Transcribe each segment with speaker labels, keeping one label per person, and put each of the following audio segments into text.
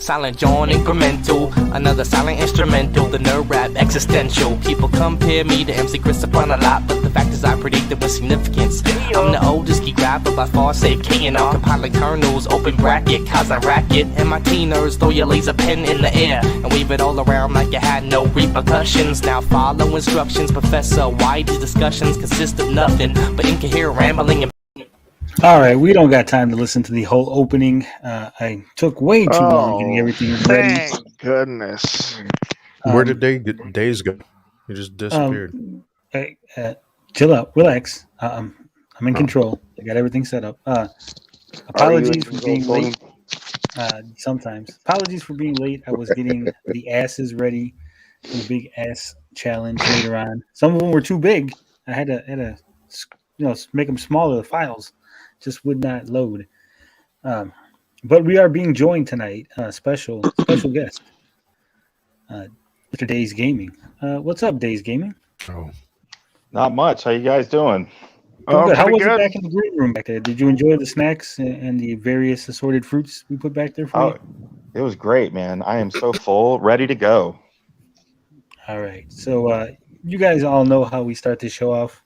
Speaker 1: Silent John incremental, another silent instrumental, the nerd rap existential. People compare me to MC Christopher a lot, but the fact is I predicted with significance. I'm the oldest geek rapper by far, say K&R, compiling kernels, open bracket, cause I racket. And my teen nerds throw your laser pen in the air and wave it all around like it had no repercussions. Now follow instructions, Professor. Why these discussions consist of nothing but incoherent rambling and
Speaker 2: all right, we don't got time to listen to the whole opening. I took way too long getting everything ready.
Speaker 3: Thank goodness.
Speaker 4: Where did days go? You just disappeared.
Speaker 2: Chill out, relax. I'm in control. I got everything set up. Apologies for being late. Sometimes. Apologies for being late. I was getting the asses ready for the big ass challenge later on. Some of them were too big. I had to make them smaller. The files just would not load. But we are being joined tonight, special guest, Mr. Days Gaming. What's up, Days Gaming?
Speaker 4: Oh,
Speaker 5: not much. How you guys doing?
Speaker 2: Good. How was it back in the green room back there? Did you enjoy the snacks and the various assorted fruits we put back there for you?
Speaker 5: It was great, man. I am so full, ready to go.
Speaker 2: All right. So you guys all know how we start this show off.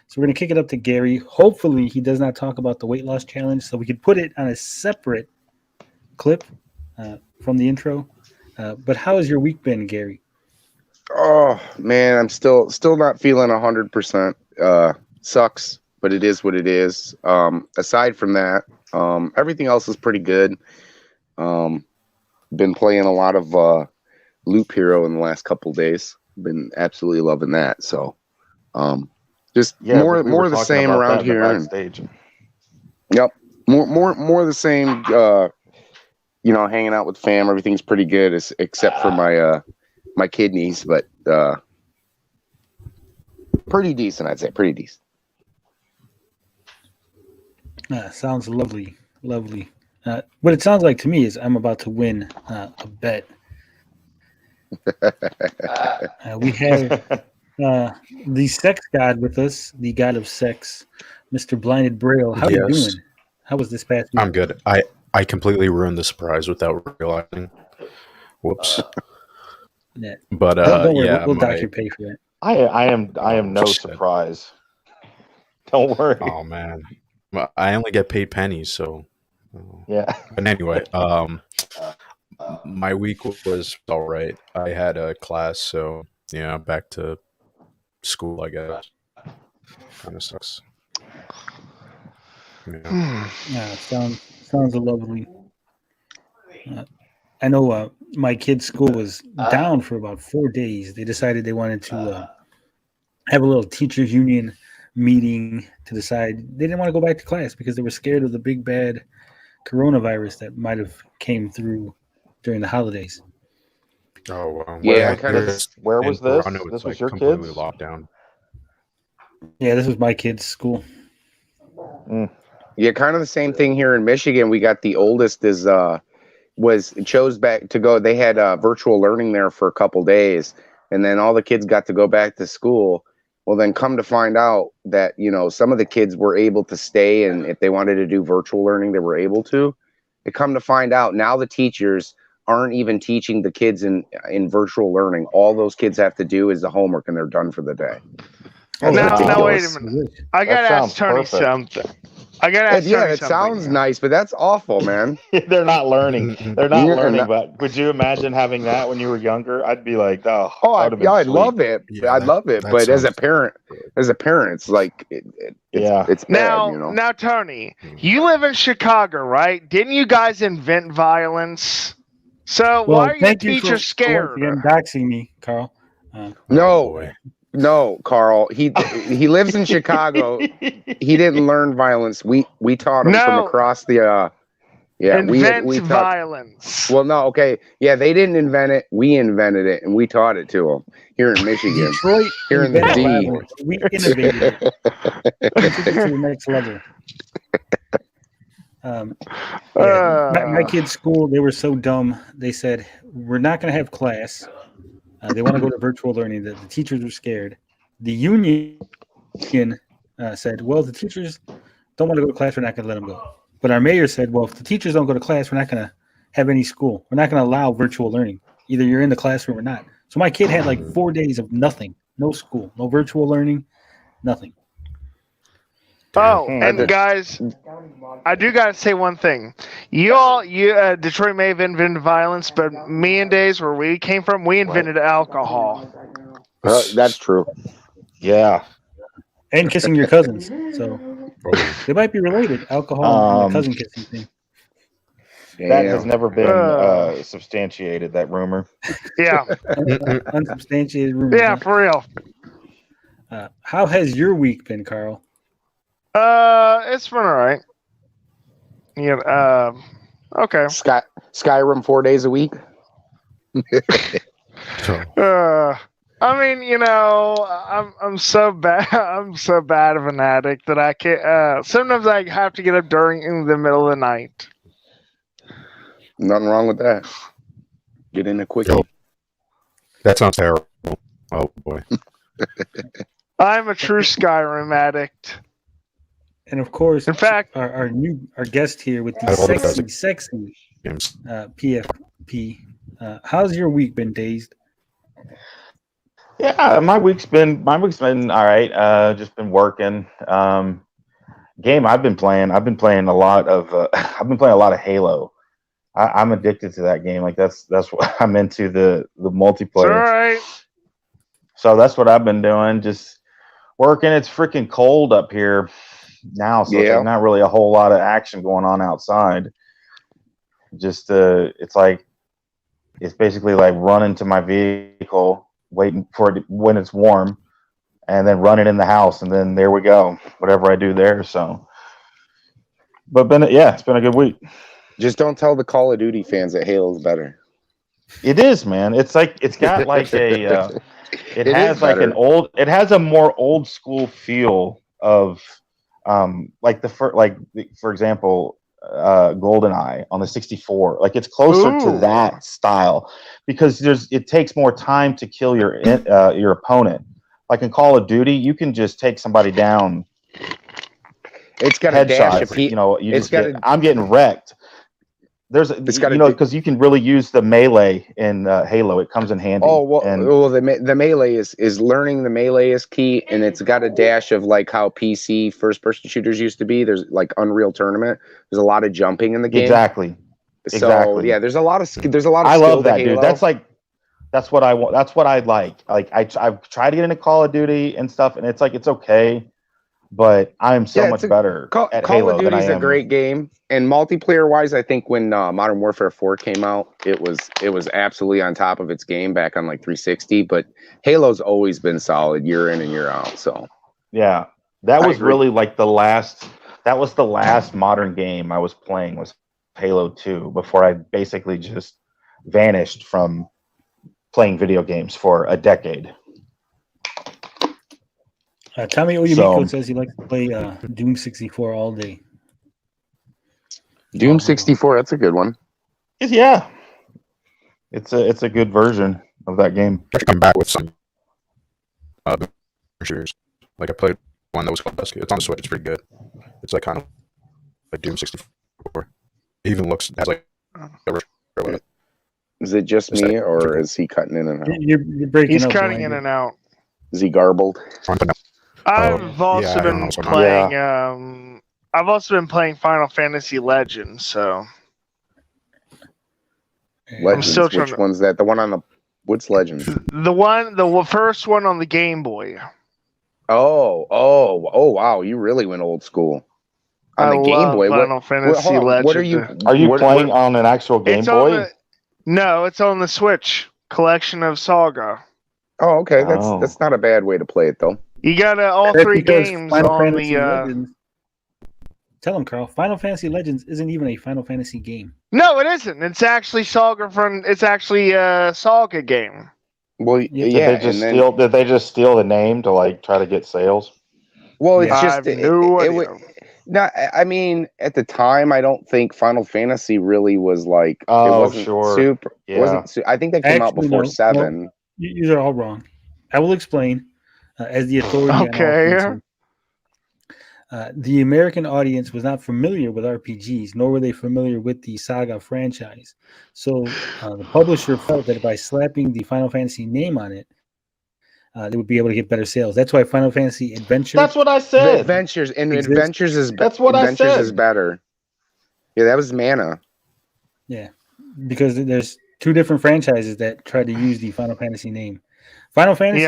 Speaker 2: So we're going to kick it up to Gary. Hopefully he does not talk about the weight loss challenge, so we could put it on a separate clip from the intro. But how has your week been, Gary?
Speaker 6: Oh, man, I'm still not feeling 100%. Sucks, but it is what it is. Aside from that, everything else is pretty good. Been playing a lot of Loop Hero in the last couple of days. Been absolutely loving that. So, more of the same around here. Yep, more the same. Hanging out with fam. Everything's pretty good, except for my kidneys, but pretty decent. I'd say pretty decent.
Speaker 2: Sounds lovely. What it sounds like to me is I'm about to win a bet. We have the sex god with us, the god of sex, Mr. Blinded Braille. How are you doing? How was this past week?
Speaker 4: I'm good. I completely ruined the surprise without realizing. Whoops.
Speaker 2: Yeah.
Speaker 4: But
Speaker 2: don't worry,
Speaker 4: yeah,
Speaker 2: we'll dock your pay for that.
Speaker 5: I am no surprise. Don't worry.
Speaker 4: Oh man, I only get paid pennies, so
Speaker 5: yeah.
Speaker 4: But anyway, my week was all right. I had a class, so yeah, back to school, I guess. Kind of sucks.
Speaker 2: Yeah, sounds lovely. I know my kid's school was down for about 4 days. They decided they wanted to have a little teachers union meeting to decide they didn't want to go back to class because they were scared of the big bad coronavirus that might have came through during the holidays.
Speaker 4: Oh wow!
Speaker 6: Yeah,
Speaker 5: where was this?
Speaker 4: This
Speaker 5: was your
Speaker 4: completely
Speaker 5: kids?
Speaker 4: locked down.
Speaker 2: Yeah, this was my kid's school.
Speaker 6: Yeah, kind of the same thing here in Michigan. We got the oldest chose back to go. They had virtual learning there for a couple days, and then all the kids got to go back to school. Well, then come to find out that, some of the kids were able to stay, and if they wanted to do virtual learning, they were able to. They come to find out now the teachers aren't even teaching the kids in virtual learning. All those kids have to do is the homework, and they're done for the day.
Speaker 3: Now, wait a minute. I got to ask Tony something.
Speaker 6: It sounds nice, but that's awful, man.
Speaker 5: They're not learning. They're not learning. But would you imagine having that when you were younger? I'd be like,
Speaker 6: I'd love it.
Speaker 4: Yeah,
Speaker 6: I'd love it. But as a parent, it's like, it's bad.
Speaker 3: Now, Tony, you live in Chicago, right? Didn't you guys invent violence? So why are your teachers scared?
Speaker 2: You're doxing me, Carl.
Speaker 6: No, Carl. He lives in Chicago. He didn't learn violence. We taught him from across the.
Speaker 3: We taught violence.
Speaker 6: Well, no, okay, yeah, they didn't invent it. We invented it, and we taught it to them here in Michigan.
Speaker 2: Detroit,
Speaker 6: here in the D.
Speaker 2: We innovated it. We took it to the next level. My kids' school, they were so dumb. They said, we're not going to have class. They want to go to virtual learning. The teachers were scared. The union said, well, the teachers don't want to go to class. We're not going to let them go. But our mayor said, well, if the teachers don't go to class, we're not going to have any school. We're not going to allow virtual learning. Either you're in the classroom or not. So my kid had like 4 days of nothing, no school, no virtual learning, nothing.
Speaker 3: Oh, and guys, I do gotta say one thing. Detroit may have invented violence, but me and Days, where we came from, we invented alcohol.
Speaker 6: That's true.
Speaker 5: Yeah.
Speaker 2: And kissing your cousins. So they might be related. Alcohol and the cousin kissing thing.
Speaker 5: That has never been substantiated, that rumor.
Speaker 3: Yeah.
Speaker 2: Unsubstantiated rumor.
Speaker 3: Yeah, for real.
Speaker 2: How has your week been, Carl?
Speaker 3: It's been all right. Yeah. Okay.
Speaker 6: Skyrim 4 days a week.
Speaker 3: I mean, I'm so bad. I'm so bad of an addict that I can't. Sometimes I have to get up in the middle of the night.
Speaker 6: Nothing wrong with that. Get in a quickie.
Speaker 4: That sounds terrible. Oh boy.
Speaker 3: I'm a true Skyrim addict.
Speaker 2: And of course,
Speaker 3: in fact,
Speaker 2: our guest here with the sexy PFP. How's your week been, Dazed?
Speaker 5: Yeah, my week's been all right. Just been working. Game I've been playing a lot of Halo. I'm addicted to that game. Like that's what I'm into, the multiplayer.
Speaker 3: All right.
Speaker 5: So that's what I've been doing. Just working. It's freaking cold up here now, so it's like not really a whole lot of action going on outside. Just it's basically like running to my vehicle, waiting for it when it's warm, and then running in the house, and then there we go. Whatever I do there. So, but it's been a good week.
Speaker 6: Just don't tell the Call of Duty fans that Halo's better.
Speaker 5: It is, man. It's like it's got like a it has like
Speaker 6: better.
Speaker 5: it has a more old school feel of for example, GoldenEye on the 64. Like it's closer to that style because it takes more time to kill your opponent. Like in Call of Duty, you can just take somebody down.
Speaker 6: It's got a dash of
Speaker 5: I'm getting wrecked. Because you can really use the melee in Halo. It comes in handy.
Speaker 6: Oh well, the melee is learning the melee is key, and it's got a dash of like how PC first-person shooters used to be. There's like Unreal Tournament. There's a lot of jumping in the game.
Speaker 5: Exactly.
Speaker 6: So yeah, there's a lot of
Speaker 5: I love that, dude. That's what I want. That's what I like. Like I've tried to get into Call of Duty and stuff, and it's like it's okay. But I'm so much better at
Speaker 6: Call
Speaker 5: Halo
Speaker 6: of Duty is a great game, and multiplayer-wise, I think when Modern Warfare 4 came out, it was absolutely on top of its game back on like 360. But Halo's always been solid year in and year out. So
Speaker 5: yeah, that was really like the last modern game I was playing was Halo 2 before I basically just vanished from playing video games for a decade.
Speaker 2: Tommy Oyumiko says he likes to play Doom 64 all day.
Speaker 6: Doom 64, that's a good one.
Speaker 5: Yeah, it's a good version of that game.
Speaker 4: I should come back with some shooters. Like I played one that was called Dusk. It's on the Switch. It's pretty good. It's like kind of like Doom 64. It even has like a
Speaker 6: Is it just me, or is he cutting in and out?
Speaker 2: You're breaking
Speaker 3: He's
Speaker 2: up,
Speaker 3: cutting
Speaker 2: Ryan.
Speaker 3: in and out.
Speaker 6: Is he garbled?
Speaker 3: I've also been playing. I've also been playing Final Fantasy Legends. So
Speaker 6: Legends. Which one's that? The one on the what's Legends?
Speaker 3: The first one on the Game Boy.
Speaker 6: Oh! Wow! You really went old school on the Game Boy.
Speaker 3: Final Fantasy Legends.
Speaker 6: What are you?
Speaker 5: Are you playing on an actual Game Boy?
Speaker 3: No, it's on the Switch. Collection of Saga.
Speaker 6: Oh, okay. That's not a bad way to play it, though.
Speaker 3: You got all three games on the.
Speaker 2: Tell him, Carl. Final Fantasy Legends isn't even a Final Fantasy game.
Speaker 3: No, it isn't. It's actually Saga It's actually a Saga game.
Speaker 6: Well, yeah.
Speaker 5: Did they just steal the name to like try to get sales?
Speaker 6: Well, it's just
Speaker 3: no,
Speaker 6: I mean, at the time, I don't think Final Fantasy really was like.
Speaker 5: Oh,
Speaker 6: it wasn't
Speaker 5: sure.
Speaker 6: Super.
Speaker 5: Yeah.
Speaker 6: It wasn't. I think they came out before 7.
Speaker 2: No, you are all wrong. I will explain as the authority.
Speaker 3: Okay.
Speaker 2: The American audience was not familiar with RPGs, nor were they familiar with the Saga franchise. So the publisher felt that by slapping the Final Fantasy name on it, they would be able to get better sales. That's why Final Fantasy Adventure.
Speaker 5: That's what I said.
Speaker 6: Adventures is
Speaker 5: That's what I said.
Speaker 6: Adventures is better. Yeah, that was Mana.
Speaker 2: Yeah, because there's two different franchises that tried to use the Final Fantasy name. Final Fantasy,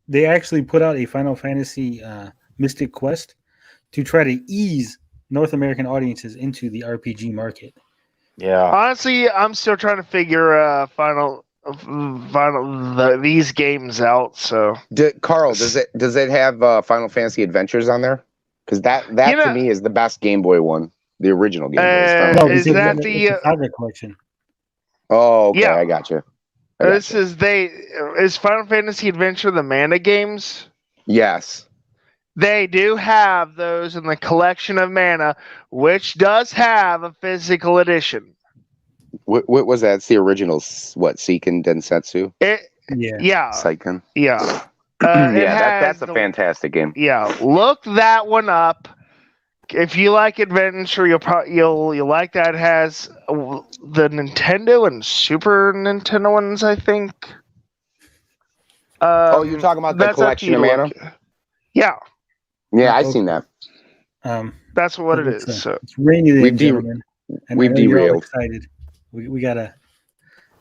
Speaker 2: they actually put out a Final Fantasy Mystic Quest to try to ease North American audiences into the RPG market.
Speaker 5: Yeah.
Speaker 3: Honestly, I'm still trying to figure these games out. So,
Speaker 6: Carl, does it have Final Fantasy Adventures on there? Because that to me is the best Game Boy one, the original Game Boy.
Speaker 2: No,
Speaker 3: is that the
Speaker 2: Saga collection?
Speaker 6: Oh, okay,
Speaker 3: yeah.
Speaker 6: I got you.
Speaker 3: Is Final Fantasy Adventure the Mana games?
Speaker 6: Yes.
Speaker 3: They do have those in the collection of Mana, which does have a physical edition.
Speaker 6: What was that? It's the original, Seiken Densetsu?
Speaker 3: Yeah.
Speaker 6: Seiken.
Speaker 3: Yeah.
Speaker 6: That's a fantastic game.
Speaker 3: Yeah, look that one up. If you like adventure, you'll like that. It has the Nintendo and Super Nintendo ones, I think.
Speaker 6: You're talking about the collection of Mana?
Speaker 3: Yeah.
Speaker 6: Yeah, I've seen that.
Speaker 3: That's what it is. So
Speaker 2: it's rainy day, gentlemen.
Speaker 6: We've derailed.
Speaker 2: Excited. We gotta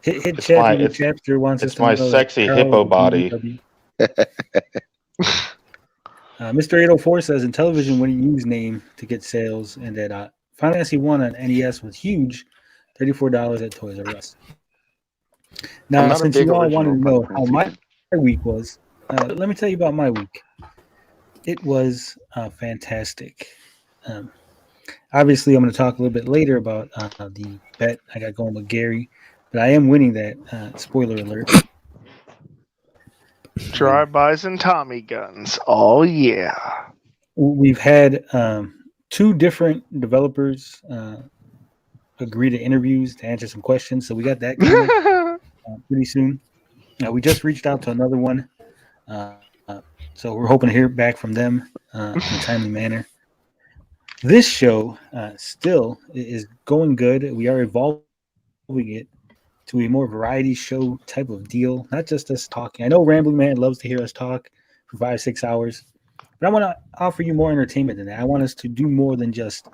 Speaker 2: hit chat. Chapter wants us
Speaker 5: It's
Speaker 2: to
Speaker 5: my
Speaker 2: know
Speaker 5: sexy hippo body.
Speaker 2: Mr. 804 says Intellivision wouldn't use name to get sales, and that Final Fantasy 1 on NES was huge, $34 at Toys R Us. Now, since you all want to know how my week was, let me tell you about my week. It was fantastic. Obviously, I'm going to talk a little bit later about the bet I got going with Gary, but I am winning that. Spoiler alert.
Speaker 3: Drive-bys and Tommy guns. Oh, yeah.
Speaker 2: We've had two different developers agree to interviews to answer some questions, so we got that coming pretty soon. We just reached out to another one, so we're hoping to hear back from them in a timely manner. This show still is going good. We are evolving it to a more variety show type of deal, not just us talking. I know Rambling Man loves to hear us talk for 5-6 hours, but I want to offer you more entertainment than that. I want us to do more than just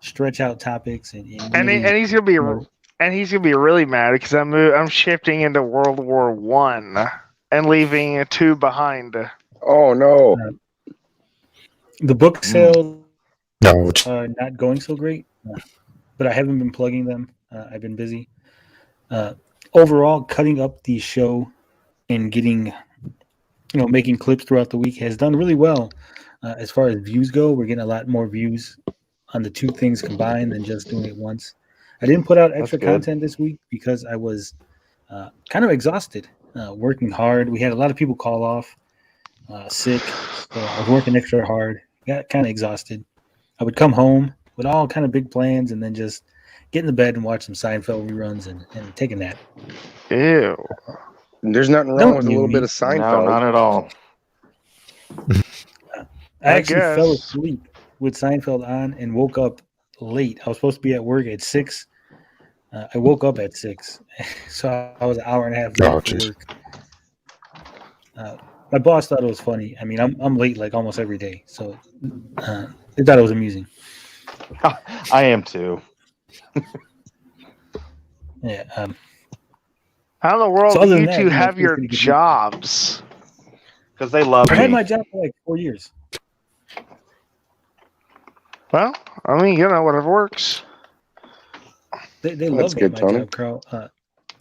Speaker 2: stretch out topics and he's gonna be
Speaker 3: really mad because I'm shifting into World War I and leaving 2 behind.
Speaker 6: Oh no!
Speaker 2: The book sales are not going so great, but I haven't been plugging them. I've been busy. Overall, cutting up the show and getting, making clips throughout the week has done really well. As far as views go, we're getting a lot more views on the two things combined than just doing it once. I didn't put out extra content this week because I was kind of exhausted, working hard. We had a lot of people call off sick, so I was working extra hard. Got kind of exhausted. I would come home with all kind of big plans and then just get in the bed and watch some Seinfeld reruns and take a nap.
Speaker 3: Ew.
Speaker 6: There's nothing wrong with a little bit of Seinfeld.
Speaker 5: No, not at all.
Speaker 2: I actually fell asleep with Seinfeld on and woke up late. I was supposed to be at work at 6. I woke up at 6, so I was an hour and a half late for work. My boss thought it was funny. I mean, I'm late like almost every day, so they thought it was amusing.
Speaker 5: I am too.
Speaker 2: Yeah.
Speaker 3: How in the world do you two have your jobs?
Speaker 5: Because they love me.
Speaker 2: I had my job for like 4 years.
Speaker 3: Well, I mean, whatever works.
Speaker 2: They love me at my job, Carl.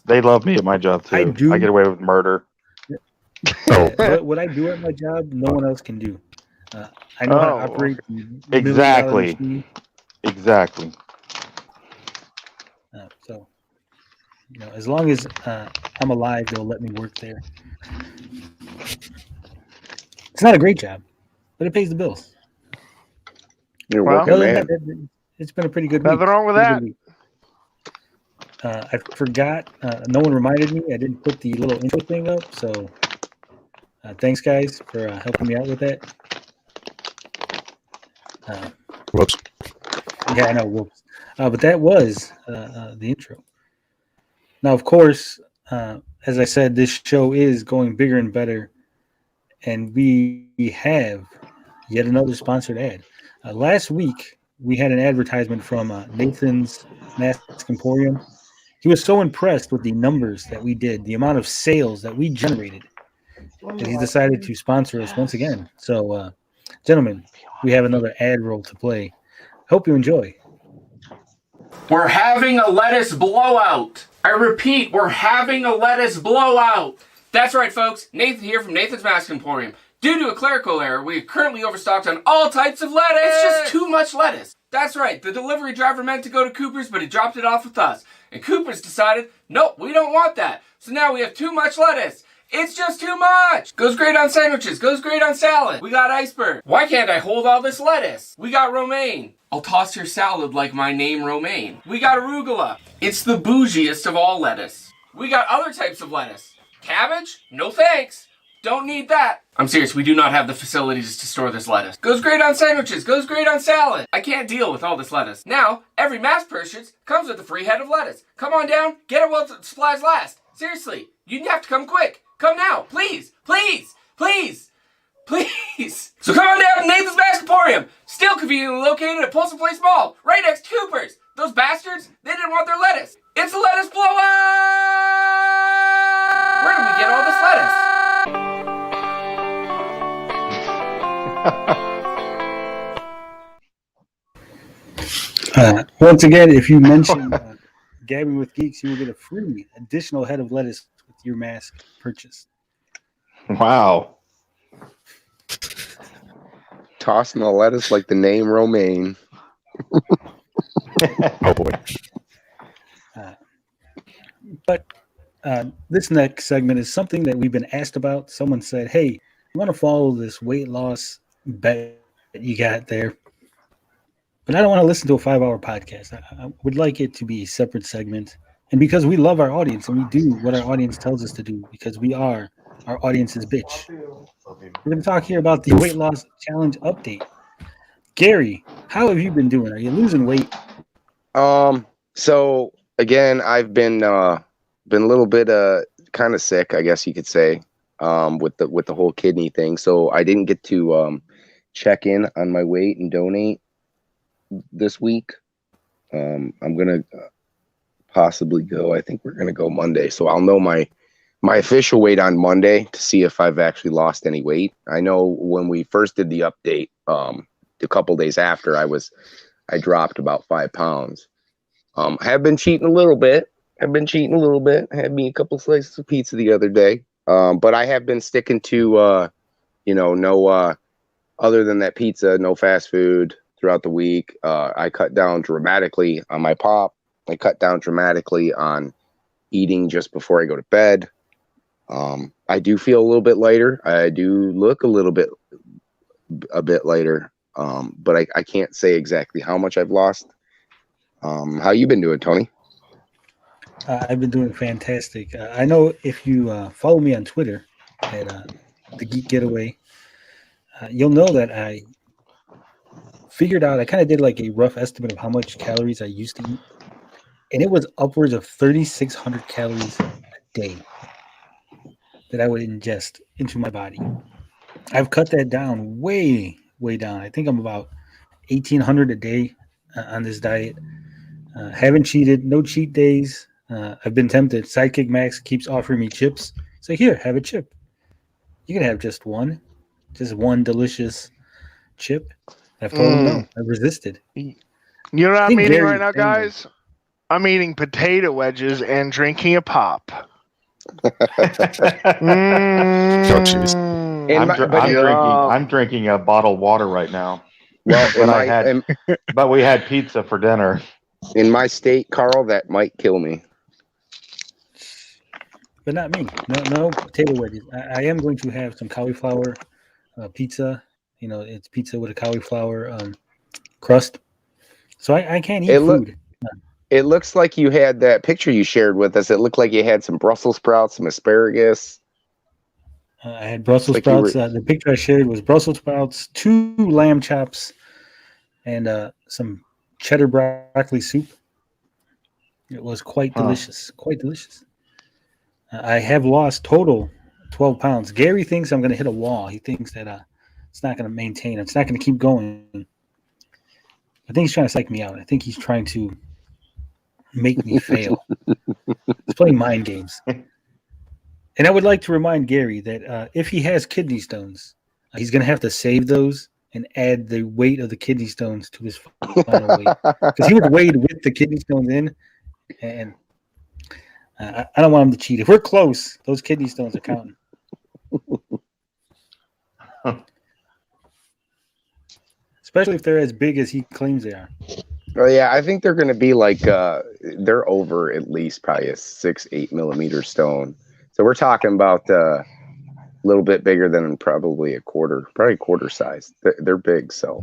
Speaker 5: They love me at my job too. I get away with murder.
Speaker 2: But what I do at my job, no one else can do. I know how to operate.
Speaker 5: Exactly. Exactly.
Speaker 2: So, as long as I'm alive, they'll let me work there. It's not a great job, but it pays the bills.
Speaker 6: You're welcome, man.
Speaker 2: It's been a pretty good week.
Speaker 3: Nothing wrong with that.
Speaker 2: I forgot. No one reminded me. I didn't put the little intro thing up, so thanks, guys, for helping me out with that.
Speaker 4: Whoops.
Speaker 2: Yeah, I know. Whoops. But that was the intro. Now, of course, as I said, this show is going bigger and better, and we have yet another sponsored ad. Last week, we had an advertisement from Nathan's Mask Emporium. He was so impressed with the numbers that we did, the amount of sales that we generated, that he decided to sponsor us once again. So, gentlemen, we have another ad roll to play. Hope you enjoy.
Speaker 7: We're having a lettuce blowout. I repeat, we're having a lettuce blowout. That's right, folks. Nathan here from Nathan's Mask Emporium. Due to a clerical error, we are currently overstocked on all types of lettuce. It's just too much lettuce. That's right. The delivery driver meant to go to Cooper's, but he dropped it off with us. And Cooper's decided, nope, we don't want that. So now we have too much lettuce. It's just too much. Goes great on sandwiches. Goes great on salad. We got iceberg. Why can't I hold all this lettuce? We got romaine. I'll toss your salad like my name romaine. We got arugula. It's the bougiest of all lettuce. We got other types of lettuce. Cabbage? No thanks. Don't need that. I'm serious, we do not have the facilities to store this lettuce. Goes great on sandwiches, goes great on salad. I can't deal with all this lettuce. Now, every mass purchase comes with a free head of lettuce. Come on down, get it while supplies last. Seriously, you have to come quick. Come now, please, please, please, please. So come on down to Nathan's Mask Emporium, still conveniently located at Polson Place Mall, right next to Cooper's. Those bastards, they didn't want their lettuce. It's a lettuce blowout! Where did we get all this lettuce?
Speaker 2: Once again, if you mention Gabbing with Geeks, you will get a free additional head of lettuce with your mask purchase.
Speaker 5: Wow.
Speaker 6: Tossing the lettuce like the name romaine.
Speaker 4: Oh boy.
Speaker 2: But this next segment is something that we've been asked about. Someone said, hey, you want to follow this weight loss bet that you got there? But I don't want to listen to a 5-hour podcast. I would like it to be a separate segment. And because we love our audience and we do what our audience tells us to do, because we are our audience's bitch. We're going to talk here about the weight loss challenge update. Gary, how have you been doing? Are you losing weight?
Speaker 6: So again, I've been a little bit kind of sick, I guess you could say, with the whole kidney thing. So I didn't get to check in on my weight and donate this week. I'm gonna possibly go. I think we're gonna go Monday, so I'll know my official weight on Monday to see if I've actually lost any weight. I know when we first did the update, a couple days after, I dropped about 5 pounds. I have been cheating a little bit. Had me a couple slices of pizza the other day. But I have been sticking to no other than that pizza, no fast food throughout the week. I cut down dramatically on my pop. I cut down dramatically on eating just before I go to bed. I do feel a little bit lighter. I do look a bit lighter. But I can't say exactly how much I've lost. How you been doing, Tony?
Speaker 2: I've been doing fantastic. I know if you follow me on Twitter at The Geek Getaway, you'll know that I figured out, I kind of did like a rough estimate of how much calories I used to eat. And it was upwards of 3,600 calories a day that I would ingest into my body. I've cut that down way down. I think I'm about 1,800 a day on this diet. Haven't cheated, no cheat days. I've been tempted. Sidekick Max keeps offering me chips. So here, have a chip. You can have just one delicious chip. I've told him no. I've resisted.
Speaker 3: You know what I'm eating right now, guys? I'm eating potato wedges and drinking a pop.
Speaker 5: I'm drinking a bottled water right now. Well, but we had pizza for dinner.
Speaker 6: In my state, Carl, that might kill me.
Speaker 2: But not me. No potato wedges. I am going to have some cauliflower pizza. You know, it's pizza with a cauliflower crust. So I can't eat food.
Speaker 6: It looks like you had that picture you shared with us. It looked like you had some Brussels sprouts, some asparagus.
Speaker 2: I had Brussels sprouts. The picture I shared was Brussels sprouts, 2 lamb chops, and some cheddar broccoli soup. It was quite delicious. Quite delicious. I have lost total 12 pounds. Gary thinks I'm going to hit a wall. He thinks that it's not going to maintain. It's not going to keep going. I think he's trying to psych me out. I think he's trying to make me fail. He's playing mind games. And I would like to remind Gary that if he has kidney stones, he's going to have to save those and add the weight of the kidney stones to his final weight. Because he was weighed with the kidney stones in, and I don't want him to cheat. If we're close, those kidney stones are counting. Especially if they're as big as he claims they are.
Speaker 6: Oh yeah, I think they're going to be like they're over at least probably a 6-8 millimeter stone. So we're talking about a little bit bigger than probably probably quarter size. They're big. So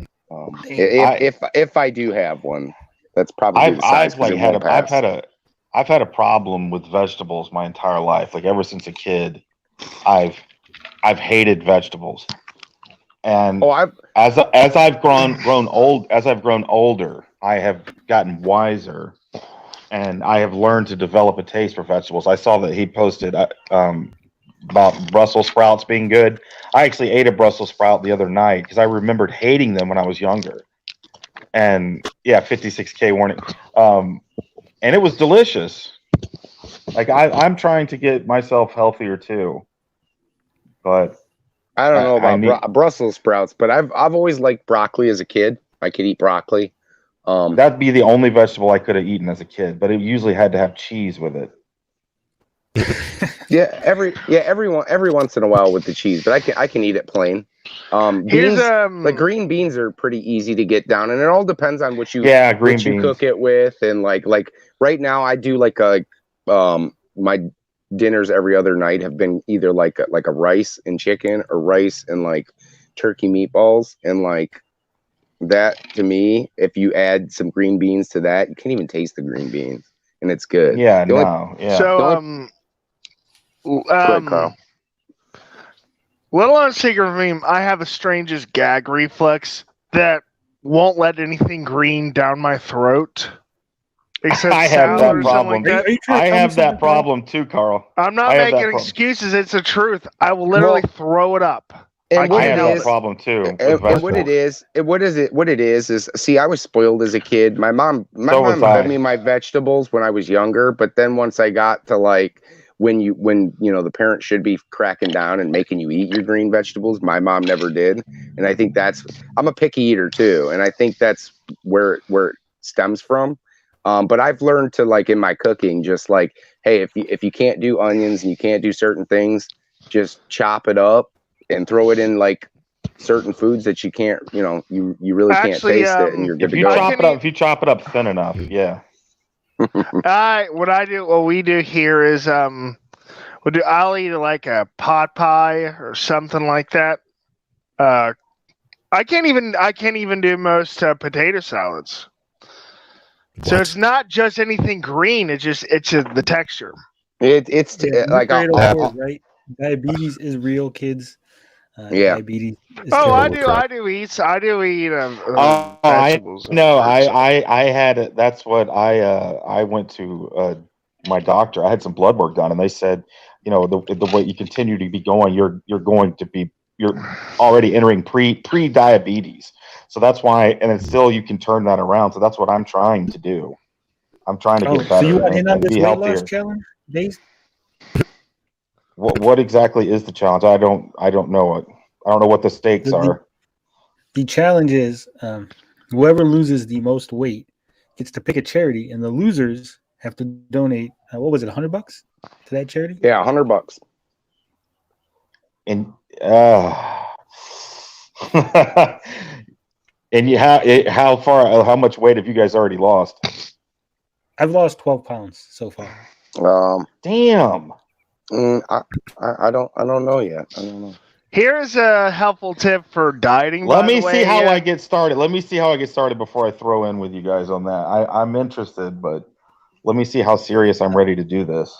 Speaker 6: if I do have one, that's probably the size.
Speaker 5: I've had a problem with vegetables my entire life. Like ever since a kid, I've hated vegetables. And as I've grown older, I have gotten wiser, and I have learned to develop a taste for vegetables. I saw that he posted about Brussels sprouts being good. I actually ate a Brussels sprout the other night because I remembered hating them when I was younger. And yeah, 56K warning. And it was delicious. Like I'm trying to get myself healthier too, but.
Speaker 6: I don't know about Brussels sprouts, but I've always liked broccoli as a kid. I could eat broccoli.
Speaker 5: That'd be the only vegetable I could have eaten as a kid, but it usually had to have cheese with it.
Speaker 6: every once in a while with the cheese, but I can eat it plain. Beans, like green beans are pretty easy to get down, and it all depends on what you cook it with, and like right now I do like my dinners every other night have been either like a rice and chicken or rice and like turkey meatballs, and like that to me, if you add some green beans to that, you can't even taste the green beans, and it's good.
Speaker 5: Yeah,
Speaker 3: So little secret for me, I have the strangest gag reflex that won't let anything green down my throat. Except
Speaker 5: I have that problem.
Speaker 3: Like
Speaker 5: I have that problem too, Carl.
Speaker 3: I'm not making excuses. It's the truth. I will literally throw it up.
Speaker 6: And
Speaker 5: I have that problem too.
Speaker 6: And what it is, see, I was spoiled as a kid. My mom fed me my vegetables when I was younger, but then once I got to like when the parent should be cracking down and making you eat your green vegetables, my mom never did. And I think I'm a picky eater too, and I think that's where it stems from. But I've learned to, like, in my cooking, just like, hey, if you can't do onions and you can't do certain things, just chop it up and throw it in like certain foods that you can't, you really can't taste it, and you're good to go.
Speaker 5: If you chop it up thin enough, yeah.
Speaker 3: What we do here is I'll eat like a pot pie or something like that. I can't even do most potato salads. What? So it's not just anything green. It's the texture.
Speaker 6: It's like
Speaker 2: right. Diabetes is real, kids. Diabetes.
Speaker 3: I do eat vegetables.
Speaker 5: I had it. That's what I went to my doctor. I had some blood work done, and they said, the way you continue to be going, you're already entering pre-diabetes. So that's why, and then still you can turn that around. So that's what I'm trying to do. I'm trying to get better.
Speaker 2: So you want in on this
Speaker 5: weight
Speaker 2: loss challenge, Dave?
Speaker 5: What exactly is the challenge? I don't know it. I don't know what the stakes are.
Speaker 2: The challenge is whoever loses the most weight gets to pick a charity, and the losers have to donate. What was it, $100 to that charity?
Speaker 6: Yeah, $100.
Speaker 5: And and how much weight have you guys already lost?
Speaker 2: I've lost 12 pounds so far.
Speaker 5: Damn.
Speaker 6: I don't know yet. I don't know.
Speaker 3: Here's a helpful tip for dieting.
Speaker 5: Let me see how I get started. Let me see how I get started before I throw in with you guys on that. I'm interested, but let me see how serious I'm ready to do this.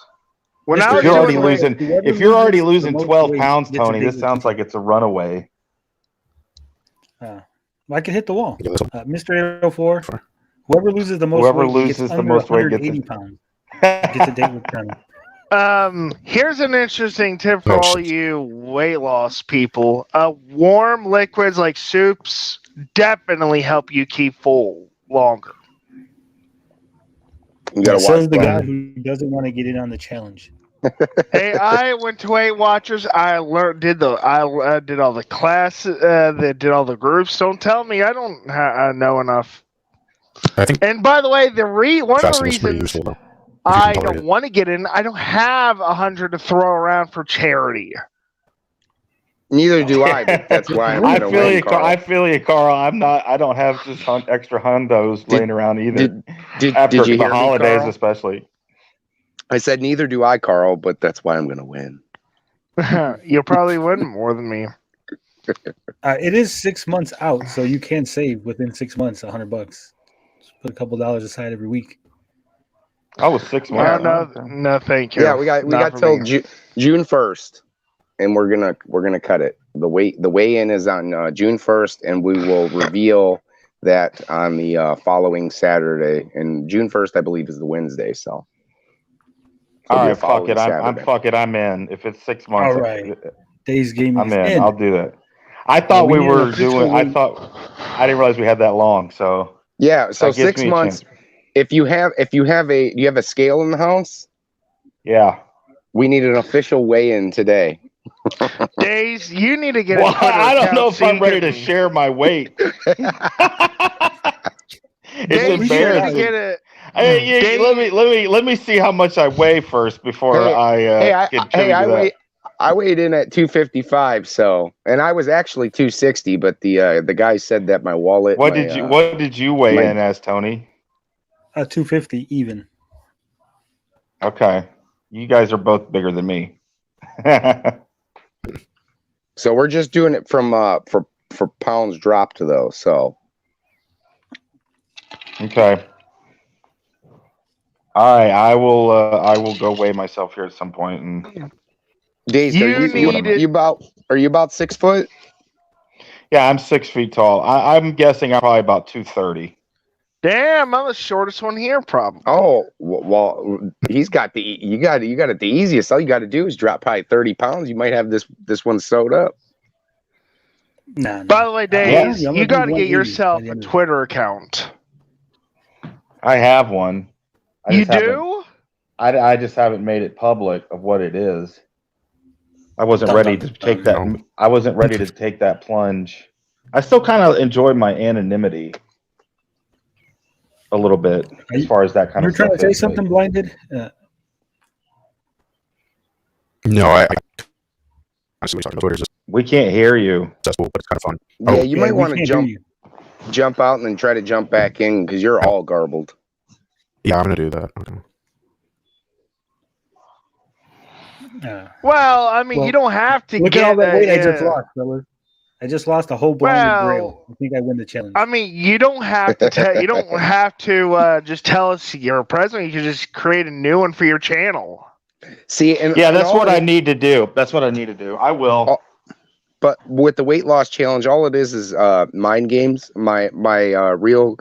Speaker 5: If you're already losing 12 pounds, Tony, this sounds like it's a runaway.
Speaker 2: I could hit the wall.
Speaker 4: Yeah,
Speaker 2: Mr. 804, whoever loses the most weight gets under 180 pounds. Gets a date with Colonel.
Speaker 3: Here's an interesting tip for all you weight loss people. Warm liquids like soups definitely help you keep full longer.
Speaker 6: You gotta
Speaker 2: So
Speaker 6: watch
Speaker 2: is the guy who doesn't want to get in on the challenge.
Speaker 3: Hey, I went to Weight Watchers. I did all the classes, did all the groups. Don't tell me I don't know enough.
Speaker 4: I think.
Speaker 3: And by the way, one of the
Speaker 4: Fasting is pretty
Speaker 3: reasons
Speaker 4: useful, though,
Speaker 3: I don't want to get in, I don't have 100 to throw around for charity.
Speaker 6: Neither do I, but that's why I'm
Speaker 5: I
Speaker 6: gonna
Speaker 5: feel
Speaker 6: win,
Speaker 5: you,
Speaker 6: Carl.
Speaker 5: I feel you, Carl. I don't have just extra hundos laying around either.
Speaker 6: Did you hear
Speaker 5: the holidays,
Speaker 6: me, Carl?
Speaker 5: especially.
Speaker 6: I said neither do I, Carl, but that's why I'm gonna win.
Speaker 3: You'll probably win more than me.
Speaker 2: It is 6 months out, so you can save within 6 months $100. Just put a couple dollars aside every week.
Speaker 5: I was 6 months.
Speaker 3: No, thank you.
Speaker 6: Yeah, we got till June 1st, and we're gonna cut it. The weigh-in is on June 1st, and we will reveal that on the following Saturday. And June 1st, I believe, is the Wednesday. So,
Speaker 5: all right, fuck it. I'm in. If it's 6 months,
Speaker 2: all right. Days game.
Speaker 5: I'm in. I'll do that. I thought we were doing. I didn't realize we had that long. So
Speaker 6: yeah. So 6 months. If you have a scale in the house?
Speaker 5: Yeah.
Speaker 6: We need an official weigh-in today.
Speaker 3: Days, you need to get.
Speaker 5: I don't know if I'm ready to share my weight. It's embarrassing.
Speaker 3: Get it.
Speaker 5: Hey, let me see how much I weigh first before I
Speaker 6: weighed in at 255. So, and I was actually 260, but the guy said that my wallet.
Speaker 5: What did you weigh in as, Tony?
Speaker 2: 250 even.
Speaker 5: Okay, you guys are both bigger than me.
Speaker 6: So we're just doing it from for pounds dropped though. So
Speaker 5: okay. All right, I will go weigh myself here at some point. And
Speaker 6: Days, are you about 6 foot?
Speaker 5: Yeah, I'm 6 feet tall. I'm guessing I'm probably about 230.
Speaker 3: Damn, I'm the shortest one here, probably.
Speaker 6: Oh, well, you got it the easiest. All you got to do is drop probably 30 pounds. You might have this one sewed up.
Speaker 2: Nah.
Speaker 3: By the way, Days, you got to get yourself a Twitter account.
Speaker 5: I have one.
Speaker 3: You do?
Speaker 5: I just haven't made it public of what it is. I wasn't ready to take that. I wasn't ready to take that plunge. I still kind of enjoy my anonymity a little bit as far as that kind of stuff.
Speaker 2: You're trying to say something, Blinded?
Speaker 4: No, I honestly talking about Twitter.
Speaker 5: We can't hear you.
Speaker 4: Accessible, but it's kind of fun.
Speaker 6: Yeah, you might want to jump out and then try to jump back in because you're all garbled.
Speaker 4: Yeah, I'm gonna do that. Okay.
Speaker 3: Well, I mean, you don't have to
Speaker 2: look
Speaker 3: get
Speaker 2: at all that weight I just lost, fellas. I just lost a whole blinded grail. I think I win the challenge.
Speaker 3: I mean, you don't have to tell. You don't have to just tell us you're president. You can just create a new one for your channel.
Speaker 6: See,
Speaker 5: that's what I need to do. That's what I need to do. I will.
Speaker 6: But with the weight loss challenge, all it is mind games. My real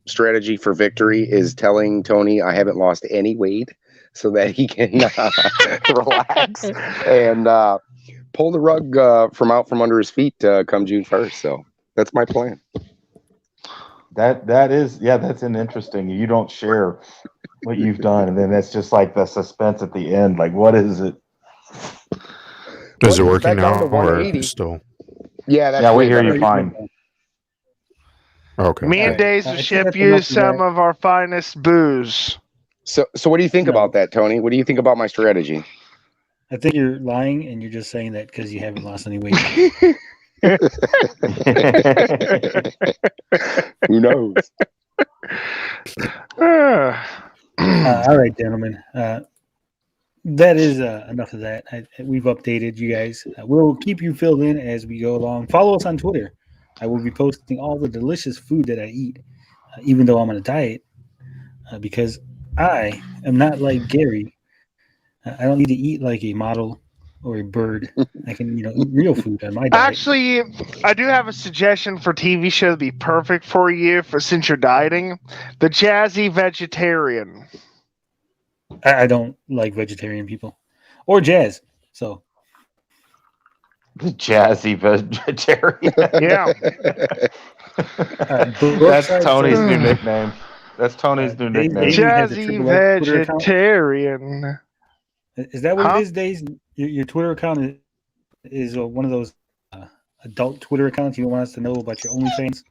Speaker 6: strategy for victory is telling Tony I haven't lost any weight, so that he can relax and pull the rug from under his feet come June 1st. So that's my plan.
Speaker 5: That's an interesting. You don't share what you've done, and then that's just like the suspense at the end. Like, what is it?
Speaker 4: Is it working now or still?
Speaker 6: Yeah,
Speaker 5: we hear you fine.
Speaker 4: Okay.
Speaker 3: Me and Days will ship you some of our finest booze.
Speaker 6: So what do you think about that, Tony? What do you think about my strategy?
Speaker 2: I think you're lying, and you're just saying that because you haven't lost any weight.
Speaker 6: Who knows?
Speaker 2: All right, gentlemen. That is enough of that. We've updated you guys. We'll keep you filled in as we go along. Follow us on Twitter. I will be posting all the delicious food that I eat, even though I'm on a diet, because I am not like Gary. I don't need to eat like a model or a bird. I can, eat real food on my diet.
Speaker 3: Actually, I do have a suggestion for TV show to be perfect for you since you're dieting. The Jazzy Vegetarian.
Speaker 2: I don't like vegetarian people or jazz. So
Speaker 5: the Jazzy Vegetarian.
Speaker 3: Yeah.
Speaker 5: That's Tony's new nickname. That's Tony's new nickname.
Speaker 3: Jazzy Vegetarian.
Speaker 2: Is that what it is, Days? Your Twitter account is one of those adult Twitter accounts you don't want us to know about your OnlyFans?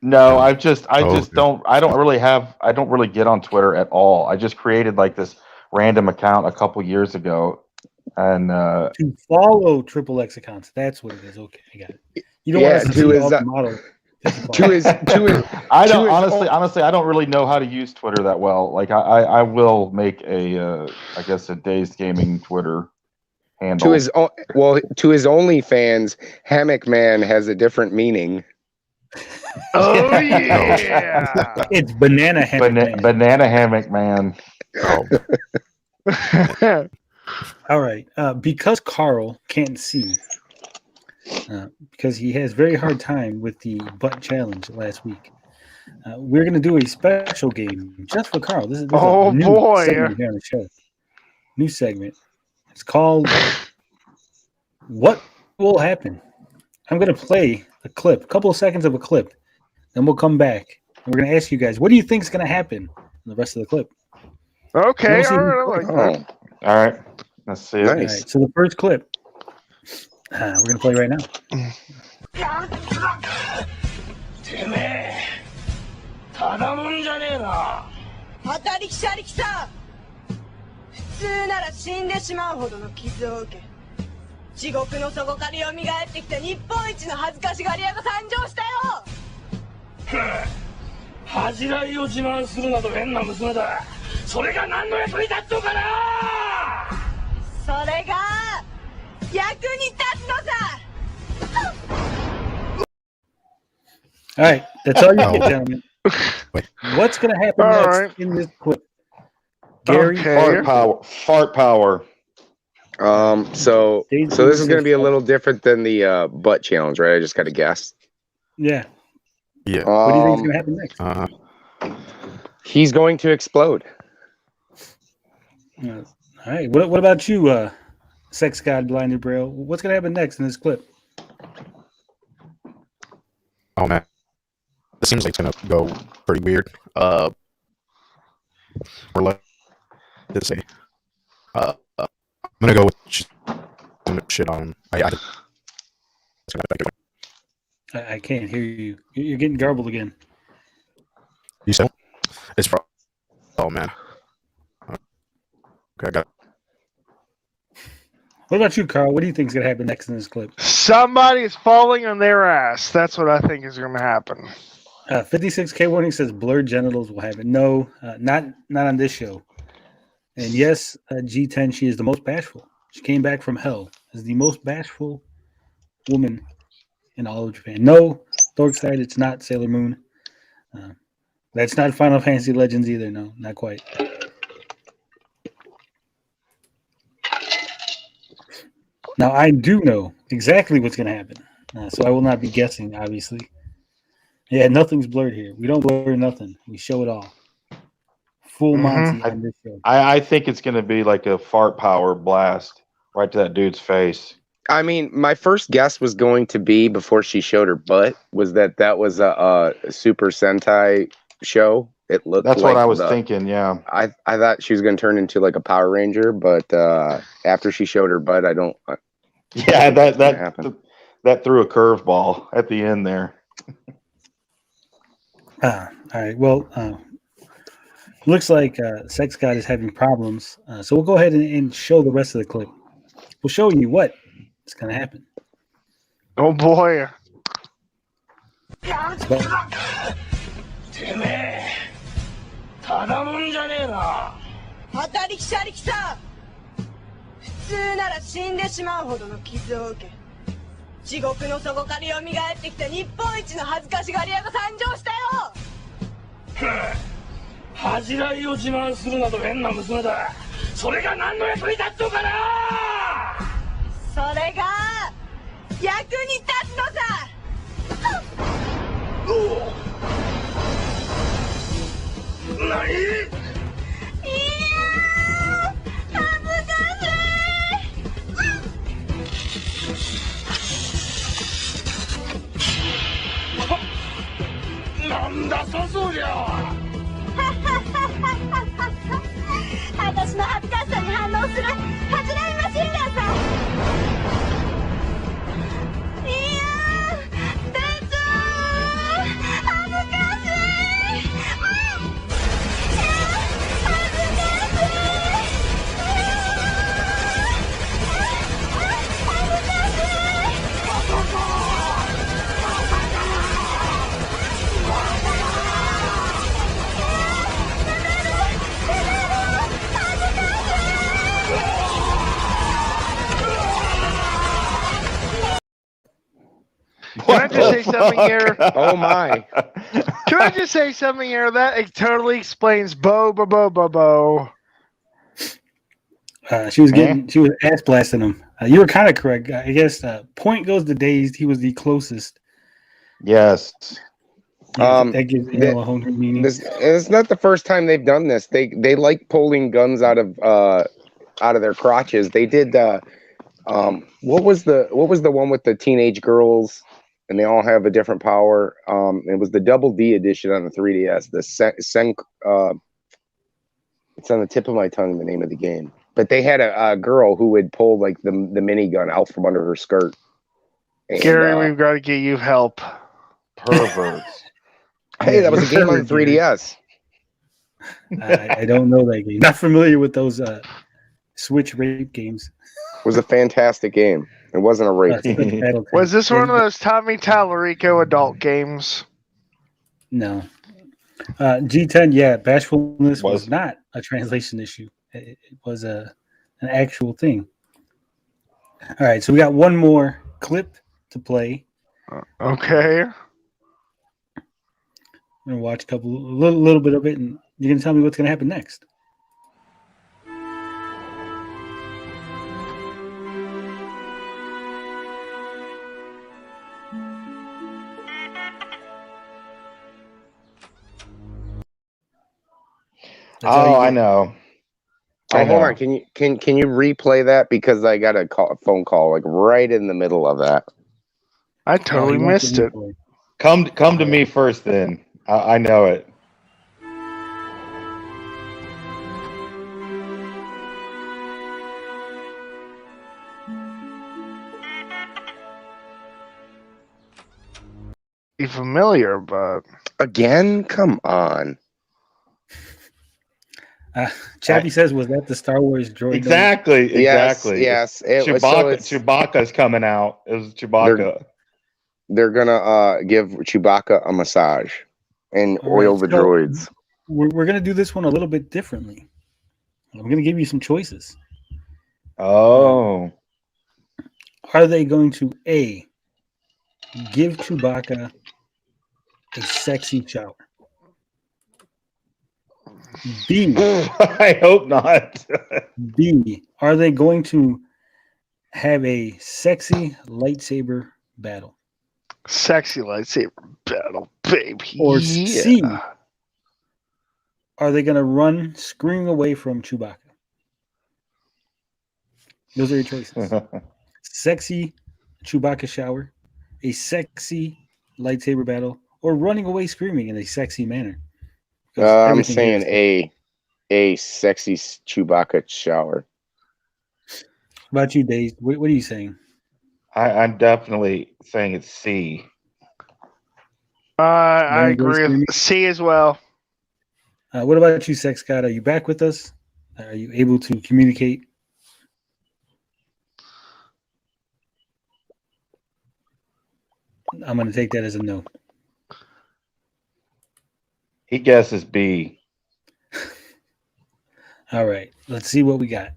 Speaker 5: No, I don't really get on Twitter at all. I just created like this random account a couple years ago, and
Speaker 2: to follow Triple X accounts. That's what it is. Okay, I got it. You don't want us to see all the model.
Speaker 5: Honestly, I don't really know how to use Twitter that well. Like I will make a Dazed Gaming Twitter handle.
Speaker 6: To his OnlyFans, Hammock Man has a different meaning.
Speaker 3: Oh yeah,
Speaker 2: it's Banana Hammock Man.
Speaker 5: Banana Hammock Man.
Speaker 2: Oh. All right, because Carl can't see. Because he has very hard time with the butt challenge last week. We're going to do a special game just for Carl. This is a new segment here on the show. New segment. It's called What Will Happen? I'm going to play a clip, a couple of seconds of a clip, then we'll come back. And we're going to ask you guys, what do you think is going to happen in the rest of the clip?
Speaker 3: Okay. All
Speaker 5: right. Let's see.
Speaker 2: Nice. All right, so the first clip. We're going to play right now.
Speaker 8: てめえただもんじゃねえな当たりきしゃりきさ普通なら死んでしまうほどの傷を受け地獄の底から蘇ってきた日本一の恥ずかしがり屋が誕生したよ恥じらいを自慢するなど変な娘だそれが何の役に立っとかなそれが役に立つのさ
Speaker 2: All right, that's all you get, gentlemen. What's going to happen next in this clip? Gary,
Speaker 5: fart power.
Speaker 6: So this is going to be a little different than the butt challenge, right? I just got to guess.
Speaker 2: Yeah.
Speaker 4: Yeah.
Speaker 2: What do you think is going to happen next?
Speaker 6: He's going to explode.
Speaker 2: All right. What about you, Sex God Blinded Braille? What's going to happen next in this clip?
Speaker 4: Oh man, it seems like it's gonna go pretty weird. Or let's see. I'm gonna go with shit on him.
Speaker 2: I can't hear you. You're getting garbled again.
Speaker 4: You still? It's from. Oh man. Okay, I got it.
Speaker 2: What about you, Carl? What do you think is going to happen next in this clip?
Speaker 3: Somebody is falling on their ass. That's what I think is going to happen.
Speaker 2: 56K warning says blurred genitals will happen. No, not on this show. And yes, G10, she is the most bashful. She came back from hell as the most bashful woman in all of Japan. No, Dorkside, it's not Sailor Moon. That's not Final Fantasy Legends either. No, not quite. Now, I do know exactly what's going to happen, so I will not be guessing, obviously. Yeah, nothing's blurred here. We don't blur nothing. We show it all. Full Monty on this show.
Speaker 5: I think it's going to be like a fart power blast right to that dude's face.
Speaker 6: I mean, my first guess was going to be, before she showed her butt, was that was a Super Sentai show. It looked
Speaker 5: That's
Speaker 6: like
Speaker 5: what I was thinking, yeah.
Speaker 6: I thought she was going to turn into like a Power Ranger, but after she showed her butt, I don't...
Speaker 5: Yeah, that threw a curveball at the end there.
Speaker 2: All right. Well, looks like Sex God is having problems. So we'll go ahead and show the rest of the clip. We'll show you what is going to happen.
Speaker 3: Oh, boy.
Speaker 8: 普通なら死んでしまうほどの傷を受け地獄の底から蘇ってきた日本一の恥ずかしがり屋が誕生したよ恥じらいを自慢するなど変な娘だそれが何の役に立つのかな。それが役に立つのさ。何？いやー、恥ずかしい。なんだそりゃ。私の恥ずかしさに反応するハチライマシンガンさ。いやー、店長、恥ずかしい。恥ずかしい。
Speaker 3: Can I just say something here?
Speaker 6: Oh my!
Speaker 3: Can I just say something here? That totally explains Bo.
Speaker 2: She was ass blasting him. You were kind of correct. I guess point goes to Dazed. He was the closest.
Speaker 5: Yes.
Speaker 2: That gives a whole new meaning.
Speaker 6: It's not the first time they've done this. They like pulling guns out of their crotches. They did. What was the one with the teenage girls? And they all have a different power. It was the Double D edition on the 3DS. It's on the tip of my tongue, the name of the game. But they had a girl who would pull like the minigun out from under her skirt. And,
Speaker 3: Gary, we've got to get you help.
Speaker 5: Perverts.
Speaker 6: Hey, that was a game on the 3DS.
Speaker 2: I don't know that game. Not familiar with those Switch rape games.
Speaker 6: It was a fantastic game. It wasn't a rape.
Speaker 3: Was this one of those Tommy Tallarico adult games?
Speaker 2: No. G10, yeah, bashfulness was not a translation issue. It was an actual thing. All right, so we got one more clip to play.
Speaker 3: Okay.
Speaker 2: I'm gonna watch a little bit of it, and you're gonna tell me what's gonna happen next.
Speaker 5: I know.
Speaker 6: Hold on. Can you replay that, because I got a phone call like right in the middle of that.
Speaker 3: I totally missed it.
Speaker 5: Come to me first, then. I know it.
Speaker 3: Be familiar, but
Speaker 6: again, come on.
Speaker 2: Chappie says, "Was that the Star Wars droid?"
Speaker 5: Exactly.
Speaker 6: Yes.
Speaker 5: Chewbacca's coming out. It was Chewbacca.
Speaker 6: They're gonna give Chewbacca a massage and oil the droids.
Speaker 2: We're gonna do this one a little bit differently. I'm gonna give you some choices.
Speaker 5: Oh.
Speaker 2: Are they going to A, give Chewbacca a sexy shower? B,
Speaker 5: I hope not.
Speaker 2: B, are they going to have a sexy lightsaber battle?
Speaker 3: Sexy lightsaber battle, baby.
Speaker 2: Or C, are they going to run screaming away from Chewbacca? Those are your choices. Sexy Chewbacca shower, a sexy lightsaber battle, or running away screaming in a sexy manner.
Speaker 6: I'm saying a sexy Chewbacca shower.
Speaker 2: What about you, Dave? What are you saying?
Speaker 5: I'm definitely saying it's C.
Speaker 3: I agree with C as well.
Speaker 2: What about you, Sex God? Are you back with us? Are you able to communicate? I'm going to take that as a no.
Speaker 5: He guesses B.
Speaker 2: All right. Let's see what we got.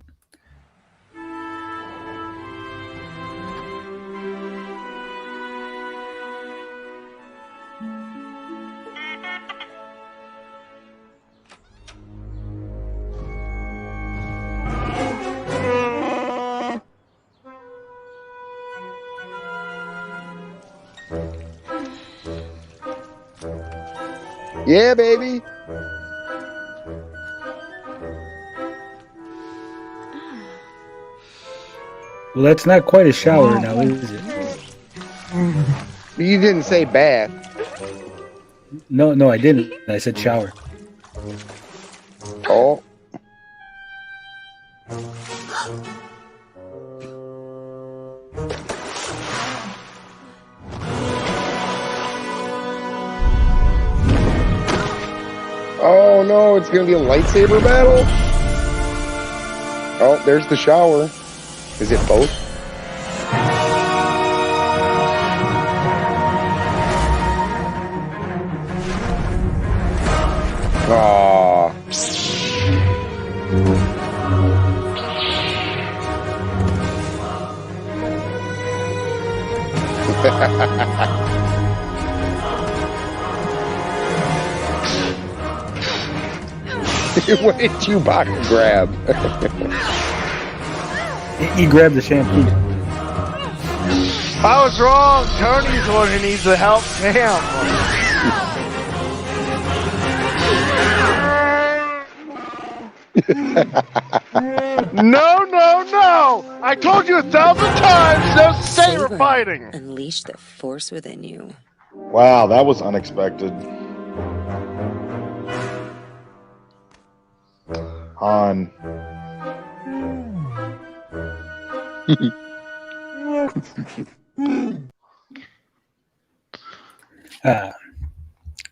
Speaker 6: Yeah, baby.
Speaker 2: Well, that's not quite a shower now, is it?
Speaker 6: You didn't say bath.
Speaker 2: No, I didn't. I said shower.
Speaker 6: Oh. Oh no, it's gonna be a lightsaber battle? Oh, there's the shower. Is it both? Aww. What did Chewbacca grab?
Speaker 2: He grabbed the shampoo.
Speaker 3: I was wrong. Tony's the one who needs the help. Damn. No. I told you 1,000 times, no saber fighting.
Speaker 9: Unleash the force within you.
Speaker 5: Wow, that was unexpected. Han.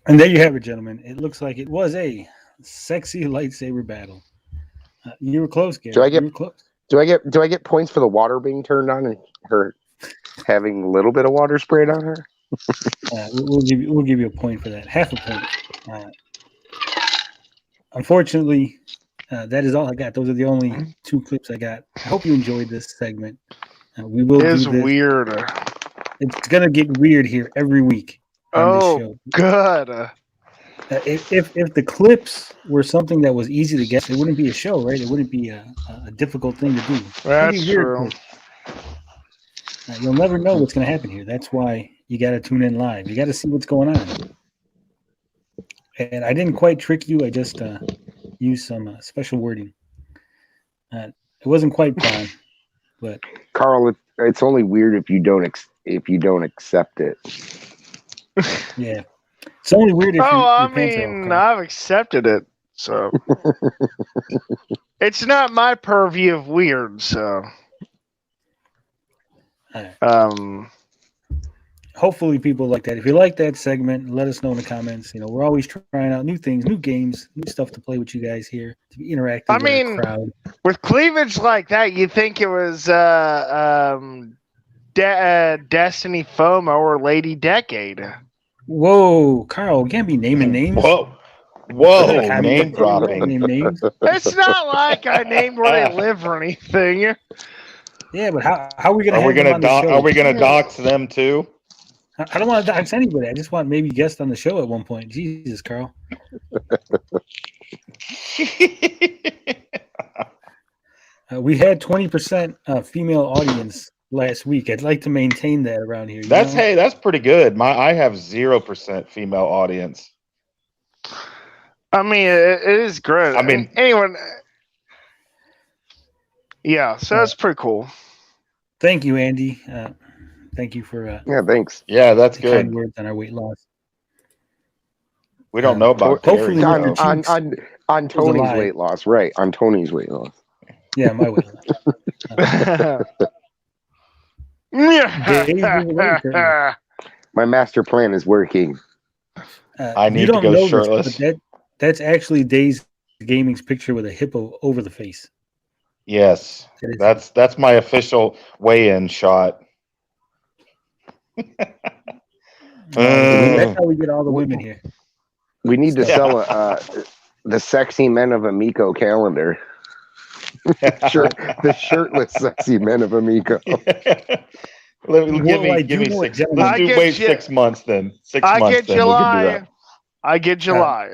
Speaker 2: And there you have it, gentlemen. It looks like it was a sexy lightsaber battle. You were close, Gary. You were close.
Speaker 6: Do I get points for the water being turned on and her having a little bit of water sprayed on her?
Speaker 2: We'll give you a point for that. Half a point. Unfortunately, that is all I got. Those are the only 2 clips I got. I hope you enjoyed this segment. We will. It is
Speaker 3: weird.
Speaker 2: It's gonna get weird here every week on this show.
Speaker 3: Good.
Speaker 2: If the clips were something that was easy to guess, it wouldn't be a show, right? It wouldn't be a difficult thing to do.
Speaker 3: That's true.
Speaker 2: You'll never know what's going to happen here. That's why you got to tune in live. You got to see what's going on. And I didn't quite trick you. I just used some special wording. It wasn't quite fine, but
Speaker 6: Carl, it's only weird if you don't accept it.
Speaker 2: Yeah. It's only weird if
Speaker 3: I've accepted it, so it's not my purview of weird. So,
Speaker 2: hopefully people like that. If you like that segment, let us know in the comments. We're always trying out new things, new games, new stuff to play with you guys here, to be interactive with the crowd.
Speaker 3: With cleavage like that, you'd think it was Destiny FOMO or Lady Decade.
Speaker 2: Whoa, Carl, you can't be naming names.
Speaker 5: Whoa, name dropping.
Speaker 2: Name names.
Speaker 3: It's not like I named where they live or anything.
Speaker 2: Yeah, but how are we going to?
Speaker 5: Are we going to dox them too?
Speaker 2: I don't want to dox anybody. I just want maybe guests on the show at one point. Jesus, Carl. We had 20% female audience last week. I'd like to maintain that around here.
Speaker 5: Hey, that's pretty good. I have 0% female audience.
Speaker 3: I mean, it is great. I mean, anyone. Yeah, so that's pretty cool.
Speaker 2: Thank you, Andy. Thank you for
Speaker 6: thanks.
Speaker 5: Yeah, that's good.
Speaker 2: Kind words on our weight loss.
Speaker 5: We don't know about
Speaker 2: hopefully
Speaker 6: on Tony's weight loss, right? On Tony's weight loss.
Speaker 2: Yeah, my weight loss.
Speaker 6: My master plan is working.
Speaker 5: I need to go shirtless.
Speaker 2: That's actually Days Gaming's picture with a hippo over the face.
Speaker 5: Yes, that's my official weigh-in shot.
Speaker 2: That's how we get all the women here.
Speaker 6: We need to sell the Sexy Men of Amico calendar. The shirtless Sexy Men of Amico.
Speaker 5: Give me 6. Let's wait 6 months then. 6 months.
Speaker 3: I get July. I get July.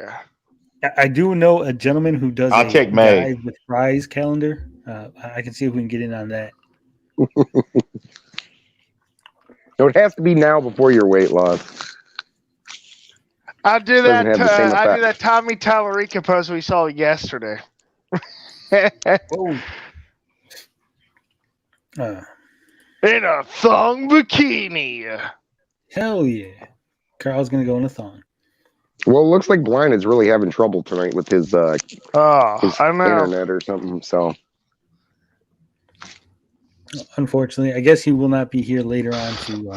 Speaker 2: I do know a gentleman who does
Speaker 5: I'll take May
Speaker 2: with fries calendar. I can see if we can get in on that.
Speaker 6: It would have to be now before your weight loss.
Speaker 3: I do that.
Speaker 6: Doesn't have the same
Speaker 3: I do
Speaker 6: effect.
Speaker 3: that Tommy Tallarica pose we saw yesterday.
Speaker 2: Whoa.
Speaker 3: In a thong bikini.
Speaker 2: Hell yeah. Carl's going to go in a thong.
Speaker 6: Well, it looks like Blind is really having trouble tonight with his
Speaker 3: I know.
Speaker 6: internet or something. So,
Speaker 2: Unfortunately, I guess he will not be here later on to,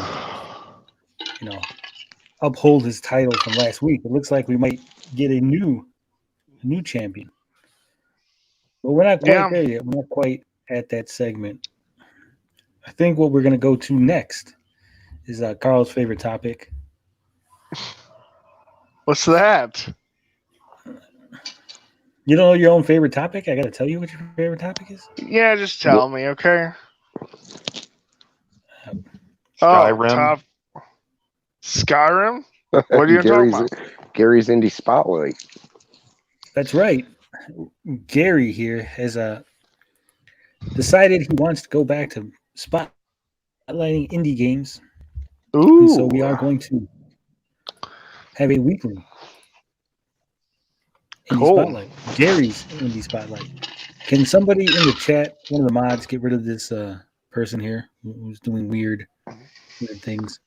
Speaker 2: uphold his title from last week. It looks like we might get a new champion. But we're not quite there yet. We're not quite at that segment. I think what we're going to go to next is Carl's favorite topic.
Speaker 3: What's that?
Speaker 2: You don't know your own favorite topic? I got to tell you what your favorite topic is?
Speaker 3: Yeah, just tell me, okay?
Speaker 5: Skyrim.
Speaker 3: Skyrim? What are you talking about?
Speaker 6: Gary's Indie Spotlight.
Speaker 2: That's right. Gary here has decided he wants to go back to spotlighting indie games.
Speaker 3: Ooh.
Speaker 2: And so we are going to have a weekly Indie Spotlight. Gary's Indie Spotlight. Can somebody in the chat, one of the mods, get rid of this person here who's doing weird things?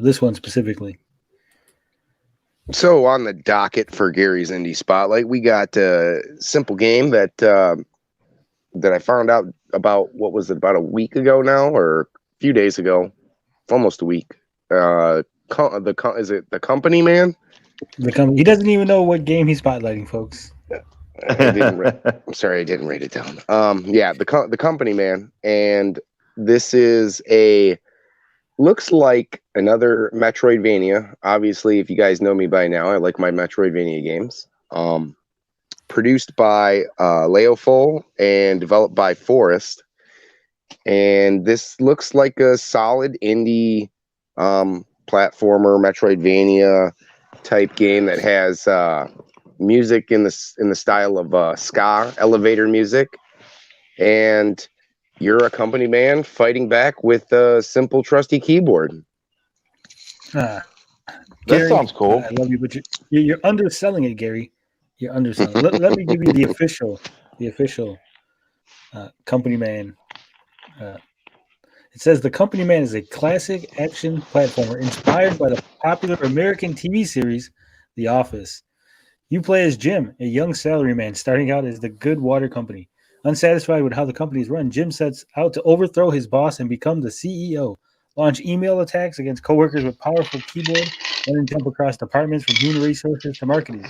Speaker 2: This one specifically.
Speaker 6: So on the docket for Gary's Indie Spotlight, we got a simple game that I found out about, about a week ago now, or a few days ago, almost a week. Is it The Company Man?
Speaker 2: He doesn't even know what game he's spotlighting, folks.
Speaker 6: I'm sorry, I didn't write it down. The Company Man, and this is looks like another Metroidvania. Obviously, if you guys know me by now, I like my Metroidvania games. Produced by Leoful and developed by Forest. And this looks like a solid indie platformer Metroidvania type game that has music in the style of ska elevator music, and you're a company man fighting back with a simple trusty keyboard.
Speaker 5: That
Speaker 2: Gary,
Speaker 5: sounds cool.
Speaker 2: I love you, but you're underselling it, Gary. You're underselling. let me give you the official Company Man. It says The Company Man is a classic action platformer inspired by the popular American TV series The Office. You play as Jim, a young salaryman starting out as the Good Water Company. Unsatisfied with how the company is run, Jim sets out to overthrow his boss and become the CEO. Launch email attacks against coworkers with powerful keyboard, and then jump across departments from human resources to marketing.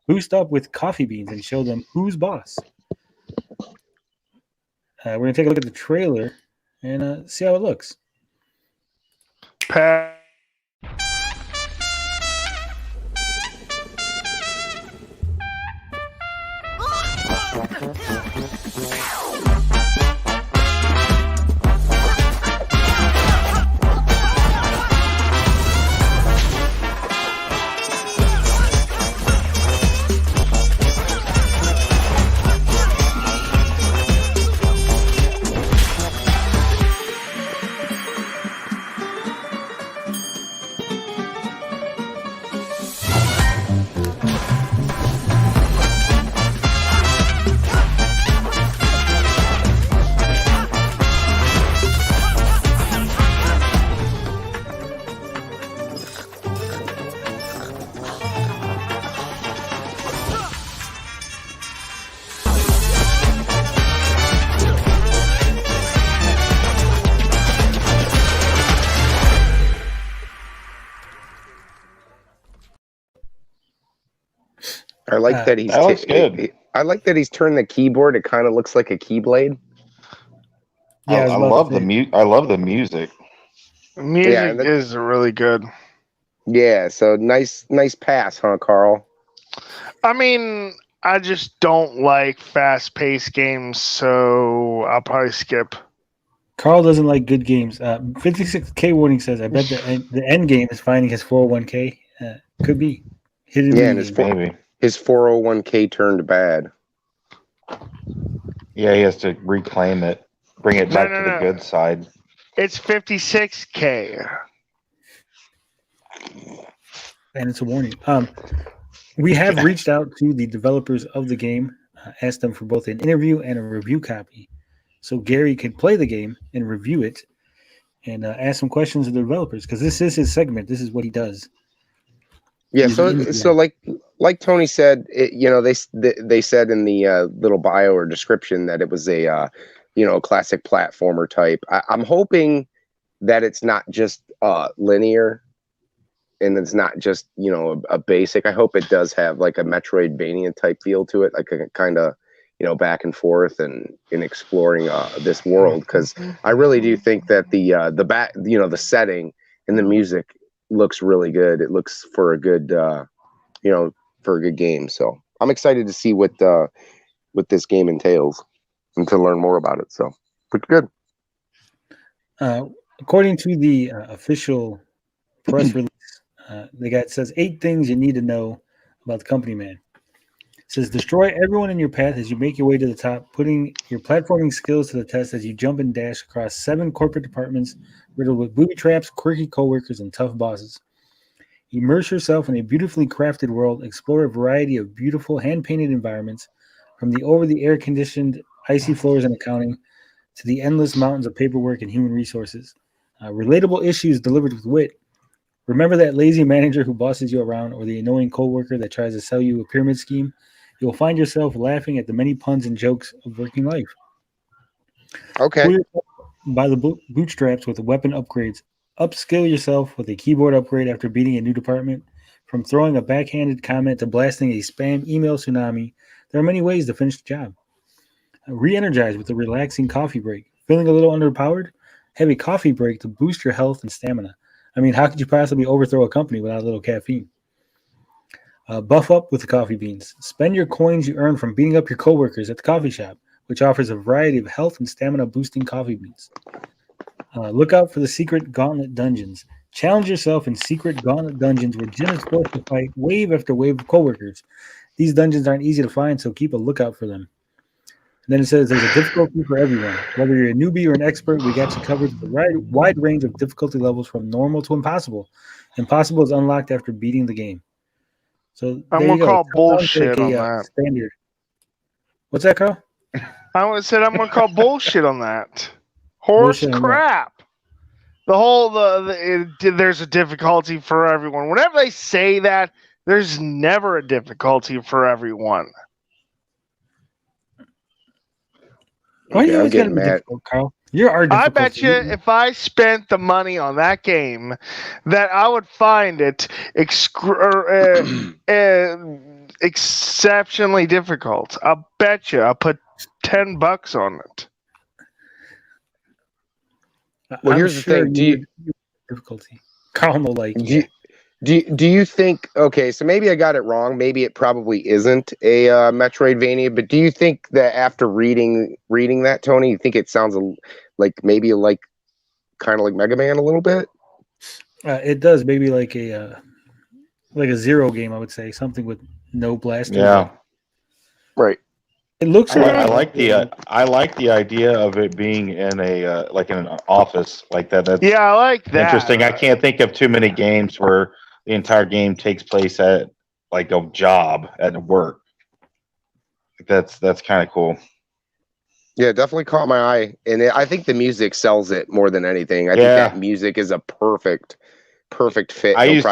Speaker 2: Boost up with coffee beans and show them who's boss. We're going to take a look at the trailer and see how it looks.
Speaker 6: I like that he's.
Speaker 5: That looks good.
Speaker 6: I like that he's turned the keyboard. It kind of looks like a keyblade.
Speaker 2: Yeah,
Speaker 5: I love the I love the music.
Speaker 3: Music is really good.
Speaker 6: Yeah, so nice pass, huh, Carl?
Speaker 3: I mean, I just don't like fast-paced games, so I'll probably skip.
Speaker 2: Carl doesn't like good games. 56K warning says, I bet the end game is finding his 401k. Could be.
Speaker 6: And his 401k turned bad.
Speaker 5: Yeah, he has to reclaim it, bring it back to the good side.
Speaker 3: It's 56K.
Speaker 2: And it's a warning. We have reached out to the developers of the game, asked them for both an interview and a review copy, so Gary can play the game and review it, and ask some questions of the developers, because this is his segment. This is what he does.
Speaker 6: Yeah. So like Tony said, they said in the little bio or description that it was a classic platformer type. I'm hoping that it's not just linear. And it's not just, a basic. I hope it does have like a Metroidvania type feel to it, like a kind of, back and forth and in exploring this world. Because I really do think that the setting and the music looks really good. It looks for a good, for a good game. So I'm excited to see what this game entails and to learn more about it. So pretty good.
Speaker 2: According to the official press release, it says 8 things you need to know about the company, man. It says destroy everyone in your path as you make your way to the top, putting your platforming skills to the test as you jump and dash across 7 corporate departments riddled with booby traps, quirky coworkers, and tough bosses. Immerse yourself in a beautifully crafted world, explore a variety of beautiful hand-painted environments, from the over-the-air conditioned icy floors in accounting to the endless mountains of paperwork and human resources. Relatable issues delivered with wit. Remember that lazy manager who bosses you around, or the annoying coworker that tries to sell you a pyramid scheme? You'll find yourself laughing at the many puns and jokes of working life.
Speaker 6: Okay.
Speaker 2: Pull yourself by the bootstraps with the weapon upgrades. Upskill yourself with a keyboard upgrade after beating a new department. From throwing a backhanded comment to blasting a spam email tsunami, there are many ways to finish the job. Re-energize with a relaxing coffee break. Feeling a little underpowered? Have a coffee break to boost your health and stamina. I mean, how could you possibly overthrow a company without a little caffeine? Buff up with the coffee beans. Spend your coins you earn from beating up your coworkers at the coffee shop, which offers a variety of health and stamina boosting coffee beans. Look out for the secret gauntlet dungeons. Challenge yourself in secret gauntlet dungeons where Jin is forced to fight wave after wave of coworkers. These dungeons aren't easy to find, so keep a lookout for them. And then it says there's a difficulty for everyone. Whether you're a newbie or an expert, we got you covered with a wide range of difficulty levels from normal to impossible. Impossible is unlocked after beating the game. So
Speaker 3: I'm going to call bullshit on that.
Speaker 2: Standard. What's that, Carl?
Speaker 3: I said I'm going to call bullshit on that. Horse crap. There's a difficulty for everyone. Whenever they say that, there's never a difficulty for everyone.
Speaker 2: Why are you always getting mad, Carl? You're our difficulty.
Speaker 3: I bet you if I spent the money on that game, that I would find it exceptionally difficult. I'll bet you I'll put $10 on it.
Speaker 6: Well, here's the thing. Do you
Speaker 2: difficulty? Carl will like.
Speaker 6: Do you think? Okay, so maybe I got it wrong. Maybe it probably isn't a Metroidvania. But do you think that after reading that, Tony, you think it sounds like kind of like Mega Man a little bit?
Speaker 2: It does, maybe like a Zero game, I would say, something with no blasting.
Speaker 5: Yeah,
Speaker 6: right.
Speaker 2: It looks.
Speaker 5: I like the idea of it being in a like in an office like that. That's
Speaker 3: I like that.
Speaker 5: Interesting. I can't think of too many games where the entire game takes place at like a job at work. That's kind of cool.
Speaker 6: Yeah, definitely caught my eye, and I think the music sells it more than anything. I think that music is a perfect fit.
Speaker 5: I used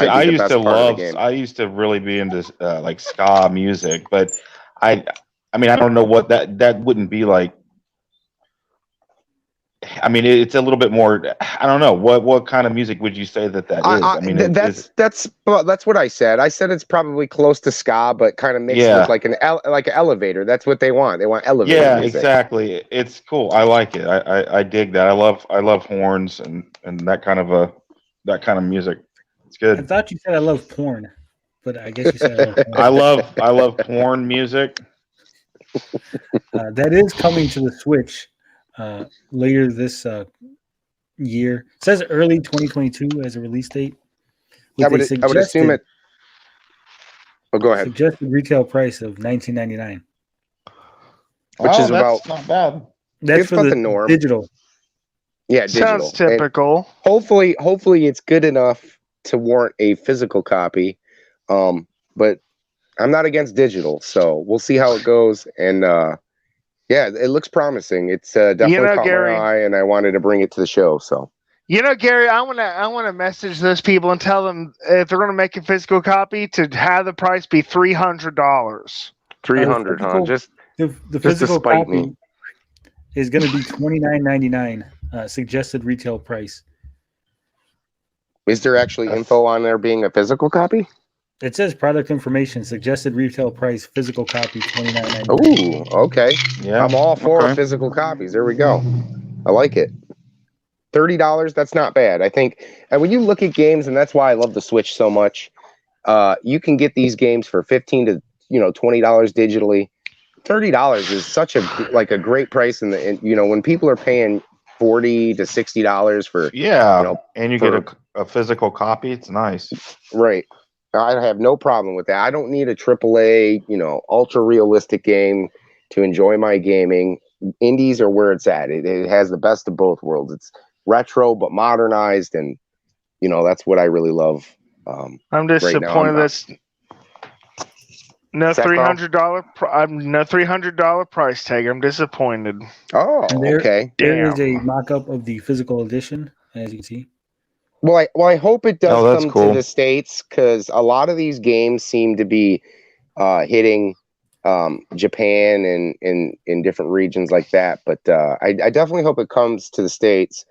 Speaker 5: to really be into like ska music, but I mean, I don't know what that wouldn't be like. I mean, it's a little bit more. I don't know what kind of music would you say that is? I mean,
Speaker 6: that's what I said. I said it's probably close to ska, but kind of mixed with like an elevator. That's what they want. They want elevator.
Speaker 5: Yeah,
Speaker 6: music.
Speaker 5: Exactly. It's cool. I like it. I dig that. I love horns and that kind of music. It's good.
Speaker 2: I thought you said I love porn, but I guess you said
Speaker 5: I love porn music.
Speaker 2: That is coming to the Switch later this year. It says early 2022 as a release date.
Speaker 6: I would assume it. Oh, go ahead.
Speaker 2: Suggested retail price of $19.99,
Speaker 6: which is about
Speaker 5: not bad.
Speaker 2: That's for the norm. Digital.
Speaker 6: Yeah, digital.
Speaker 3: Sounds typical.
Speaker 6: And hopefully it's good enough to warrant a physical copy. But I'm not against digital, so we'll see how it goes. And yeah, it looks promising. It's definitely caught
Speaker 3: Gary,
Speaker 6: my eye, and I wanted to bring it to the show. So.
Speaker 3: Gary, I wanna message those people and tell them if they're gonna make a physical copy to have the price be $300.
Speaker 6: $300, huh? Just
Speaker 2: the physical copy is going to be $29.99 suggested retail price.
Speaker 6: Is there actually info on there being a physical copy?
Speaker 2: It says product information, suggested retail price, physical copy $29.99.
Speaker 6: Ooh, okay. Yeah, I'm all for physical copies. There we go. I like it. $30, that's not bad. I think, and when you look at games, and that's why I love the Switch so much, you can get these games for $15 to $20 digitally. $30 is such a great price when people are paying $40 to $60 for
Speaker 5: and you get a physical copy. It's nice,
Speaker 6: right? I have no problem with that. I don't need a AAA, ultra realistic game to enjoy my gaming. Indies are where it's at. It has the best of both worlds. It's retro but modernized, and that's what I really love.
Speaker 3: I'm disappointed that's no $300. No $300 price tag. I'm disappointed.
Speaker 6: Oh, okay.
Speaker 2: There is a mock-up of the physical edition, as you can see.
Speaker 6: Well, I hope it does come to the States, because a lot of these games seem to be hitting Japan and in different regions like that. But I definitely hope it comes to the States,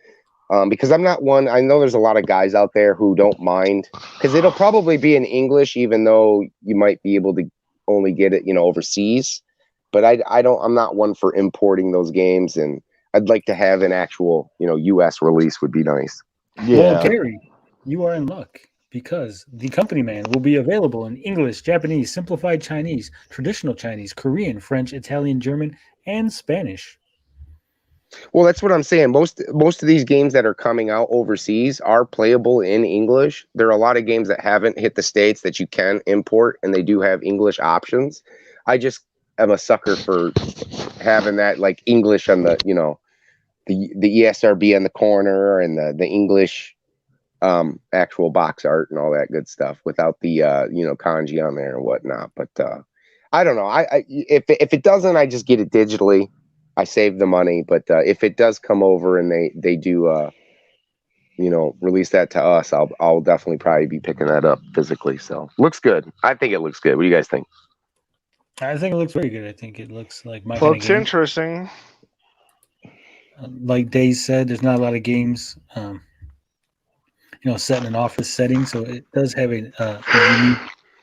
Speaker 6: because I'm not one. I know there's a lot of guys out there who don't mind, because it'll probably be in English, even though you might be able to only get it overseas. But I'm not one for importing those games, and I'd like to have an actual US release would be nice.
Speaker 2: Yeah. Well, Gary, you are in luck, because the Company Man will be available in English, Japanese, simplified Chinese, traditional Chinese, Korean, French, Italian, German, and Spanish.
Speaker 6: Well, that's what I'm saying. Most of these games that are coming out overseas are playable in English. There are a lot of games that haven't hit the States that you can import, and they do have English options. I just am a sucker for having that English on the the ESRB on the corner, and the English actual box art and all that good stuff, without the kanji on there and whatnot. But I don't know. If it doesn't, I just get it digitally. I save the money. But if it does come over and they do release that to us, I'll definitely probably be picking that up physically. So looks good. I think it looks good. What do you guys think?
Speaker 2: I think it looks very good. I think it looks like my
Speaker 3: looks interesting.
Speaker 2: Like Days said, there's not a lot of games, set in an office setting, so it does have a unique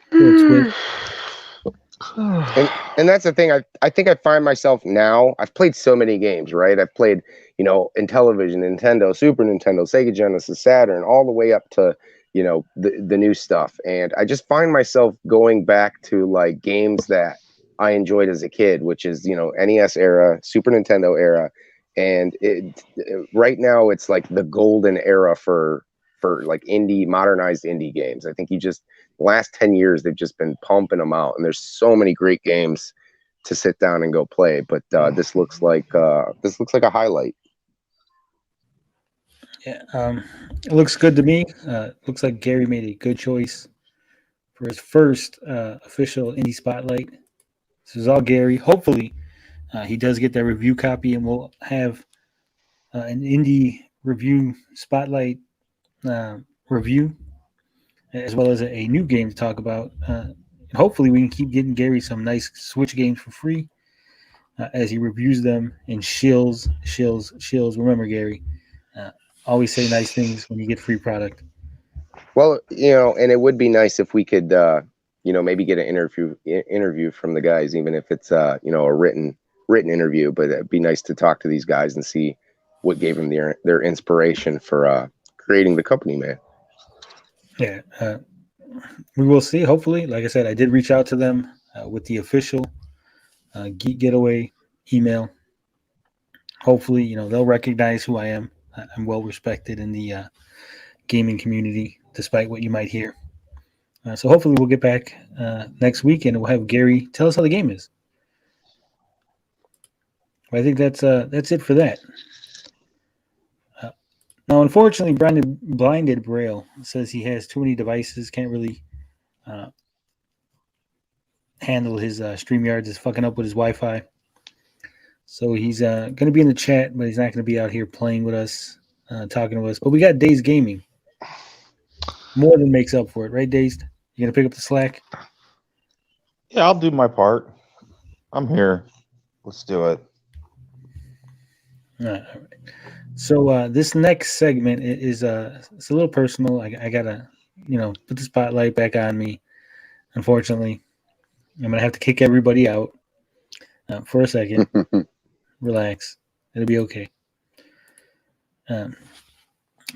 Speaker 2: twist.
Speaker 6: And that's the thing. I think I find myself now. I've played so many games, right? I've played, Intellivision, Nintendo, Super Nintendo, Sega Genesis, Saturn, all the way up to the new stuff, and I just find myself going back to games that I enjoyed as a kid, which is NES era, Super Nintendo era. And right now it's the golden era for modernized indie games. I think last 10 years they've just been pumping them out, and there's so many great games to sit down and go play. But this looks like a highlight.
Speaker 2: Yeah, it looks good to me. Looks like Gary made a good choice for his first official indie spotlight. This is all Gary. Hopefully, he does get that review copy, and we'll have an indie review spotlight review, as well as a new game to talk about. Hopefully, we can keep getting Gary some nice Switch games for free as he reviews them and shills. Remember, Gary, always say nice things when you get free product.
Speaker 6: Well, and it would be nice if we could, maybe get an interview from the guys, even if it's a written interview. But it'd be nice to talk to these guys and see what gave them their inspiration for creating the Company Man.
Speaker 2: Yeah, we will see. Hopefully, like I said, I did reach out to them with the official Geek Getaway email. Hopefully, they'll recognize who I am. I'm well respected in the gaming community, despite what you might hear. So hopefully we'll get back next week, and we'll have Gary tell us how the game is. I think that's it for that. Now, unfortunately, blinded Braille says he has too many devices, can't really handle his StreamYards. Is fucking up with his Wi-Fi. So he's going to be in the chat, but he's not going to be out here playing with us, talking to us. But we got Dazed Gaming. More than makes up for it, right, Dazed? You going to pick up the slack?
Speaker 5: Yeah, I'll do my part. I'm here. Let's do it.
Speaker 2: All right. So this next segment is it's a little personal. I gotta put the spotlight back on me. Unfortunately, I'm gonna have to kick everybody out for a second. Relax, it'll be okay.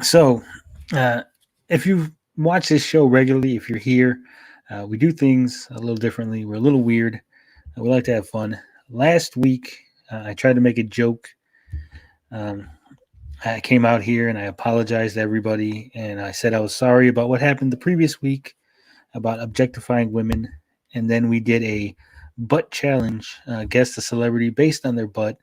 Speaker 2: So if you watch this show regularly, if you're here, we do things a little differently. We're a little weird. We like to have fun. Last week, I tried to make a joke. I came out here and I apologized to everybody, and I said I was sorry about what happened the previous week about objectifying women. And then we did a butt challenge, guess the celebrity based on their butt.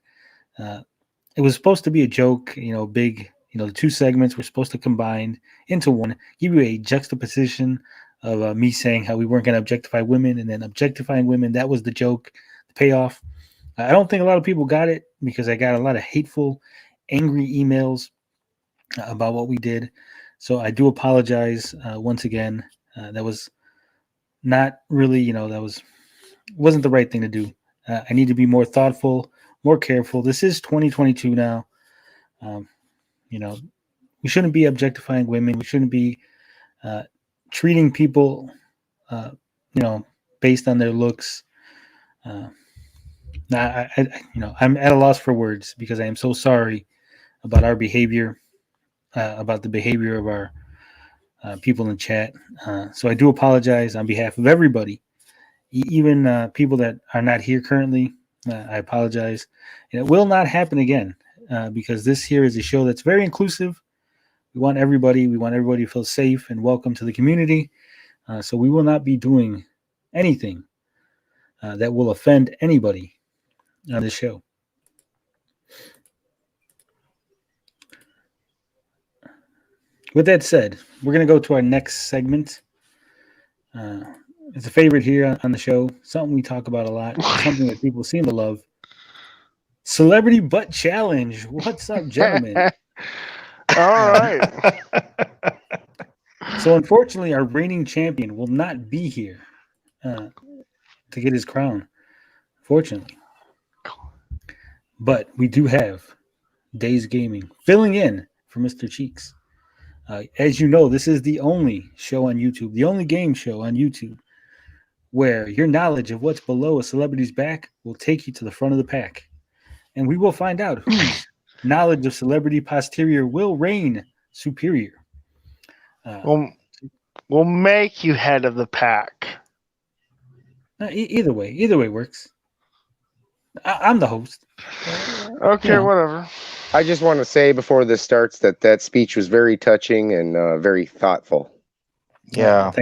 Speaker 2: It was supposed to be a joke, big, the two segments were supposed to combine into one, give you a juxtaposition of me saying how we weren't going to objectify women and then objectifying women. That was the joke, the payoff. I don't think a lot of people got it because I got a lot of hateful, angry emails about what we did. So I do apologize once again. That was not really, wasn't the right thing to do. I need to be more thoughtful, more careful. This is 2022 now. We shouldn't be objectifying women. We shouldn't be treating people, based on their looks. I'm at a loss for words because I am so sorry about our behavior, about the behavior of our people in chat. So I do apologize on behalf of everybody, even people that are not here currently. I apologize. And it will not happen again because this here is a show that's very inclusive. We want everybody to feel safe and welcome to the community. So we will not be doing anything that will offend anybody on this show. With that said, we're going to go to our next segment. It's a favorite here on the show, something we talk about a lot, something that people seem to love. Celebrity Butt Challenge. What's up, gentlemen?
Speaker 3: All right.
Speaker 2: So unfortunately, our reigning champion will not be here to get his crown, fortunately. But we do have Dazed Gaming filling in for Mr. Cheeks. As you know, this is the only show on YouTube, the only game show on YouTube, where your knowledge of what's below a celebrity's back will take you to the front of the pack. And we will find out whose knowledge of celebrity posterior will reign superior.
Speaker 3: We'll make you head of the pack.
Speaker 2: Either way works. I'm the host.
Speaker 3: Okay, whatever.
Speaker 6: I just want to say before this starts that speech was very touching and very thoughtful.
Speaker 5: Yeah.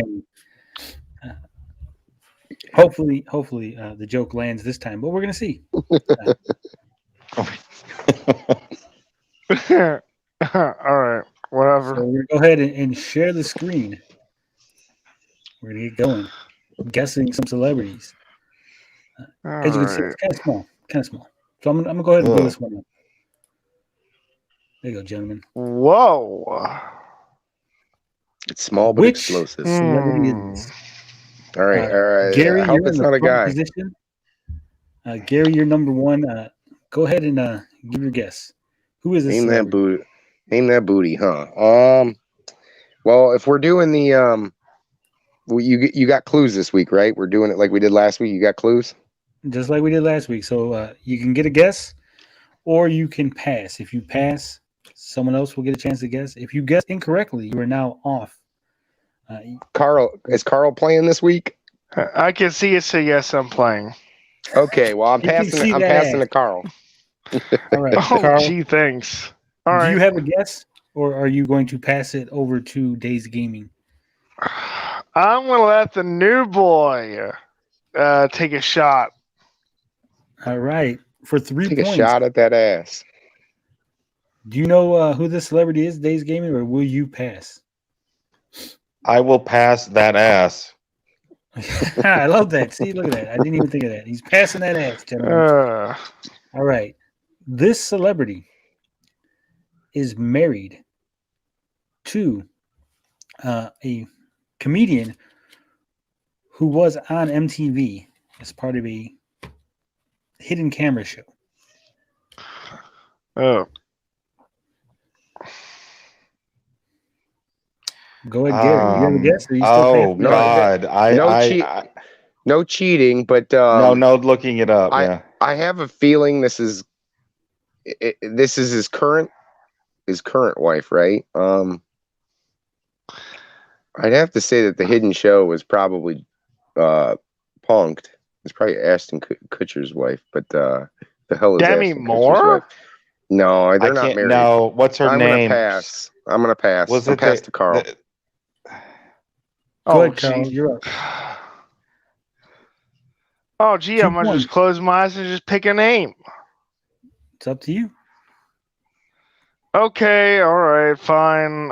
Speaker 2: Hopefully, the joke lands this time, but we're gonna see.
Speaker 3: All right, whatever.
Speaker 2: So we're gonna go ahead and share the screen. We're gonna get going. I'm guessing some celebrities. As you can see, it's kind of small. So I'm gonna go ahead and pull this one up. There you go, gentlemen.
Speaker 3: Whoa.
Speaker 6: It's small but explosive.
Speaker 2: Celebrity is this?
Speaker 6: All right.
Speaker 2: Gary,
Speaker 6: I hope
Speaker 2: you're
Speaker 6: it's
Speaker 2: in
Speaker 6: not a
Speaker 2: the
Speaker 6: guy.
Speaker 2: position. Gary, you're number one. Go ahead and give your guess. Who is this?
Speaker 6: Name that booty, huh? Well, if we're doing the you got clues this week, right? We're doing it like we did last week. You got clues?
Speaker 2: Just like we did last week. So you can get a guess, or you can pass. If you pass, someone else will get a chance to guess. If you guess incorrectly, you are now off.
Speaker 6: Is Carl playing this week?
Speaker 3: I can see it say yes, I'm playing.
Speaker 6: Okay, well I'm passing to Carl.
Speaker 2: All right.
Speaker 3: Oh,
Speaker 2: Carl,
Speaker 3: gee, thanks. All right.
Speaker 2: do you have a guess, or are you going to pass it over to Dazed Gaming?
Speaker 3: I'm gonna let the new boy take a shot.
Speaker 2: All right, for 3
Speaker 6: Take
Speaker 2: points.
Speaker 6: a shot at that ass.
Speaker 2: Do you know who this celebrity is, Days Gaming, or will you pass?
Speaker 5: I will pass that ass.
Speaker 2: I love that. See, look at that. I didn't even think of that. He's passing that ass, gentlemen. All right. This celebrity is married to a comedian who was on MTV as part of a hidden camera show.
Speaker 3: Oh.
Speaker 2: Go ahead, Gary. You have a guess? Or you still
Speaker 5: God.
Speaker 6: No cheating, but
Speaker 5: no looking it up.
Speaker 6: I have a feeling this is his current wife, right? I'd have to say that the hidden show was probably punked. It's probably Ashton Kutcher's wife, but the hell is
Speaker 3: Demi
Speaker 6: Ashton
Speaker 3: Moore?
Speaker 6: Kutcher's wife? No, they're not married.
Speaker 5: No, what's her name?
Speaker 6: I'm gonna pass. I'm pass to Carl.
Speaker 2: Go ahead, Carl. You're up.
Speaker 3: Oh, gee, I'm gonna just close my eyes and just pick a name.
Speaker 2: It's up to you.
Speaker 3: Okay, all right, fine.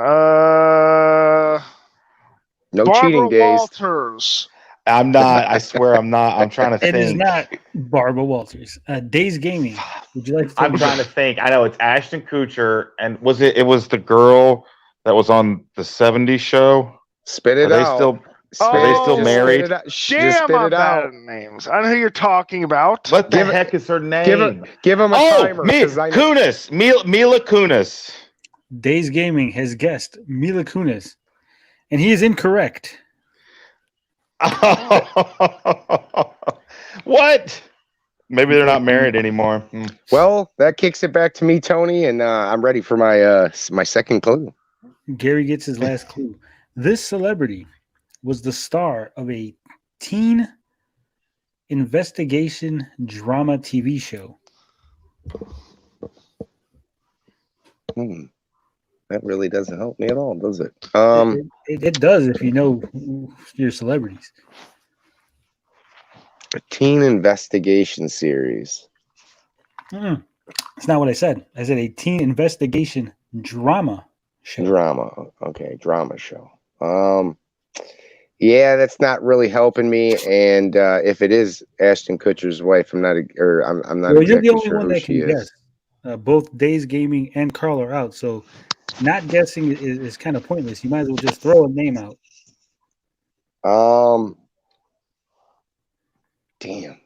Speaker 6: No
Speaker 3: Barbara
Speaker 6: cheating, Days.
Speaker 3: Walters.
Speaker 5: I'm not. I swear I'm not. I'm trying to think.
Speaker 2: It is not Barbara Walters. Days Gaming. Would you like to?
Speaker 5: I'm trying to think. I know it's Ashton Kutcher, and it was the girl that was on the '70s show.
Speaker 6: Spit it out.
Speaker 5: Are they still married?
Speaker 3: Damn, I'm bad at names. I know who you're talking about.
Speaker 5: What the heck is her name?
Speaker 6: Give him a timer.
Speaker 5: Mila Kunis.
Speaker 2: Days Gaming has guessed Mila Kunis, and he is incorrect.
Speaker 5: What? Maybe they're not married anymore.
Speaker 6: Well, that kicks it back to me, Tony, and I'm ready for my my second clue.
Speaker 2: Gary gets his last clue. This celebrity was the star of a teen investigation drama TV show.
Speaker 6: That really doesn't help me at all, does it?
Speaker 2: It does if you know your celebrities.
Speaker 6: A teen investigation series.
Speaker 2: It's not what I said. I said a teen investigation drama show.
Speaker 6: Drama show. Yeah, that's not really helping me. And if it is Ashton Kutcher's wife, I'm not
Speaker 2: Well,
Speaker 6: exactly
Speaker 2: you're the only
Speaker 6: sure
Speaker 2: one
Speaker 6: who
Speaker 2: that
Speaker 6: she
Speaker 2: can
Speaker 6: is.
Speaker 2: guess. Both Days Gaming and Carl are out, so not guessing is kind of pointless. You might as well just throw a name out.
Speaker 6: Damn.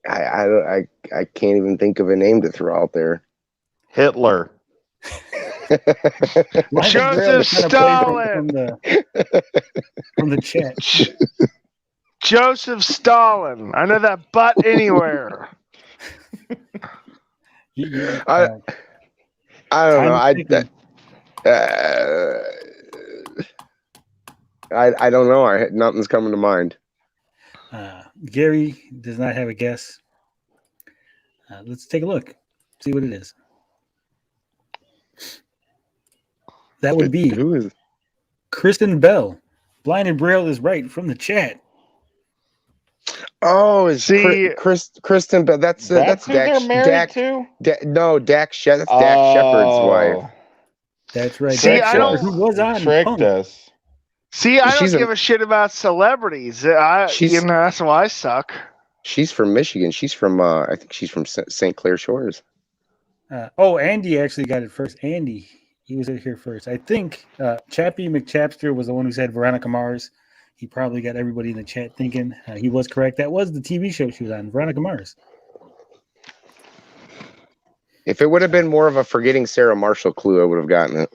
Speaker 6: I can't even think of a name to throw out there.
Speaker 5: Hitler.
Speaker 3: Joseph Stalin.
Speaker 2: From the chat.
Speaker 3: Joseph Stalin. I know that butt anywhere.
Speaker 6: I don't know. I don't know. Nothing's coming to mind.
Speaker 2: Gary does not have a guess. Let's take a look. See what it is. That would be
Speaker 6: who is
Speaker 2: Kristen Bell. Blind and Braille is right from the chat.
Speaker 6: Oh, Kristen Bell. That's
Speaker 5: who
Speaker 6: Dak.
Speaker 5: they're married to?
Speaker 6: No, Dak. That's Dak Shepard's wife.
Speaker 2: That's right.
Speaker 3: See,
Speaker 2: Dak Shepard, who was on
Speaker 5: tricked
Speaker 2: Punk.
Speaker 5: us.
Speaker 3: See, I don't give a shit about celebrities. That's why I suck.
Speaker 6: She's from Michigan. She's from I think she's from St. Clair Shores.
Speaker 2: Andy actually got it first. Andy, he was here first. I think Chappie McChapster was the one who said Veronica Mars. He probably got everybody in the chat thinking he was correct. That was the TV show she was on, Veronica Mars.
Speaker 6: If it would have been more of a Forgetting Sarah Marshall clue, I would have gotten it.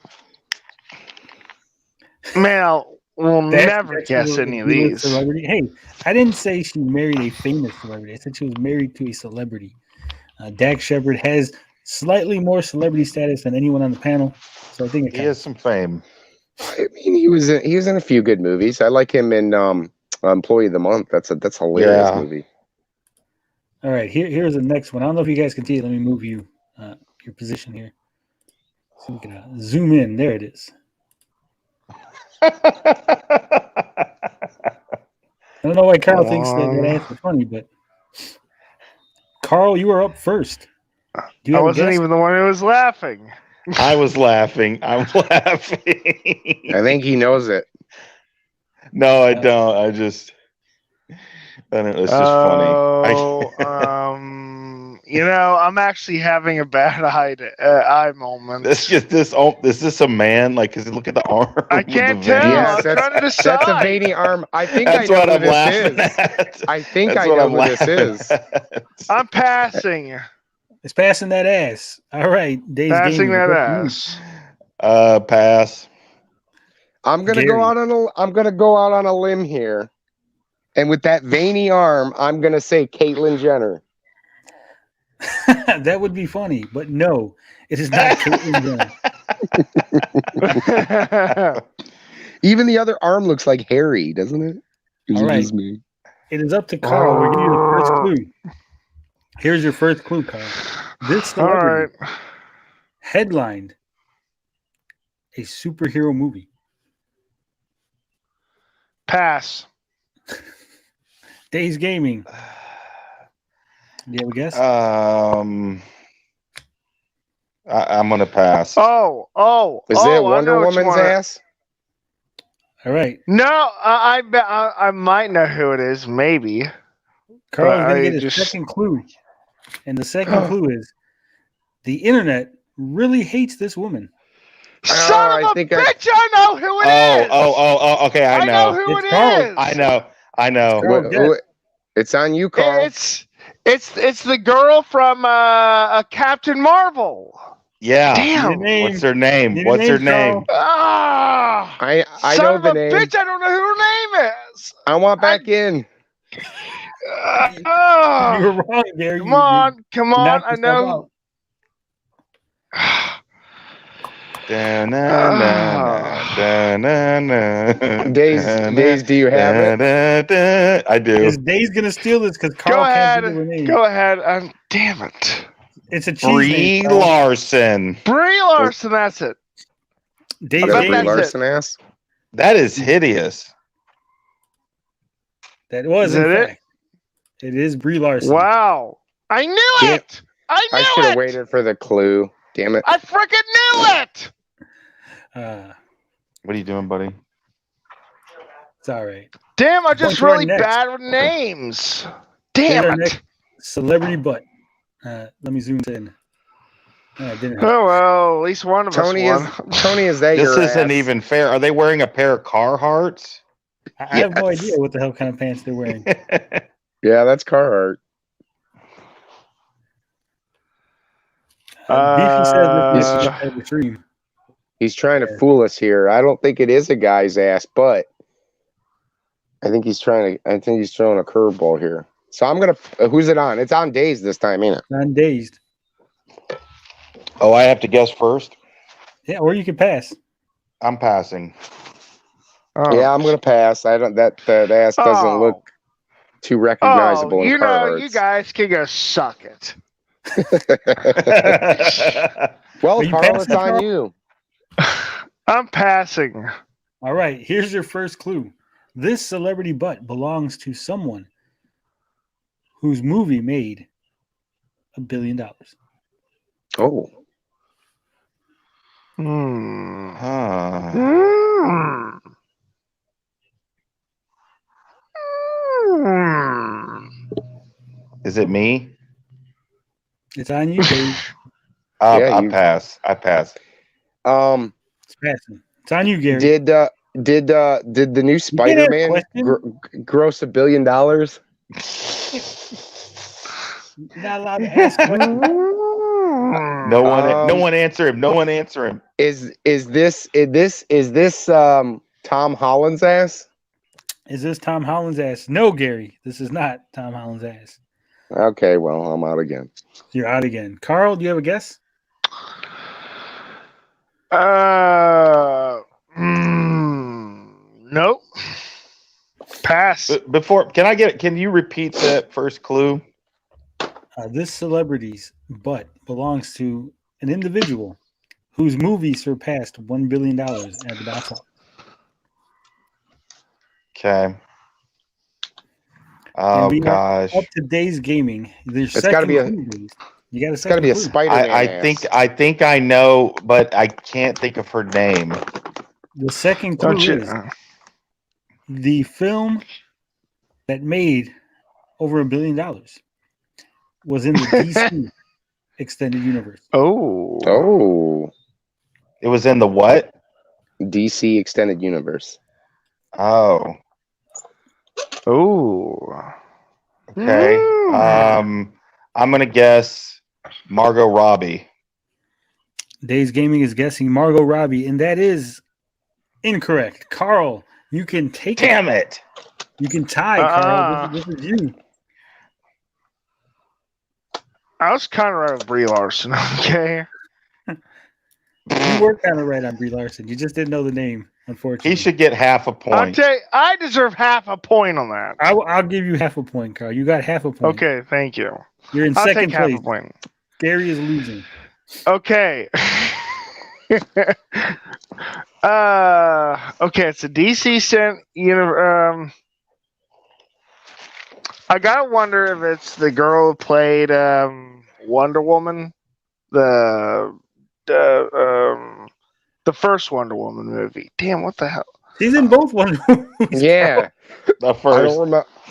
Speaker 3: Man, we'll never guess any of these.
Speaker 2: Celebrity. Hey, I didn't say she married a famous celebrity. I said she was married to a celebrity. Dak Shepard has slightly more celebrity status than anyone on the panel, so I think
Speaker 5: he has some fame.
Speaker 6: I mean, he was in a few good movies. I like him in Employee of the Month. That's a hilarious movie.
Speaker 2: All right, here's the next one. I don't know if you guys can see it. Let me move you your position here, so we can zoom in. There it is. I don't know why Carl thinks that answer's funny, but Carl, you are up first.
Speaker 3: I wasn't even the one who was laughing.
Speaker 5: I was laughing. I'm laughing.
Speaker 6: I think he knows it.
Speaker 5: No, I don't. I just. It's just funny.
Speaker 3: I'm actually having a bad eye moment.
Speaker 5: Is this a man? Like, cause look at the arm.
Speaker 3: I can't tell.
Speaker 6: Yes,
Speaker 3: I'm trying to decide.
Speaker 6: That's a veiny arm. I think
Speaker 5: That's
Speaker 6: I know
Speaker 5: what
Speaker 6: who
Speaker 5: I'm
Speaker 6: this
Speaker 5: laughing
Speaker 6: is.
Speaker 5: at.
Speaker 6: I think
Speaker 5: That's
Speaker 6: I
Speaker 5: what
Speaker 6: know
Speaker 5: I'm
Speaker 6: who this is.
Speaker 5: at.
Speaker 3: I'm passing.
Speaker 2: It's passing that ass. All right, Days
Speaker 3: Passing
Speaker 2: Gaming,
Speaker 3: that
Speaker 2: what do you-
Speaker 3: ass.
Speaker 5: Pass.
Speaker 6: I'm gonna
Speaker 2: Gary.
Speaker 6: go out on a limb here, and with that veiny arm, I'm gonna say Caitlyn Jenner.
Speaker 2: That would be funny, but no, it is not Caitlyn Jenner.
Speaker 6: Even the other arm looks like hairy, doesn't it?
Speaker 2: All right.
Speaker 6: Me.
Speaker 2: It is up to Carl. We're giving you the first clue. Here's your first clue, Carl. This celebrity headlined a superhero movie.
Speaker 3: Pass.
Speaker 2: Days Gaming. Do you have a guess?
Speaker 5: I'm gonna pass.
Speaker 6: Is it Wonder Woman's ass?
Speaker 2: All right.
Speaker 3: No, I might know who it is. Maybe.
Speaker 2: Carl is going to get his second clue. And the second clue is the internet really hates this woman.
Speaker 3: Son of a bitch, I know who it is.
Speaker 5: Oh, okay, I know.
Speaker 3: I know who it is.
Speaker 5: I know.
Speaker 6: It's on you, Carl.
Speaker 3: It's the girl from Captain Marvel.
Speaker 5: Yeah.
Speaker 3: Damn.
Speaker 5: What's her name? What's her name?
Speaker 6: I
Speaker 3: Son
Speaker 6: know
Speaker 3: of
Speaker 6: the
Speaker 3: a
Speaker 6: name.
Speaker 3: bitch, I don't know who her name is.
Speaker 6: I want back in.
Speaker 2: You were wrong, Gary.
Speaker 3: Come on. I know.
Speaker 6: Days, do you have it?
Speaker 5: I do.
Speaker 2: Is Days going to steal this because Carl can't think of her name?
Speaker 3: Go ahead. Damn it.
Speaker 2: It's a cheese
Speaker 5: Brie
Speaker 2: name, Carl.
Speaker 5: Larson.
Speaker 3: Brie Larson, that's it.
Speaker 2: Days
Speaker 6: Brie
Speaker 2: Gaming.
Speaker 6: Larson ass.
Speaker 5: That is hideous.
Speaker 2: That was, in fact. It is Brie Larson.
Speaker 3: Wow. I knew it.
Speaker 6: I should have waited for the clue. Damn it.
Speaker 3: I freaking knew it.
Speaker 5: What are you doing, buddy?
Speaker 2: It's all right.
Speaker 3: Damn, I'm just
Speaker 2: to our
Speaker 3: really
Speaker 2: next.
Speaker 3: bad with names.
Speaker 2: Here's our
Speaker 3: Damn it.
Speaker 2: next celebrity butt. Let me zoom in. Didn't help.
Speaker 3: Oh, well, at least one of us won.
Speaker 6: Tony, is that
Speaker 5: This
Speaker 6: your
Speaker 5: isn't
Speaker 6: ass?
Speaker 5: even fair. Are they wearing a pair of Carhartts?
Speaker 2: I have no idea what the hell kind of pants they're wearing.
Speaker 6: Yeah, that's Carhartt.
Speaker 2: Beefy says this is the stream.
Speaker 6: He's trying to fool us here. I don't think it is a guy's ass, but I think he's throwing a curveball here. So I'm gonna. Who's it on? It's on Days this time, ain't it?
Speaker 2: I'm dazed.
Speaker 5: Oh, I have to guess first?
Speaker 2: Yeah, or you can pass.
Speaker 5: I'm passing.
Speaker 3: Oh.
Speaker 6: Yeah, I'm gonna pass. I don't. That ass doesn't look too recognizable.
Speaker 3: You
Speaker 6: in
Speaker 3: know,
Speaker 6: Carhartts.
Speaker 3: you guys can go suck it.
Speaker 6: Well,
Speaker 2: you
Speaker 6: Carl,
Speaker 2: passing,
Speaker 6: it's on
Speaker 2: Carl?
Speaker 6: you.
Speaker 3: I'm passing.
Speaker 2: All right, here's your first clue. This celebrity butt belongs to someone whose movie made $1 billion.
Speaker 6: Oh.
Speaker 5: Is it me?
Speaker 2: It's on you, Dave.
Speaker 5: I pass. I pass.
Speaker 2: It's passing. It's on you, Gary.
Speaker 6: Did the new Spider-Man gross $1 billion?
Speaker 2: You're not allowed to ask questions.
Speaker 5: No one answer him. No one answer him.
Speaker 6: Is this Tom Holland's ass?
Speaker 2: Is this Tom Holland's ass? No, Gary. This is not Tom Holland's ass.
Speaker 6: Okay, well, I'm out again.
Speaker 2: You're out again. Carl, do you have a guess?
Speaker 3: Nope. Pass.
Speaker 5: Can you repeat that first clue?
Speaker 2: This celebrity's butt belongs to an individual whose movie surpassed $1 billion at the box office.
Speaker 5: Okay. Oh
Speaker 2: and we
Speaker 5: gosh.
Speaker 2: are up to Days Gaming. There's
Speaker 6: It's gotta be a.
Speaker 2: You got a
Speaker 6: It's got to be a
Speaker 2: clue.
Speaker 6: Spider-Man.
Speaker 5: I think I know, but I can't think of her name.
Speaker 2: The second clue is the film that made over $1 billion was in the DC extended universe.
Speaker 6: Oh.
Speaker 5: It was in the what?
Speaker 6: DC extended universe.
Speaker 5: Oh. Okay. I'm gonna guess Margot Robbie.
Speaker 2: Days Gaming is guessing Margot Robbie, and that is incorrect. Carl, you can take
Speaker 5: Damn it.
Speaker 2: You can tie, Carl. This is you.
Speaker 3: I was kind of right with Brie Larson. Okay.
Speaker 2: You were kind of right on Brie Larson. You just didn't know the name, unfortunately.
Speaker 5: He should get half a point.
Speaker 3: I'll tell you, I deserve half a point on that.
Speaker 2: I'll give you half a point, Carl. You got half a point.
Speaker 3: Okay, thank you.
Speaker 2: You're in
Speaker 3: I'll
Speaker 2: second
Speaker 3: take
Speaker 2: place.
Speaker 3: half a point.
Speaker 2: Gary is losing.
Speaker 3: Okay. Okay, it's a DC I gotta wonder if it's the girl who played Wonder Woman, the first Wonder Woman movie. Damn, what the hell?
Speaker 2: She's in both Wonder Woman movies.
Speaker 6: Yeah,
Speaker 5: the first.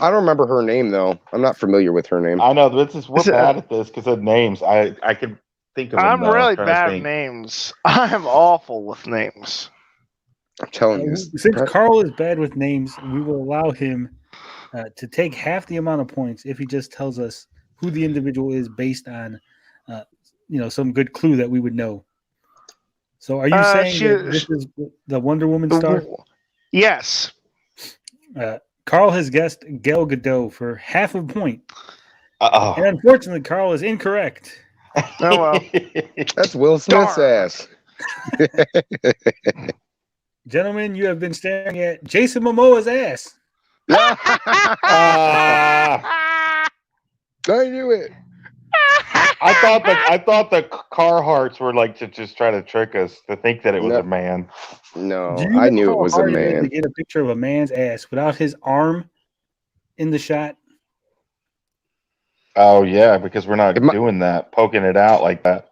Speaker 6: I don't remember her name though. I'm not familiar with her name.
Speaker 5: I know we're bad at this because of names. I could think of them.
Speaker 3: I'm really bad at names. I'm awful with names.
Speaker 6: I'm telling you.
Speaker 2: Since Carl is bad with names, we will allow him to take half the amount of points if he just tells us who the individual is based on, some good clue that we would know. So, are you saying that this is the Wonder Woman star?
Speaker 3: Yes.
Speaker 2: Carl has guessed Gal Gadot for half a point.
Speaker 5: Uh-oh.
Speaker 2: And unfortunately, Carl is incorrect.
Speaker 3: Oh well.
Speaker 6: That's Will Smith's ass.
Speaker 2: Gentlemen, you have been staring at Jason Momoa's ass.
Speaker 6: I knew it.
Speaker 5: I thought the Carhartts were like to just try to trick us to think that it was a man.
Speaker 6: No, I knew it was a man.
Speaker 2: To get a picture of a man's ass without his arm in the shot.
Speaker 5: Oh yeah, because we're not doing that, poking it out like that.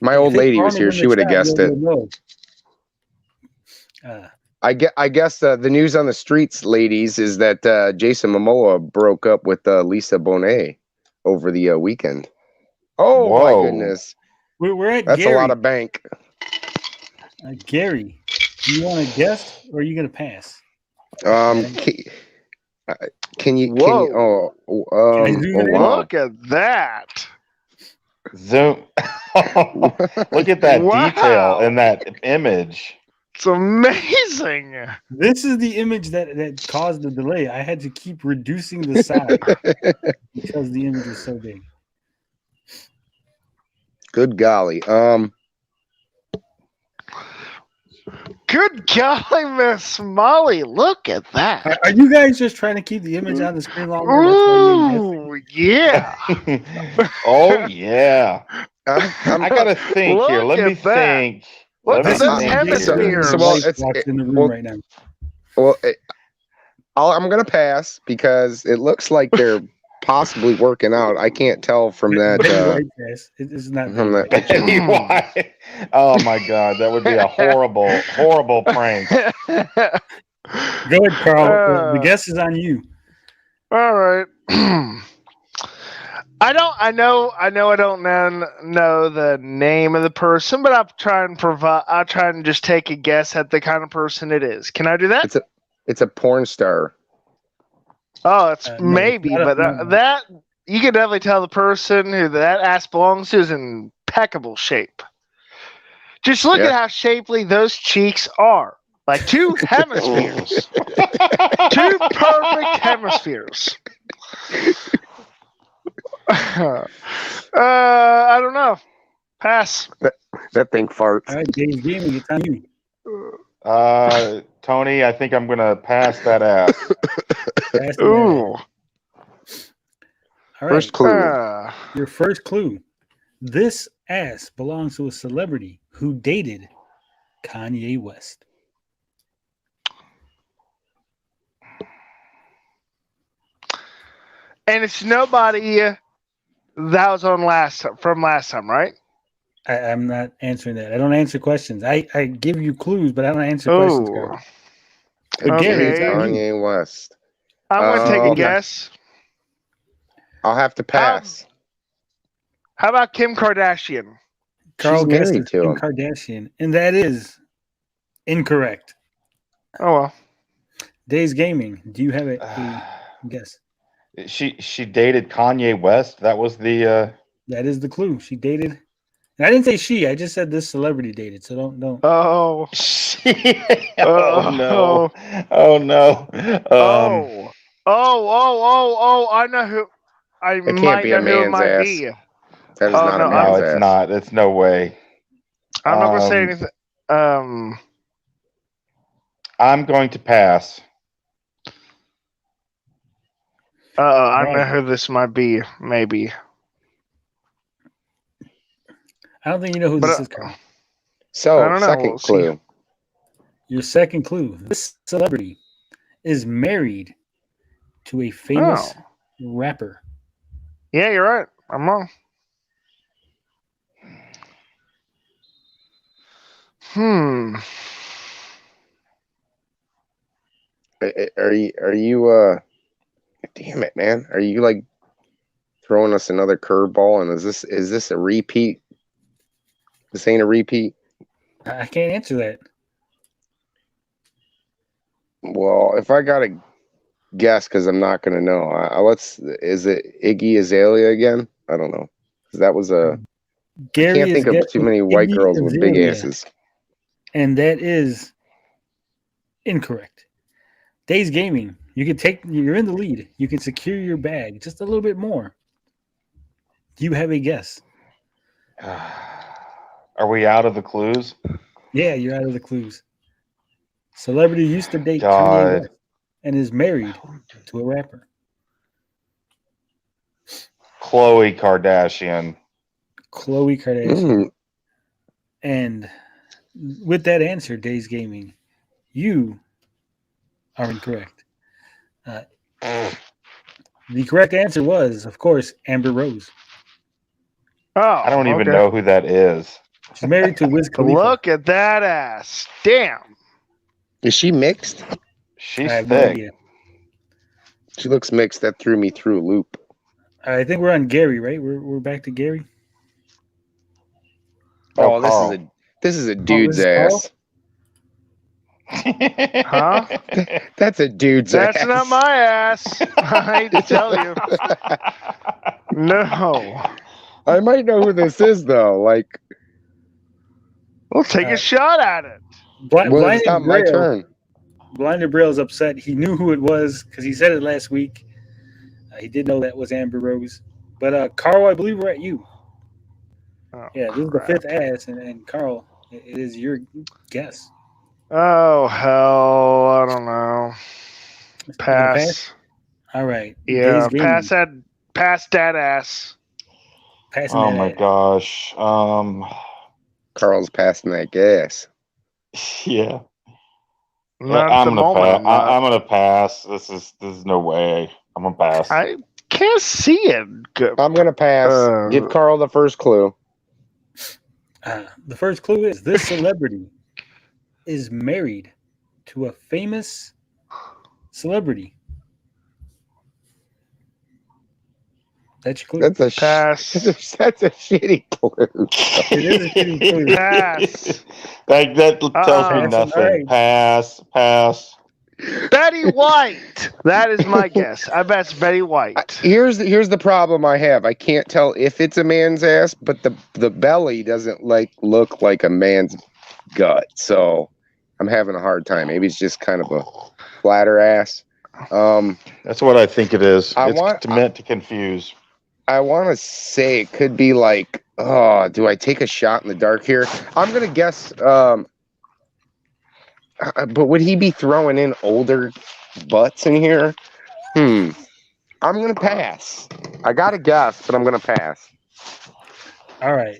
Speaker 6: My old lady was here; she would have guessed it. I guess the news on the streets, ladies, is that Jason Momoa broke up with Lisa Bonet over the weekend. Oh my goodness!
Speaker 2: We're at
Speaker 6: That's
Speaker 2: Gary.
Speaker 6: a lot of bank.
Speaker 2: Gary, do you want to guess or are you going to pass?
Speaker 6: Can you?
Speaker 3: Whoa.
Speaker 6: Wow.
Speaker 3: Look at that.
Speaker 5: Zoom. Look at that detail in that image.
Speaker 3: It's amazing.
Speaker 2: This is the image that caused the delay. I had to keep reducing the size because the image is so big.
Speaker 6: Good golly.
Speaker 3: Good golly, Miss Molly. Look at that.
Speaker 2: Are you guys just trying to keep the image on the screen longer?
Speaker 3: Ooh, yeah.
Speaker 5: Oh, yeah. I got to think here. Let me think.
Speaker 3: Look at those hemispheres.
Speaker 2: In the room right now.
Speaker 6: Well, I'm going to pass because it looks like they're possibly working out. I can't tell from that.
Speaker 2: It is not
Speaker 6: from that.
Speaker 5: Oh my God, that would be a horrible, horrible prank.
Speaker 2: Go ahead, Carl. The guess is on you.
Speaker 3: All right. I don't know the name of the person, but I'll try and just take a guess at the kind of person it is. Can I do that?
Speaker 6: It's a porn star.
Speaker 3: Oh, it's maybe, but that you can definitely tell the person who that ass belongs to is in impeccable shape. Just look at how shapely those cheeks are. Like two hemispheres. Two perfect hemispheres. I don't know. Pass.
Speaker 6: That thing farts.
Speaker 2: All right, Dave's gaming. It's on you.
Speaker 5: Tony, I think I'm gonna pass that ass.
Speaker 3: Ooh.
Speaker 2: All right.
Speaker 6: First clue.
Speaker 2: Your first clue. This ass belongs to a celebrity who dated Kanye West.
Speaker 3: And it's nobody that was on from last time, right?
Speaker 2: I'm not answering that. I don't answer questions. I give you clues, but I don't answer questions, Carl. Gary, it's not you.
Speaker 6: Kanye West.
Speaker 3: I'm going to take a guess.
Speaker 6: I'll have to pass.
Speaker 3: How about Kim Kardashian?
Speaker 2: Carl guessed Kim Kardashian, and that is incorrect.
Speaker 3: Oh well.
Speaker 2: Days Gaming. Do you have a guess?
Speaker 5: She dated Kanye West. That was the.
Speaker 2: That is the clue. She dated. And I didn't say she. I just said this celebrity dated. So don't.
Speaker 3: Oh.
Speaker 5: Oh no. Oh no.
Speaker 3: Oh! I know who.
Speaker 6: It can't be a man's ass.
Speaker 3: Be.
Speaker 6: That is not a man's ass.
Speaker 5: No, it's not. It's no way.
Speaker 3: I'm not gonna say anything.
Speaker 5: I'm going to pass.
Speaker 3: I know who this might be. Maybe.
Speaker 2: I don't think you know who this is, Carl.
Speaker 6: So, second clue.
Speaker 2: Your second clue. This celebrity is married to a famous rapper.
Speaker 3: Yeah, you're right. I'm wrong.
Speaker 6: Are you damn it, man. Are you like throwing us another curveball, and is this a repeat? This ain't a repeat?
Speaker 2: I can't answer that.
Speaker 6: Well, if I gotta guess, because I'm not gonna know, is it Iggy Azalea again? I don't know. Because that was I can't think of too many white girls with big asses.
Speaker 2: And that is incorrect. Days Gaming. You're in the lead. You can secure your bag just a little bit more. Do you have a guess?
Speaker 5: Are we out of the clues?
Speaker 2: Yeah, you're out of the clues. Celebrity used to date Kanye West and is married to a rapper.
Speaker 5: Khloe Kardashian.
Speaker 2: Khloe Kardashian. And with that answer, Days Gaming, you are incorrect. The correct answer was, of course, Amber Rose.
Speaker 3: Oh,
Speaker 5: I don't even know who that is.
Speaker 2: She's married to Wiz Khalifa.
Speaker 3: Look at that ass. Damn.
Speaker 6: Is she mixed?
Speaker 5: She's thick.
Speaker 2: No,
Speaker 6: she looks mixed. That threw me through a loop.
Speaker 2: I think we're on Gary, right? We're back to Gary.
Speaker 6: Oh, this is a dude's ass.
Speaker 3: Huh?
Speaker 6: That's a dude's ass.
Speaker 3: That's not my ass. I hate to tell you. No.
Speaker 6: I might know who this is, though. Like,
Speaker 3: we'll take a shot at it.
Speaker 6: It's not my turn.
Speaker 2: Blinder Braille's upset. He knew who it was because he said it last week. He did know that was Amber Rose. But Carl, I believe we're at you.
Speaker 3: Oh,
Speaker 2: yeah, this is the fifth ass, and Carl, it is your guess.
Speaker 3: Oh, hell, I don't know. Pass.
Speaker 2: All right.
Speaker 3: Yeah, pass that ass.
Speaker 5: Oh my gosh.
Speaker 6: Carl's passing that gas.
Speaker 5: Yeah.
Speaker 3: I'm
Speaker 5: gonna pass. This is no way. I'm gonna pass.
Speaker 3: I can't see it.
Speaker 6: I'm gonna pass. Give Carl the first clue.
Speaker 2: The first clue is this celebrity is married to a famous celebrity. That's your clue.
Speaker 6: That's a
Speaker 3: pass.
Speaker 6: That's a shitty clue.
Speaker 2: It is a shitty clue.
Speaker 3: Pass.
Speaker 5: That tells me nothing.
Speaker 2: Right.
Speaker 5: Pass.
Speaker 3: Betty White. That is my guess. I bet it's Betty White.
Speaker 6: Here's the problem I have. I can't tell if it's a man's ass, but the belly doesn't look like a man's gut. So I'm having a hard time. Maybe it's just kind of a flatter ass.
Speaker 5: That's what I think it is. It's meant to confuse.
Speaker 6: I want to say it could be like, do I take a shot in the dark here? I'm going to guess, but would he be throwing in older butts in here? I'm going to pass. I got to guess, but I'm going to pass.
Speaker 2: All right.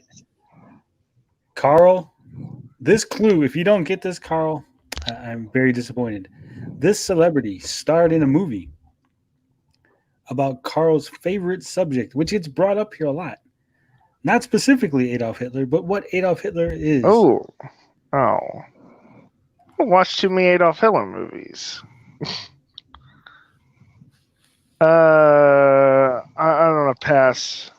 Speaker 2: Carl, this clue, if you don't get this, Carl, I'm very disappointed. This celebrity starred in a movie about Carl's favorite subject, which gets brought up here a lot. Not specifically Adolf Hitler, but what Adolf Hitler is.
Speaker 3: Oh. I don't watch too many Adolf Hitler movies. I don't know. Pass.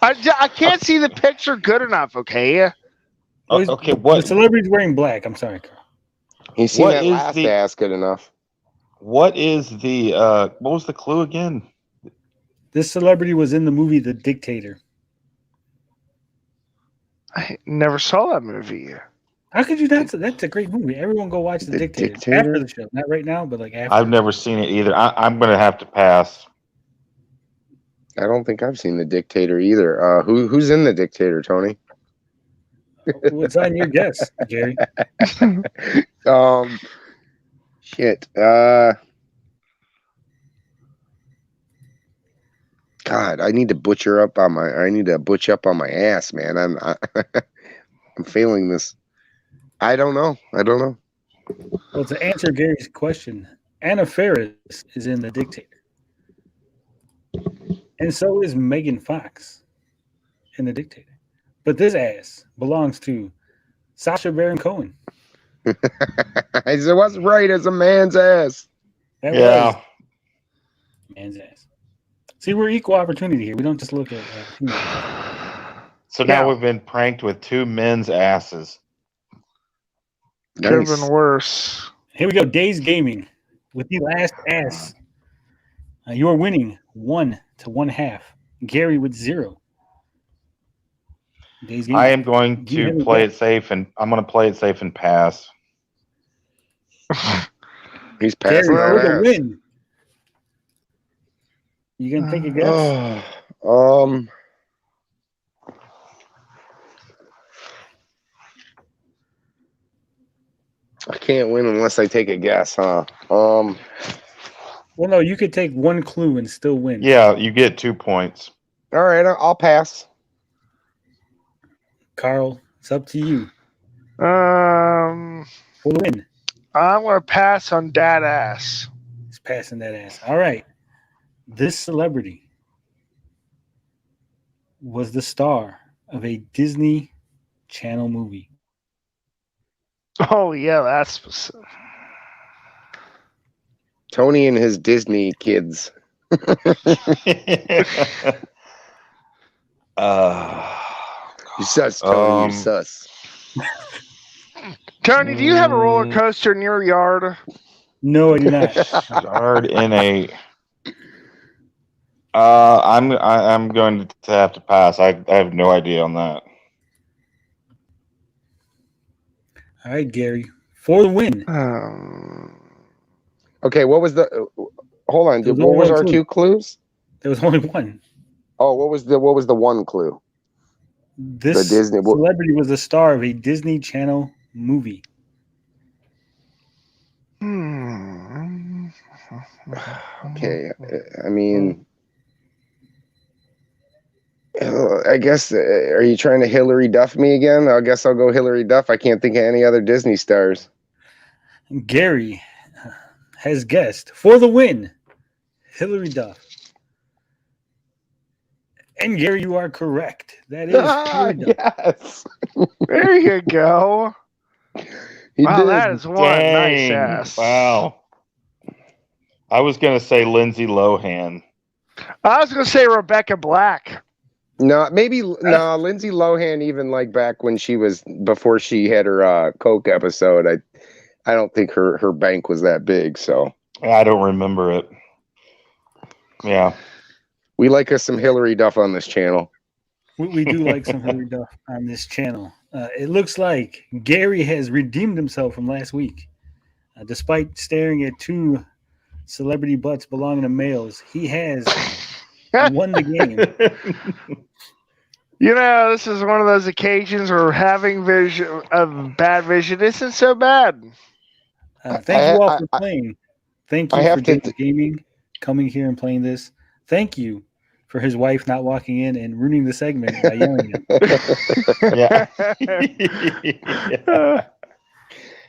Speaker 3: I can't see the picture good enough. Okay.
Speaker 5: Okay. What?
Speaker 2: The celebrity's wearing black. I'm sorry, Carl.
Speaker 6: He's seen that last ass good enough.
Speaker 5: What is the? What was the clue again?
Speaker 2: This celebrity was in the movie The Dictator.
Speaker 3: I never saw that movie.
Speaker 2: How could you not? That's a great movie. Everyone go watch The Dictator after the show. Not right now, but like after.
Speaker 5: I've never seen it either. I'm going to have to pass.
Speaker 6: I don't think I've seen The Dictator either. Who's in The Dictator, Tony?
Speaker 2: What's on your guess, Gary?
Speaker 6: Shit. God, I need to butcher up on my ass, man. I'm failing this. I don't know.
Speaker 2: Well, to answer Gary's question, Anna Faris is in The Dictator. And so is Megan Fox in The Dictator. But this ass belongs to Sacha Baron Cohen.
Speaker 6: It was right as a man's ass.
Speaker 2: That was man's ass. See, we're equal opportunity here. We don't just look at
Speaker 5: So now we've been pranked with two men's asses.
Speaker 3: Could have been worse.
Speaker 2: Here we go. Days Gaming with the last ass. You are winning 1 to 1/2. Gary with 0. Days Gaming.
Speaker 5: I am going to play it safe, and I'm going to play it safe and pass.
Speaker 6: He's passing
Speaker 2: Gary,
Speaker 6: that ass.
Speaker 2: Win. You gonna take a guess?
Speaker 6: I can't win unless I take a guess, huh?
Speaker 2: Well, no, you could take one clue and still win.
Speaker 5: Yeah, you get 2 points.
Speaker 6: All right, I'll pass.
Speaker 2: Carl, it's up to you.
Speaker 3: For
Speaker 2: the win.
Speaker 3: I'm gonna pass on that ass.
Speaker 2: He's passing that ass. All right. This celebrity was the star of a Disney Channel movie.
Speaker 3: Oh yeah, that's specific.
Speaker 6: Tony and his Disney kids.
Speaker 3: Oh,
Speaker 6: you sus, Tony. You sus.
Speaker 3: Tony, do you have a roller coaster in your yard?
Speaker 2: No, I do not.
Speaker 5: Yard in a. I'm going to have to pass. I have no idea on that.
Speaker 2: All right, Gary, for the win.
Speaker 6: Okay, what was the? Hold on. What was our 2 clues?
Speaker 2: There was only one.
Speaker 6: Oh, what was the one clue?
Speaker 2: This celebrity was the star of a Disney Channel movie.
Speaker 6: Okay, I mean, I guess, are you trying to Hillary Duff me again? I guess I'll go Hillary Duff. I can't think of any other Disney stars.
Speaker 2: Gary has guessed for the win, Hillary Duff. And Gary, you are correct. That is Hillary Duff.
Speaker 6: Yes.
Speaker 3: There you go. Wow,
Speaker 6: did.
Speaker 3: that is one nice ass.
Speaker 5: Wow. I was going to say Lindsay Lohan.
Speaker 3: I was going to say Rebecca Black.
Speaker 6: No, maybe Lindsay Lohan, even like back when she was, before she had her Coke episode, I don't think her bank was that big, so.
Speaker 5: I don't remember it. Yeah.
Speaker 6: We like us some Hillary Duff on this channel.
Speaker 2: We do like some Hillary Duff on this channel. It looks like Gary has redeemed himself from last week. Despite staring at 2 celebrity butts belonging to males, he has won the game.
Speaker 3: You know, this is one of those occasions where having bad vision isn't so bad.
Speaker 2: Thank you all for playing. Thank you for Gates Gaming coming here and playing this. Thank you for his wife not walking in and ruining the segment by yelling at him.
Speaker 5: Yeah.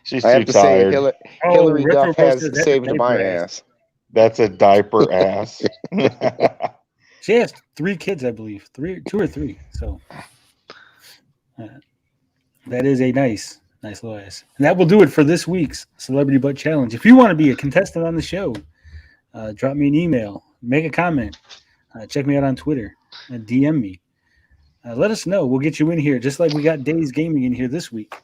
Speaker 5: She's
Speaker 6: I
Speaker 5: too
Speaker 6: have to
Speaker 5: tired.
Speaker 6: say, Hillary Duff has saved my ass.
Speaker 5: That's a diaper ass.
Speaker 2: She has 3 kids, I believe. 2 or 3. So that is a nice little ass. And that will do it for this week's Celebrity Butt Challenge. If you want to be a contestant on the show, drop me an email, make a comment, check me out on Twitter, DM me. Let us know. We'll get you in here, just like we got Days Gaming in here this week.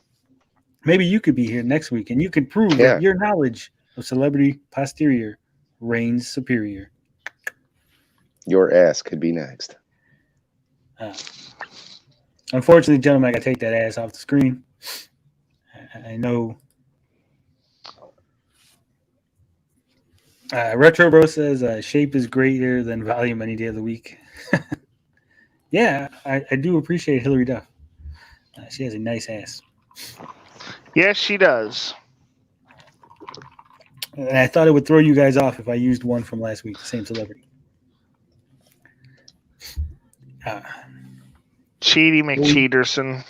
Speaker 2: Maybe you could be here next week, and you could prove that your knowledge of celebrity posterior reigns superior.
Speaker 6: Your ass could be next.
Speaker 2: Unfortunately, gentlemen, I got to take that ass off the screen. I know. Retro Bro says shape is greater than volume any day of the week. Yeah, I do appreciate Hillary Duff. She has a nice ass.
Speaker 3: Yes, she does.
Speaker 2: And I thought it would throw you guys off if I used one from last week, the same celebrity.
Speaker 3: Cheaty McCheaterson.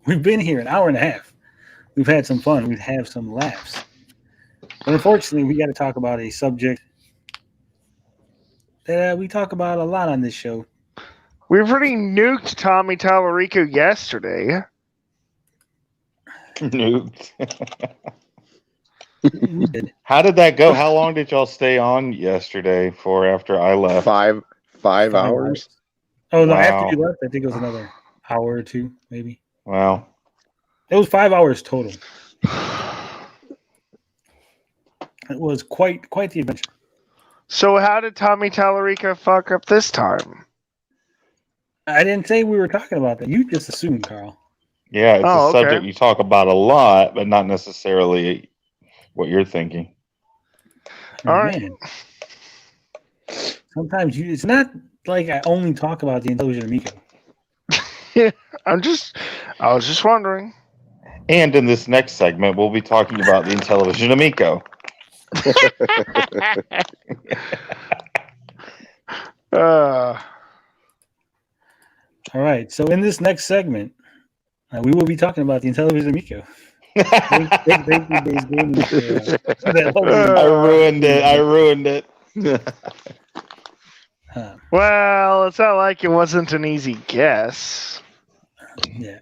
Speaker 2: We've been here an hour and a half. We've had some fun. We've had some laughs. But unfortunately, we got to talk about a subject that we talk about a lot on this show.
Speaker 3: We've already nuked Tommy Tallarico yesterday.
Speaker 5: Nuked. How did that go? How long did y'all stay on yesterday for after I left?
Speaker 6: 5 hours.
Speaker 2: Oh, no, after you left, I think it was another hour or 2, maybe.
Speaker 5: Wow.
Speaker 2: It was 5 hours total. It was quite the adventure.
Speaker 3: So how did Tommy Tallarico fuck up this time?
Speaker 2: I didn't say we were talking about that. You just assumed, Carl.
Speaker 5: Yeah, it's a subject you talk about a lot, but not necessarily what you're thinking.
Speaker 2: All right. Man. Sometimes it's not like I only talk about the Intellivision Amico.
Speaker 3: Yeah, I was just wondering.
Speaker 5: And in this next segment, we'll be talking about the Intellivision Amico.
Speaker 2: All right. So in this next segment, we will be talking about the Intellivision Amico. Thank you, Days Gaming,
Speaker 5: I ruined it.
Speaker 3: Well, it's not like it wasn't an easy guess.
Speaker 2: Yeah.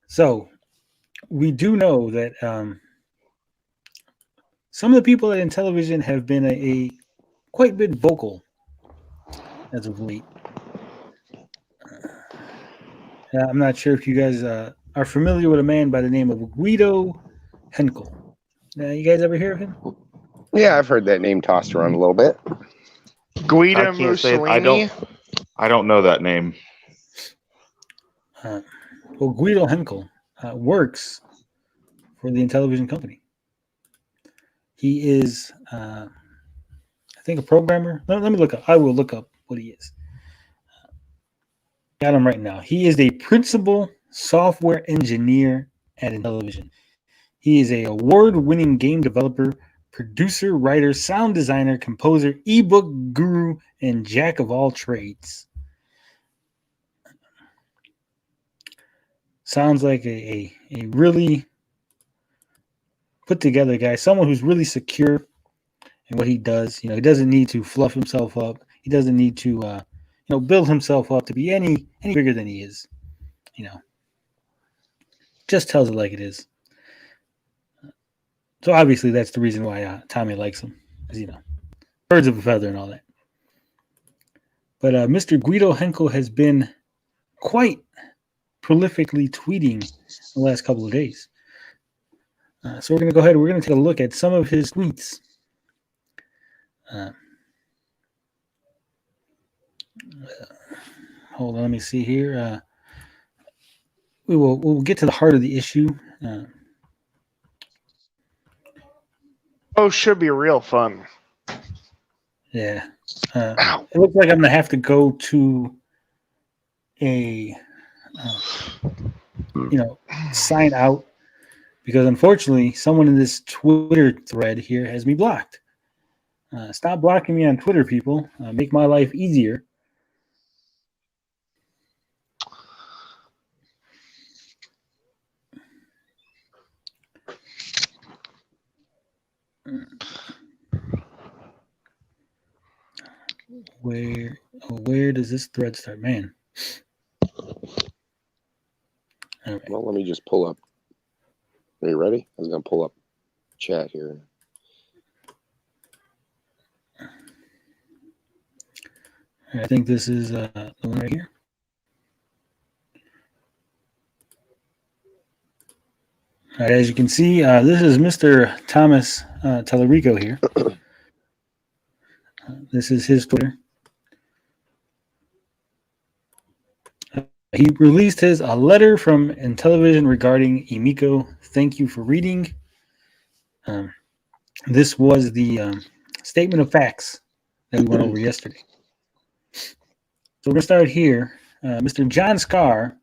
Speaker 2: So we do know that some of the people at Intellivision have been a quite a bit vocal as of late. I'm not sure if you guys are familiar with a man by the name of Guido Henkel. You guys ever hear of him?
Speaker 6: Yeah, I've heard that name tossed around a little bit.
Speaker 3: Guido Mussolini?
Speaker 5: I don't know that name.
Speaker 2: Well, Guido Henkel works for the Intellivision company. He is, I think, a programmer. Let me look up. I will look up what he is. Got him right now. He is a principal software engineer at Intellivision. He is an award-winning game developer, producer, writer, sound designer, composer, ebook guru, and jack of all trades. Sounds like a really put together guy, someone who's really secure in what he does. He doesn't need to fluff himself up. He doesn't need to build himself up to be any bigger than he is. Just tells it like it is. So obviously that's the reason why Tommy likes him, because birds of a feather and all that. But Mr. Guido Henkel has been quite prolifically tweeting the last couple of days. So we're going to go ahead and we're going to take a look at some of his tweets. Hold on, let me see here. We'll get to the heart of the issue.
Speaker 3: Should be real fun.
Speaker 2: Yeah. It looks like I'm going to have to go to a sign out, because unfortunately someone in this Twitter thread here has me blocked. Stop blocking me on Twitter, people. Make my life easier. Where does this thread start, man? All right.
Speaker 6: Well, let me just pull up. Are you ready? I was gonna pull up chat here.
Speaker 2: I think this is the one right here. All right, as you can see, this is Mr. Thomas Tallarico here. This is his Twitter. He released a letter from Intellivision regarding Amico. Thank you for reading. This was the statement of facts that we went over yesterday. So we're going to start here. Mr. John Scar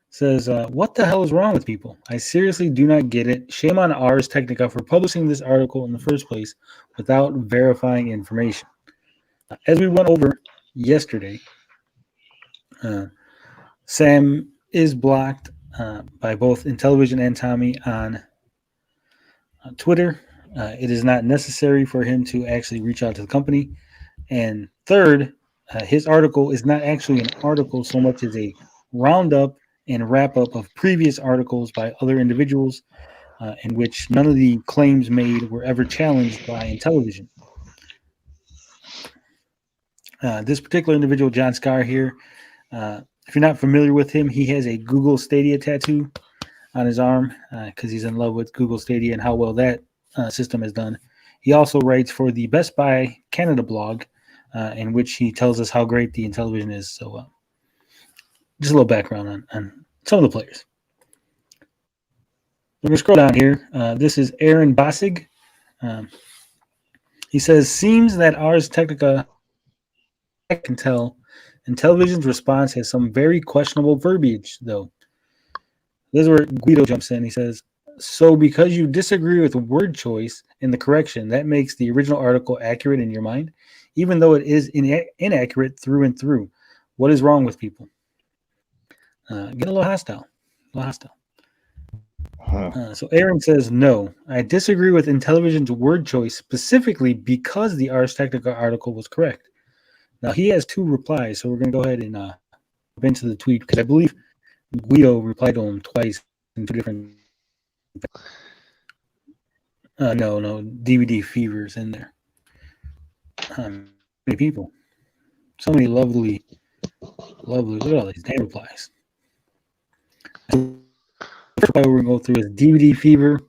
Speaker 2: says, what the hell is wrong with people? I seriously do not get it. Shame on Ars Technica for publishing this article in the first place without verifying information. As we went over yesterday, Sam is blocked by both Intellivision and Tommy on Twitter. It is not necessary for him to actually reach out to the company. And third, his article is not actually an article so much as a roundup and wrap up of previous articles by other individuals in which none of the claims made were ever challenged by Intellivision. This particular individual, John Scar here, if you're not familiar with him, he has a Google Stadia tattoo on his arm because he's in love with Google Stadia and how well that system has done. He also writes for the Best Buy Canada blog, in which he tells us how great the Intellivision is. So just a little background on some of the players. We're going to scroll down here. This is Aaron Bossig. He says, seems that Ars Technica, I can tell, Intellivision's response has some very questionable verbiage, though. This is where Guido jumps in. He says, so because you disagree with word choice in the correction, that makes the original article accurate in your mind, even though it is inaccurate through and through. What is wrong with people? Get a little hostile. So Aaron says, no, I disagree with Intellivision's word choice specifically because the Ars Technica article was correct. Now, he has two replies, so we're going to go ahead and jump into the tweet because I believe Guido replied to him twice in two different. No, DVD Fever's in there. Many people. So many lovely. Look at all these damn replies. The first reply we're going to go through is DVD Fever.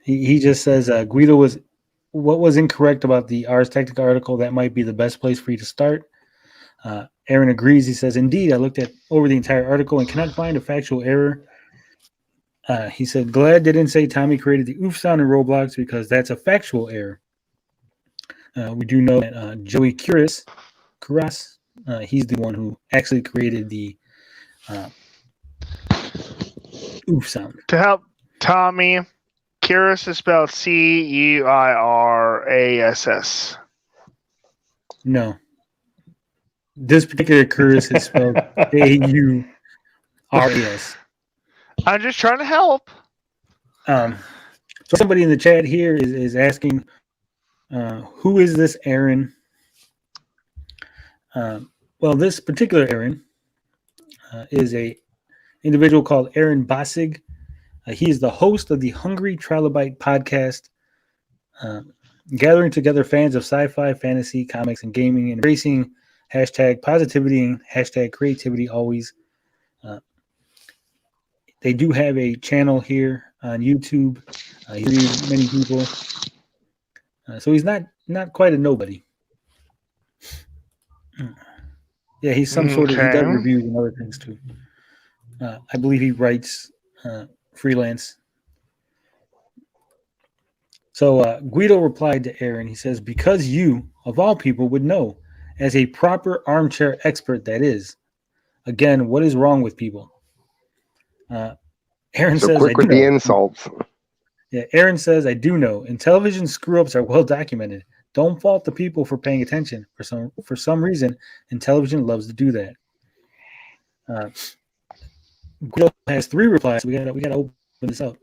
Speaker 2: He just says Guido was. What was incorrect about the Ars Technica article? That might be the best place for you to start. Aaron agrees. He says, indeed, I looked over the entire article and cannot find a factual error. He said, glad they didn't say Tommy created the oof sound in Roblox because that's a factual error. We do know that Joey Curas, he's the one who actually created the oof sound.
Speaker 3: To help Tommy, Cuirass is spelled Cuirass.
Speaker 2: No. This particular Cuirass is spelled Auras.
Speaker 3: I'm just trying to help.
Speaker 2: So somebody in the chat here is asking, who is this Aaron? Well, this particular Aaron is a individual called Aaron Bossig. He is the host of the Hungry Trilobite podcast, gathering together fans of sci-fi, fantasy, comics, and gaming, and embracing hashtag positivity and hashtag creativity always. They do have a channel here on YouTube. He reads many people. So he's not quite a nobody. Yeah, he's some sort of, he does reviews and other things too. I believe he writes freelance. So Guido replied to Aaron. He says, because you, of all people, would know, as a proper armchair expert that is. Again, what is wrong with people? Aaron says,
Speaker 6: quick with the insults.
Speaker 2: Yeah, Aaron says, I do know. Intellivision screw-ups are well documented. Don't fault the people for paying attention. For some reason, Intellivision loves to do that. Guido has 3 replies. We gotta open this up.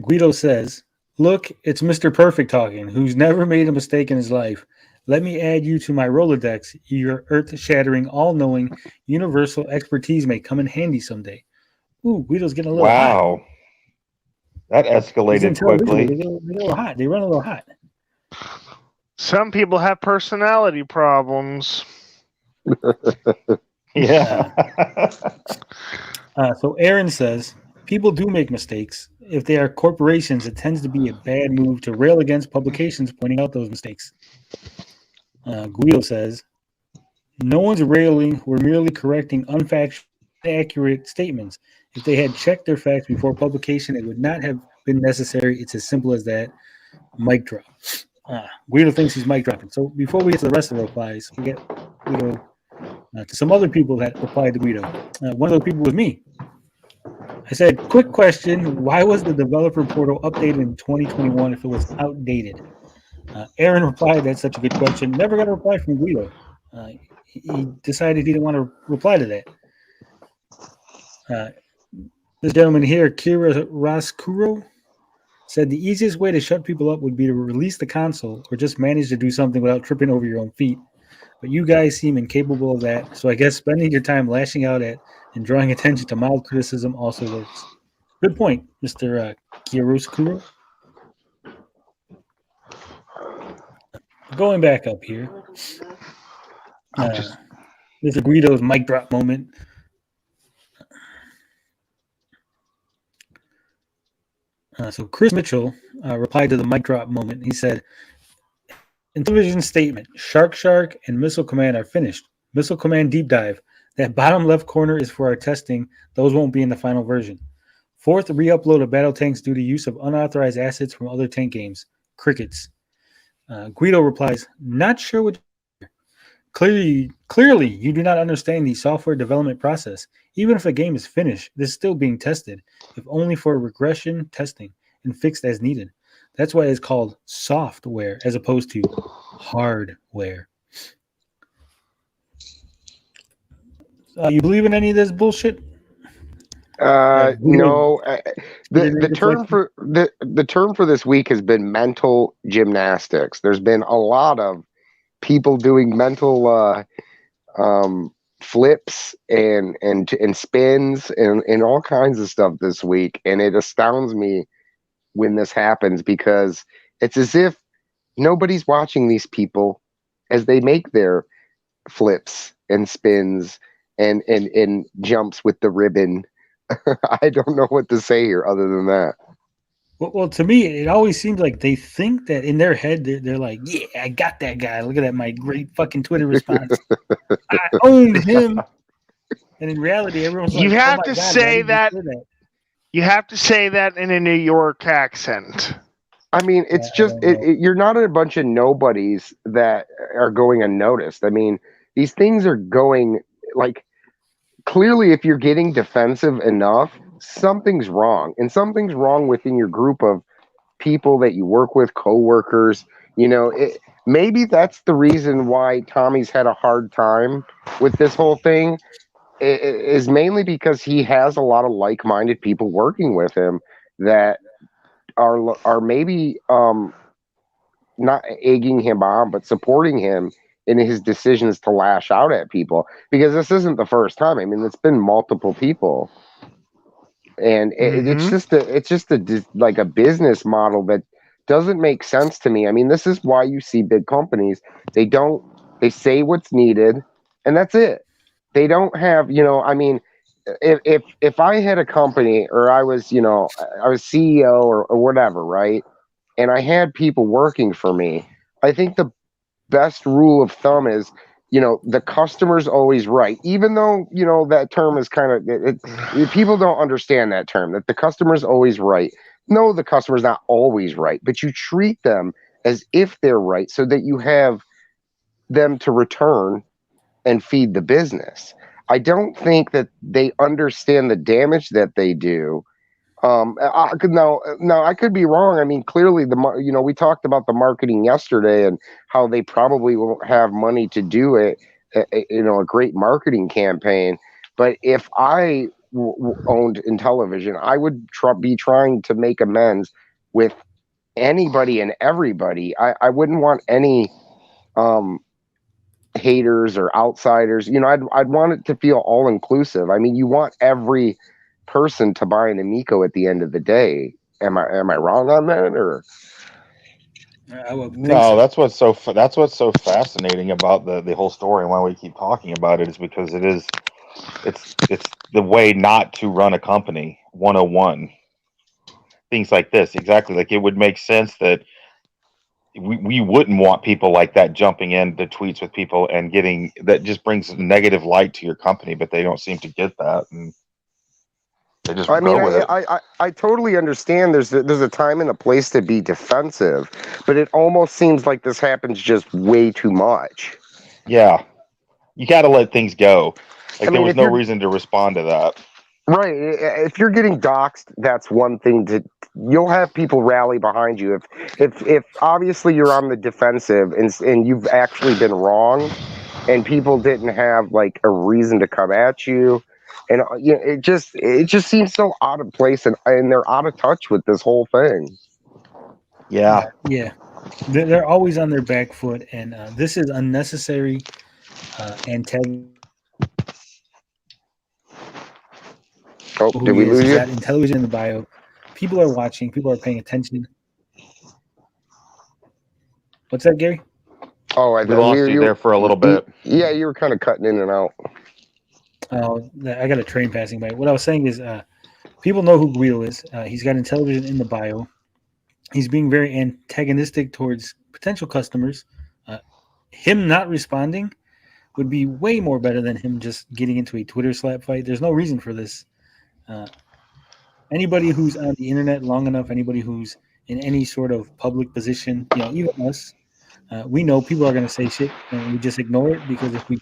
Speaker 2: Guido says, "Look, it's Mr. Perfect talking, who's never made a mistake in his life. Let me add you to my Rolodex. Your earth-shattering, all-knowing, universal expertise may come in handy someday." Ooh, Guido's getting a little hot.
Speaker 5: Wow. That escalated quickly.
Speaker 2: They're a little hot. They run a little hot.
Speaker 3: Some people have personality problems.
Speaker 5: Yeah.
Speaker 2: So Aaron says, people do make mistakes. If they are corporations, it tends to be a bad move to rail against publications pointing out those mistakes. Guido says, no one's railing. We're merely correcting unfactual, inaccurate statements. If they had checked their facts before publication, it would not have been necessary. It's as simple as that. Mic drop. Guido thinks he's mic dropping. So before we get to the rest of the replies, we get Guido to some other people that replied to Guido. One of those people was me. I said, quick question. Why was the developer portal updated in 2021 if it was outdated? Aaron replied, that's such a good question. Never got a reply from Guido. He decided he didn't want to reply to that. This gentleman here, Kira Raskuro, said the easiest way to shut people up would be to release the console or just manage to do something without tripping over your own feet. But you guys seem incapable of that, so I guess spending your time lashing out at and drawing attention to mild criticism also works. Good point, Mr. Kiyoruskuro. Going back up here. Mr. Guido's mic drop moment. So Chris Mitchell replied to the mic drop moment. He said, Intellivision statement, Shark and Missile Command are finished. Missile Command deep dive. That bottom left corner is for our testing. Those won't be in the final version. Fourth, re-upload of battle tanks due to use of unauthorized assets from other tank games. Crickets. Guido replies, not sure what. Clearly, you do not understand the software development process. Even if a game is finished, it is still being tested, if only for regression testing and fixed as needed. That's why it's called software as opposed to hardware. You believe in any of this bullshit?
Speaker 6: No. The term for this week has been mental gymnastics. There's been a lot of people doing mental flips and spins and all kinds of stuff this week, and it astounds me when this happens because it's as if nobody's watching these people as they make their flips and spins and jumps with the ribbon. I don't know what to say here other than that.
Speaker 2: Well, to me, it always seems like they think that in their head, they're like, yeah, I got that guy. Look at that, my great fucking Twitter response. I owned him. And in reality, everyone's like,
Speaker 3: you have
Speaker 2: oh
Speaker 3: to
Speaker 2: God,
Speaker 3: say that. You have to say that in a New York accent.
Speaker 6: I mean, it's just, you're not a bunch of nobodies that are going unnoticed. I mean, these things are going, like, clearly if you're getting defensive enough, something's wrong. And something's wrong within your group of people that you work with, coworkers. You know, maybe that's the reason why Tommy's had a hard time with this whole thing. Is mainly because he has a lot of like-minded people working with him that are maybe not egging him on, but supporting him in his decisions to lash out at people. Because this isn't the first time. I mean, it's been multiple people, and it's just like a business model that doesn't make sense to me. I mean, this is why you see big companies. They say what's needed, and that's it. They don't have, I mean, if I had a company or I was CEO or whatever, right? And I had people working for me, I think the best rule of thumb is, the customer's always right. Even though, that term is kind of, people don't understand that term, that the customer's always right. No, the customer's not always right, but you treat them as if they're right so that you have them to return and feed the business. I don't think that they understand the damage that they do. I could be wrong. I mean, clearly we talked about the marketing yesterday and how they probably won't have money to do it, a great marketing campaign. But if I
Speaker 10: owned Intellivision, I would be trying to make amends with anybody and everybody. I wouldn't want any haters or outsiders. I'd want it to feel all inclusive. I mean, you want every person to buy an Amico at the end of the day. Am I wrong on that, or?
Speaker 5: No, that's what's so fascinating about the whole story, and why we keep talking about it is because it's the way not to run a company 101. Things like this, exactly. Like, it would make sense that we wouldn't want people like that jumping into tweets with people and getting that. Just brings negative light to your company, but they don't seem to get that, and they just go with it.
Speaker 10: I totally understand. There's a time and a place to be defensive, but it almost seems like this happens just way too much.
Speaker 5: Yeah, you got to let things go. Like, there was no reason to respond to that.
Speaker 10: Right. If you're getting doxxed, that's one thing. You'll have people rally behind you. If obviously you're on the defensive and you've actually been wrong, and people didn't have like a reason to come at you, and it just seems so out of place, and they're out of touch with this whole thing.
Speaker 5: Yeah.
Speaker 2: They're always on their back foot, and this is unnecessary antagonism.
Speaker 10: Oh, did we lose you?
Speaker 2: Intellivision in the bio. People are watching. People are paying attention. What's that, Gary?
Speaker 10: Oh, I
Speaker 5: lost you there for a little bit.
Speaker 10: Yeah, you were kind of cutting in and out.
Speaker 2: Oh, I got a train passing by. What I was saying is, people know who Guido is. He's got Intellivision in the bio. He's being very antagonistic towards potential customers. Him not responding would be way more better than him just getting into a Twitter slap fight. There's no reason for this. Anybody who's on the internet long enough, anybody who's in any sort of public position, even us, we know people are going to say shit, and we just ignore it, because if we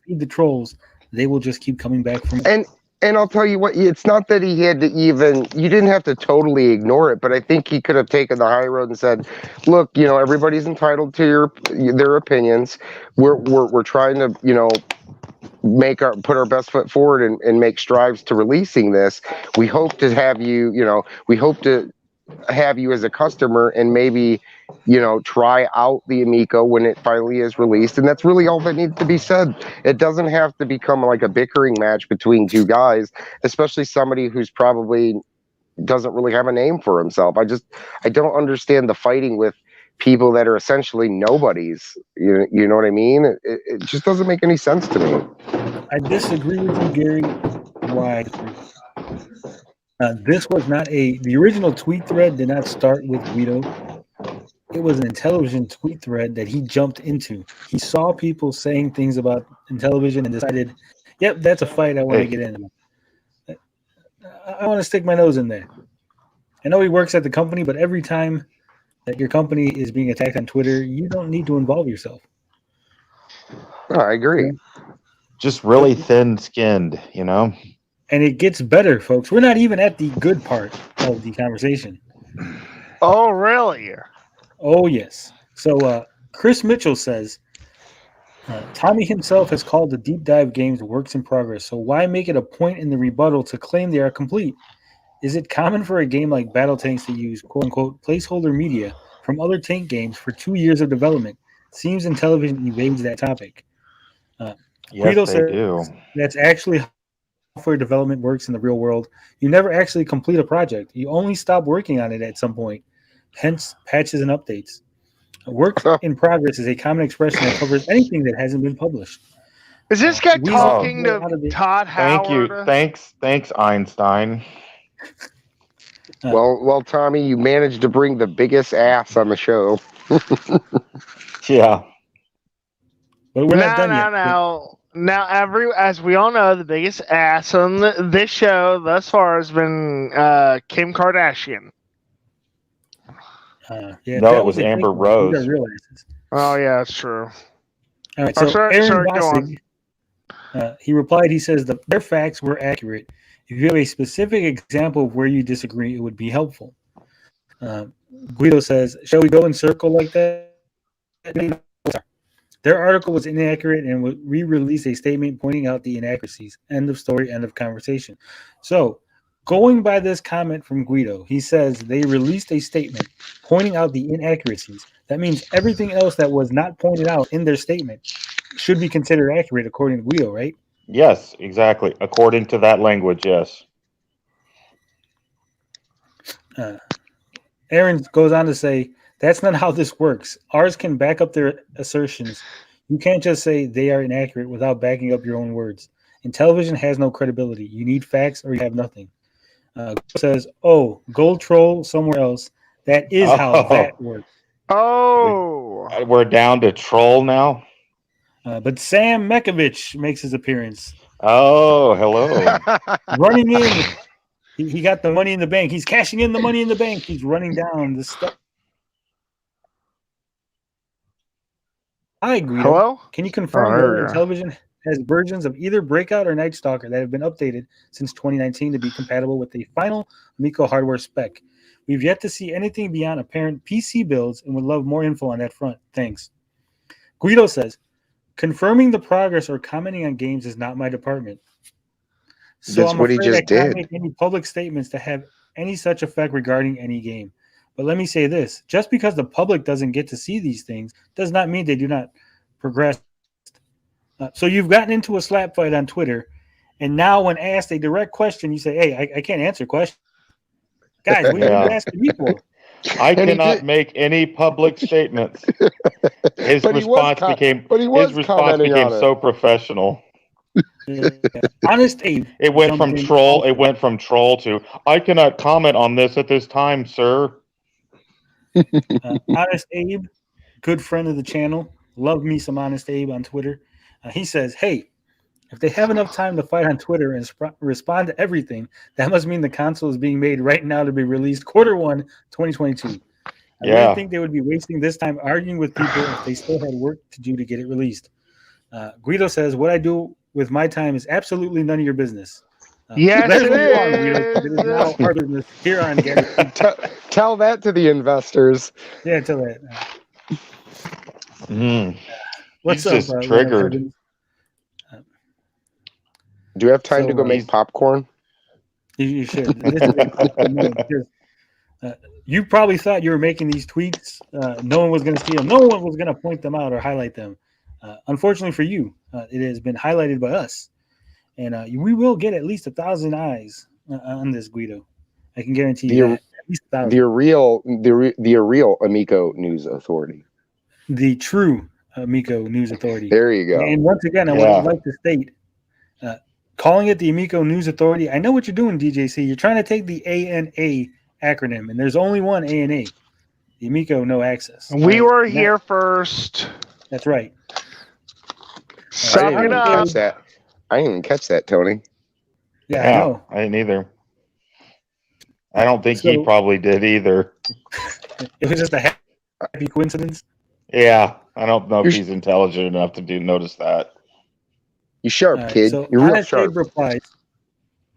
Speaker 2: feed the trolls, they will just keep coming back from.
Speaker 10: And I'll tell you what, it's not that he had to you didn't have to totally ignore it, but I think he could have taken the high road and said, look, everybody's entitled to their opinions. We're trying to, put our best foot forward and make strides to releasing this. We hope to have you, as a customer, and maybe, try out the Amico when it finally is released. And that's really all that needs to be said. It doesn't have to become like a bickering match between two guys, especially somebody who's probably doesn't really have a name for himself. I don't understand the fighting with people that are essentially nobodies. You know what I mean? It just doesn't make any sense to me.
Speaker 2: I disagree with you, Gary. Why? This was not the original tweet thread did not start with Guido. It was an Intellivision tweet thread that he jumped into. He saw people saying things about Intellivision and decided, yep, that's a fight I want to get in. I want to stick my nose in there. I know he works at the company, but every time that your company is being attacked on Twitter, you don't need to involve yourself.
Speaker 10: Oh, I agree.
Speaker 5: Just really thin-skinned, And
Speaker 2: it gets better, folks. We're not even at the good part of the conversation.
Speaker 3: Oh, really?
Speaker 2: Oh, yes. So Chris Mitchell says, Tommy himself has called the deep dive games works in progress, so why make it a point in the rebuttal to claim they are complete? Is it common for a game like Battle Tanks to use quote-unquote placeholder media from other tank games for 2 years of development? Seems Intellivision evades that topic.
Speaker 5: Yes, they do.
Speaker 2: That's actually how software development works in the real world. You never actually complete a project. You only stop working on it at some point, hence patches and updates. Work in progress is a common expression that covers anything that hasn't been published.
Speaker 3: Is this guy talking to Todd Howard?
Speaker 5: Thank you. Thanks, Einstein.
Speaker 10: Well, Tommy, you managed to bring the biggest ass on the show.
Speaker 5: Yeah.
Speaker 2: But we're not done yet.
Speaker 3: Now, as we all know, the biggest ass on this show thus far has been Kim Kardashian.
Speaker 5: No, it was Amber Rose.
Speaker 3: Oh, yeah, that's true.
Speaker 2: All right, so Aaron Bossig, he replied, he says, their facts were accurate. If you have a specific example of where you disagree, it would be helpful. Guido says, shall we go in circle like that? Their article was inaccurate and we released a statement pointing out the inaccuracies. End of story, end of conversation. So, going by this comment from Guido, he says they released a statement pointing out the inaccuracies. That means everything else that was not pointed out in their statement should be considered accurate according to Guido, right?
Speaker 5: Yes, exactly. According to that language, yes.
Speaker 2: Aaron goes on to say, that's not how this works. Ours can back up their assertions. You can't just say they are inaccurate without backing up your own words. Intellivision has no credibility. You need facts or you have nothing. Says, oh, go troll somewhere else. That is how that works.
Speaker 3: Oh.
Speaker 5: We're down to troll now?
Speaker 2: But Sam Mekovich makes his appearance.
Speaker 5: Oh, hello.
Speaker 2: Running in. He got the money in the bank. He's cashing in the money in the bank. He's running down the stuff. Hi, Guido.
Speaker 3: Hello?
Speaker 2: Can you confirm that Intellivision has versions of either Breakout or Night Stalker that have been updated since 2019 to be compatible with the final Amico hardware spec? We've yet to see anything beyond apparent PC builds and would love more info on that front. Thanks. Guido says, confirming the progress or commenting on games is not my department. So
Speaker 10: That's what he just did.
Speaker 2: I can't make any public statements to have any such effect regarding any game. But let me say this. Just because the public doesn't get to see these things does not mean they do not progress. So you've gotten into a slap fight on Twitter, and now when asked a direct question, you say, hey, I can't answer questions. Guys, what are you asking me for?
Speaker 5: I cannot make any public statements. His response became so professional.
Speaker 2: Honest Abe.
Speaker 5: It went from troll to I cannot comment on this at this time, sir.
Speaker 2: Honest Abe, good friend of the channel. Love me some Honest Abe on Twitter. He says, hey, if they have enough time to fight on Twitter and respond to everything, that must mean the console is being made right now to be released Q1 2022. I really think they would be wasting this time arguing with people if they still had work to do to get it released. Guido says, what I do with my time is absolutely none of your business.
Speaker 3: Yes, it
Speaker 2: is. It is now our business here on Gabbing.
Speaker 10: Tell that to the investors.
Speaker 2: Yeah, tell that.
Speaker 5: What's up? Just triggered.
Speaker 10: Do you have time to go make popcorn?
Speaker 2: You should. You probably thought you were making these tweets. No one was going to see them. No one was going to point them out or highlight them. Unfortunately for you, it has been highlighted by us. And we will get at least 1,000 eyes on this, Guido. I can guarantee you that. At least 1,000.
Speaker 10: The real Amico News Authority.
Speaker 2: The true Amico News Authority.
Speaker 10: There you go.
Speaker 2: And once again, I would like to state, calling it the Amico News Authority, I know what you're doing, DJC. You're trying to take the ANA acronym, and there's only one ANA, the Amico No Access.
Speaker 3: We were here first.
Speaker 2: That's right.
Speaker 3: Suck it up.
Speaker 10: I didn't even catch that, Tony.
Speaker 2: Yeah,
Speaker 5: I didn't either. I don't think he probably did either.
Speaker 2: It was just a happy coincidence.
Speaker 5: Yeah, I don't know if he's intelligent enough to notice that.
Speaker 10: You sharp, kid.
Speaker 2: So
Speaker 10: You're real
Speaker 2: Honest
Speaker 10: sharp.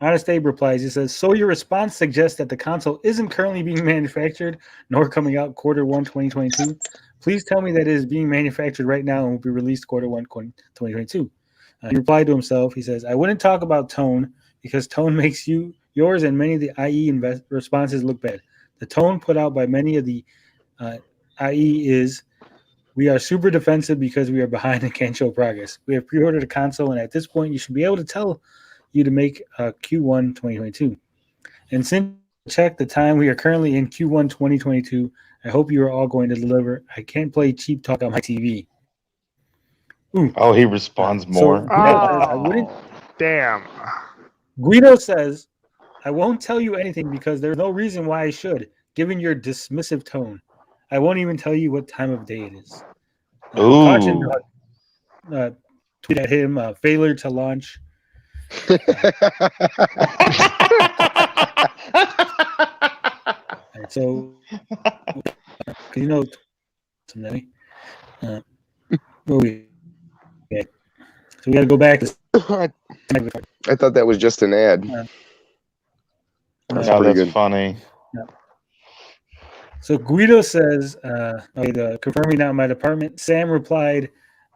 Speaker 2: Honest Abe replies. He says, so your response suggests that the console isn't currently being manufactured nor coming out Q1 2022. Please tell me that it is being manufactured right now and will be released Q1 2022. He replied to himself. He says, I wouldn't talk about tone because tone makes yours and many of the IE responses look bad. The tone put out by many of the IE is, we are super defensive because we are behind and can't show progress. We have pre-ordered a console, and at this point, you should be able to tell you to make Q1 2022. And since check the time, we are currently in Q1 2022. I hope you are all going to deliver. I can't play cheap talk on my TV. Ooh.
Speaker 5: Oh, he responds more.
Speaker 3: Damn.
Speaker 2: Guido says, I won't tell you anything because there's no reason why I should, given your dismissive tone. I won't even tell you what time of day it is. Caution, tweet at him, failure to launch. So, you know, okay. So we got to go back to.
Speaker 10: I thought that was just an ad.
Speaker 5: That's pretty good. Funny.
Speaker 2: Yeah. So Guido says, confirming not my department. Sam replied,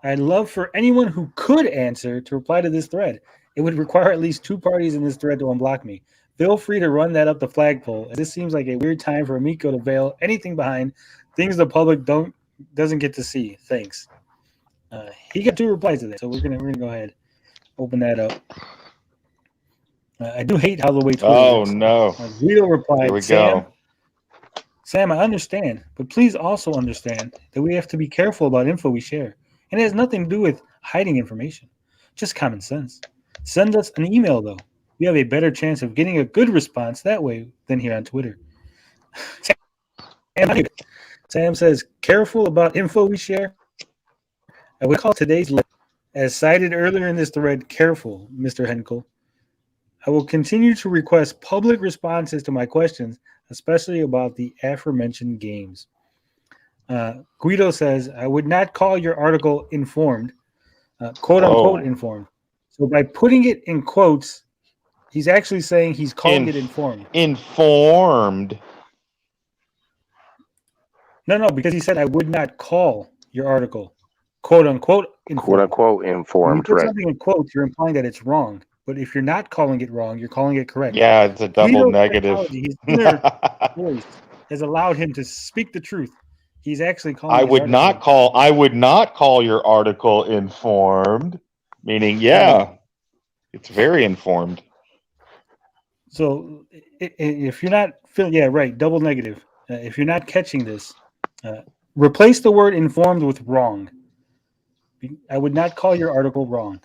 Speaker 2: I'd love for anyone who could answer to reply to this thread. It would require at least 2 parties in this thread to unblock me. Feel free to run that up the flagpole, as this seems like a weird time for Amico to veil anything behind things the public doesn't get to see. Thanks. He got 2 replies to that, so we're gonna go ahead, open that up. I do hate how the way Twitter works.
Speaker 5: No!
Speaker 2: Guido replied,
Speaker 5: Here we go.
Speaker 2: Sam, I understand, but please also understand that we have to be careful about info we share, and it has nothing to do with hiding information. Just common sense. Send us an email though. We have a better chance of getting a good response that way than here on Twitter. Sam says, careful about info we share. I would call today's letter, as cited earlier in this thread, careful, Mr. Henkel. I will continue to request public responses to my questions, especially about the aforementioned games. Guido says, I would not call your article informed, quote unquote informed. So by putting it in quotes, he's actually saying he's calling it informed.
Speaker 5: Informed.
Speaker 2: No, because he said I would not call your article, quote unquote informed.
Speaker 10: Quote unquote informed.
Speaker 2: When you put
Speaker 10: Right.
Speaker 2: something in quotes, you're implying that it's wrong. But if you're not calling it wrong, you're calling it correct.
Speaker 5: Yeah, it's a double
Speaker 2: Guido's
Speaker 5: negative.
Speaker 2: psychology, his inner voice has allowed him to speak the truth. He's actually calling.
Speaker 5: I would not call your article informed, meaning it's very informed.
Speaker 2: So if you're not feeling, right, double negative. If you're not catching this, replace the word informed with wrong. I would not call your article wrong,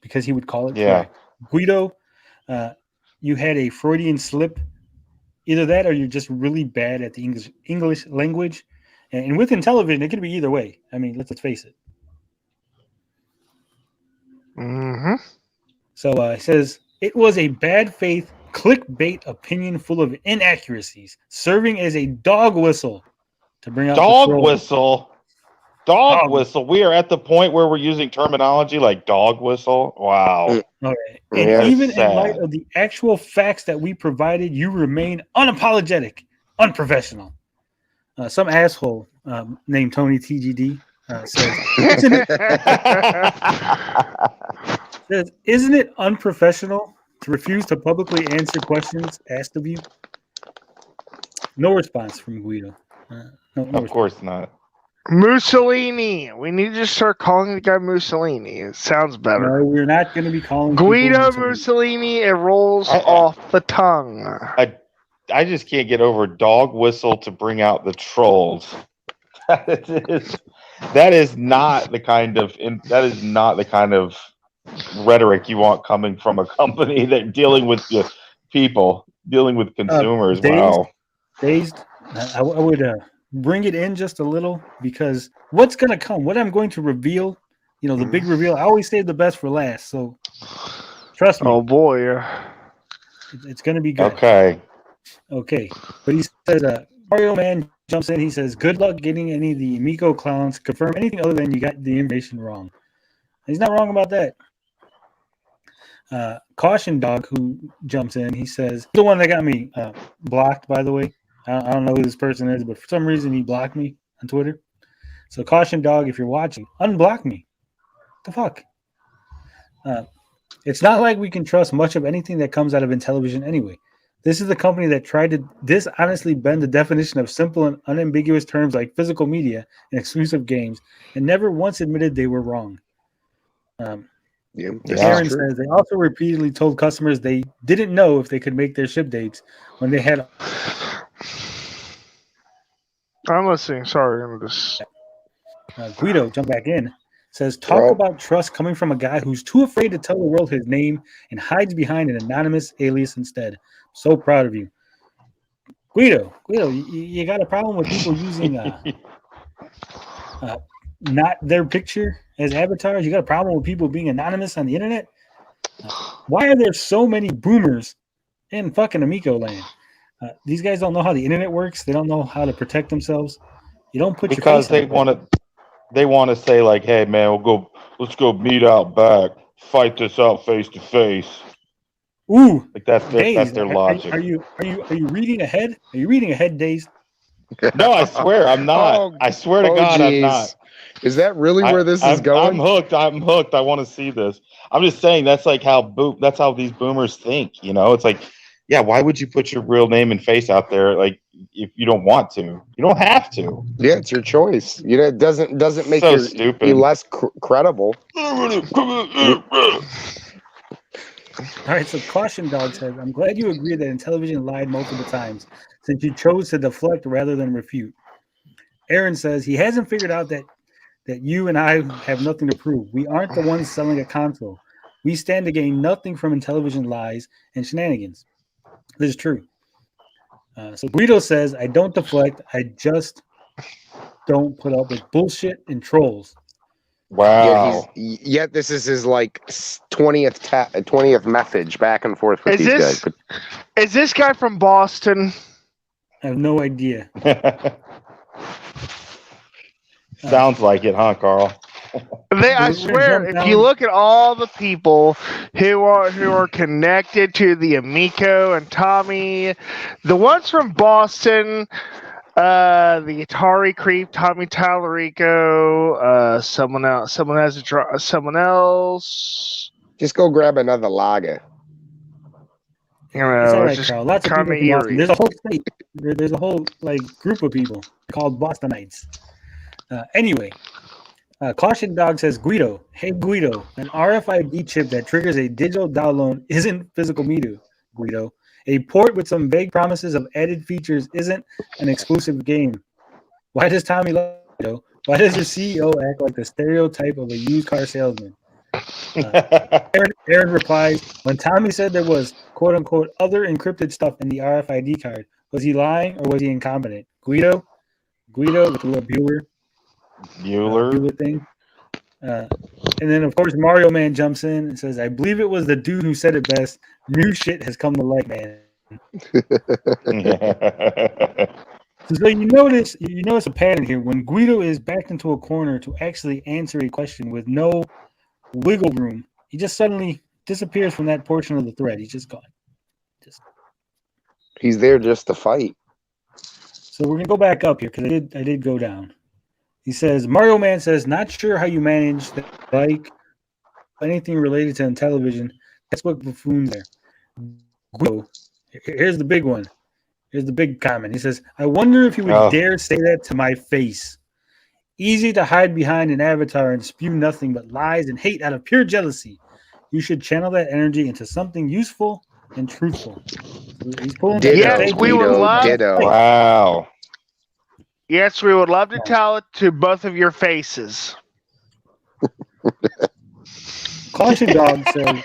Speaker 2: because he would call it correct. Guido, you had a Freudian slip. Either that, or you're just really bad at the English language. And with Intellivision, it could be either way. I mean, let's face it.
Speaker 3: Mm-hmm.
Speaker 2: So it says, it was a bad faith clickbait opinion full of inaccuracies, serving as a dog whistle to bring out
Speaker 5: dog whistle. Dog whistle. We are at the point where we're using terminology like dog whistle. Wow.
Speaker 2: Okay. And even in light of the actual facts that we provided, you remain unapologetic, unprofessional. Some asshole named Tony TGD says, isn't it unprofessional to refuse to publicly answer questions asked of you? No response from Guido.
Speaker 5: Of course not.
Speaker 3: Mussolini. We need to start calling the guy Mussolini. It sounds better.
Speaker 2: No, we're not going to be calling
Speaker 3: Guido Mussolini. It rolls off the tongue.
Speaker 5: I just can't get over dog whistle to bring out the trolls. That is not the kind of rhetoric you want coming from a company that dealing with the people, dealing with consumers.
Speaker 2: Dazed. I would bring it in just a little, because what's going to come, what I'm going to reveal, the big reveal, I always save the best for last. So trust me.
Speaker 3: Oh boy.
Speaker 2: It's going to be good. Okay. But he says, Mario Man jumps in. He says, good luck getting any of the Amico clowns to confirm anything other than you got the information wrong. He's not wrong about that. Caution Dog, who jumps in, he says, the one that got me blocked, by the way. I don't know who this person is, but for some reason he blocked me on Twitter. So Caution Dog, if you're watching, unblock me. What the fuck? It's not like we can trust much of anything that comes out of Intellivision anyway. This is the company that tried to dishonestly bend the definition of simple and unambiguous terms like physical media and exclusive games, and never once admitted they were wrong. Aaron says they also repeatedly told customers they didn't know if they could make their ship dates when they had.
Speaker 3: I'm listening. Sorry, I'm just.
Speaker 2: Guido, jump back in. Says, talk about trust coming from a guy who's too afraid to tell the world his name and hides behind an anonymous alias instead. So proud of you. Guido, you got a problem with people using not their picture as avatars? You got a problem with people being anonymous on the internet? Why are there so many boomers in fucking Amico land? These guys don't know how the internet works. They don't know how to protect themselves. You don't put
Speaker 5: because
Speaker 2: your face
Speaker 5: they want to say like, hey man, let's go meet out back, fight this out face to face.
Speaker 2: Ooh,
Speaker 5: like that's their logic.
Speaker 2: Are you reading ahead? Are you reading ahead, Dazed?
Speaker 5: No, I swear I'm not. I swear to God, geez. I'm not.
Speaker 10: Is that really where this is going?
Speaker 5: I'm hooked. I'm hooked. I want to see this. I'm just saying that's like that's how these boomers think. You know, it's like, yeah, why would you put your real name and face out there? Like, if you don't want to, you don't have to.
Speaker 10: Yeah, it's your choice. You know, it doesn't make
Speaker 5: So
Speaker 10: you
Speaker 5: stupid.
Speaker 10: less credible.
Speaker 2: All right, so Caution Dog says, I'm glad you agree that Intellivision lied multiple times since you chose to deflect rather than refute. Aaron says he hasn't figured out that you and I have nothing to prove. We aren't the ones selling a console. We stand to gain nothing from Intellivision lies and shenanigans. This is true. So Guido says, I don't deflect. I just don't put up with bullshit and trolls.
Speaker 5: Wow.
Speaker 10: Yet this is his like 20th message back and forth with these guys.
Speaker 3: Is this guy from Boston?
Speaker 2: I have no idea.
Speaker 5: Sounds like it, huh, Carl?
Speaker 3: I swear, if you look at all the people who are connected to the Amico and Tommy, the ones from Boston, the Atari creep, Tommy Tallarico, someone else.
Speaker 10: Just go grab another lager.
Speaker 3: You know,
Speaker 2: it's all right,
Speaker 3: just
Speaker 2: Carl. Lots of people from Boston. There's a whole state. There's a whole like group of people called Bostonites. Anyway, Caution Dog says, Guido, hey Guido, an RFID chip that triggers a digital download isn't physical media, Guido. A port with some vague promises of added features isn't an exclusive game. Why does Tommy love Guido? Why does your CEO act like the stereotype of a used car salesman? Aaron replies, when Tommy said there was quote unquote other encrypted stuff in the RFID card, was he lying or was he incompetent? Guido with a little Bueller thing. And then, of course, Mario Man jumps in and says, I believe it was the dude who said it best. New shit has come to light, man. So you notice a pattern here. When Guido is backed into a corner to actually answer a question with no wiggle room, he just suddenly disappears from that portion of the thread. He's just gone.
Speaker 10: He's there just to fight.
Speaker 2: So we're going to go back up here because I did go down. He says, Mario Man says, not sure how you manage to like anything related to Intellivision. That's what buffoons there. Guido, here's the big one. Here's the big comment. He says, I wonder if you would dare say that to my face. Easy to hide behind an avatar and spew nothing but lies and hate out of pure jealousy. You should channel that energy into something useful and truthful. He's pulling
Speaker 3: yes, we would love.
Speaker 5: Wow.
Speaker 3: Yes, we would love to tell it to both of your faces.
Speaker 2: Caution Dog says.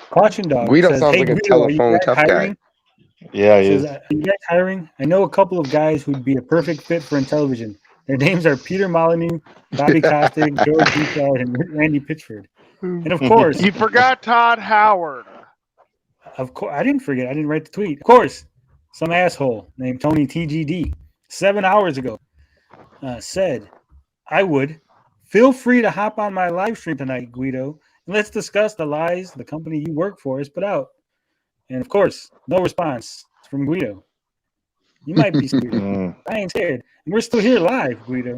Speaker 2: Caution Dog.
Speaker 10: Guido
Speaker 2: says,
Speaker 10: sounds
Speaker 2: hey,
Speaker 10: like a
Speaker 2: Guido,
Speaker 10: telephone tough guy.
Speaker 5: Yeah, he is.
Speaker 2: Are you guys hiring? I know a couple of guys who'd be a perfect fit for Intellivision. Their names are Peter Molyneux, Bobby Kostick, George Bouchard, and Randy Pitchford. And of course,
Speaker 3: you forgot Todd Howard.
Speaker 2: Of course, I didn't forget. I didn't write the tweet. Of course, some asshole named Tony TGD 7 hours ago said, "I would feel free to hop on my live stream tonight, Guido, and let's discuss the lies the company you work for has put out." And of course, no response from Guido. You might be scared. I ain't scared. And we're still here live, Guido.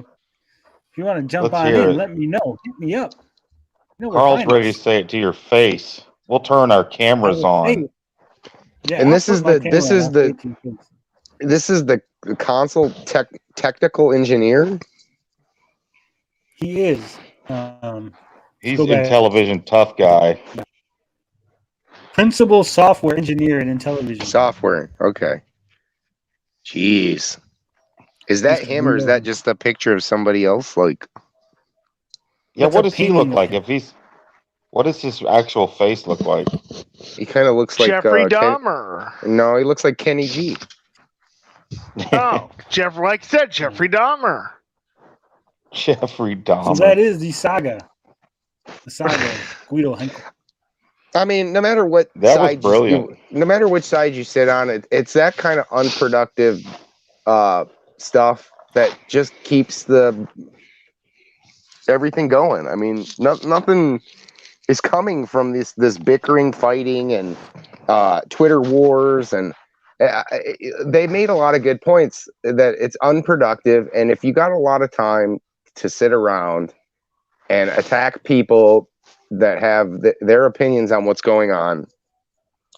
Speaker 2: If you want to jump on in, let me know. Hit me up. You know,
Speaker 5: Carl's ready to say it to your face. We'll turn our cameras on.
Speaker 10: Yeah, and this is the console technical engineer.
Speaker 2: He is.
Speaker 5: He's Intellivision tough guy.
Speaker 2: Principal software engineer in Intellivision.
Speaker 10: Software. Okay. Jeez. Is that him or is that just a picture of somebody else? Like,
Speaker 5: yeah, what does he look like? What does his actual face look like?
Speaker 10: He kind of looks like
Speaker 3: Jeffrey Dahmer.
Speaker 10: No, he looks like Kenny G.
Speaker 3: Oh, like I said, Jeffrey Dahmer.
Speaker 5: Jeffrey Dahmer.
Speaker 2: So that is the saga. The saga of Guido Henkel.
Speaker 10: I mean, no matter what side you sit on, it's that kind of unproductive stuff that just keeps everything going. I mean, nothing is coming from this bickering, fighting, and Twitter wars, and
Speaker 6: they made a lot of good points that it's unproductive, and if you got a lot of time to sit around and attack people that have their opinions on what's going on,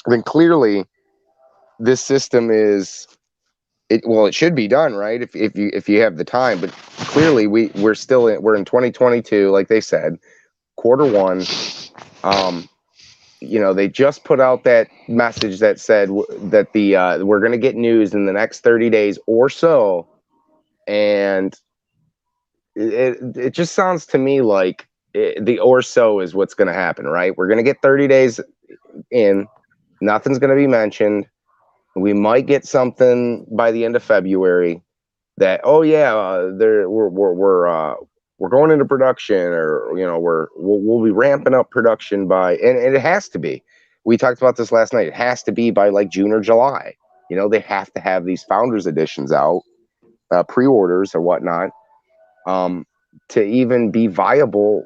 Speaker 6: then clearly this system is it should be done, right? If you have the time, but clearly we're in 2022, like they said, Q1. They just put out that message that said that we're going to get news in the next 30 days or so, and it just sounds to me like the or so is what's going to happen, right? We're going to get 30 days in, nothing's going to be mentioned. We might get something by the end of February that we're going into production, or we'll be ramping up production by, and it has to be. We talked about this last night. It has to be by like June or July. They have to have these Founders editions out, pre-orders or whatnot, to even be viable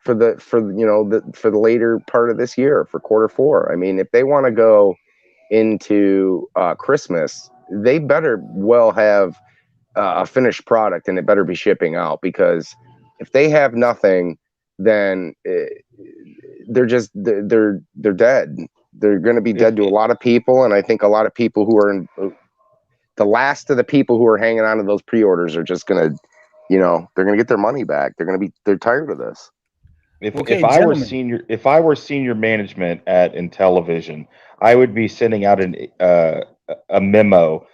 Speaker 6: for the later part of this year, for Q4. I mean, if they want to go into Christmas, they better well have a finished product, and it better be shipping out, because if they have nothing, then they're dead. They're going to be dead to a lot of people, and I think a lot of people who are the last of the people who are hanging on to those pre-orders are just going to, they're going to get their money back. They're tired of this.
Speaker 5: If I were senior management at Intellivision, I would be sending out a memo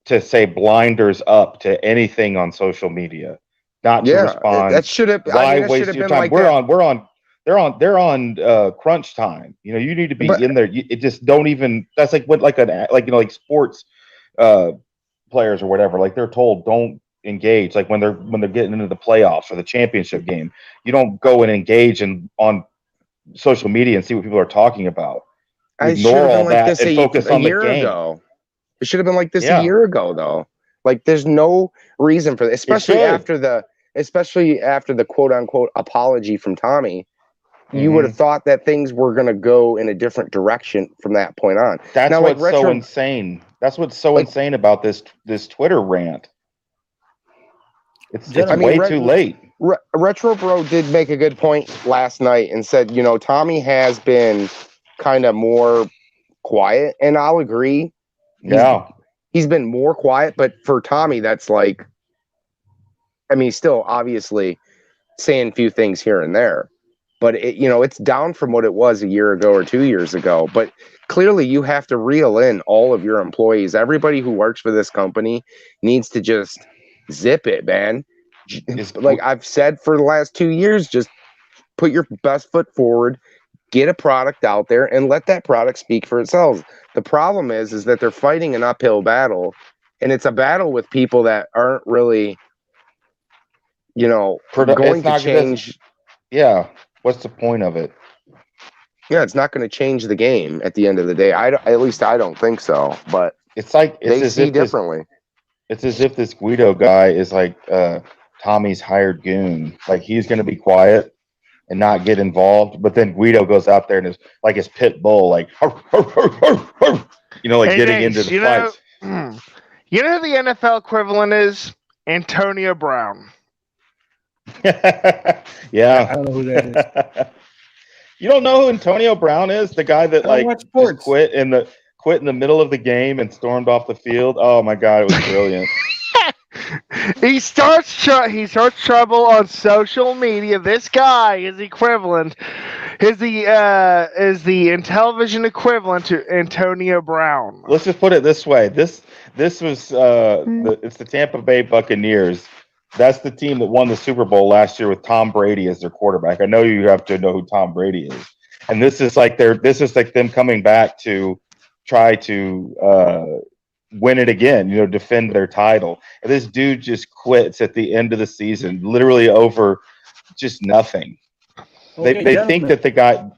Speaker 5: to say blinders up to anything on social media, not to respond.
Speaker 6: That should have.
Speaker 5: Why waste your time? Like they're on crunch time. You need to be in there. It just don't even. That's like what like sports players or whatever. Like they're told don't engage. Like when they're getting into the playoffs or the championship game, you don't go and engage on social media and see what people are talking about. Ignore all that and focus on the game.
Speaker 6: Ago. It should have been like this a year ago, though. Like, there's no reason for this, especially after the quote unquote apology from Tommy. You would have thought that things were going to go in a different direction from that point on.
Speaker 5: That's now, what's so insane. That's what's so insane about this Twitter rant. It's way too late.
Speaker 6: Retro Bro did make a good point last night and said, Tommy has been kind of more quiet, and I'll agree. He's been more quiet, but for Tommy, that's like, I mean, still obviously saying a few things here and there, but it's down from what it was a year ago or 2 years ago. But clearly you have to reel in all of your employees. Everybody who works for this company needs to just zip it, man. Like I've said for the last 2 years, just put your best foot forward, get a product out there, and let that product speak for itself. The problem is that they're fighting an uphill battle, and it's a battle with people that aren't really, going to change.
Speaker 5: What's the point of it?
Speaker 6: Yeah, it's not going to change the game at the end of the day. At least I don't think so. But
Speaker 5: it's like
Speaker 6: they see differently.
Speaker 5: It's as if this Guido guy is like Tommy's hired goon. Like he's going to be quiet and not get involved, but then Guido goes out there and is like his pit bull, like getting into the fights.
Speaker 3: You know who the NFL equivalent is? Antonio Brown.
Speaker 5: Yeah,
Speaker 2: I don't know who that is.
Speaker 5: You don't know who Antonio Brown is? The guy that just quit in the middle of the game and stormed off the field. Oh my God, it was brilliant.
Speaker 3: He starts trouble on social media. This guy is equivalent. Is the Intellivision equivalent to Antonio Brown?
Speaker 5: Let's just put it this way. This was it's the Tampa Bay Buccaneers. That's the team that won the Super Bowl last year with Tom Brady as their quarterback. I know you have to know who Tom Brady is, and this is like them coming back to try to win it again, defend their title. And this dude just quits at the end of the season, literally over just nothing.
Speaker 2: Okay,
Speaker 5: they think that the guy.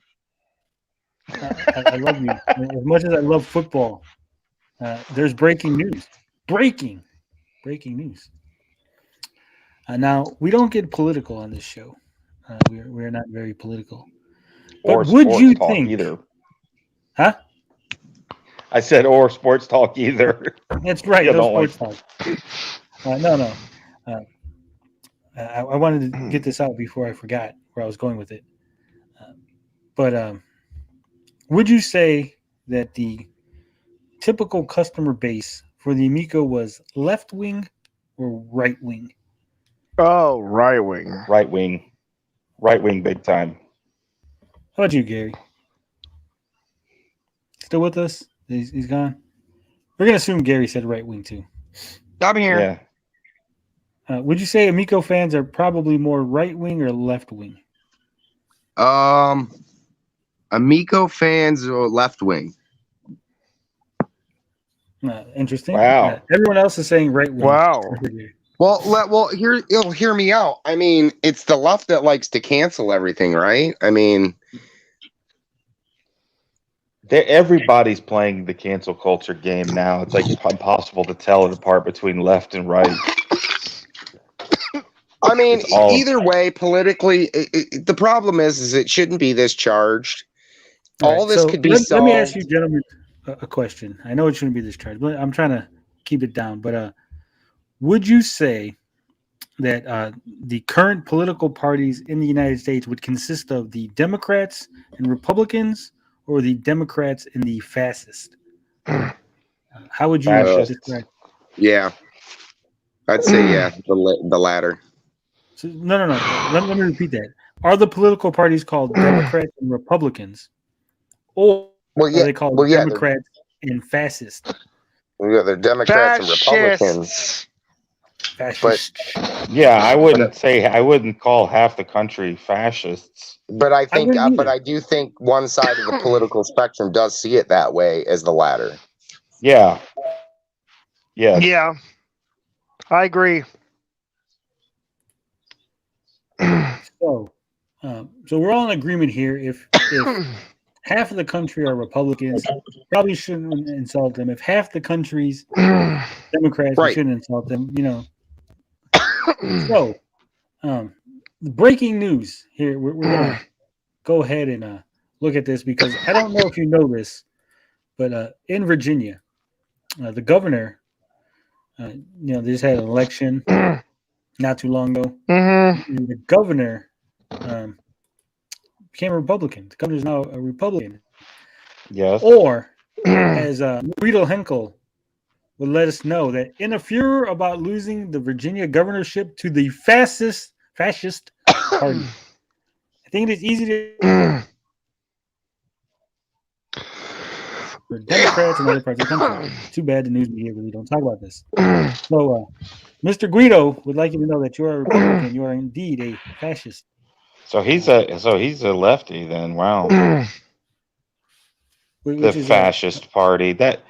Speaker 2: I love you as much as I love football. There's breaking news. Breaking news. Now we don't get political on this show. We're not very political. But would you think?
Speaker 5: Either.
Speaker 2: Huh?
Speaker 5: I said or sports talk either.
Speaker 2: That's right.
Speaker 5: You
Speaker 2: No
Speaker 5: don't
Speaker 2: sports talk. No. I wanted to get this out before I forgot where I was going with it. But would you say that the typical customer base for the Amico was left wing or right wing?
Speaker 3: Oh, right wing.
Speaker 5: Right wing. Right wing big time.
Speaker 2: How about you, Gary? Still with us? He's gone? We're going to assume Gary said right wing too.
Speaker 10: I'm here.
Speaker 5: Yeah.
Speaker 2: Would you say Amico fans are probably more right wing or left wing?
Speaker 10: Amico fans are left wing.
Speaker 2: Interesting.
Speaker 5: Wow.
Speaker 2: Everyone else is saying right wing.
Speaker 3: Wow.
Speaker 10: Well, hear me out. I mean, it's the left that likes to cancel everything, right? I mean,
Speaker 5: Everybody's playing the cancel culture game now. It's like impossible to tell it apart between left and right.
Speaker 10: I mean, either way, politically, the problem is it shouldn't be this charged. All this could be solved.
Speaker 2: Let me ask you, gentlemen, a question. I know it shouldn't be this charged, but I'm trying to keep it down. But would you say that the current political parties in the United States would consist of the Democrats and Republicans, or the Democrats and the fascists? How would you describe?
Speaker 10: Yeah, I'd say the latter.
Speaker 2: So, no. Let me repeat that. Are the political parties called Democrats and Republicans, or are they called Democrats and fascists?
Speaker 10: Yeah, they're Democrats and Republicans.
Speaker 2: Fascist.
Speaker 10: But
Speaker 5: yeah, I wouldn't call half the country fascists.
Speaker 10: But I do think one side of the political spectrum does see it that way as the latter.
Speaker 5: Yeah. Yes.
Speaker 3: Yeah. I agree.
Speaker 2: So we're all in agreement here. If half of the country are Republicans, probably shouldn't insult them. If half the country's Democrats, we shouldn't insult them. So, the breaking news here. We're gonna go ahead and look at this because I don't know if you know this, but in Virginia, the governor, they just had an election not too long ago.
Speaker 3: Mm-hmm.
Speaker 2: And the governor became a Republican. The governor's now a Republican.
Speaker 5: Yes.
Speaker 2: Or, as Guido Henkel would let us know, that in a furor about losing the Virginia governorship to the fascist party. I think it is easy to for Democrats and other parts of the country. Too bad the news media really don't talk about this. So, Mr. Guido would like you to know that you are a Republican. You are indeed a fascist.
Speaker 5: So he's a lefty then. Wow. The fascist party. That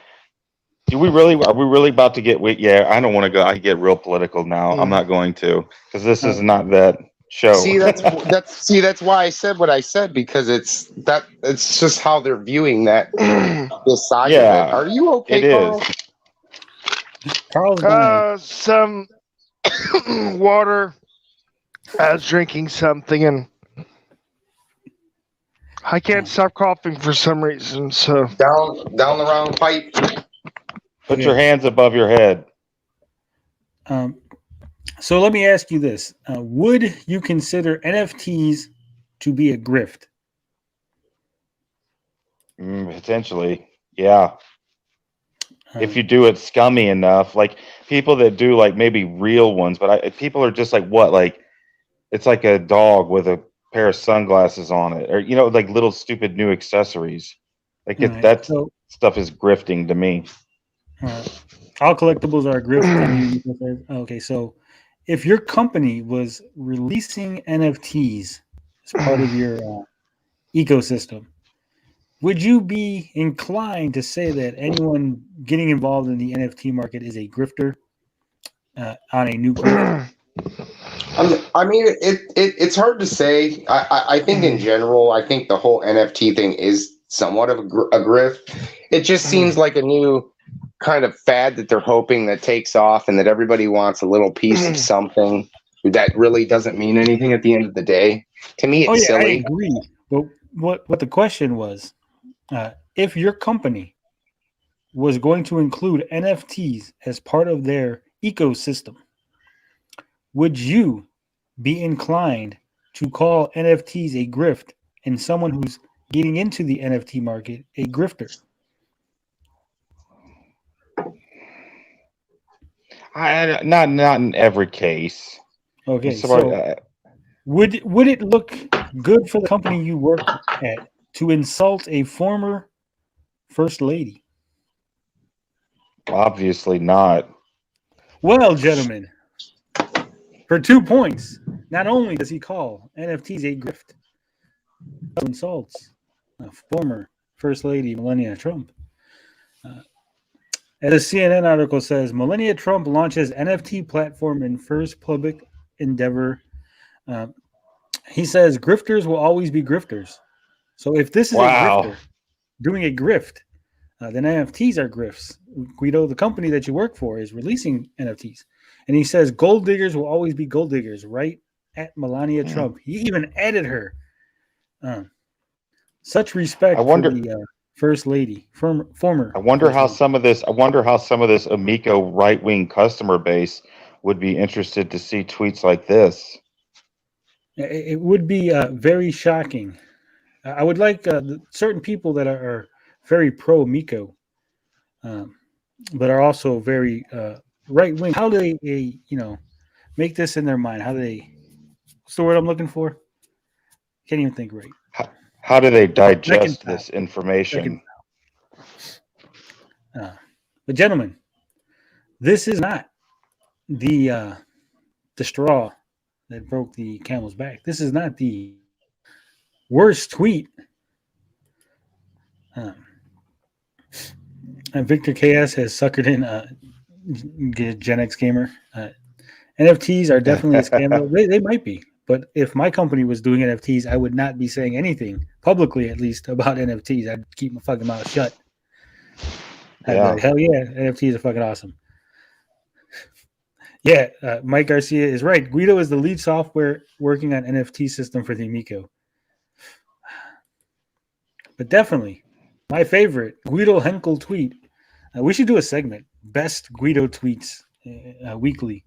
Speaker 5: are we really about to get? I don't want to go. I get real political now. I'm not going to, because this is not that show.
Speaker 10: See, that's why I said what I said, because it's just how they're viewing that this side of it. Are you okay, Carl?
Speaker 2: Carl's
Speaker 3: some water. I was drinking something and I can't stop coughing for some reason. So
Speaker 10: down the wrong pipe.
Speaker 5: Put your hands above your head.
Speaker 2: So let me ask you this: would you consider NFTs to be a grift?
Speaker 5: Potentially, yeah. If you do it scummy enough, like people that do like maybe real ones, but people are just like what, like it's like a dog with a pair of sunglasses on it, or like little stupid new accessories. Like stuff is grifting to me.
Speaker 2: All collectibles are a grift. Okay, so if your company was releasing NFTs as part of your ecosystem, would you be inclined to say that anyone getting involved in the NFT market is a grifter on a new grift?
Speaker 10: I mean, it's hard to say. I think in general, I think the whole NFT thing is somewhat of a grift. It just seems like a new kind of fad that they're hoping that takes off, and that everybody wants a little piece of something that really doesn't mean anything at the end of the day. To me, it's silly.
Speaker 2: I agree. But what the question was, if your company was going to include NFTs as part of their ecosystem, would you be inclined to call NFTs a grift and someone who's getting into the NFT market a grifter?
Speaker 5: Not in every case.
Speaker 2: Okay, so would it look good for the company you work at to insult a former first lady?
Speaker 5: Obviously not.
Speaker 2: Well, gentlemen, for 2 points, not only does he call NFTs a grift, he insults former First Lady Melania Trump. As a CNN article says, Melania Trump launches NFT platform in first public endeavor. He says grifters will always be grifters. So if this is a grifter doing a grift, then NFTs are grifts. Guido, the company that you work for, is releasing NFTs. And he says gold diggers will always be gold diggers, right? At Melania Trump. He even added her. Such respect for the first lady, former.
Speaker 5: I wonder how some of this Amico right-wing customer base would be interested to see tweets like this.
Speaker 2: It would be very shocking. I would like certain people that are very pro Amico, but are also very right wing. How do they, make this in their mind? How do they? What's the word I'm looking for? Can't even think right.
Speaker 5: How do they digest this information?
Speaker 2: But gentlemen, this is not the straw that broke the camel's back. This is not the worst tweet. And Victor KS has suckered in Gen X Gamer. NFTs are definitely a scam. They might be. But if my company was doing NFTs, I would not be saying anything publicly, at least, about NFTs. I'd keep my fucking mouth shut. I'd be like, hell yeah, NFTs are fucking awesome. Yeah, Mike Garcia is right. Guido is the lead software working on NFT system for the Amico. But definitely, my favorite, Guido Henkel tweet. We should do a segment, best Guido tweets weekly.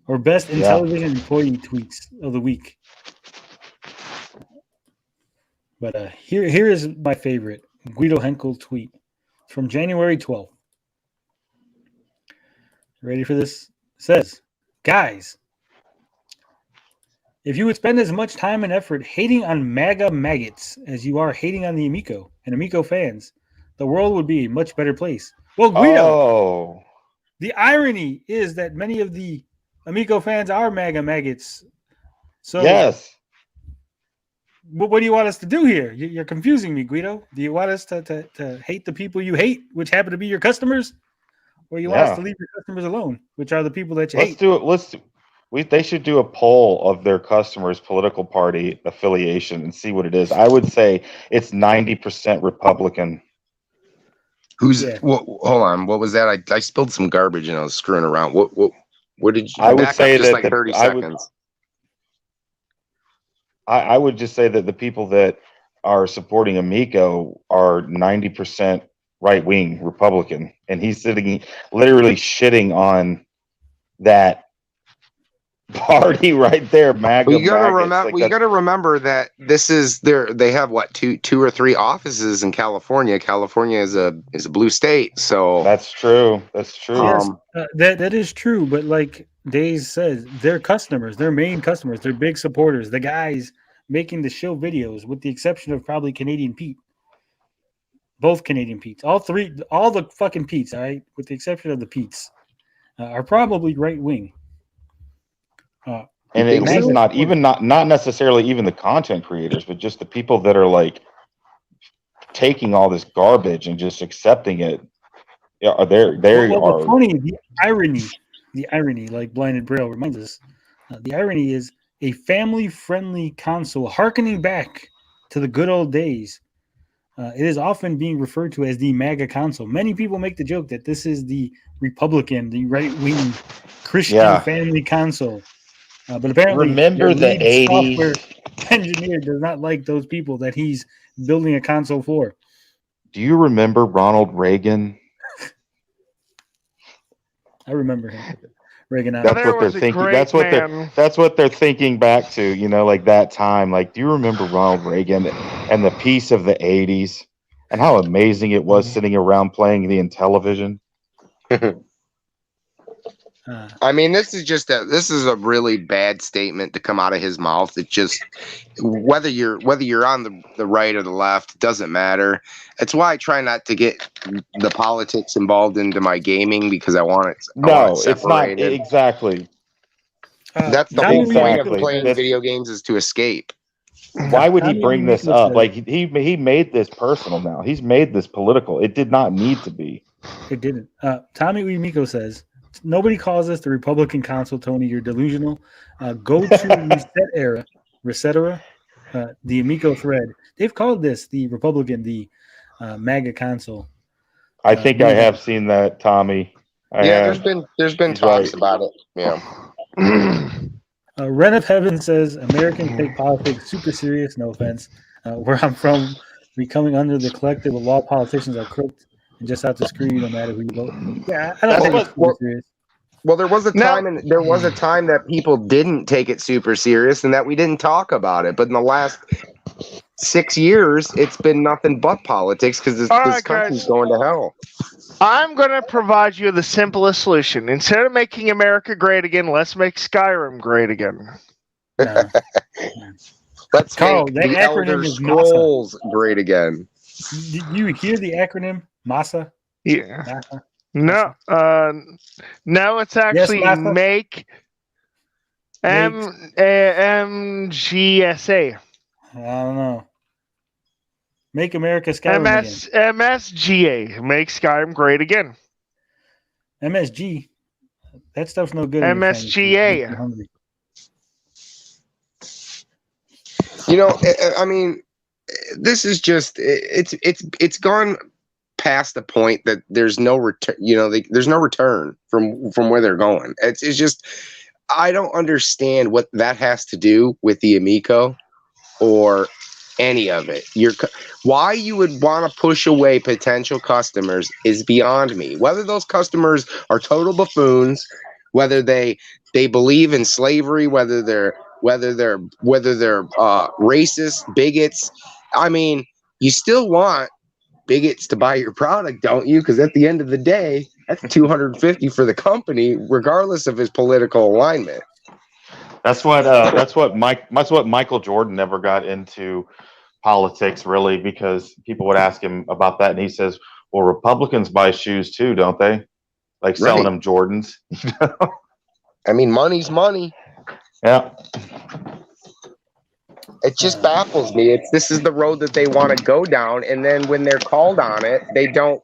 Speaker 2: Or best Intellivision employee tweets of the week. But here is my favorite Guido Henkel tweet from January 12th. Ready for this? It says, guys, if you would spend as much time and effort hating on MAGA maggots as you are hating on the Amico and Amico fans, the world would be a much better place. Well, Guido, the irony is that many of the Amico fans are MAGA maggots. So
Speaker 5: yes.
Speaker 2: What do you want us to do here? You're confusing me, Guido. Do you want us to hate the people you hate, which happen to be your customers? Or you want us to leave your customers alone, which are the people that you hate?
Speaker 5: They should do a poll of their customers' political party affiliation and see what it is. I would say it's 90% Republican.
Speaker 10: Hold on. What was that? I spilled some garbage and I was screwing around. What did you?
Speaker 5: I would say
Speaker 10: just
Speaker 5: that
Speaker 10: like 30 seconds.
Speaker 5: I would just say that the people that are supporting Amico are 90% right-wing Republican, and he's sitting literally shitting on that party right there. MAGA.
Speaker 10: Well, you got to remember that this is they have what two or three offices in California. California is a blue state, so
Speaker 5: that's true.
Speaker 2: Yes, that is true. But like Days says, their customers, their main customers, their big supporters, the guys making the show videos, with the exception of probably Canadian Pete, both Canadian Pete's, all the fucking Pete's, all right, with the exception of the Pete's, are probably right wing.
Speaker 5: And at least not necessarily even the content creators, but just the people that are like taking all this garbage and just accepting it. Yeah,
Speaker 2: funny, the irony, like Blinded Braille reminds us, the irony is a family-friendly console, harkening back to the good old days. It is often being referred to as the MAGA console. Many people make the joke that this is the Republican, the right-wing Christian family console. But apparently,
Speaker 5: remember the 80s.
Speaker 2: Software engineer does not like those people that he's building a console for.
Speaker 5: Do you remember Ronald Reagan?
Speaker 2: I remember him. Reagan.
Speaker 5: That's what they're thinking. That's what they're thinking back to. You know, like that time. Like, do you remember Ronald Reagan and the peace of the '80s and how amazing it was sitting around playing the Intellivision?
Speaker 10: I mean, this is a really bad statement to come out of his mouth. It just whether you're on the right or the left, it doesn't matter. It's why I try not to get the politics involved into my gaming because I want it.
Speaker 5: It's not exactly.
Speaker 10: That's the whole point of playing video games is to escape.
Speaker 5: Why would he bring this up? Like he made this personal now. He's made this political. It did not need to be.
Speaker 2: It didn't. Tommy Amico says, nobody calls us the Republican Council, Tony. You're delusional. Go to Resetera, the Amico thread. They've called this the Republican, the MAGA Council.
Speaker 5: I think I have seen that, Tommy.
Speaker 10: There's been talks about it. Yeah.
Speaker 2: Ren of Heaven says Americans take politics super serious. No offense. Where I'm from, becoming under the collective of law, politicians are crooked and just out to screw you no matter who you vote. Yeah, I don't think it's super serious.
Speaker 10: Well, there was a time, that people didn't take it super serious, and that we didn't talk about it. But in the last 6 years, it's been nothing but politics because this country's going to hell.
Speaker 3: I'm going to provide you the simplest solution. Instead of making America great again, let's make Skyrim great again.
Speaker 2: No.
Speaker 10: Let's
Speaker 2: Carl,
Speaker 10: make
Speaker 2: that
Speaker 10: the
Speaker 2: acronym
Speaker 10: Elder
Speaker 2: is
Speaker 10: Scrolls great again.
Speaker 2: You hear the acronym MASA?
Speaker 3: Yeah.
Speaker 2: MASA?
Speaker 3: No, no, it's actually make MGSA.
Speaker 2: I don't know. Make America Skyrim again.
Speaker 3: MSGA. Make Skyrim great again.
Speaker 2: MSG. That stuff's no good.
Speaker 3: MSGA.
Speaker 10: You know, I mean, this is just it's gone past the point that there's no return. You know, there's no return from where they're going. It's just I don't understand what that has to do with the Amico or any of it. Why you would want to push away potential customers is beyond me. Whether those customers are total buffoons, whether they believe in slavery, whether they're racist, bigots. I mean, you still want bigots to buy your product, don't you? Because at the end of the day, that's $250 for the company, regardless of his political alignment.
Speaker 5: That's what Michael Jordan never got into politics, really, because people would ask him about that, and he says, "Well, Republicans buy shoes too, don't they? Like selling them Jordans."
Speaker 10: I mean, money's money.
Speaker 5: Yeah.
Speaker 10: It just baffles me. This is the road that they want to go down, and then when they're called on it, they don't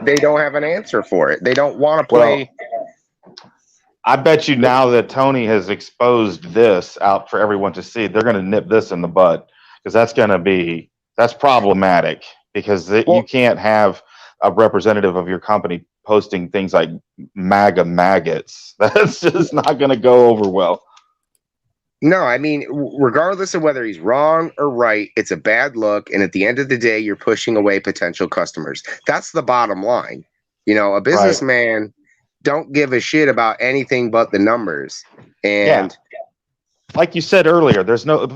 Speaker 10: have an answer for it. They don't want to play.
Speaker 5: Well, I bet you now that Tony has exposed this out for everyone to see, they're going to nip this in the bud, because that's problematic, because you can't have a representative of your company posting things like MAGA maggots. That's just not going to go over well.
Speaker 10: No, I mean, regardless of whether he's wrong or right, it's a bad look. And at the end of the day, you're pushing away potential customers. That's the bottom line. You know, a businessman don't give a shit about anything but the numbers. And
Speaker 5: like you said earlier, there's no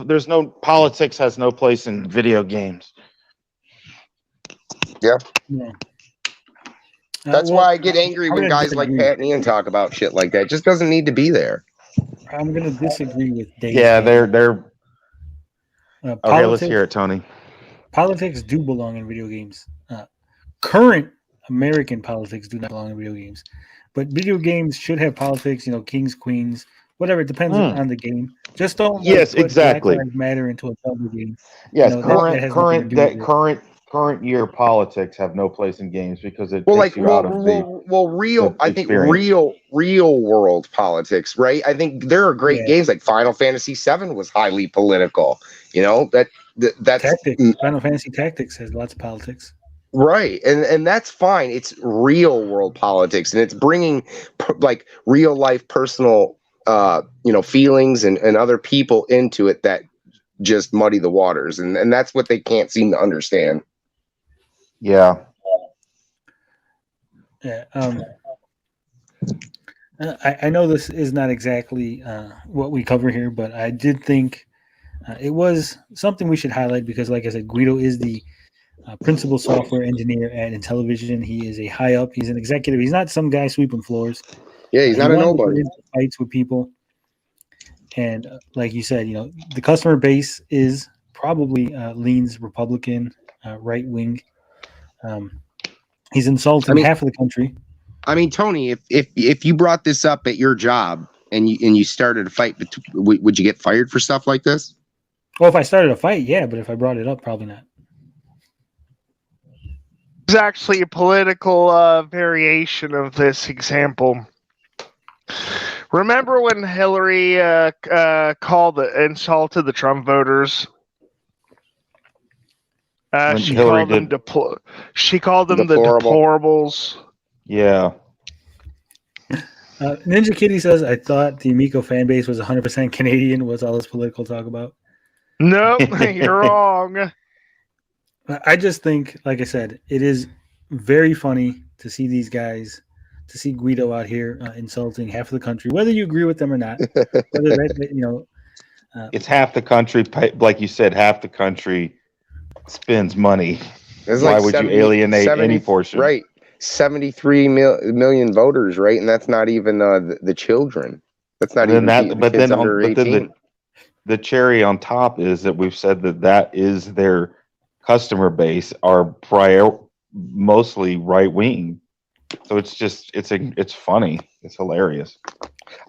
Speaker 5: politics has no place in video games.
Speaker 10: Yeah. That's why I get angry when guys like Pat and Ian talk about shit like that. It just doesn't need to be there.
Speaker 2: I'm going to disagree with Dave.
Speaker 5: Yeah, they're okay, let's hear it, Tony.
Speaker 2: Politics do belong in video games. Current American politics do not belong in video games. But video games should have politics, you know, kings, queens, whatever. It depends on the game. Just don't put
Speaker 5: exactly.
Speaker 2: Black Lives Matter into a double game.
Speaker 5: Yes,
Speaker 2: you know,
Speaker 5: current year politics have no place in games because it takes you out of
Speaker 10: real world politics, right? I think there are great games like Final Fantasy VII was highly political. You know, that's
Speaker 2: Tactics. Final Fantasy Tactics has lots of politics.
Speaker 10: Right, and that's fine. It's real world politics, and it's bringing like real life personal feelings and other people into it that just muddy the waters, and that's what they can't seem to understand.
Speaker 5: Yeah.
Speaker 2: Yeah. I know this is not exactly what we cover here, but I did think it was something we should highlight because, like I said, Guido is the principal software engineer at Intellivision. He is a high up. He's an executive. He's not some guy sweeping floors.
Speaker 10: Yeah, he's not a nobody.
Speaker 2: Fights with people, and like you said, the customer base is probably leans Republican, right wing. He's insulting half of the country.
Speaker 10: I mean, Tony, if you brought this up at your job and you started a fight, would you get fired for stuff like this?
Speaker 2: Well, if I started a fight, yeah, but if I brought it up, probably not.
Speaker 3: There's actually a political variation of this example. Remember when Hillary insulted the Trump voters? She called them the deplorables.
Speaker 5: Yeah.
Speaker 2: Ninja Kitty says, I thought the Amico fan base was 100% Canadian. What's all this political talk about?
Speaker 3: Nope, you're wrong.
Speaker 2: I just think, like I said, it is very funny to see these guys, to see Guido out here insulting half of the country, whether you agree with them or not.
Speaker 5: It's half the country, like you said, half the country spends money. Why would you alienate any portion?
Speaker 10: Right. 73 million voters, right? And that's not even the children. That's not even kids under 18.
Speaker 5: The cherry on top is that we've said that is their customer base are mostly right wing. So it's funny. It's hilarious.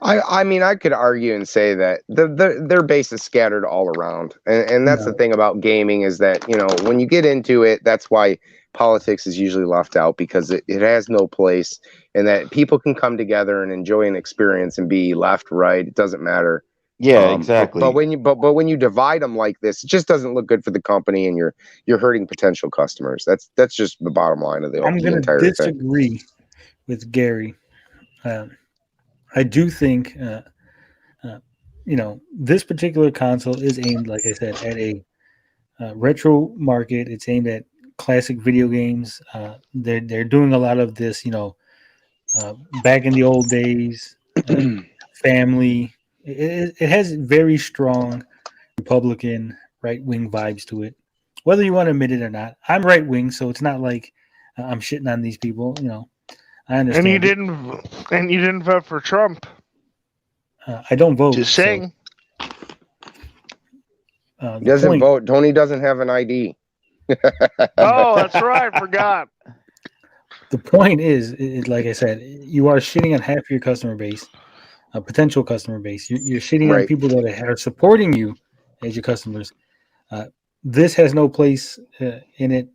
Speaker 10: I mean, I could argue and say that their base is scattered all around. And that's the thing about gaming is that, when you get into it, that's why politics is usually left out, because it has no place, and that people can come together and enjoy an experience and be left, right. It doesn't matter.
Speaker 5: Yeah, exactly.
Speaker 10: But when you divide them like this, it just doesn't look good for the company, and you're hurting potential customers. That's just the bottom line of the entire thing. I'm going to
Speaker 2: disagree with Gary. I do think, this particular console is aimed, like I said, at a retro market. It's aimed at classic video games. They're doing a lot of this, back in the old days, family. It has very strong Republican right-wing vibes to it, whether you want to admit it or not. I'm right-wing, so it's not like I'm shitting on these people. I understand.
Speaker 3: And you didn't vote for Trump.
Speaker 2: I don't vote.
Speaker 3: Just saying.
Speaker 10: He doesn't vote. Tony doesn't have an ID.
Speaker 3: Oh, that's right. I forgot.
Speaker 2: The point is, like I said, you are shitting on half your customer base, a potential customer base. You're shitting on people that are supporting you as your customers. This has no place in it.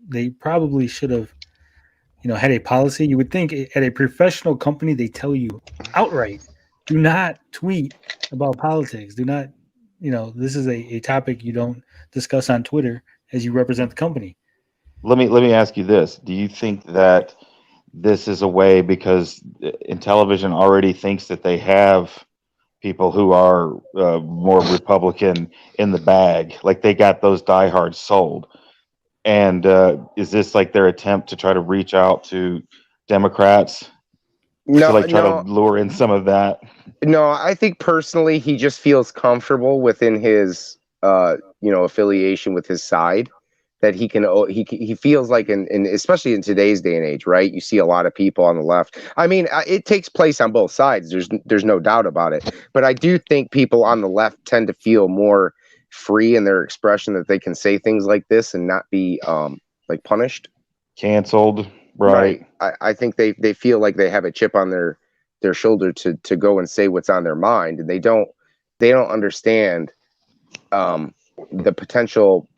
Speaker 2: They probably should have, had a policy. You would think at a professional company, they tell you outright, do not tweet about politics. Do not, this is a topic you don't discuss on Twitter as you represent the company.
Speaker 5: Let me ask you this. Do you think that this is a way, because Intellivision already thinks that they have people who are more Republican in the bag, like they got those diehards sold? And is this like their attempt to try to reach out to Democrats to try to lure in some of that?
Speaker 10: No, I think personally he just feels comfortable within his affiliation with his side, that he feels like in especially in today's day and age, right? You see a lot of people on the left. I mean, it takes place on both sides. There's no doubt about it. But I do think people on the left tend to feel more free in their expression, that they can say things like this and not be punished,
Speaker 5: canceled. Right.
Speaker 10: I think they feel like they have a chip on their shoulder to go and say what's on their mind, and they don't understand the potential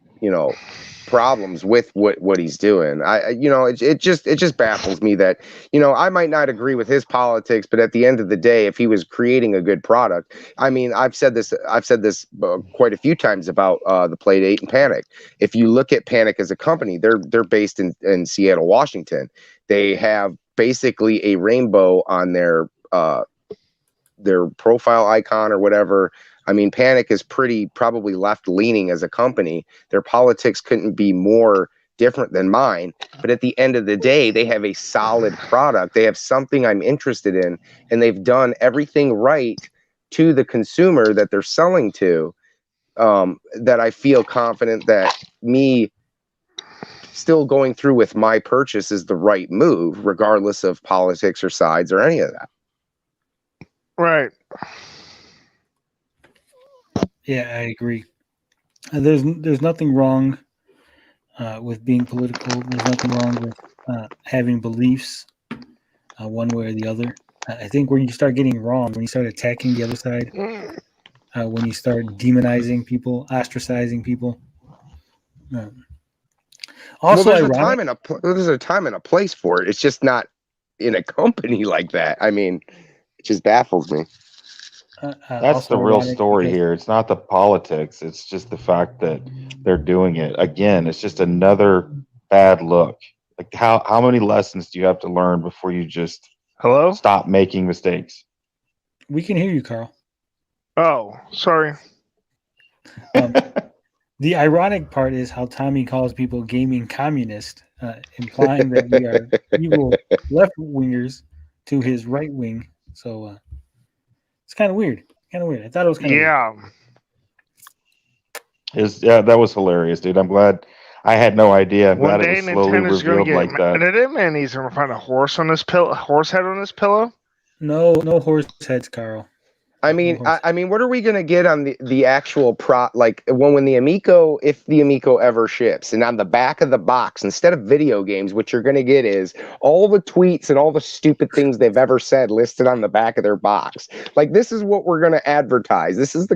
Speaker 10: problems with what he's doing. It just baffles me that I might not agree with his politics, but at the end of the day, if he was creating a good product, I mean, I've said this quite a few times about the Playdate and Panic. If you look at Panic as a company, they're based in Seattle, Washington. They have basically a rainbow on their profile icon or whatever. I mean, Panic is probably left-leaning as a company. Their politics couldn't be more
Speaker 6: different than mine, but at the end of the day, they have a solid product. They have something I'm interested in, and they've done everything right to the consumer that they're selling to, that I feel confident that me still going through with my purchase is the right move, regardless of politics or sides or any of that.
Speaker 3: Right.
Speaker 2: Yeah, I agree. There's nothing wrong with being political. There's nothing wrong with having beliefs one way or the other. I think where you start getting wrong, when you start attacking the other side, when you start demonizing people, ostracizing people. Also,
Speaker 6: well, there's a time and a place for it. It's just not in a company like that. I mean, it just baffles me.
Speaker 5: That's the real story here. It's not the politics. It's just the fact that they're doing it. Again, it's just another bad look. Like how many lessons do you have to learn before you just stop making mistakes?
Speaker 2: We can hear you, Carl.
Speaker 3: Oh, sorry.
Speaker 2: The ironic part is how Tommy calls people gaming communist, implying that we are evil left-wingers to his right wing. So it's kind of weird. I thought it was kind of weird.
Speaker 5: Yeah, that was hilarious, dude. I'm glad. I had no idea. I'm glad it was slowly revealed like that.
Speaker 3: Mad at him, and he's gonna find a horse on his horse head on his pillow.
Speaker 2: No horse heads, Carl.
Speaker 6: I mean, what are we gonna get on the actual like when the Amico, if the Amico ever ships, and on the back of the box, instead of video games, what you're gonna get is all the tweets and all the stupid things they've ever said listed on the back of their box. Like, this is what we're gonna advertise. This is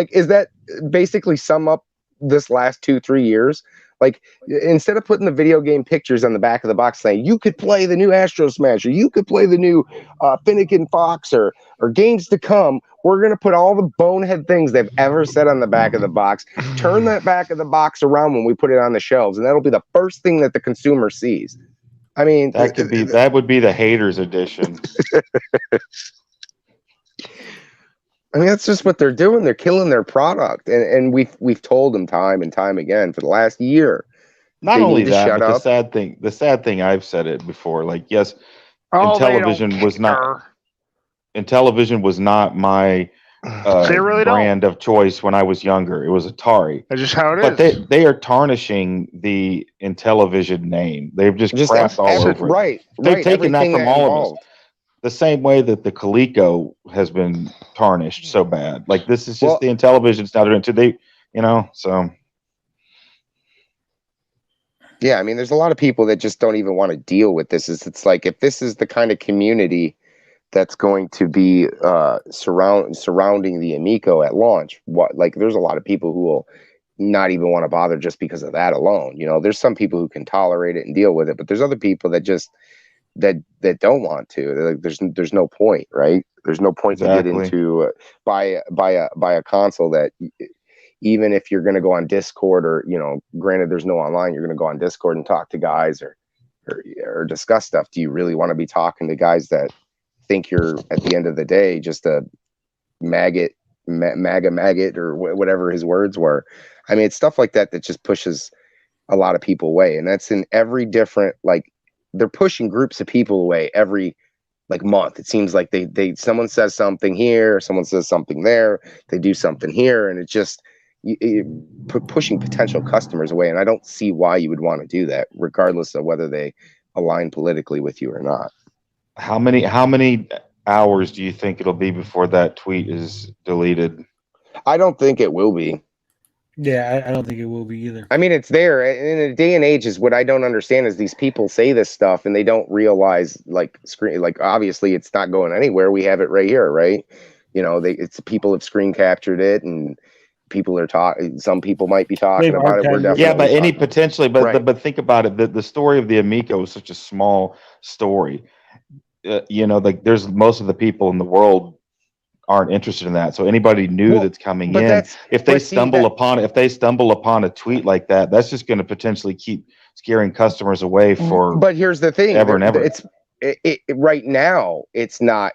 Speaker 6: is that basically sum up this last 2-3 years? Like, instead of putting the video game pictures on the back of the box saying you could play the new Astro Smash, or you could play the new Finnegan Fox, or games to come, we're going to put all the bonehead things they've ever said on the back of the box, turn that back of the box around when we put it on the shelves, and that'll be the first thing that the consumer sees. I mean,
Speaker 5: that would be the haters edition.
Speaker 6: I mean, that's just what they're doing. They're killing their product, and we've told them time and time again for the last year.
Speaker 5: Not only that, but the sad thing, I've said it before. Like, yes, Intellivision was not my brand of choice when I was younger. It was Atari.
Speaker 3: That's just how it
Speaker 5: is. But they are tarnishing the Intellivision name. They've just crapped all over it.
Speaker 6: Right.
Speaker 5: They've taken that from all of us. The same way that the Coleco has been tarnished so bad. Like, this is just the Intellivision's now into so.
Speaker 6: Yeah, I mean, there's a lot of people that just don't even want to deal with this. It's like, if this is the kind of community that's going to be surrounding the Amico at launch, there's a lot of people who will not even want to bother just because of that alone. You know, there's some people who can tolerate it and deal with it, but there's other people that just that don't want to. Like, there's no point, right? There's no point to get into buy a console that, even if you're going to go on Discord, or, granted there's no online, you're going to go on Discord and talk to guys or discuss stuff. Do you really want to be talking to guys that think you're, at the end of the day, just a maggot, or whatever his words were? I mean, it's stuff like that that just pushes a lot of people away, and that's in every different, they're pushing groups of people away every month. It seems like someone says something here, someone says something there, they do something here, and it's just pushing potential customers away. And I don't see why you would want to do that, regardless of whether they align politically with you or not.
Speaker 5: How many hours do you think it'll be before that tweet is deleted?
Speaker 6: I don't think it will be.
Speaker 2: Yeah, I don't think it will be either.
Speaker 6: I mean, it's there in a day and age. Is what I don't understand is these people say this stuff and they don't realize, obviously it's not going anywhere. We have it right here, right? It's people have screen captured it, and people are talking. Some people might be talking about it. We're definitely
Speaker 5: but think about it. The story of the Amico is such a small story. There's most of the people in the world aren't interested in that. So anybody new that's coming in, if they stumble upon a tweet like that, that's just going to potentially keep scaring customers away for.
Speaker 6: But here's the thing:
Speaker 5: ever and ever.
Speaker 6: Right now, it's not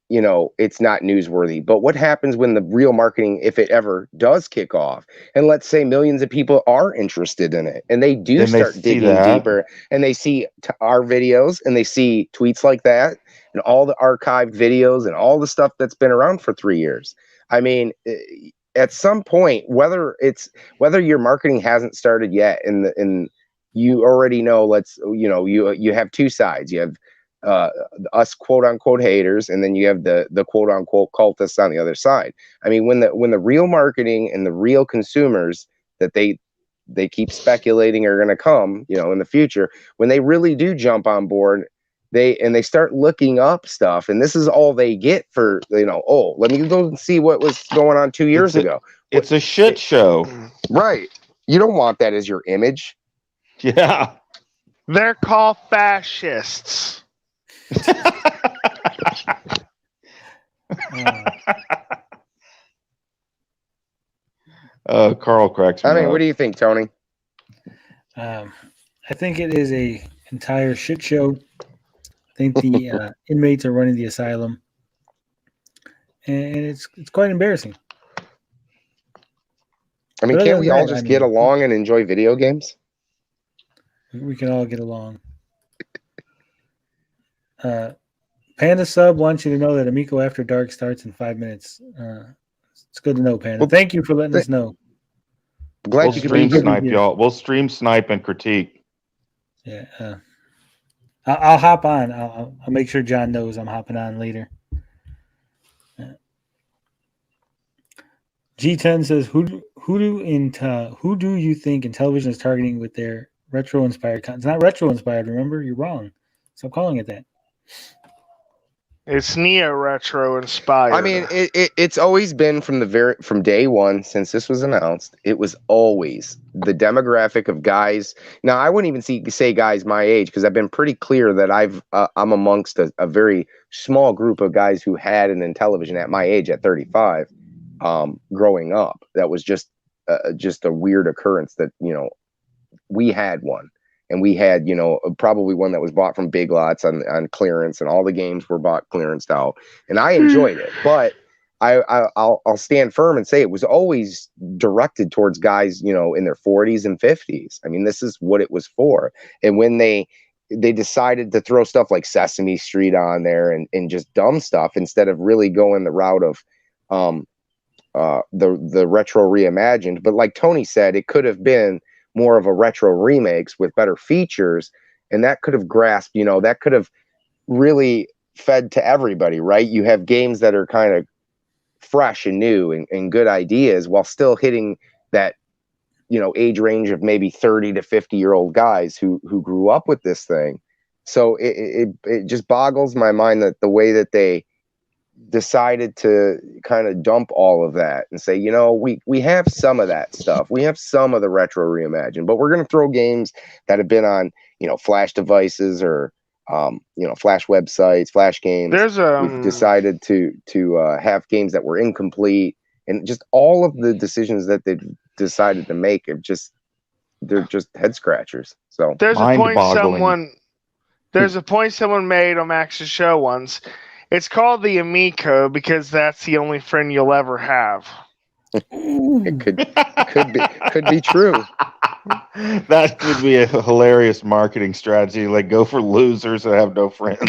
Speaker 6: you know, it's not newsworthy. But what happens when the real marketing, if it ever does kick off, and let's say millions of people are interested in it, and they do
Speaker 5: Then
Speaker 6: start digging deeper, and they see our videos, and they see tweets like that, and all the archived videos, and all the stuff that's been around for 3 years. I mean, at some point, whether your marketing hasn't started yet, and you already know, you have two sides. You have us quote unquote haters, and then you have the quote unquote cultists on the other side. I mean, when the real marketing and the real consumers that they keep speculating are going to come, you know, in the future, when they really do jump on board, they start looking up stuff, and this is all they get for, you know, oh, let me go and see what was going on 2 years ago.
Speaker 5: It's a shit show.
Speaker 6: Right. You don't want that as your image.
Speaker 5: Yeah.
Speaker 3: They're called fascists.
Speaker 5: Carl cracks me
Speaker 6: I mean,
Speaker 5: up.
Speaker 6: what do you think, Tony?
Speaker 2: I think it is a entire shit show. I think the inmates are running the asylum, and it's quite embarrassing.
Speaker 6: I mean, can't we all just get along and enjoy video games?
Speaker 2: We can all get along. Panda Sub wants you to know that Amico After Dark starts in 5 minutes. It's good to know, Panda. Well, thank you for letting us know.
Speaker 5: Glad we'll stream snipe, y'all. We'll stream snipe and critique.
Speaker 2: Yeah. I'll hop on. I'll make sure John knows I'm hopping on later. G10 says, who do you think Intellivision is targeting with their retro-inspired content? It's not retro-inspired, remember? You're wrong. Stop calling it that.
Speaker 3: It's neo-retro inspired.
Speaker 6: I mean, it's always been from day one since this was announced. It was always the demographic of guys. Now, I wouldn't even say guys my age, because I've been pretty clear that I'm amongst a very small group of guys who had an Intellivision at my age at 35, growing up. That was just a weird occurrence that, you know, we had one. And we had, you know, probably one that was bought from Big Lots on clearance, and all the games were bought clearanced out. And I enjoyed it, but I'll stand firm and say it was always directed towards guys, you know, in their 40s and 50s. I mean, this is what it was for. And when they decided to throw stuff like Sesame Street on there and just dumb stuff, instead of really going the route of the retro reimagined. But like Tony said, it could have been more of a retro remakes with better features, and that could have grasped, you know, that could have really fed to everybody, right? You have games that are kind of fresh and new and good ideas, while still hitting that, you know, age range of maybe 30 to 50-year-old guys who grew up with this thing. So it just boggles my mind that the way that they decided to kind of dump all of that and say, you know, we have some of that stuff. We have some of the retro reimagined, but we're going to throw games that have been on, you know, flash devices or, you know, flash websites, flash games. We've decided to have games that were incomplete, and just all of the decisions that they decided to make they're just head scratchers. So
Speaker 3: there's a point someone made on Max's show once. It's called the Amico because that's the only friend you'll ever have.
Speaker 6: It could be true.
Speaker 5: That would be a hilarious marketing strategy. Like, go for losers that have no friends.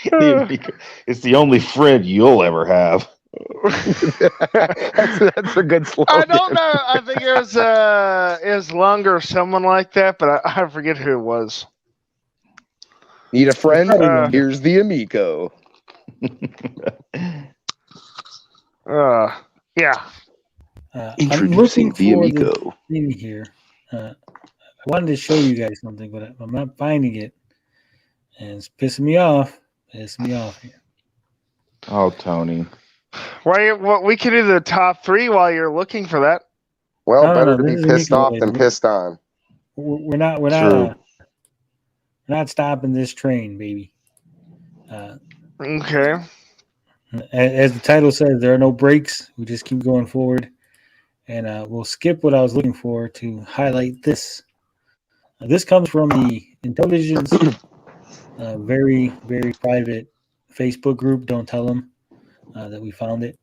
Speaker 5: It's the only friend you'll ever have.
Speaker 6: that's a good slogan.
Speaker 3: I don't know. I think it was Lung or someone like that, but I forget who it was.
Speaker 6: Need a friend? Here's the Amico.
Speaker 3: Yeah.
Speaker 6: Introducing the Amico.
Speaker 2: Here. I wanted to show you guys something, but I'm not finding it. And it's pissing me off. Here.
Speaker 5: Oh, Tony.
Speaker 3: Well, we can do the top 3 while you're looking for that.
Speaker 6: Well, better to be pissed off than pissed on.
Speaker 2: We're not stopping this train, baby.
Speaker 3: Okay.
Speaker 2: As the title says, there are no breaks. We just keep going forward. And we'll skip what I was looking for to highlight this. This comes from the Intellivision's very, very private Facebook group. Don't tell them that we found it.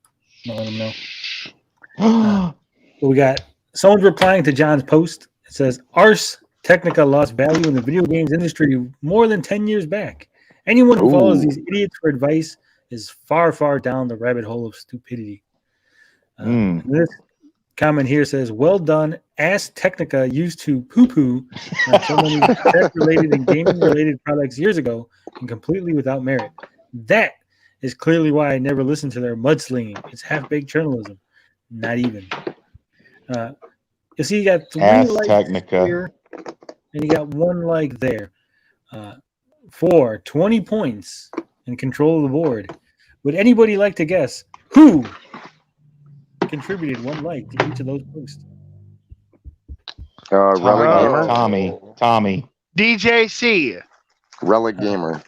Speaker 2: Don't let them know. But we got someone replying to John's post. It says, Ars Technica lost value in the video games industry more than 10 years back. Anyone who follows these idiots for advice is far, far down the rabbit hole of stupidity. This comment here says, well done. Ars Technica used to poo-poo so many tech-related and gaming-related products years ago and completely without merit. That is clearly why I never listened to their mudslinging. It's half-baked journalism. Not even. You see, you got 3 likes here, and you got 1 like there. For 20 points and control of the board. Would anybody like to guess who contributed 1 like to each of those posts?
Speaker 10: Relic Gamer?
Speaker 5: Tommy.
Speaker 3: DJC.
Speaker 10: Relic Gamer.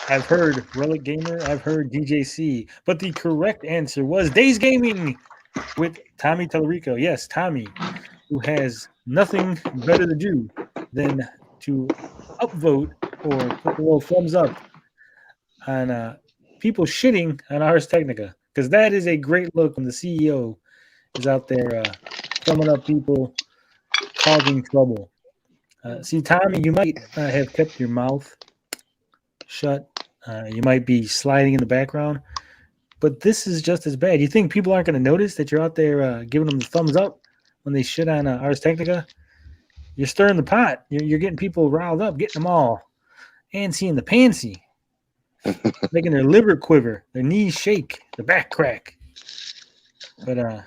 Speaker 2: I've heard Relic Gamer. I've heard DJC. But the correct answer was Days Gaming with Tommy Tallarico. Yes, Tommy, who has nothing better to do than to upvote or put a little thumbs up on people shitting on Ars Technica. Because that is a great look when the CEO is out there thumbing up people causing trouble. See, Tommy, you might have kept your mouth shut. You might be sliding in the background. But this is just as bad. You think people aren't going to notice that you're out there giving them the thumbs up when they shit on Ars Technica? You're stirring the pot. You're getting people riled up, getting them all antsy in the pantsy, making their liver quiver, their knees shake, the back crack. But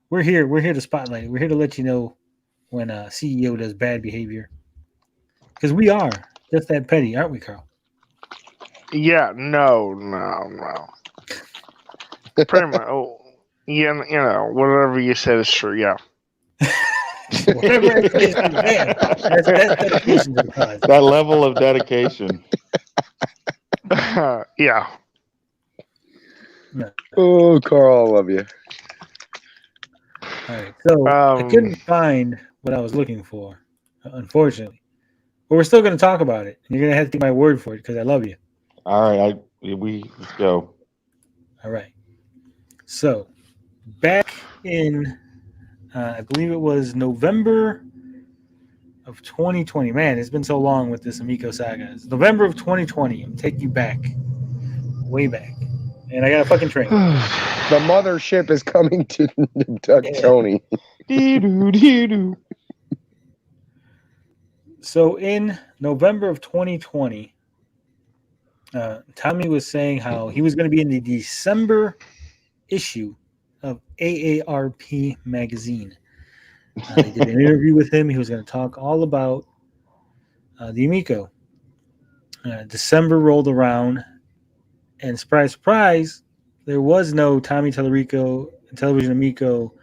Speaker 2: we're here. We're here to spotlight it. We're here to let you know when a CEO does bad behavior. Because we are just that petty, aren't we, Carl?
Speaker 3: Yeah, no. Pretty much. Oh, yeah, whatever you said is true. Yeah.
Speaker 2: Whatever it is, that's dedication to the cause.
Speaker 5: That level of dedication.
Speaker 3: Yeah.
Speaker 2: No.
Speaker 10: Oh, Carl, I love you.
Speaker 2: All right. So I couldn't find what I was looking for, unfortunately. But we're still going to talk about it. And you're going to have to take my word for it because I love you.
Speaker 5: All right. Let's go.
Speaker 2: All right. So back in, I believe it was November of 2020. Man, it's been so long with this Amico saga. It's November of 2020. I'm taking you back, way back. And I got a fucking train.
Speaker 10: The mothership is coming to Doug Tony.
Speaker 2: So in November of 2020, Tommy was saying how he was going to be in the December issue of AARP magazine. They did an interview with him. He was going to talk all about the Amico. December rolled around, and surprise, surprise, there was no Tommy Tallarico Intellivision Amico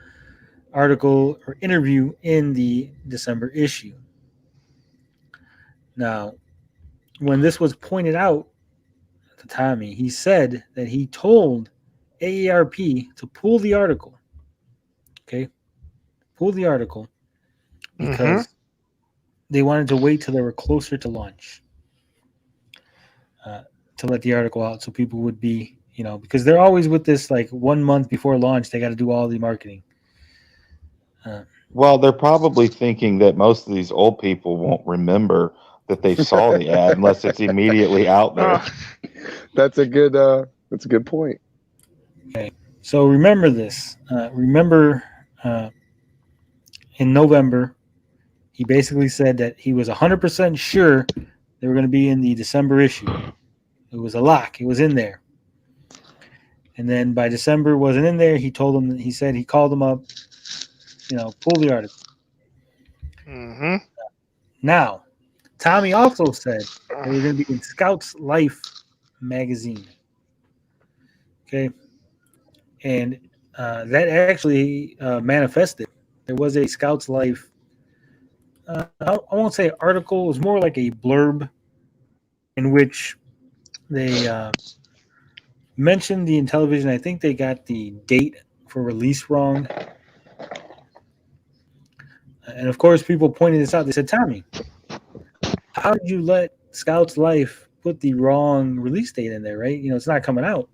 Speaker 2: article or interview in the December issue. Now, when this was pointed out to Tommy, he said that he told AARP to pull the article. Okay? Pull the article because they wanted to wait till they were closer to launch to let the article out so people would be, because they're always with this like 1 month before launch, they got to do all the marketing.
Speaker 5: Well, they're probably thinking that most of these old people won't remember that they saw the ad unless it's immediately out there.
Speaker 10: That's a good point.
Speaker 2: Okay, so remember this. In November, he basically said that he was 100% sure they were going to be in the December issue. It was a lock. It was in there. And then by December, it wasn't in there. He told them. He said he called them up. Pull the article. Now, Tommy also said they were going to be in Scout's Life magazine. Okay. And that actually manifested. There was a Scout's Life, I won't say article, it was more like a blurb in which they mentioned the Intellivision. I think they got the date for release wrong. And of course, people pointed this out. They said, Tommy, how did you let Scout's Life put the wrong release date in there, right? It's not coming out.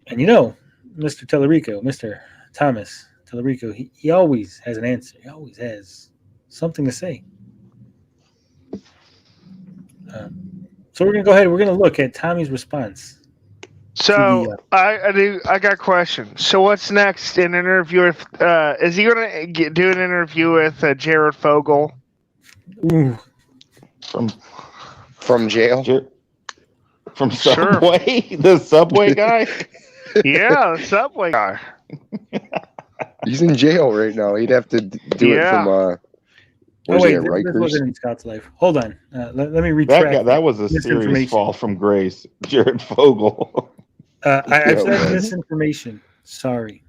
Speaker 2: And Mr. Tellerico, Mr. Thomas Tellerico, he always has an answer. He always has something to say. So we're gonna go ahead. We're gonna look at Tommy's response.
Speaker 3: So I got a question. So what's next? An interview with? Is he gonna do an interview with Jared Fogle?
Speaker 2: Ooh.
Speaker 10: From jail?
Speaker 5: From Subway? Sure. The Subway guy?
Speaker 3: Yeah, the Subway guy.
Speaker 10: He's in jail right now. He'd have to do it from
Speaker 2: this wasn't in Scout's Life. Hold on. Let me retract.
Speaker 5: That was a serious fall from grace. Jared Fogle.
Speaker 2: I've said misinformation. Sorry.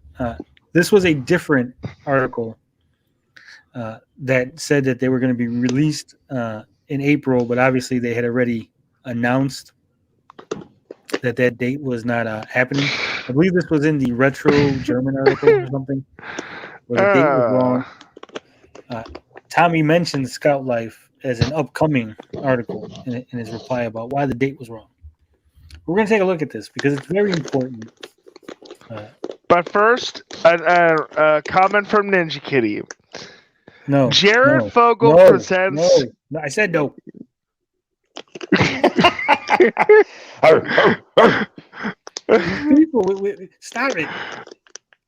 Speaker 2: This was a different article that said that they were going to be released in April, but obviously they had already announced that date was not happening. I believe this was in the Retro German article or something, where the date was wrong. Tommy mentioned Scout Life as an upcoming article in his reply about why the date was wrong. We're going to take a look at this because it's very important.
Speaker 3: But first, a comment from Ninja Kitty.
Speaker 2: No.
Speaker 3: Jared Fogle presents.
Speaker 2: No, I said no. People, stop it.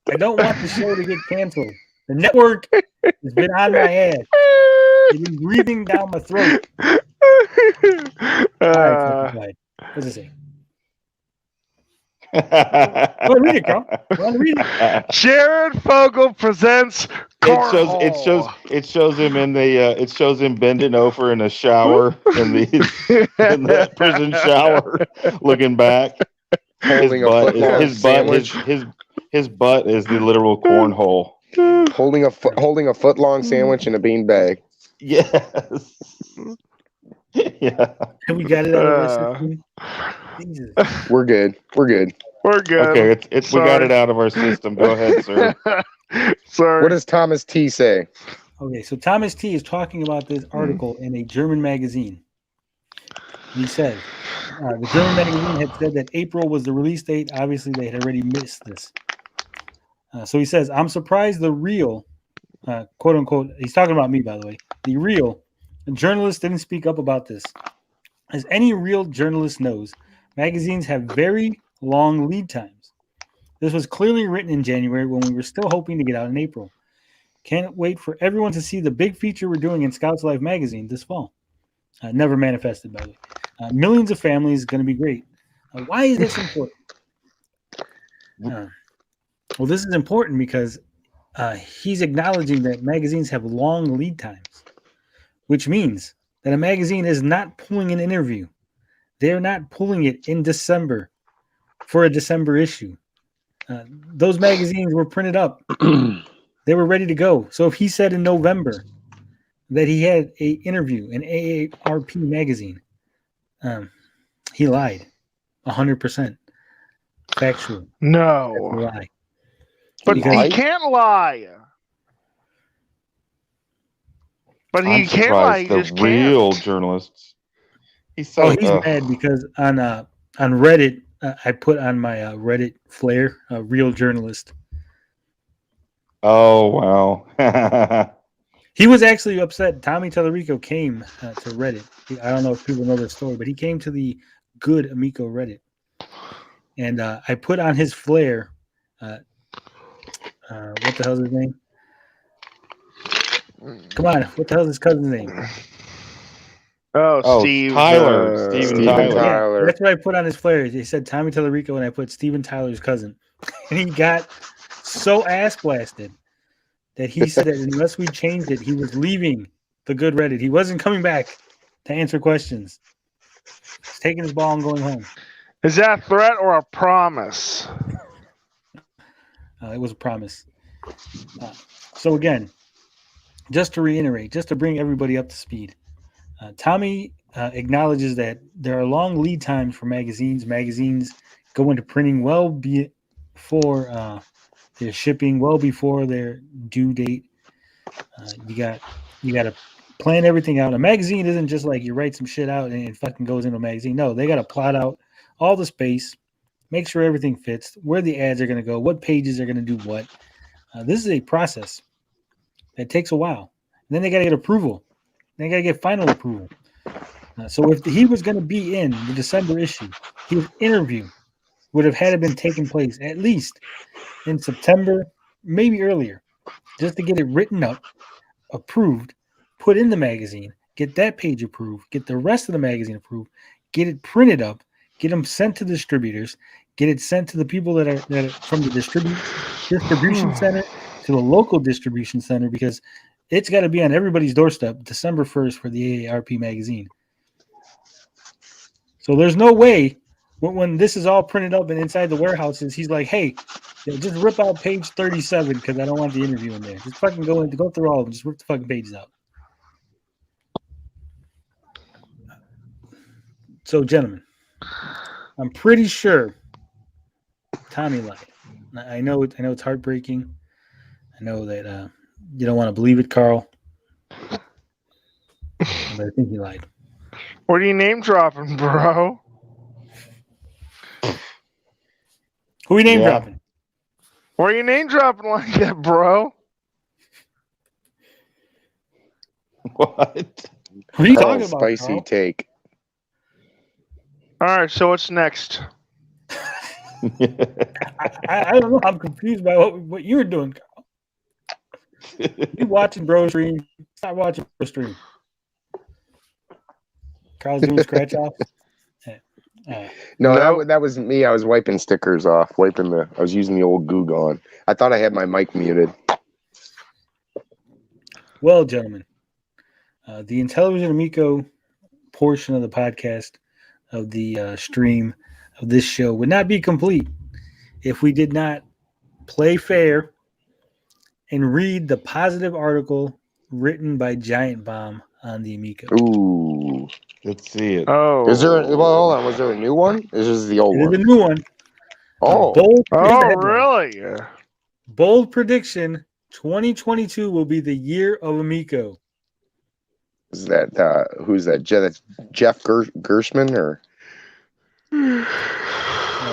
Speaker 2: I don't want the show to get canceled. The network has been on my ass. It's been breathing down my throat. All right, what's it say? Go read it, Carl. Read it.
Speaker 3: Jared Fogle presents.
Speaker 5: It shows him in the it shows him bending over in a shower in the prison shower, looking back. His butt is the literal cornhole.
Speaker 10: Holding a foot-long sandwich in a bean bag.
Speaker 5: Yes. Yeah.
Speaker 2: And we got it out of our system. Jesus.
Speaker 10: We're good.
Speaker 5: Okay, we got it out of our system. Go ahead, sir.
Speaker 3: Sorry.
Speaker 10: What does Thomas T say?
Speaker 2: Okay, so Thomas T is talking about this article in a German magazine. He said the German magazine had said that April was the release date. Obviously, they had already missed this. So he says, I'm surprised the real, quote unquote, he's talking about me, by the way, the real journalist didn't speak up about this. As any real journalist knows, magazines have very long lead times. This was clearly written in January when we were still hoping to get out in April. Can't wait for everyone to see the big feature we're doing in Scouts Life magazine this fall. Never manifested, by the way. Millions of families, going to be great. Why is this important? Well, this is important because he's acknowledging that magazines have long lead times, which means that a magazine is not pulling an interview. They're not pulling it in December for a December issue. Those magazines were printed up. They were ready to go. So if he said in November that he had an interview in AARP magazine, he lied 100%. Factual.
Speaker 3: No.
Speaker 2: Lie.
Speaker 3: But he can't lie. But he can't lie.
Speaker 5: The real journalists.
Speaker 2: He's mad because on Reddit, I put on my Reddit flare, real journalist.
Speaker 5: Oh, wow.
Speaker 2: He was actually upset. Tommy Tellerico came to Reddit. I don't know if people know this story, but he came to the good Amico Reddit. And I put on his flare. What the hell's his name? Come on. What the hell's his cousin's name?
Speaker 3: Steve
Speaker 5: Tyler. Steven
Speaker 10: Tyler.
Speaker 2: Yeah, that's what I put on his flare. He said Tommy Tellerico, and I put Steven Tyler's cousin. And he got so ass blasted that he said that unless we changed it, he was leaving the good Reddit. He wasn't coming back to answer questions. He's taking his ball and going home.
Speaker 3: Is that a threat or a promise?
Speaker 2: It was a promise. So again, just to reiterate, just to bring everybody up to speed, Tommy acknowledges that there are long lead times for magazines. Magazines go into printing well before their shipping, well before their due date. You got to plan everything out. A magazine isn't just like you write some shit out and it fucking goes into a magazine. No, they got to plot out all the space, make sure everything fits, where the ads are going to go, what pages are going to do what. This is a process that takes a while. And then they got to get approval. They got to get final approval. So if he was going to be in the December issue, his interview would have had to been taking place at least in September, maybe earlier, just to get it written up, approved, put in the magazine, get that page approved, get the rest of the magazine approved, get it printed up, get them sent to distributors, get it sent to the people that are from the distribution center to the local distribution center, because it's got to be on everybody's doorstep December 1st for the AARP magazine. So there's no way when this is all printed up and inside the warehouses, he's like, hey, just rip out page 37 because I don't want the interview in there. Just fucking go through all of them. Just rip the fucking pages out. So, gentlemen, I'm pretty sure Tommy lied. I know it's heartbreaking. I know that you don't want to believe it, Carl. But I think he lied.
Speaker 3: What are you name dropping, bro?
Speaker 2: Who are you name dropping?
Speaker 3: Why are you name dropping like that, bro?
Speaker 5: What?
Speaker 2: What are you talking about,
Speaker 6: Spicy
Speaker 2: Carl?
Speaker 6: take.
Speaker 3: All right, so what's next?
Speaker 2: I don't know. I'm confused by what you were doing, Carl. You watching bro stream? Stop watching bro stream. Carl's doing scratch off.
Speaker 10: No, that was me. I was wiping stickers off. I was using the old Goo Gone. I thought I had my mic muted.
Speaker 2: Well, gentlemen, the Intellivision Amico portion of the podcast of the stream of this show would not be complete if we did not play fair and read the positive article written by Giant Bomb on the Amico.
Speaker 10: Ooh.
Speaker 5: Let's see it.
Speaker 3: Oh.
Speaker 10: Hold on. Was there a new one? This is the old one.
Speaker 2: There's a new one.
Speaker 10: Oh.
Speaker 3: Really?
Speaker 2: Bold prediction, 2022 will be the year of Amico.
Speaker 10: Is that who's that? That's Jeff Gershman or the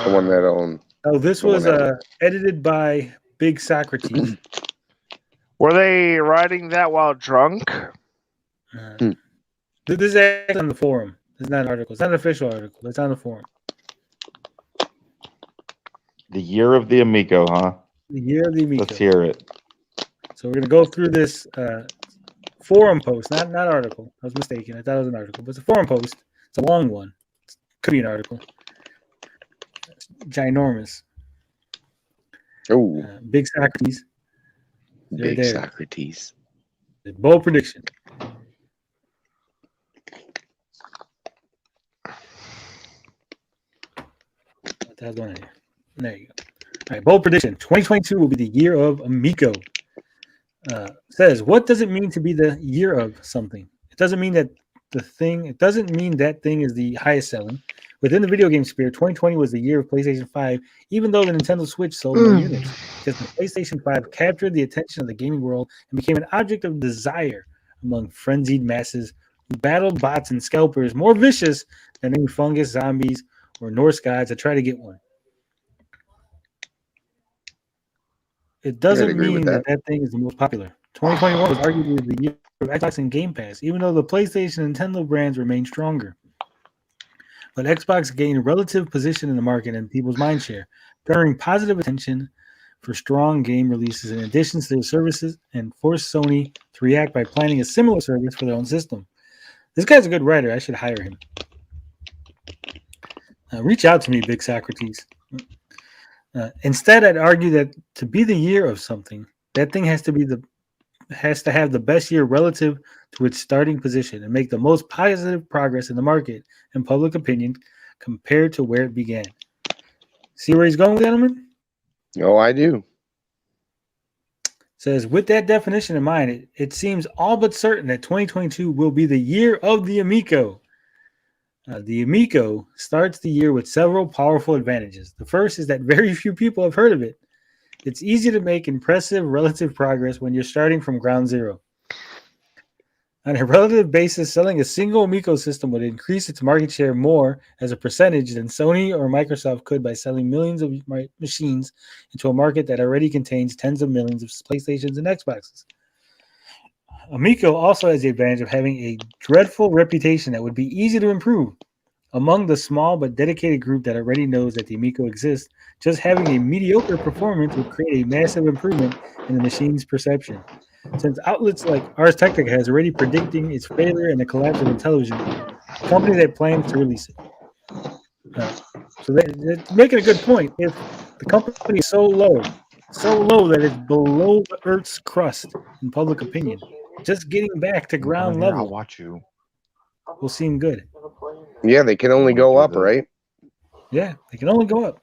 Speaker 10: one that owned?
Speaker 2: Oh, this was edited by Big Socrates.
Speaker 3: Were they writing that while drunk?
Speaker 2: This is actually on the forum. It's not an article. It's not an official article. It's on the forum.
Speaker 5: The year of the Amico, huh?
Speaker 2: The year of the Amico.
Speaker 5: Let's hear it.
Speaker 2: So we're going to go through this forum post, not article. I was mistaken. I thought it was an article, but it's a forum post. It's a long one. It could be an article. It's ginormous.
Speaker 10: Oh,
Speaker 2: Big Socrates.
Speaker 10: Big Socrates.
Speaker 2: Bold prediction. What the hell's going on here? There you go. All right, bold prediction. 2022 will be the year of Amico. Says, what does it mean to be the year of something? It doesn't mean that it doesn't mean that thing is the highest selling. Within the video game sphere, 2020 was the year of PlayStation 5, even though the Nintendo Switch sold more units, because the PlayStation 5 captured the attention of the gaming world and became an object of desire among frenzied masses who battled bots and scalpers more vicious than any fungus, zombies, or Norse gods that try to get one. It doesn't mean that thing is the most popular. 2021 was arguably the year of Xbox and Game Pass, even though the PlayStation and Nintendo brands remain stronger. But Xbox gained a relative position in the market and people's mindshare, garnering positive attention for strong game releases in addition to their services, and forced Sony to react by planning a similar service for their own system. This guy's a good writer. I should hire him. Reach out to me, Big Socrates. Instead, I'd argue that to be the year of something, that thing has to have the best year relative to its starting position and make the most positive progress in the market and public opinion compared to where it began. See where he's going, gentlemen?
Speaker 10: Oh, I do.
Speaker 2: Says, with that definition in mind, it seems all but certain that 2022 will be the year of the Amico. The Amico starts the year with several powerful advantages. The first is that very few people have heard of it. It's easy to make impressive relative progress when you're starting from ground zero. On a relative basis, selling a single Amico system would increase its market share more as a percentage than Sony or Microsoft could by selling millions of machines into a market that already contains tens of millions of PlayStations and Xboxes. Amico also has the advantage of having a dreadful reputation that would be easy to improve. Among the small but dedicated group that already knows that the Amico exists, just having a mediocre performance would create a massive improvement in the machine's perception. Since outlets like Ars Technica has already predicting its failure and the collapse of Intellivision, the company that plans to release it. So they're making a good point. If the company is so low that it's below the Earth's crust in public opinion, just getting back to ground level,
Speaker 5: I'll watch you.
Speaker 2: Will seem good.
Speaker 10: Yeah, they can only go up, right?
Speaker 2: Yeah, they can only go up.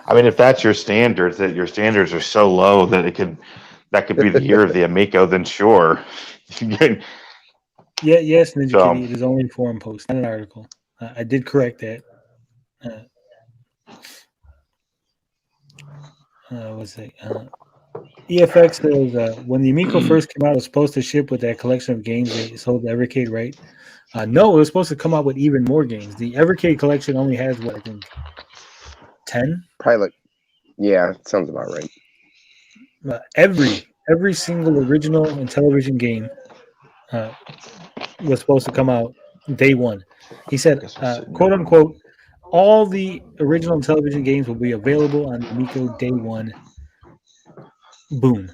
Speaker 5: I mean, if that's your standards, that your standards are so low that that could be the year of the Amico, then sure.
Speaker 2: Yes, Ninja Kitty, it is only a forum post, not an article. I did correct that. What's it? EFX says when the Amico first came out, it was supposed to ship with that collection of games they sold the Evercade, right? No, it was supposed to come out with even more games. The Evercade collection only has what, I think 10?
Speaker 10: Probably yeah, sounds about right.
Speaker 2: Every single original Intellivision game was supposed to come out day one. He said, quote unquote, all the original Intellivision games will be available on Amico day one. Boom.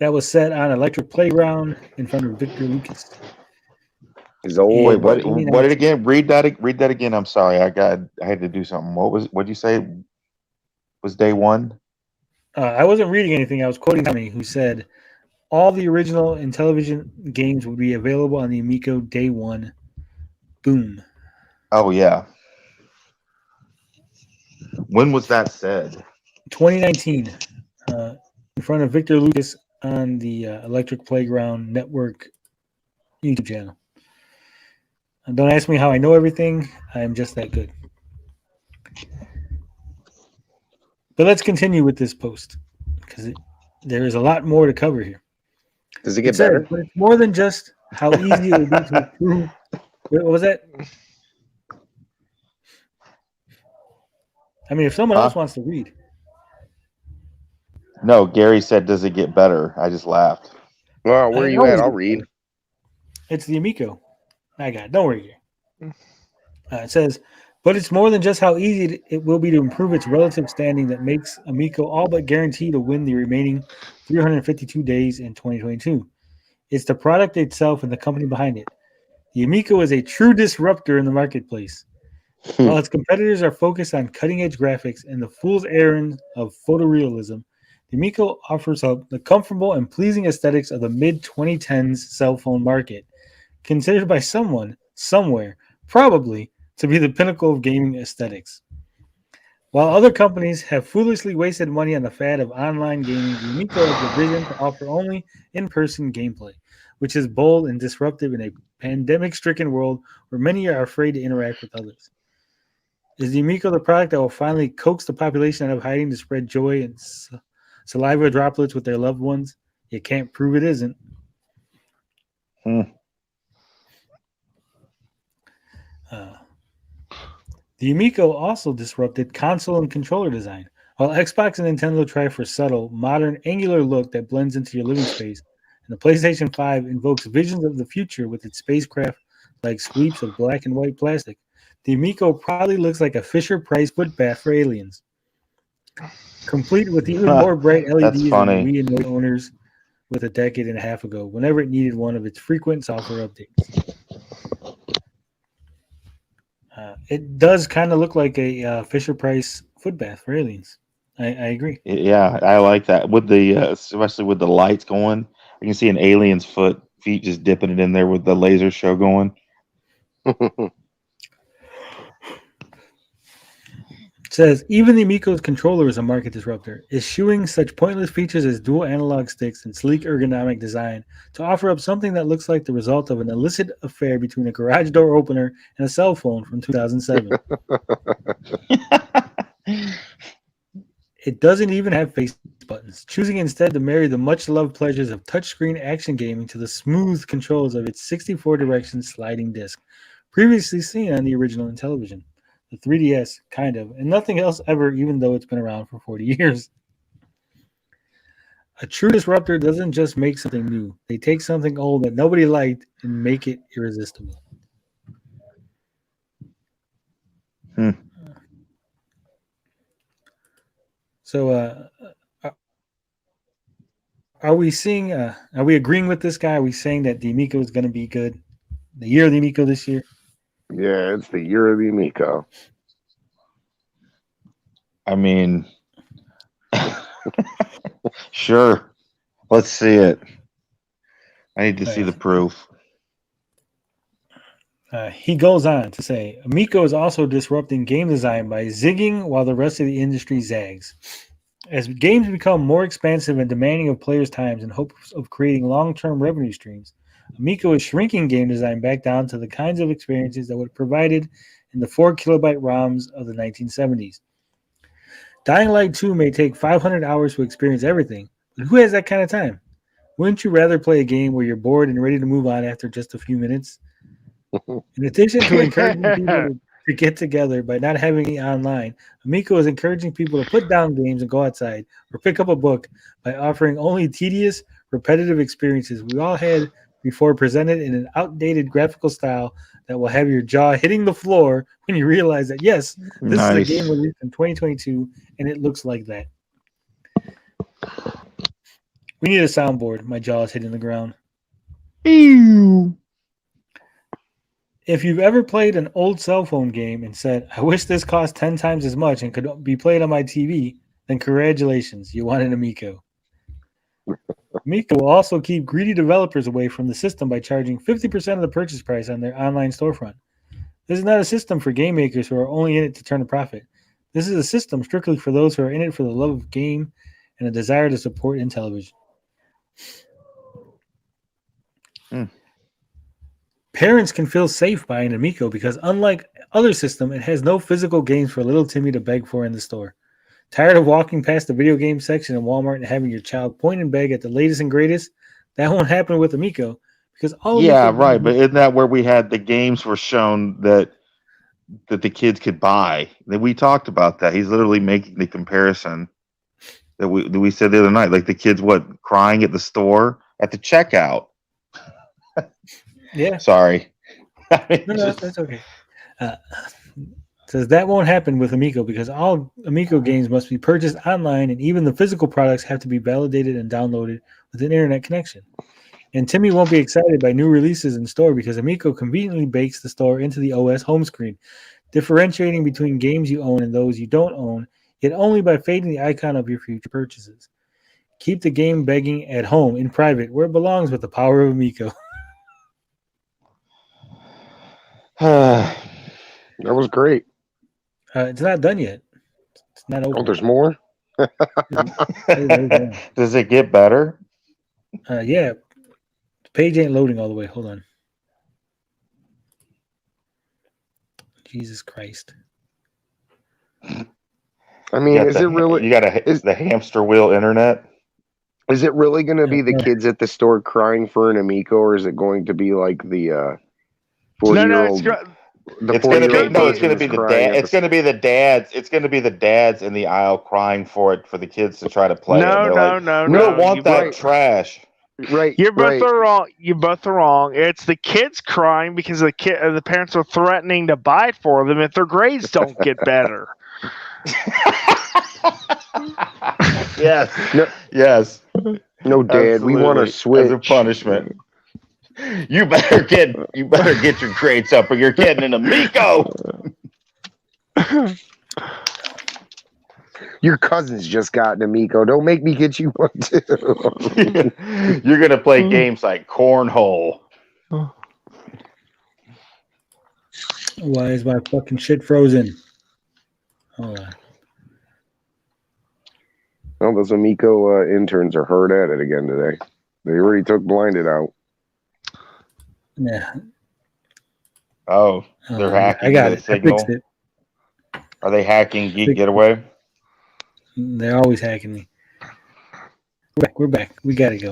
Speaker 2: That was set on Electric Playground in front of Victor Lucas.
Speaker 5: Wait, what did again? Read that again. I'm sorry. I had to do something. What'd you say was day one?
Speaker 2: I wasn't reading anything. I was quoting Tommy, who said all the original Intellivision games would be available on the Amico day one. Boom.
Speaker 5: Oh yeah. When was that said?
Speaker 2: 2019. In front of Victor Lucas on the Electric Playground Network YouTube channel. And don't ask me how I know everything. I'm just that good. But let's continue with this post because there is a lot more to cover here.
Speaker 10: Does it get better?
Speaker 2: But it's more than just how easy it would be to improve. What was that? I mean, if someone else wants to read.
Speaker 5: No, Gary said, does it get better? I just laughed.
Speaker 10: Well, where are you at? I'll read.
Speaker 2: It's the Amico. I got it. Don't worry. It says, but it's more than just how easy it will be to improve its relative standing that makes Amico all but guaranteed to win the remaining 352 days in 2022. It's the product itself and the company behind it. The Amico is a true disruptor in the marketplace. While its competitors are focused on cutting-edge graphics and the fool's errand of photorealism, the Amico offers up the comfortable and pleasing aesthetics of the mid-2010s cell phone market, considered by someone, somewhere, probably, to be the pinnacle of gaming aesthetics. While other companies have foolishly wasted money on the fad of online gaming, the Amico has the vision to offer only in-person gameplay, which is bold and disruptive in a pandemic-stricken world where many are afraid to interact with others. Is the Amico the product that will finally coax the population out of hiding to spread joy and saliva droplets with their loved ones? You can't prove it isn't. The Amico also disrupted console and controller design. While Xbox and Nintendo try for subtle, modern, angular look that blends into your living space, and the PlayStation 5 invokes visions of the future with its spacecraft-like sweeps of black and white plastic, the Amico probably looks like a Fisher-Price foot bath for aliens. Complete with even more bright LEDs than Wii and Wii owners with a decade and a half ago, whenever it needed one of its frequent software updates. It does kind of look like a Fisher-Price foot bath for aliens. I agree.
Speaker 5: Yeah, I like that. With the especially with the lights going, you can see an alien's feet just dipping it in there with the laser show going.
Speaker 2: It says, even the Amico's controller is a market disruptor, eschewing such pointless features as dual analog sticks and sleek ergonomic design to offer up something that looks like the result of an illicit affair between a garage door opener and a cell phone from 2007. It doesn't even have face buttons. buttons, choosing instead to marry the much-loved pleasures of touchscreen action gaming to the smooth controls of its 64-direction sliding disc, previously seen on the original Intellivision. The 3DS, kind of, and nothing else ever, even though it's been around for 40 years. A true disruptor doesn't just make something new. They take something old that nobody liked and make it irresistible. So, are we agreeing with this guy? Are we saying that the Amico is going to be good? The year of the Amico this year?
Speaker 10: Yeah, it's the year of the Amico.
Speaker 5: I mean, sure. Let's see it. I need to see the proof.
Speaker 2: He goes on to say, Amico is also disrupting game design by zigging while the rest of the industry zags. As games become more expansive and demanding of players' times in hopes of creating long-term revenue streams, Amico is shrinking game design back down to the kinds of experiences that were provided in the 4-kilobyte ROMs of the 1970s. Dying Light 2 may take 500 hours to experience everything, but who has that kind of time? Wouldn't you rather play a game where you're bored and ready to move on after just a few minutes? In addition to encouraging people to get together by not having it online, Amico is encouraging people to put down games and go outside or pick up a book by offering only tedious, repetitive experiences we all had before, presented in an outdated graphical style that will have your jaw hitting the floor when you realize that, yes, this is a game released in 2022 and it looks like that. We need a soundboard. My jaw is hitting the ground.
Speaker 10: Ew.
Speaker 2: If you've ever played an old cell phone game and said, I wish this cost 10 times as much and could be played on my TV, then congratulations, you want an Amico. Amico will also keep greedy developers away from the system by charging 50% of the purchase price on their online storefront. This is not a system for game makers who are only in it to turn a profit. This is a system strictly for those who are in it for the love of game and a desire to support Intellivision. Parents can feel safe buying Amico because, unlike other systems, it has no physical games for little Timmy to beg for in the store. Tired of walking past the video game section in Walmart and having your child point and beg at the latest and greatest? That won't happen with Amico because all.
Speaker 5: Yeah, right. But isn't that where we had the games were shown that the kids could buy? That we talked about that. He's literally making the comparison that we said the other night. Like the kids, crying at the store at the checkout.
Speaker 2: Yeah.
Speaker 5: Sorry.
Speaker 2: No, that's okay. Says that won't happen with Amico because all Amico games must be purchased online and even the physical products have to be validated and downloaded with an internet connection. And Timmy won't be excited by new releases in store because Amico conveniently bakes the store into the OS home screen, differentiating between games you own and those you don't own, yet only by fading the icon of your future purchases. Keep the game begging at home in private where it belongs with the power of Amico.
Speaker 10: That was great.
Speaker 2: It's not done yet. It's not over.
Speaker 10: Oh, there's more?
Speaker 5: Does it get better?
Speaker 2: Yeah. The page ain't loading all the way. Hold on. Jesus Christ.
Speaker 10: I mean, is it really?
Speaker 5: You got the hamster wheel internet?
Speaker 10: Is it really going to be the kids at the store crying for an Amico, or is it going to be like the 40-year-old?
Speaker 5: It's going to be the dad. It's going to be the dads. It's going to be the dads in the aisle crying for it for the kids to try to play.
Speaker 3: No.
Speaker 5: We don't want that trash.
Speaker 10: Right.
Speaker 3: You're both wrong. You're both wrong. It's the kids crying because the parents are threatening to buy it for them if their grades don't get better.
Speaker 5: Yes. Yes.
Speaker 10: No, Dad.
Speaker 5: Absolutely.
Speaker 10: We want to switch
Speaker 5: as a punishment. You better get your grades up, or you're getting an Amico.
Speaker 10: Your cousins just got an Amico. Don't make me get you one too.
Speaker 5: You're gonna play games like cornhole.
Speaker 2: Why is my fucking shit frozen? Hold on.
Speaker 10: Well, those Amico interns are hard at it again today. They already took Blinded out.
Speaker 2: Yeah.
Speaker 5: Oh, they're hacking.
Speaker 2: I got it.
Speaker 5: Signal.
Speaker 2: I fixed it.
Speaker 5: Are they hacking Geek Getaway?
Speaker 2: They're always hacking me. We're back. We gotta go.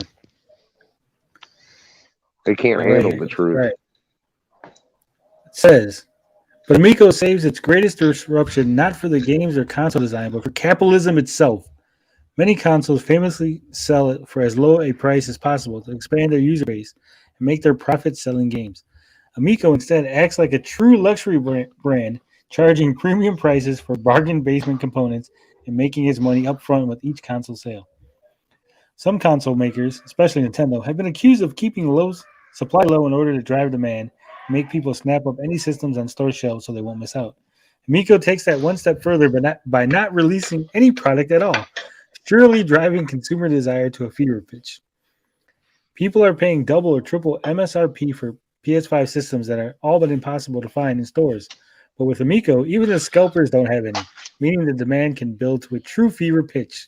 Speaker 10: They can't handle the truth.
Speaker 2: Right. It says, but Amico saves its greatest disruption not for the games or console design, but for capitalism itself. Many consoles famously sell it for as low a price as possible to expand their user base and make their profit selling games. Amico instead acts like a true luxury brand, charging premium prices for bargain basement components and making its money up front with each console sale. Some console makers, especially Nintendo, have been accused of keeping supply low in order to drive demand and make people snap up any systems on store shelves so they won't miss out. Amico takes that one step further by not releasing any product at all, surely driving consumer desire to a fever pitch. People are paying double or triple MSRP for PS5 systems that are all but impossible to find in stores. But with Amico, even the scalpers don't have any, meaning the demand can build to a true fever pitch.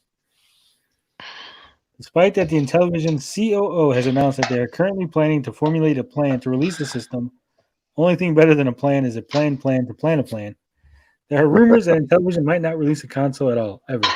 Speaker 2: Despite that, the Intellivision COO has announced that they are currently planning to formulate a plan to release the system. Only thing better than a plan is a plan to plan a plan. There are rumors that Intellivision might not release a console at all, ever.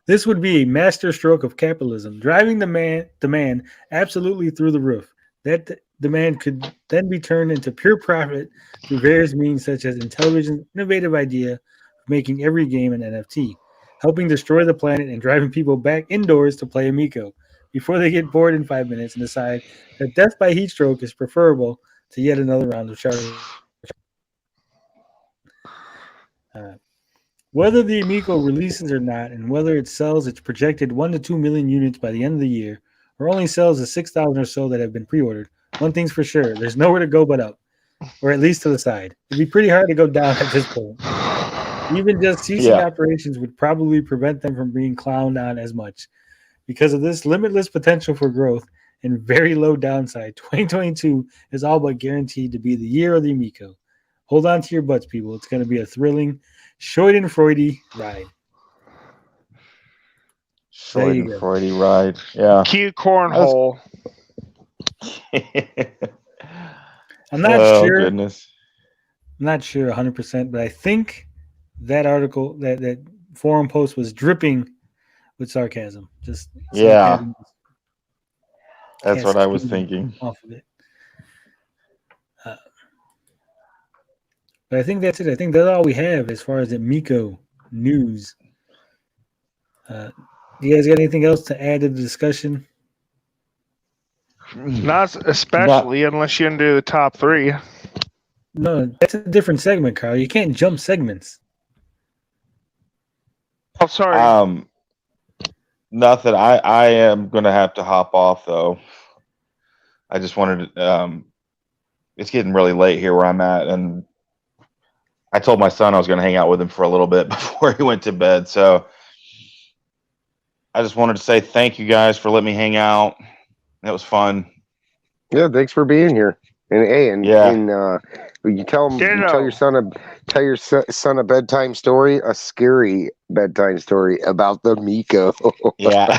Speaker 2: This would be a master stroke of capitalism, driving demand absolutely through the roof. That demand could then be turned into pure profit through various means, such as Intellivision's innovative idea of making every game an NFT, helping destroy the planet and driving people back indoors to play Amico before they get bored in 5 minutes and decide that death by heat stroke is preferable to yet another round of Charlie. Whether the Amico releases or not, and whether it sells its projected 1 to 2 million units by the end of the year, or only sells the 6,000 or so that have been pre-ordered, one thing's for sure, there's nowhere to go but up, or at least to the side. It'd be pretty hard to go down at this point. Even just ceasing operations would probably prevent them from being clowned on as much. Because of this limitless potential for growth and very low downside, 2022 is all but guaranteed to be the year of the Amico. Hold on to your butts, people. It's going to be a thrilling Schadenfreude ride.
Speaker 5: Schadenfreude ride. Yeah.
Speaker 3: Cute cornhole.
Speaker 2: I'm not sure.
Speaker 5: Goodness.
Speaker 2: I'm not sure 100%, but I think that article, that forum post was dripping with sarcasm. Just
Speaker 5: sarcasm. That's what I was thinking.
Speaker 2: Off of it. But I think that's it. I think that's all we have as far as the Amico news. You guys got anything else to add to the discussion?
Speaker 3: Not especially unless you can do the top 3.
Speaker 2: No, that's a different segment, Carl. You can't jump segments.
Speaker 3: Oh, sorry.
Speaker 5: Nothing. I am going to have to hop off, though. I just wanted to... it's getting really late here where I'm at, and I told my son I was going to hang out with him for a little bit before he went to bed. So I just wanted to say thank you guys for letting me hang out. It was fun.
Speaker 10: Yeah, thanks for being here. And hey, and you tell your son a bedtime story, a scary bedtime story about the Amico.
Speaker 5: Yeah,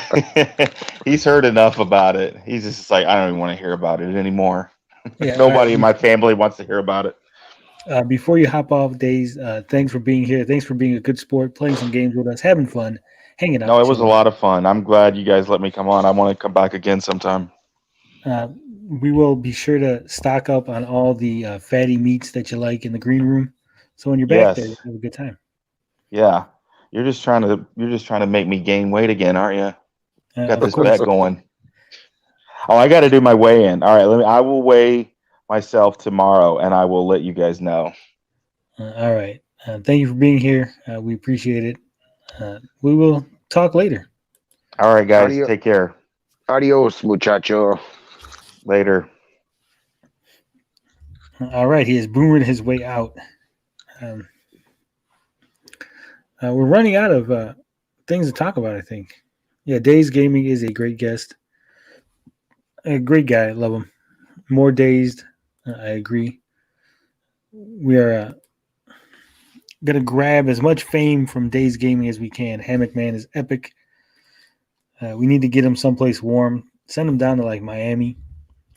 Speaker 5: he's heard enough about it. He's just like, I don't even want to hear about it anymore. Yeah, nobody in my family wants to hear about it.
Speaker 2: Before you hop off, Days, thanks for being here. Thanks for being a good sport, playing some games with us, having fun, hanging out.
Speaker 5: No, it was a lot of fun. I'm glad you guys let me come on. I want to come back again sometime.
Speaker 2: We will be sure to stock up on all the fatty meats that you like in the green room. So when you're back there, have a good time.
Speaker 5: Yeah, you're just trying to make me gain weight again, aren't you? Got this bet going. Oh, I got to do my weigh-in. All right, I will weigh myself tomorrow, and I will let you guys know.
Speaker 2: All right. Thank you for being here. We appreciate it. We will talk later.
Speaker 5: All right, guys. Take care.
Speaker 10: Adios, muchacho.
Speaker 5: Later.
Speaker 2: All right. He has boomered his way out. We're running out of things to talk about, I think. Yeah, Days Gaming is a great guest. A great guy. Love him. More Dazed. I agree. We are going to grab as much fame from Days Gaming as we can. Hammock Man is epic. We need to get him someplace warm. Send him down to like Miami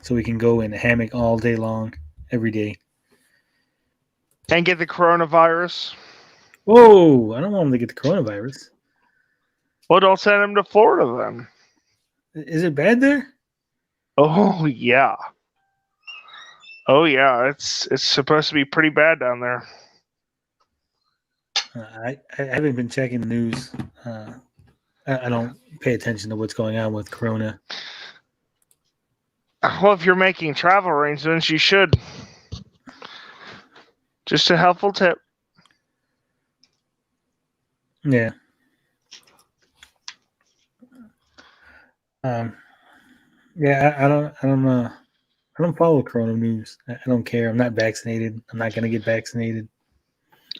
Speaker 2: so we can go in a hammock all day long, every day.
Speaker 3: And get the coronavirus.
Speaker 2: Whoa, I don't want him to get the coronavirus.
Speaker 3: Well, don't send him to Florida then.
Speaker 2: Is it bad there?
Speaker 3: Oh yeah. Oh yeah. It's supposed to be pretty bad down there.
Speaker 2: I haven't been checking the news. I don't pay attention to what's going on with Corona.
Speaker 3: Well, if you're making travel arrangements, you should. Just a helpful tip.
Speaker 2: Yeah. Yeah, I don't follow Corona news. I don't care. I'm not vaccinated. I'm not gonna get vaccinated.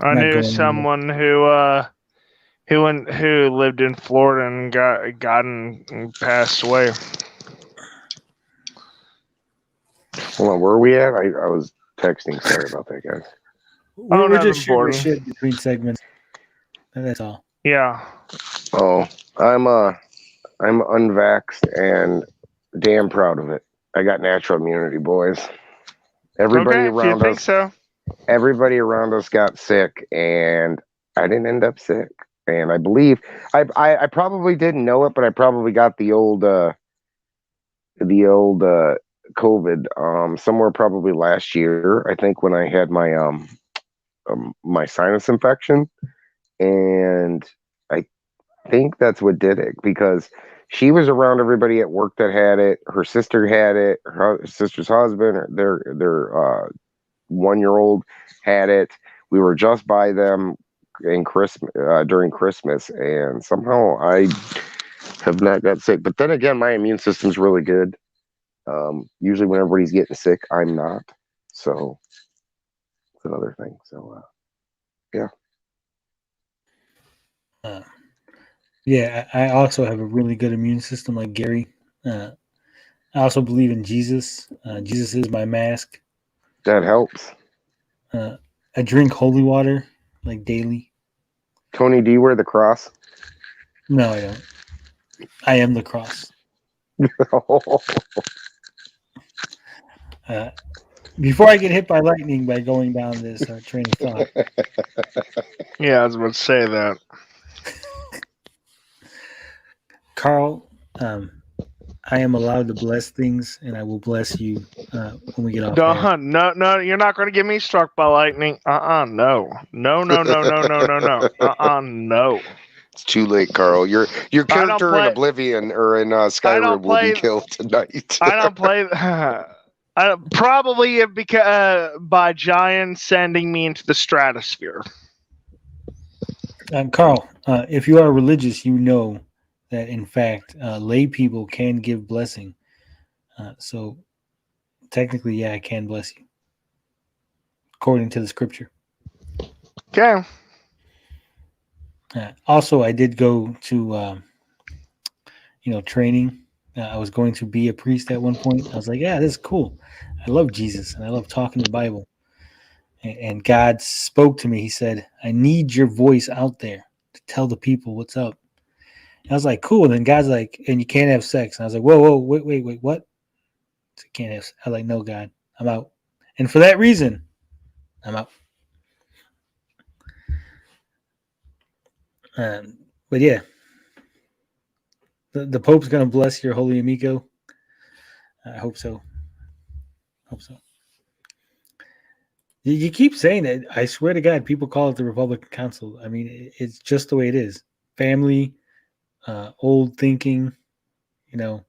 Speaker 3: I knew someone who lived in Florida and got and passed away.
Speaker 10: Hold on, where are we at? I was texting. Sorry about that, guys.
Speaker 2: We're just shooting shit between segments. That's all.
Speaker 3: Yeah.
Speaker 10: Oh, I'm unvaxxed and damn proud of it. I got natural immunity, boys. Everybody around us. So. Everybody around us got sick, and I didn't end up sick. And I believe I probably didn't know it, but I probably got the old COVID somewhere probably last year. I think when I had my my sinus infection, and I think that's what did it, because she was around everybody at work that had it. Her sister had it. Her sister's husband, their 1-year-old had it. We were just by them in Christmas during Christmas, and somehow I have not got sick. But then again, my immune system's really good. Usually when everybody's getting sick, I'm not. So it's another thing. So yeah.
Speaker 2: Yeah, I also have a really good immune system like Gary. I also believe in Jesus. Jesus is my mask.
Speaker 10: That helps.
Speaker 2: I drink holy water like daily.
Speaker 10: Tony, do you wear the cross?
Speaker 2: No, I don't. I am the cross. Before I get hit by lightning by going down this train of thought.
Speaker 3: Yeah, I was about to say that.
Speaker 2: Carl, I am allowed to bless things, and I will bless you when we get off.
Speaker 3: No, you're not going to get me struck by lightning. No. No. No.
Speaker 10: It's too late, Carl. Your character in Oblivion or in Skyrim will be killed tonight.
Speaker 3: I don't play. Probably because by giants sending me into the stratosphere.
Speaker 2: Carl, if you are religious, you know that in fact lay people can give blessing. So technically, yeah, I can bless you according to the scripture.
Speaker 3: Okay.
Speaker 2: Also, I did go to training. I was going to be a priest at one point. I was like, yeah, this is cool. I love Jesus and I love talking the Bible. And God spoke to me. He said, I need your voice out there to tell the people what's up. And I was like, cool. And then God's like, and you can't have sex. And I was like, whoa, wait, what? So can't have sex. I was like, no, God, I'm out. And for that reason, I'm out. But yeah, the Pope's going to bless your holy amico. I hope so. You keep saying that. I swear to God, people call it the Republican Council. I mean, it's just the way it is. Family, old thinking, the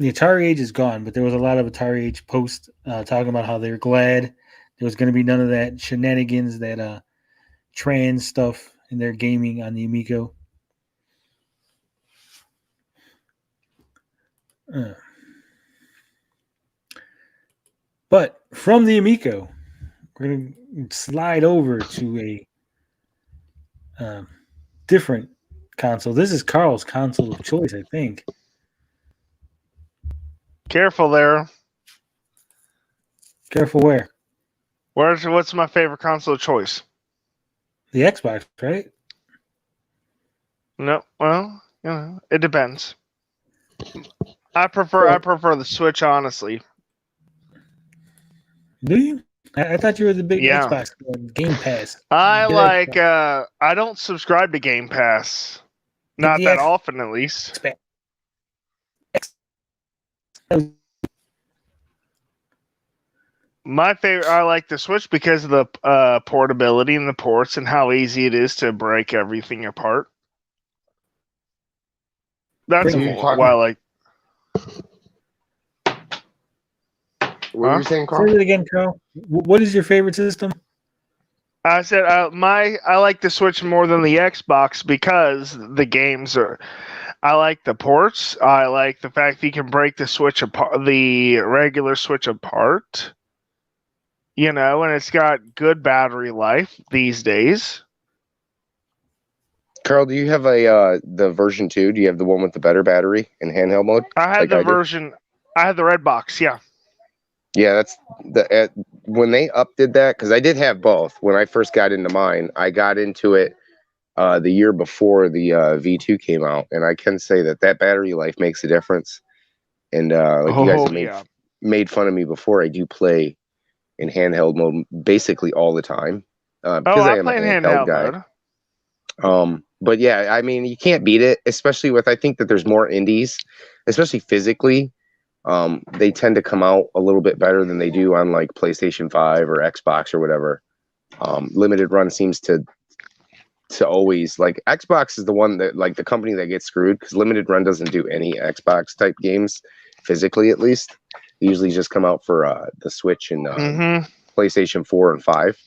Speaker 2: Atari age is gone, but there was a lot of Atari age posts talking about how they're glad there was going to be none of that shenanigans, that trans stuff in their gaming on the Amico. But from the Amico, we're going to slide over to a different console. This is Carl's console of choice, I think.
Speaker 3: Careful there.
Speaker 2: Careful where?
Speaker 3: What's my favorite console of choice?
Speaker 2: The Xbox, right?
Speaker 3: No, well, it depends. I prefer the Switch, honestly.
Speaker 2: Do you? I thought you were the big Xbox Game Pass.
Speaker 3: I don't subscribe to Game Pass. Not that often, at least. My favorite, I like the Switch because of the portability and the ports and how easy it is to break everything apart. That's why I like.
Speaker 10: What were you saying, Carl?
Speaker 2: Say it again, Carl. What is your favorite system?
Speaker 3: I said I like the Switch more than the Xbox because the games are. I like the ports. I like the fact that you can break the Switch apart, the regular Switch apart. And it's got good battery life these days.
Speaker 10: Carl, do you have the version 2? Do you have the one with the better battery in handheld mode?
Speaker 3: I had the version. I had the red box. Yeah.
Speaker 10: Yeah, that's when they updid that, because I did have both. When I first got into mine, I got into it the year before the V2 came out, and I can say that battery life makes a difference. And like you guys have made fun of me before, I do play in handheld mode basically all the time because I am a handheld guy. Mode. But yeah, I mean, you can't beat it, especially with, I think that there's more indies, especially physically. They tend to come out a little bit better than they do on like PlayStation 5 or Xbox or whatever. Limited Run seems to always, like, Xbox is the one that, like, the company that gets screwed, because Limited Run doesn't do any Xbox type games physically, at least. They usually just come out for the Switch and PlayStation 4 and 5.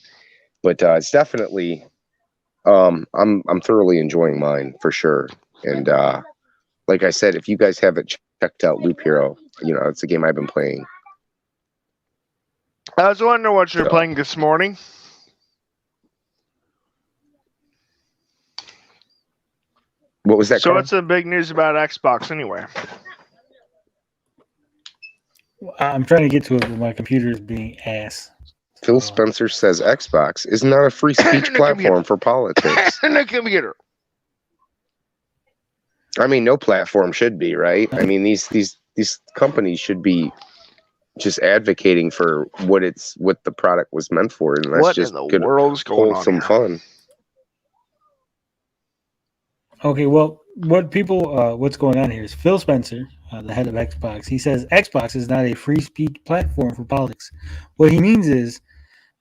Speaker 10: But it's definitely I'm thoroughly enjoying mine for sure. And like I said, if you guys haven't checked out Loop Hero, it's a game I've been playing.
Speaker 3: I was wondering what you were playing this morning.
Speaker 10: What was that?
Speaker 3: So what's the big news about Xbox anyway?
Speaker 2: I'm trying to get to it, but my computer is being ass.
Speaker 10: Phil Spencer says Xbox is not a free speech platform for politics.
Speaker 3: No computer.
Speaker 10: I mean, no platform should be, right? I mean, these companies should be just advocating for what the product was meant for, and that's just good, wholesome fun.
Speaker 2: Okay, well, what's going on here is Phil Spencer, the head of Xbox. He says Xbox is not a free speech platform for politics. What he means is,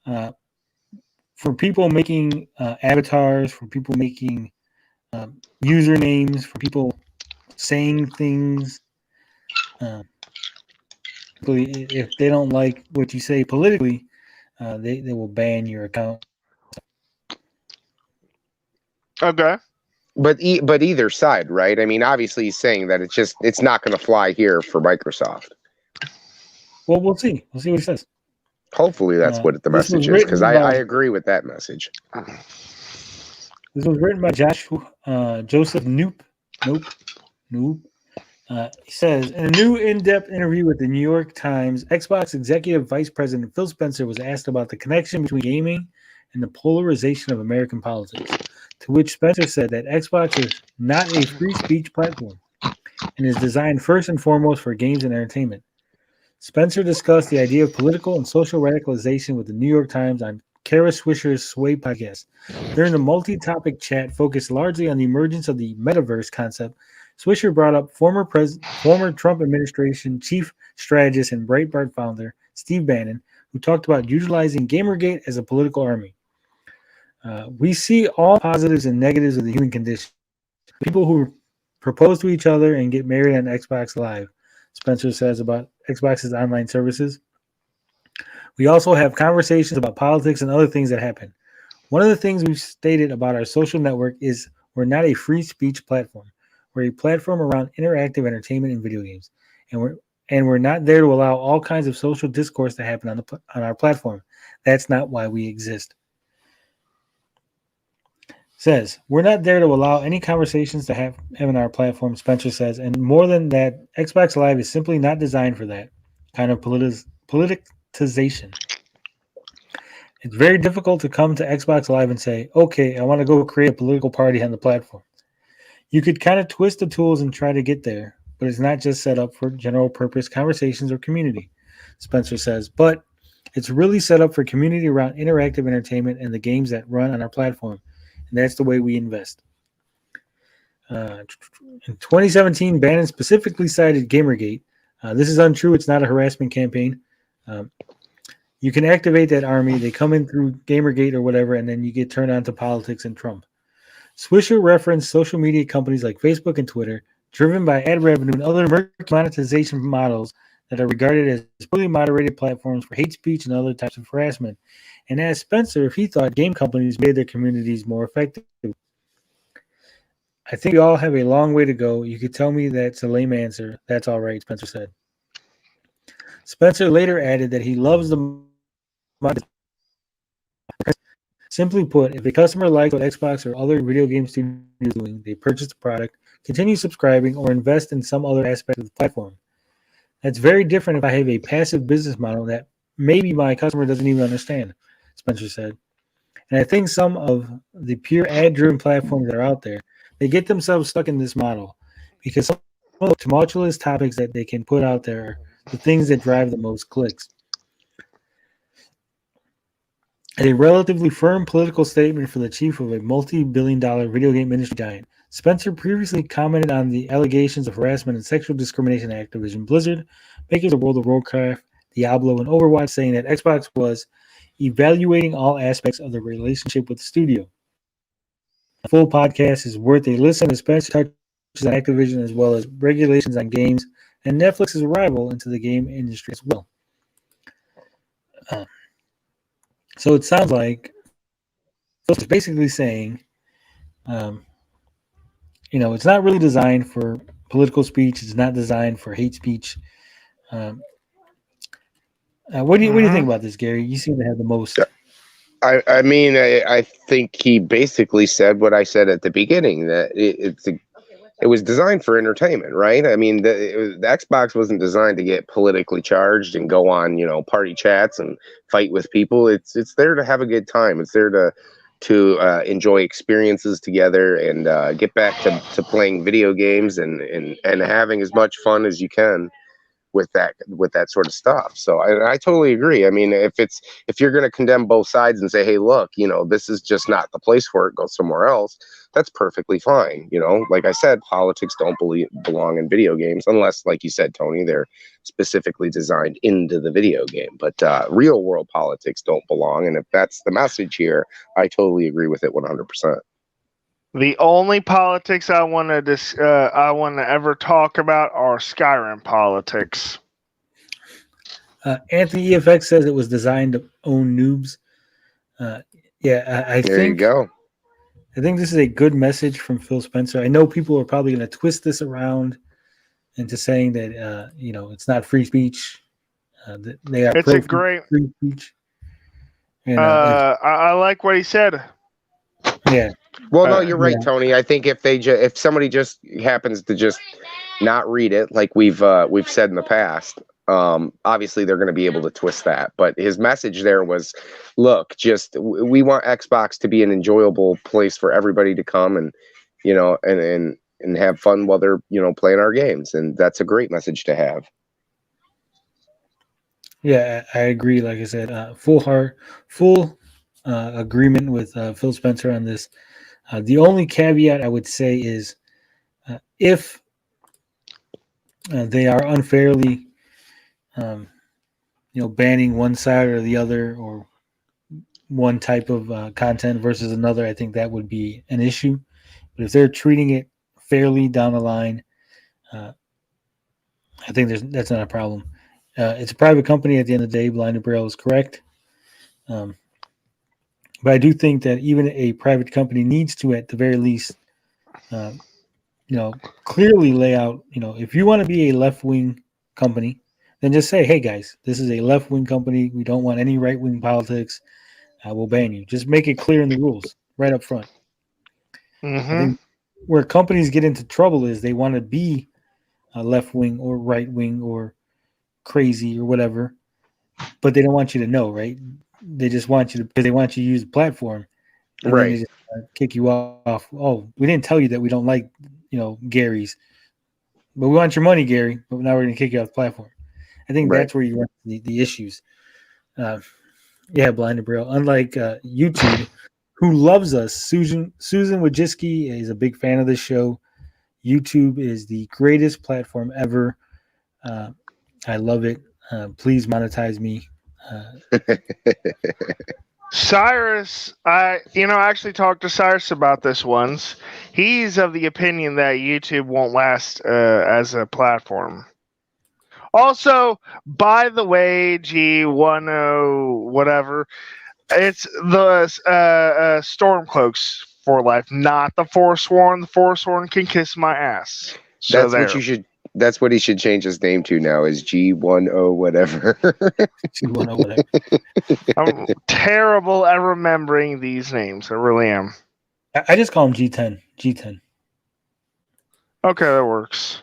Speaker 2: for people making avatars, for people making usernames, for people saying things, if they don't like what you say politically, they will ban your account.
Speaker 3: Okay.
Speaker 10: But either side, right? I mean, obviously he's saying that it's not going to fly here for Microsoft.
Speaker 2: Well, we'll see. We'll see what he says.
Speaker 10: Hopefully that's what the message is, because I agree with that message.
Speaker 2: This was written by Joseph Noop. He says, in a new in-depth interview with the New York Times, Xbox Executive Vice President Phil Spencer was asked about the connection between gaming and the polarization of American politics, to which Spencer said that Xbox is not a free speech platform and is designed first and foremost for games and entertainment. Spencer discussed the idea of political and social radicalization with the New York Times on Kara Swisher's Sway podcast. During the multi-topic chat focused largely on the emergence of the metaverse concept, Swisher brought up former Trump administration chief strategist and Breitbart founder Steve Bannon, who talked about utilizing Gamergate as a political army. We see all positives and negatives of the human condition. People who propose to each other and get married on Xbox Live, Spencer says about Xbox's online services. We also have conversations about politics and other things that happen. One of the things we've stated about our social network is we're not a free speech platform. We're a platform around interactive entertainment and video games, and we're not there to allow all kinds of social discourse to happen on our platform. That's not why we exist. Says, we're not there to allow any conversations to have on our platform, Spencer says, and more than that, Xbox Live is simply not designed for that kind of politicization. It's very difficult to come to Xbox Live and say, okay, I want to go create a political party on the platform. You could kind of twist the tools and try to get there, but it's not just set up for general purpose conversations or community, Spencer says, but it's really set up for community around interactive entertainment and the games that run on our platform. And that's the way we invest. In 2017, Bannon specifically cited Gamergate. This is untrue. It's not a harassment campaign. You can activate that army. They come in through Gamergate or whatever, and then you get turned on to politics and Trump. Swisher referenced social media companies like Facebook and Twitter, driven by ad revenue and other monetization models that are regarded as poorly moderated platforms for hate speech and other types of harassment, and asked Spencer if he thought game companies made their communities more effective. I think we all have a long way to go. You could tell me that's a lame answer. That's all right, Spencer said. Spencer later added that he loves the simply put, if a customer likes what Xbox or other video game studios are doing, they purchase the product, continue subscribing, or invest in some other aspect of the platform. That's very different if I have a passive business model that maybe my customer doesn't even understand, Spencer said. And I think some of the pure ad-driven platforms that are out there, they get themselves stuck in this model because some of the tumultuous topics that they can put out there are the things that drive the most clicks. A relatively firm political statement for the chief of a multi-billion-dollar video game industry giant, Spencer previously commented on the allegations of harassment and sexual discrimination at Activision Blizzard, makers of World of Warcraft, Diablo, and Overwatch, saying that Xbox was evaluating all aspects of the relationship with the studio. The full podcast is worth a listen as Spencer touches on Activision as well as regulations on games and Netflix's arrival into the game industry as well. So it sounds like it's basically saying, it's not really designed for political speech. It's not designed for hate speech. What do you think about this, Gary? You seem to have the most.
Speaker 6: I think he basically said what I said at the beginning, that it was designed for entertainment, right? I mean, the Xbox wasn't designed to get politically charged and go on, party chats and fight with people. It's there to have a good time. It's there to enjoy experiences together and get back to playing video games and having as much fun as you can with that sort of stuff. So I totally agree. I mean, if you're going to condemn both sides and say, hey, look, this is just not the place for it, go somewhere else, that's perfectly fine. Like I said, politics don't belong in video games unless, like you said, Tony, they're specifically designed into the video game. But real world politics don't belong. And if that's the message here, I totally agree with it 100%.
Speaker 3: The only politics I want to ever talk about are Skyrim politics.
Speaker 2: Anthony EFX says it was designed to own noobs. I think
Speaker 6: there you go.
Speaker 2: I think this is a good message from Phil Spencer. I know people are probably going to twist this around into saying that it's not free speech. They are.
Speaker 3: It's a great
Speaker 2: free speech. And,
Speaker 3: I like what he said.
Speaker 2: Yeah.
Speaker 6: Well, no, you're right, Tony. I think if somebody just happens to just not read it, like we've said in the past, obviously they're going to be able to twist that. But his message there was, look, we want Xbox to be an enjoyable place for everybody to come and and have fun while they're playing our games, and that's a great message to have.
Speaker 2: Yeah, I agree. Like I said, full agreement with Phil Spencer on this. The only caveat I would say is if they are unfairly, banning one side or the other, or one type of content versus another, I think that would be an issue. But if they're treating it fairly down the line, I think that's not a problem. It's a private company at the end of the day. Blind Braille is correct. But I do think that even a private company needs to, at the very least, clearly lay out, if you want to be a left-wing company, then just say, hey, guys, this is a left-wing company. We don't want any right-wing politics. We'll ban you. Just make it clear in the rules right up front.
Speaker 3: Mm-hmm.
Speaker 2: I think where companies get into trouble is they want to be a left-wing or right-wing or crazy or whatever, but they don't want you to know, right? They just want you to, because they want you to use the platform, and
Speaker 6: right?
Speaker 2: Then they just kick you off. Oh, we didn't tell you that we don't like, Gary's, but we want your money, Gary. But now we're going to kick you off the platform. I think that's where you run the issues. Blind and Braille. Unlike YouTube, who loves us, Susan Wojcicki is a big fan of this show. YouTube is the greatest platform ever. I love it. Please monetize me.
Speaker 3: Cyrus, I actually talked to Cyrus about this once. He's of the opinion that YouTube won't last as a platform. Also, by the way, G10 whatever, it's the Stormcloaks for life, not the Forsworn. The Forsworn can kiss my ass. So
Speaker 6: That's what you should. That's what he should change his name to now. Is G10 whatever.
Speaker 2: G10 whatever.
Speaker 3: I'm terrible at remembering these names. I really am.
Speaker 2: I just call him G10. G10.
Speaker 3: Okay, that works.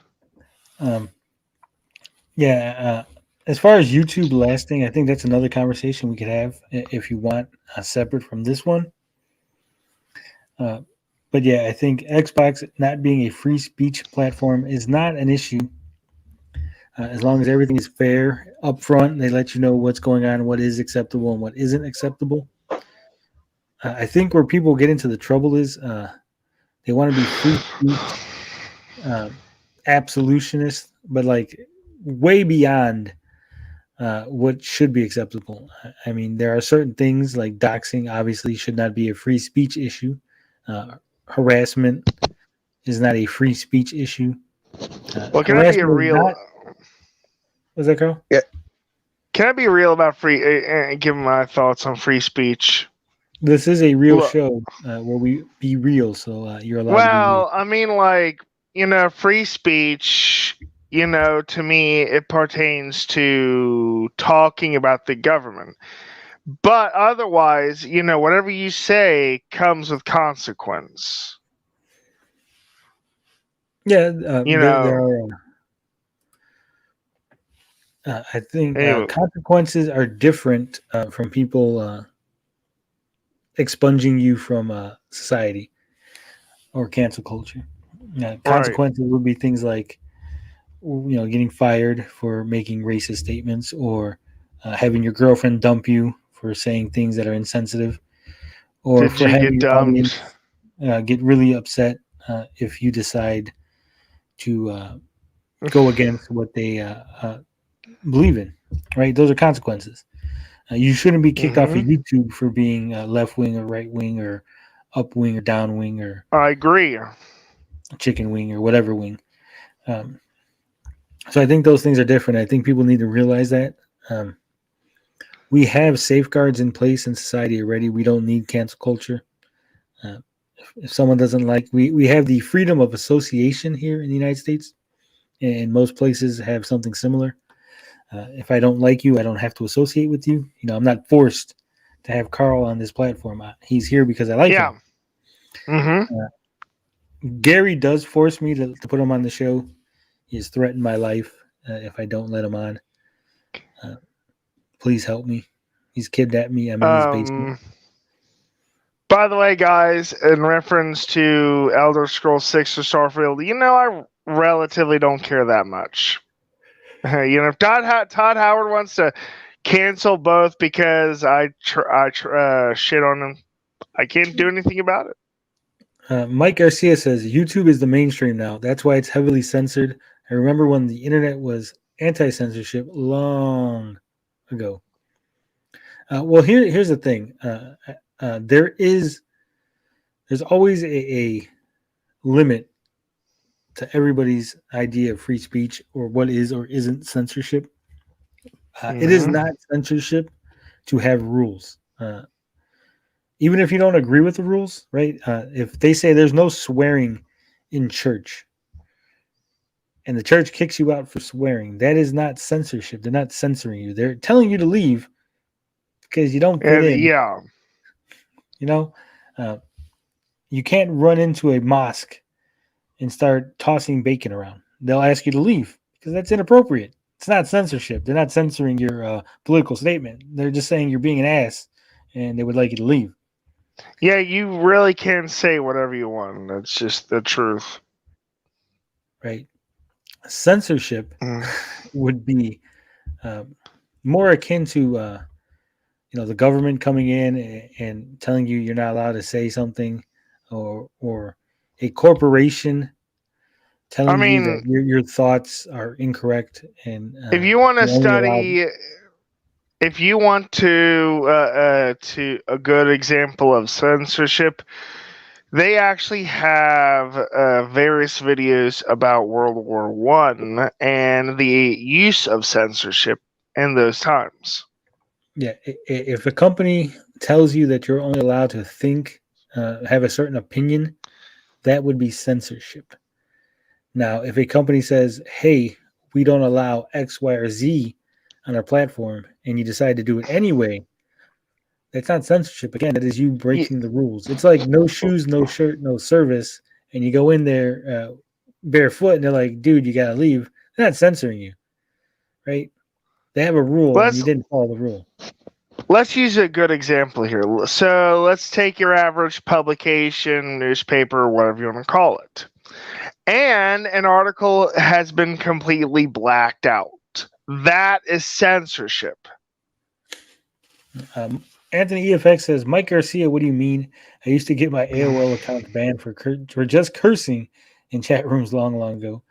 Speaker 2: Yeah. As far as YouTube lasting, I think that's another conversation we could have if you want, separate from this one. But yeah, I think Xbox not being a free speech platform is not an issue. As long as everything is fair up front, they let you know what's going on, what is acceptable and what isn't acceptable. I think where people get into the trouble is they want to be free speech absolutionists, but like way beyond what should be acceptable. I mean, there are certain things like doxing obviously should not be a free speech issue. Harassment is not a free speech issue.
Speaker 3: Well, can I be real?
Speaker 2: Was that Carl?
Speaker 3: Yeah. Can I be real about free? Give my thoughts on free speech.
Speaker 2: This is a real show where we be real, so you're allowed.
Speaker 3: Well, I mean, like free speech. To me, it pertains to talking about the government. But otherwise, whatever you say comes with consequence.
Speaker 2: Yeah, there are. I think consequences are different from people expunging you from society or cancel culture. Consequences would be things like, getting fired for making racist statements, or having your girlfriend dump you for saying things that are insensitive, or for having your audience get really upset if you decide to go against what they believe in. Right? Those are consequences. You shouldn't be kicked off of YouTube for being left wing or right wing or up wing or down wing or
Speaker 3: I agree,
Speaker 2: chicken wing or whatever wing. So I think those things are different. I think people need to realize that. We have safeguards in place in society already. We don't need cancel culture. If someone doesn't like, we have the freedom of association here in the United States, and most places have something similar. If I don't like you, I don't have to associate with you. I'm not forced to have Carl on this platform. He's here because I like him. Gary does force me to put him on the show. He has threatened my life if I don't let him on. Please help me. He's kidnapped me. I'm in his basement.
Speaker 3: By the way, guys, in reference to Elder Scrolls 6 or Starfield, I relatively don't care that much. If Todd Howard wants to cancel both because I shit on him, I can't do anything about it.
Speaker 2: Mike Garcia says YouTube is the mainstream now. That's why it's heavily censored. I remember when the internet was anti-censorship long ago. Well, here's the thing. There's always a limit to everybody's idea of free speech or what is or isn't censorship. It is not censorship to have rules. Even if you don't agree with the rules, right? If they say there's no swearing in church and the church kicks you out for swearing, that is not censorship. They're not censoring you. They're telling you to leave because you don't fit in.
Speaker 3: Yeah.
Speaker 2: You can't run into a mosque and start tossing bacon around. They'll ask you to leave because that's inappropriate. It's not censorship. They're not censoring your political statement. They're just saying you're being an ass and they would like you to leave.
Speaker 3: Yeah, you really can say whatever you want. That's just the truth.
Speaker 2: Right. Censorship would be more akin to the government coming in and telling you you're not allowed to say something, or a corporation telling you that your thoughts are incorrect. And
Speaker 3: if you want to study, if you want to a good example of censorship, they actually have various videos about World War I and the use of censorship in those times.
Speaker 2: Yeah, if a company tells you that you're only allowed to think, have a certain opinion, that would be censorship. Now, if a company says, hey, we don't allow X, Y, or Z on our platform, and you decide to do it anyway, that's not censorship. Again, that is you breaking the rules. It's like no shoes, no shirt, no service, and you go in there barefoot, and they're like, dude, you got to leave. They're not censoring you, right? They have a rule, and you didn't follow the rule.
Speaker 3: Let's use a good example here. So let's take your average publication, newspaper, whatever you want to call it. And an article has been completely blacked out. That is censorship.
Speaker 2: Anthony EFX says, Mike Garcia, what do you mean? I used to get my AOL account banned for just cursing in chat rooms long ago.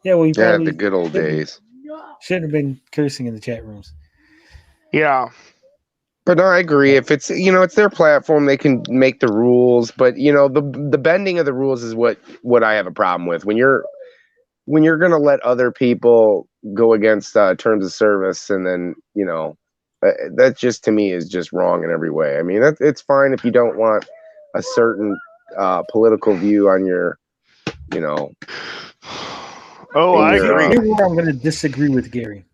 Speaker 2: Yeah, well, you probably
Speaker 10: the good old days.
Speaker 2: Shouldn't have been cursing in the chat rooms.
Speaker 3: Yeah.
Speaker 10: But no, I agree. If it's it's their platform, they can make the rules. But the bending of the rules is what I have a problem with. When you're gonna let other people go against terms of service, and then that just to me is just wrong in every way. I mean, it's fine if you don't want a certain political view on your,
Speaker 3: I agree.
Speaker 2: Here's where I'm going to disagree with Gary.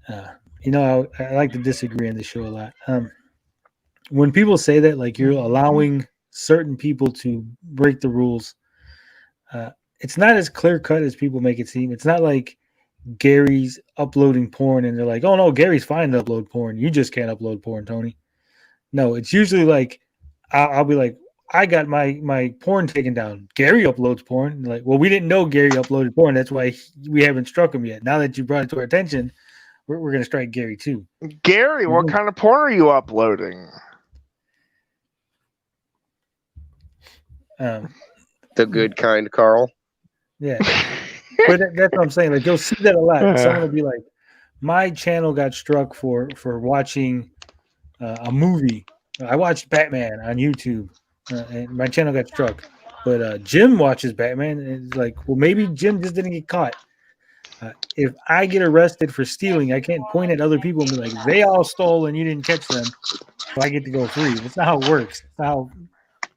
Speaker 2: I like to disagree on the show a lot. When people say that, like you're allowing certain people to break the rules, it's not as clear cut as people make it seem. It's not like Gary's uploading porn and they're like, oh no, Gary's fine to upload porn. You just can't upload porn, Tony. No, it's usually like I'll be like, I got my porn taken down. Gary uploads porn. And like, well, we didn't know Gary uploaded porn. That's why we haven't struck him yet. Now that you brought it to our attention, we're going to strike Gary too.
Speaker 3: Gary, what kind of porn are you uploading?
Speaker 10: The good kind, Carl.
Speaker 2: Yeah. But that's what I'm saying. Like you'll see that a lot. Someone will be like, my channel got struck for watching a movie. I watched Batman on YouTube, and my channel got struck. But Jim watches Batman, and it's like, well, maybe Jim just didn't get caught. If I get arrested for stealing, I can't point at other people and be like, they all stole and you didn't catch them, so I get to go free. That's not how it works. That's how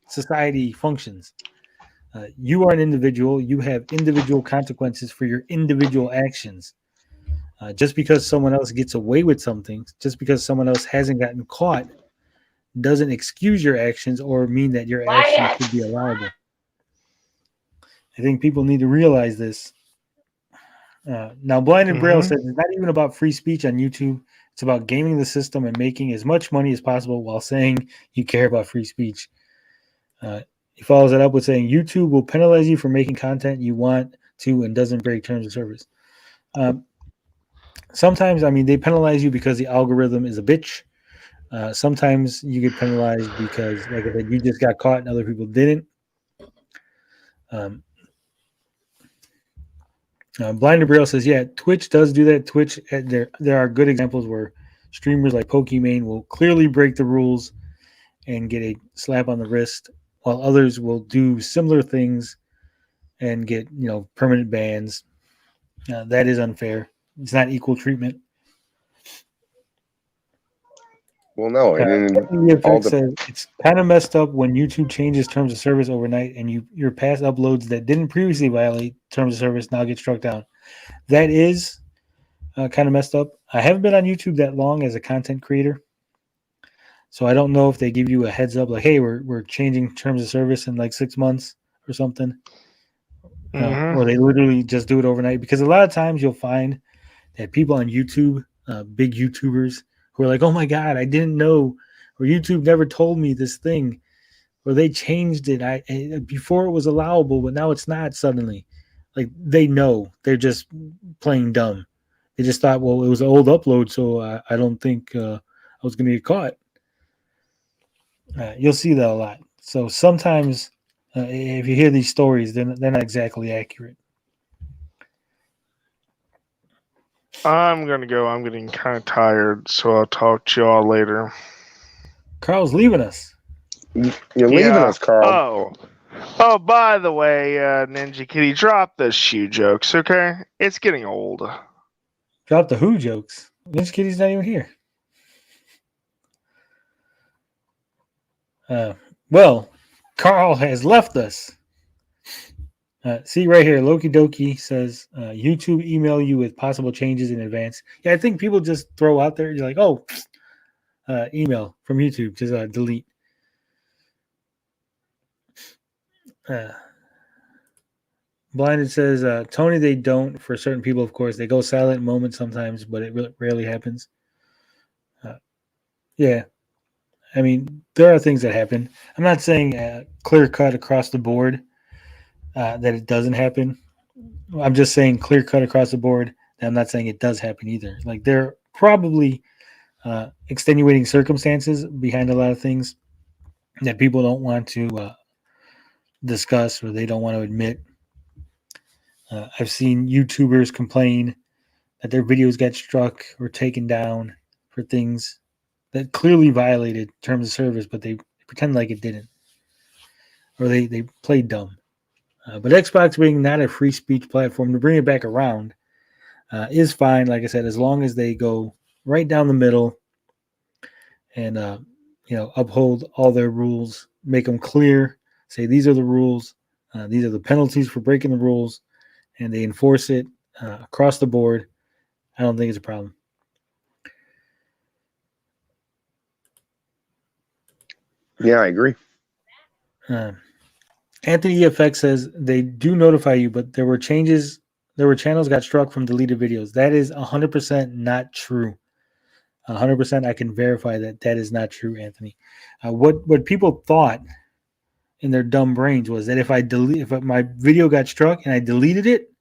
Speaker 2: society functions. You are an individual. You have individual consequences for your individual actions. Just because someone else gets away with something, just because someone else hasn't gotten caught, doesn't excuse your actions or mean that your actions should be allowable. I think people need to realize this. Now, Blind and Braille says it's not even about free speech on YouTube. It's about gaming the system and making as much money as possible while saying you care about free speech. He follows it up with saying YouTube will penalize you for making content you want to and doesn't break terms of service. Sometimes, they penalize you because the algorithm is a bitch. Sometimes you get penalized because, like I said, you just got caught and other people didn't. Blind and Braille says, yeah, Twitch does do that. Twitch, there are good examples where streamers like Pokimane will clearly break the rules and get a slap on the wrist, while others will do similar things and get, permanent bans. That is unfair. It's not equal treatment.
Speaker 10: Well, no.
Speaker 2: It's kind of messed up when YouTube changes terms of service overnight and your past uploads that didn't previously violate terms of service now get struck down. That is kind of messed up. I haven't been on YouTube that long as a content creator, so I don't know if they give you a heads up like, hey, we're changing terms of service in like 6 months or something. Or they literally just do it overnight, because a lot of times you'll find that people on YouTube, big YouTubers, who are like, oh my God, I didn't know, or YouTube never told me this thing, or they changed it. Before it was allowable, but now it's not suddenly. Like they know, they're just playing dumb. They just thought, well, it was an old upload, so I don't think I was going to get caught. You'll see that a lot. So sometimes if you hear these stories, they're not exactly accurate.
Speaker 3: I'm gonna go. I'm getting kind of tired, so I'll talk to y'all later.
Speaker 2: Carl's leaving us.
Speaker 10: You're leaving us, Carl.
Speaker 3: Oh, by the way, Ninja Kitty, drop the shoe jokes, okay? It's getting old.
Speaker 2: Drop the who jokes. Ninja Kitty's not even here. Well, Carl has left us. See right here, Loki Doki says YouTube email you with possible changes in advance. Yeah, I think people just throw out there. You're like, oh, email from YouTube, just delete. Blinded says Tony, they don't. For certain people, of course, they go silent moments sometimes, but it rarely happens. Yeah, I mean, there are things that happen. I'm not saying clear cut across the board that it doesn't happen. I'm just saying clear cut across the board. I'm not saying it does happen either. Like there are probably extenuating circumstances behind a lot of things that people don't want to discuss or they don't want to admit. I've seen YouTubers complain that their videos got struck or taken down for things that clearly violated terms of service, but they pretend like it didn't, or they played dumb. But Xbox being not a free speech platform, to bring it back around is fine. Like I said, as long as they go right down the middle and uphold all their rules, make them clear, say these are the rules, these are the penalties for breaking the rules, and they enforce it across the board. I don't think it's a problem.
Speaker 10: Yeah, I agree.
Speaker 2: Anthony EFX says they do notify you, but there were changes. There were channels got struck from deleted videos. That is 100% not true. 100% I can verify that is not true, Anthony. What people thought in their dumb brains was that if my video got struck and I deleted it,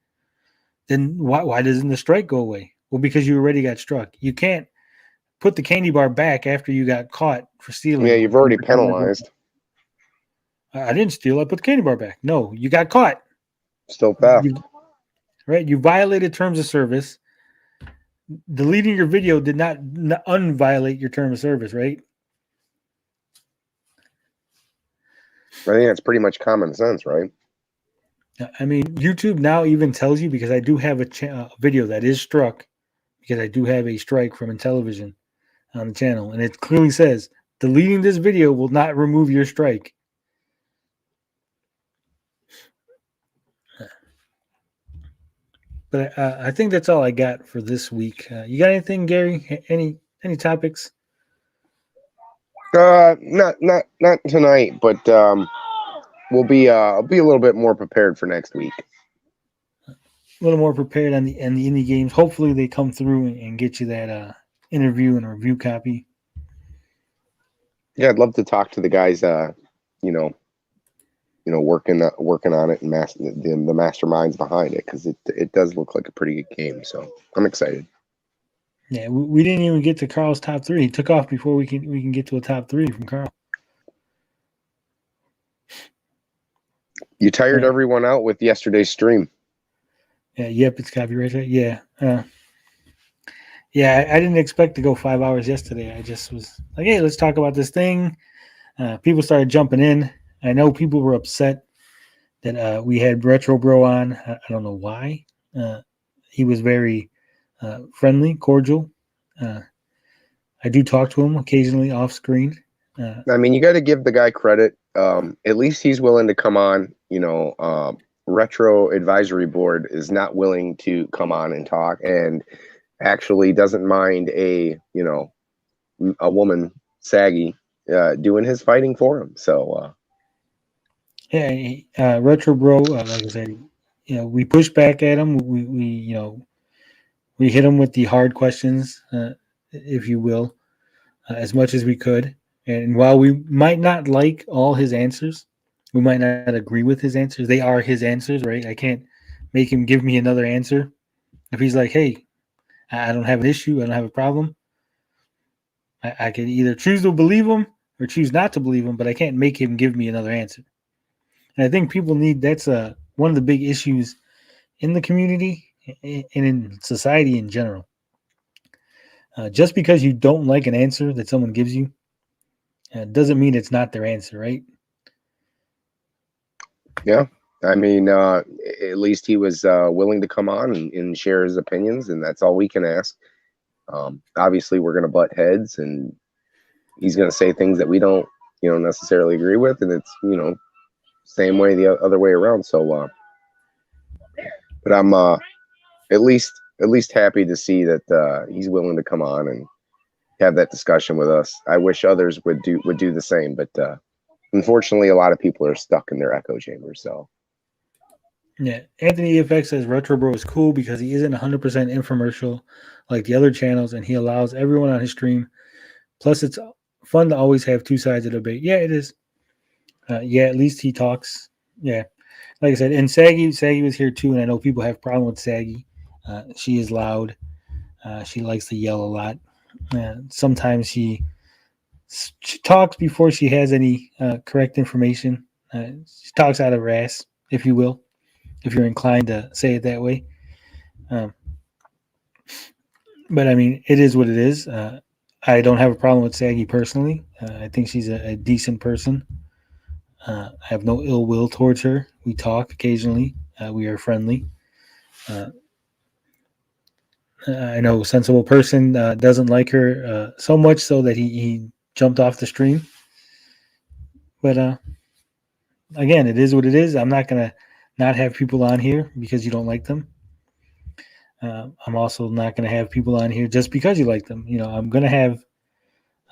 Speaker 2: then why doesn't the strike go away? Well, because you already got struck. You can't put the candy bar back after you got caught for stealing.
Speaker 10: Yeah, you've already penalized.
Speaker 2: I didn't steal. I put the candy bar back. No, you got caught.
Speaker 10: Still theft.
Speaker 2: You violated terms of service. Deleting your video did not unviolate your term of service, right?
Speaker 10: I think that's pretty much common sense, right?
Speaker 2: I mean, YouTube now even tells you, because I do have a video that is struck, because I do have a strike from Intellivision on the channel, and it clearly says, deleting this video will not remove your strike. But I think that's all I got for this week. You got anything, Gary? Any topics?
Speaker 10: Not tonight, but I'll be a little bit more prepared for next week.
Speaker 2: A little more prepared on the indie games. Hopefully, they come through and get you that interview and review copy.
Speaker 10: Yeah, I'd love to talk to the guys. Working on it and the masterminds behind it, because it does look like a pretty good game. So I'm excited.
Speaker 2: Yeah, we didn't even get to Carl's top 3. He took off before we can get to a top 3 from Carl.
Speaker 10: You tired everyone out with yesterday's stream.
Speaker 2: Yeah, yep, it's copyrighted. Yeah. Yeah, I didn't expect to go 5 hours yesterday. I just was like, hey, let's talk about this thing. People started jumping in. I know people were upset that we had Retro Bro on. I don't know why. He was very friendly, cordial. I do talk to him occasionally off screen.
Speaker 10: I mean, you got to give the guy credit. At least he's willing to come on. Retro Advisory Board is not willing to come on and talk, and actually doesn't mind a woman, Saggy, doing his fighting for him. So.
Speaker 2: Yeah, Retro Bro, like I said, we push back at him. We hit him with the hard questions, if you will, as much as we could. And while we might not like all his answers, we might not agree with his answers. They are his answers, right? I can't make him give me another answer. If he's like, hey, I don't have an issue, I don't have a problem, I can either choose to believe him or choose not to believe him, but I can't make him give me another answer. And I think people need that's one of the big issues in the community and in society in general. Just because you don't like an answer that someone gives you doesn't mean it's not their answer, right?
Speaker 6: Yeah. I mean, at least he was willing to come on and share his opinions, and that's all we can ask. Obviously, we're going to butt heads, and he's going to say things that we don't, necessarily agree with, and it's, same way the other way around. So, but I'm at least happy to see that he's willing to come on and have that discussion with us. I wish others would do the same, but unfortunately, a lot of people are stuck in their echo chambers. So.
Speaker 2: Yeah, Anthony EFX says Retro Bro is cool because he isn't 100% infomercial like the other channels, and he allows everyone on his stream. Plus, it's fun to always have two sides of the debate. Yeah, it is. Yeah, at least he talks. Yeah, like I said, and Saggy was here too, and I know people have problem with Saggy. She is loud. She likes to yell a lot. Sometimes she talks before she has any correct information. She talks out of her ass, if you will, if you're inclined to say it that way. But I mean, it is what it is. I don't have a problem with Saggy personally. I think she's a decent person. I have no ill will towards her. We talk occasionally. We are friendly. I know a sensible person doesn't like her so much so that he jumped off the stream. But again, it is what it is. I'm not going to not have people on here because you don't like them. I'm also not going to have people on here just because you like them. I'm going to have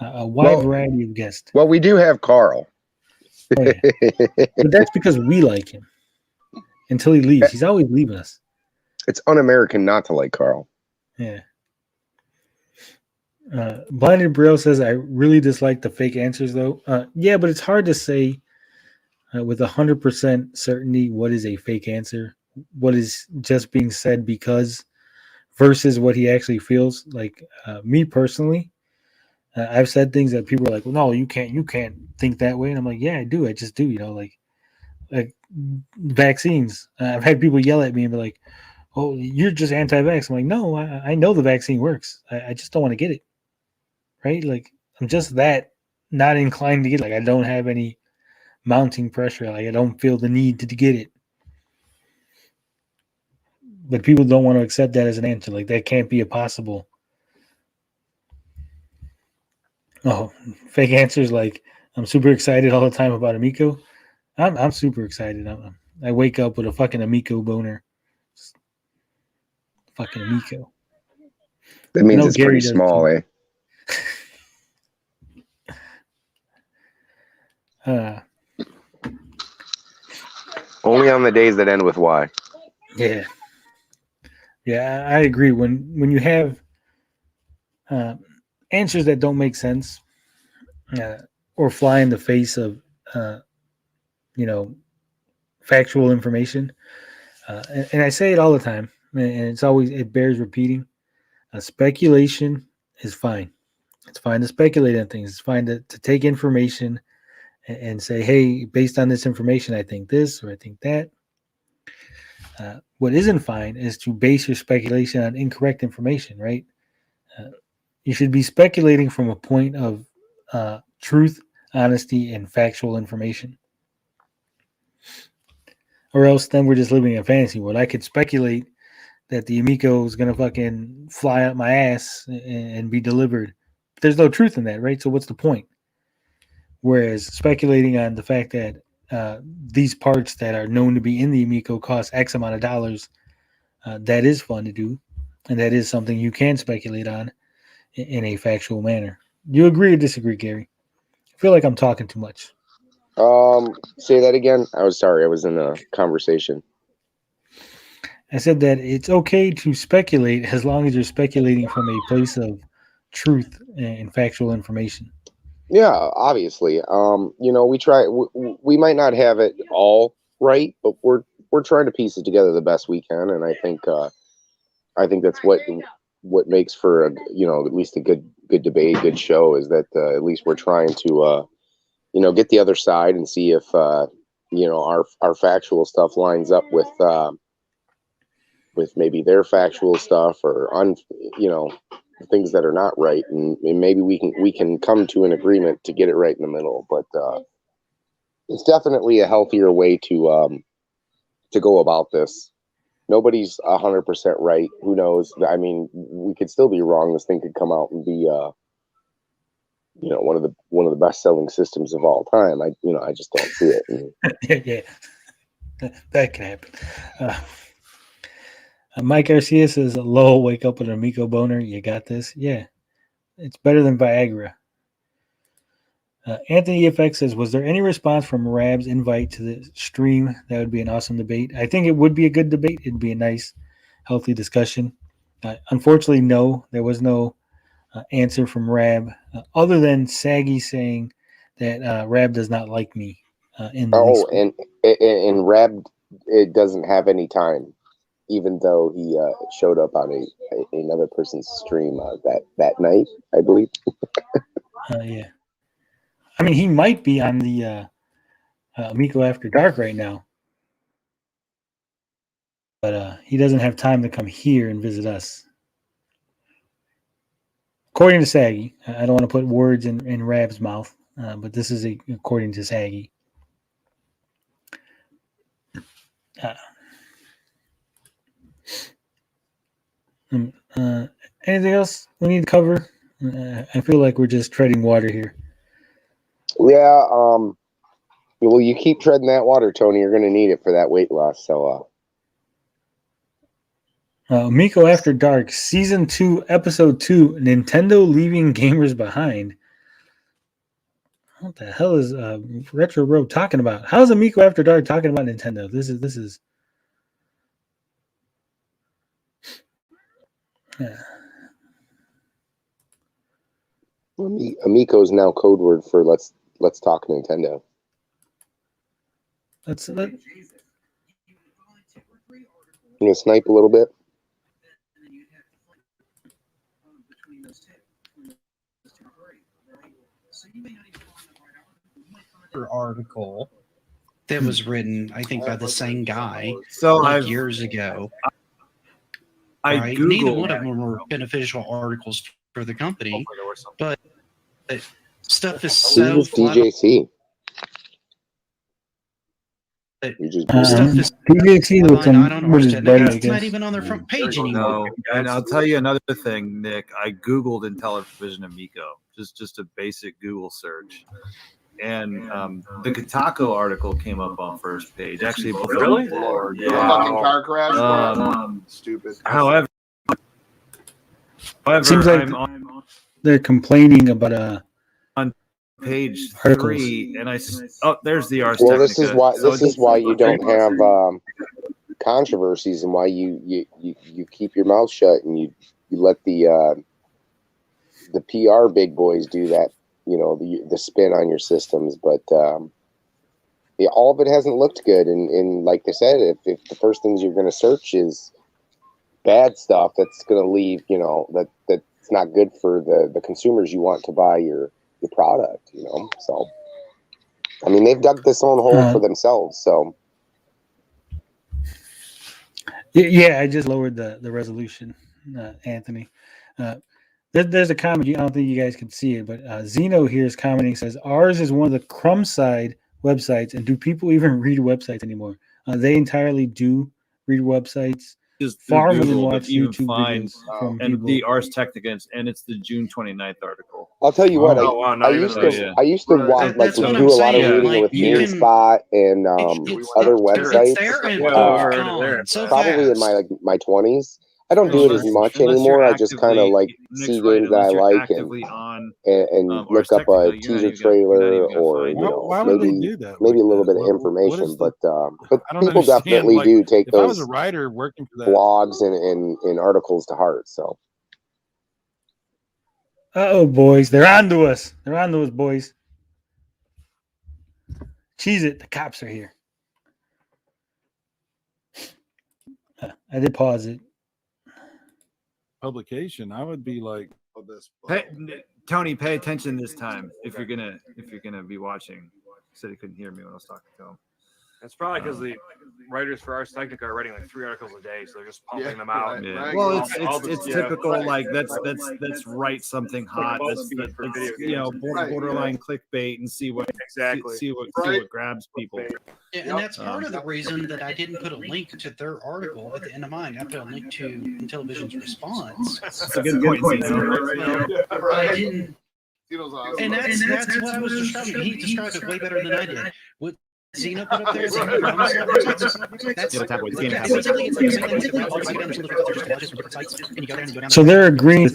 Speaker 2: a wide variety of guests.
Speaker 6: Well, we do have Carl.
Speaker 2: Oh, yeah. But that's because we like him until he leaves. He's always leaving us.
Speaker 6: It's un-American not to like Carl.
Speaker 2: Yeah. Blinded Braille says, I really dislike the fake answers, though. Yeah, but it's hard to say with 100% certainty what is a fake answer, what is just being said because versus what he actually feels. Like me personally, I've said things that people are like, well, no, you can't think that way. And I'm like, yeah, I do. I just do, like vaccines. I've had people yell at me and be like, oh, you're just anti-vax. I'm like, no, I know the vaccine works. I just don't want to get it. Right? Like, I'm just that not inclined to get it. Like, I don't have any mounting pressure. Like, I don't feel the need to get it. But people don't want to accept that as an answer. Like, that can't be a possible. Oh, fake answers like, I'm super excited all the time about Amico. I'm super excited. I wake up with a fucking Amico boner. Fucking Amico.
Speaker 6: That means it's pretty small, eh? Only on the days that end with Y.
Speaker 2: Yeah. Yeah, I agree. When you have answers that don't make sense or fly in the face of factual information, and I say it all the time, and it bears repeating. Speculation is fine. It's fine to speculate on things. It's fine to take information and say, hey, based on this information, I think this or I think that. What isn't fine is to base your speculation on incorrect information, right? You should be speculating from a point of truth, honesty, and factual information. Or else then we're just living in a fantasy world. I could speculate that the Amico is going to fucking fly up my ass and be delivered. There's no truth in that, right? So what's the point? Whereas speculating on the fact that these parts that are known to be in the Amico cost X amount of dollars, that is fun to do. And that is something you can speculate on in a factual manner. You agree or disagree, Gary? I feel like I'm talking too much.
Speaker 6: Say that again. I was sorry. I was in a conversation.
Speaker 2: I said that it's okay to speculate as long as you're speculating from a place of truth and factual information.
Speaker 6: Yeah, obviously. We try. We might not have it all right, but we're trying to piece it together the best we can, and I think that's what makes for at least a good debate, good show is that at least we're trying to get the other side and see if our factual stuff lines up with maybe their factual stuff or things that are not right, and maybe we can come to an agreement to get it right in the middle. But it's definitely a healthier way to go about this. Nobody's 100% right. Who knows? I mean, we could still be wrong. This thing could come out and be one of the best selling systems of all time. I just don't see it.
Speaker 2: Yeah, that can happen. Mike Garcia says, "Lol, wake up with an Amico boner. You got this." Yeah, it's better than Viagra. Anthony EFX says, "Was there any response from Rab's invite to the stream? That would be an awesome debate. I think it would be a good debate. It'd be a nice, healthy discussion." Unfortunately, no, there was no answer from Rab, other than Saggy saying that Rab does not like me. And
Speaker 6: Rab, it doesn't have any time, even though he showed up on another person's stream that night, I believe.
Speaker 2: Yeah, I mean, he might be on the Amico After Dark right now, but he doesn't have time to come here and visit us. According to Saggy, I don't want to put words in Rab's mouth, but this is according to Saggy. Anything else we need to cover? I feel like we're just treading water here.
Speaker 6: Yeah. Well, you keep treading that water, Tony. You're going to need it for that weight loss. So.
Speaker 2: Amico After Dark, Season 2, Episode 2, Nintendo leaving gamers behind. What the hell is Retro Road talking about? How's Amico After Dark talking about Nintendo? This is.
Speaker 6: Amico is now code word for let's talk Nintendo.
Speaker 2: You
Speaker 6: gonna snipe a little bit?
Speaker 11: Article that was written, I think, by the same guy years ago. I Googled. Neither one of them were beneficial articles for the company, but stuff is so
Speaker 6: DJC.
Speaker 2: DJC with them was better.
Speaker 11: It's not even on their front page anymore.
Speaker 12: And I'll tell you another thing, Nick. I Googled Intellivision Amico, just a basic Google search. And the Kotaku article came up on first page. Actually,
Speaker 13: really?
Speaker 12: Lord,
Speaker 13: yeah. Fucking car crash. Stupid.
Speaker 12: However,
Speaker 2: it seems like they're complaining about
Speaker 12: on page
Speaker 2: articles.
Speaker 12: 3, and there's the Ars
Speaker 6: Well,
Speaker 12: Technica.
Speaker 6: this is why you don't have controversies, and why you keep your mouth shut, and you let the PR big boys do that. The spin on your systems, but all of it hasn't looked good. And like they said, if the first things you're going to search is bad stuff, that's going to leave, that's not good for the consumers you want to buy your product. So I mean, they've dug this own hole for themselves. So
Speaker 2: yeah, I just lowered the resolution, Anthony. There's a comment. I don't think you guys can see it, but Zeno here is commenting, says, ours is one of the crumb side websites, and do people even read websites anymore? They entirely do read websites.
Speaker 12: Just
Speaker 2: far
Speaker 12: Google,
Speaker 2: more than watch YouTube
Speaker 12: find,
Speaker 2: videos from
Speaker 12: and
Speaker 2: people.
Speaker 12: the Ars Technica, and it's the June 29th article.
Speaker 6: I'll tell you what, I used to watch, like, do a lot of reading with GameSpot and other websites. Probably in my 20s. I don't do it as much anymore. I just kind of see games that I like and look up a teaser trailer or maybe a little bit of information. But people definitely do take those blogs and articles to heart. So,
Speaker 2: oh boys, they're onto us. They're onto us, boys. Cheese it. The cops are here. I did pause it.
Speaker 12: Publication, I would be like, Tony, pay attention this time if you're gonna be watching. He said he couldn't hear me when I was talking to him.
Speaker 14: It's probably because the writers for Ars Technica are writing like 3 articles a day, so they're just pumping them out.
Speaker 12: Yeah. Well, it's typical. Like that's write something hot. That's borderline clickbait and see what see what grabs people.
Speaker 11: Yeah, and that's part of the reason that I didn't put a link to their article at the end of mine. I put a link to Intellivision's response.
Speaker 12: That's a good point.
Speaker 11: I didn't. And that's what I was describing. He described it way better than I did. What Zeno put up there,
Speaker 2: so they're agreeing with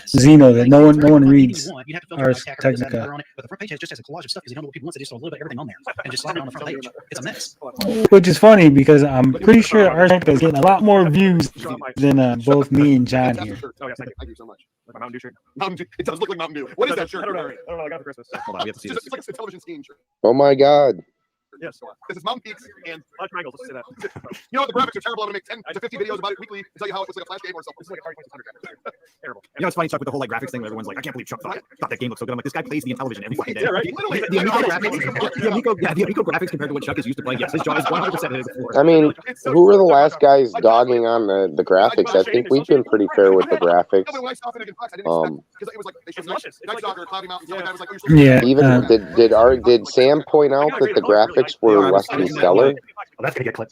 Speaker 2: Zeno that no one reads Ars Technica.
Speaker 11: But the front page just has a collage of stuff because they don't know what people want, so they just throw a little bit of everything on there and just slap it on the front page. It's a mess.
Speaker 2: Which is funny because I'm pretty sure Ars Technica is getting a lot more views than both me and John here.
Speaker 14: Oh, yes, thank you so much. Like my Mountain Dew shirt.
Speaker 13: Mountain Dew. It does look like Mountain Dew. What is that shirt?
Speaker 14: I don't know. I got it for Christmas.
Speaker 12: Hold on, we have to see this.
Speaker 13: It's like a television scheme shirt.
Speaker 10: Oh my God.
Speaker 14: Yes.
Speaker 13: This is Mountain Peaks and
Speaker 14: triangles. Let's say that.
Speaker 13: You know what? The graphics are terrible. I'm gonna make 10 to 50 videos about it weekly and tell you how it looks like a flash game or something.
Speaker 14: It's like a terrible.
Speaker 12: You know, it's funny, Chuck, with the whole like graphics thing. Where everyone's like, I can't believe Chuck thought that game looks so good. I'm like, this guy plays the Intellivision every fucking day.
Speaker 13: Yeah, right. Literally.
Speaker 12: The Amico graphics compared to what Chuck is used to playing. Yes, his jaw is 100% his floor.
Speaker 10: I mean, who were the last guys dogging on the graphics? I think we've been pretty fair with the graphics.
Speaker 2: Yeah.
Speaker 10: Even did Sam point out that the graphics were less than stellar?
Speaker 12: Oh, that's gonna get clipped.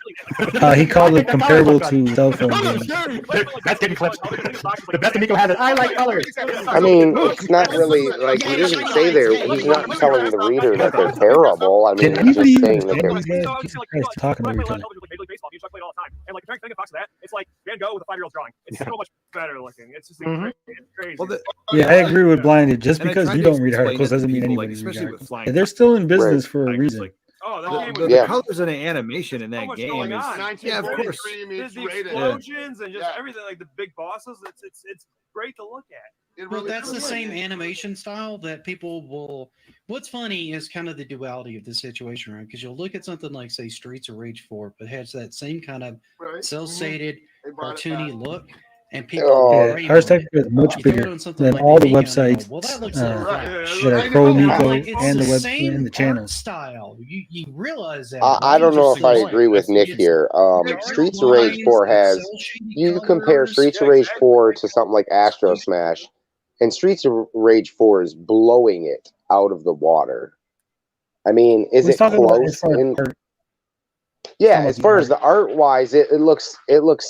Speaker 2: He called it comparable to cell phone games.
Speaker 12: That's getting clipped. The best Amico has it. I like colors.
Speaker 10: I mean, it's not really like he doesn't say there. He's not telling the reader that they're terrible. I mean, he's just saying that they're
Speaker 2: talking over each other.
Speaker 14: And like think of that, it's like Van Gogh with a 5-year-old drawing. It's so much better looking. It's just crazy.
Speaker 2: Yeah, I agree with Blinded. Just because you don't read articles doesn't mean anybody reads articles. They're still in business for a reason.
Speaker 12: The colors and the animation in that game is of course.
Speaker 14: There's the explosions and just everything, like the big bosses. It's great to look at.
Speaker 11: Well, that's the same animation style that people will. What's funny is kind of the duality of the situation, right? Because you'll look at something like, say, Streets of Rage 4, but has that same kind of cel-shaded, cartoony look. And people
Speaker 2: Ars Technica is much bigger than all the websites that are pro Amico and the web and the channels.
Speaker 11: Style. You realize that.
Speaker 10: I don't know if I agree with Nick here. Streets of Rage 4 has. You compare Streets of Rage 4 to something like Astro Smash, and Streets of Rage 4 is blowing it out of the water. I mean, is it close? Yeah, as far as the art wise, it looks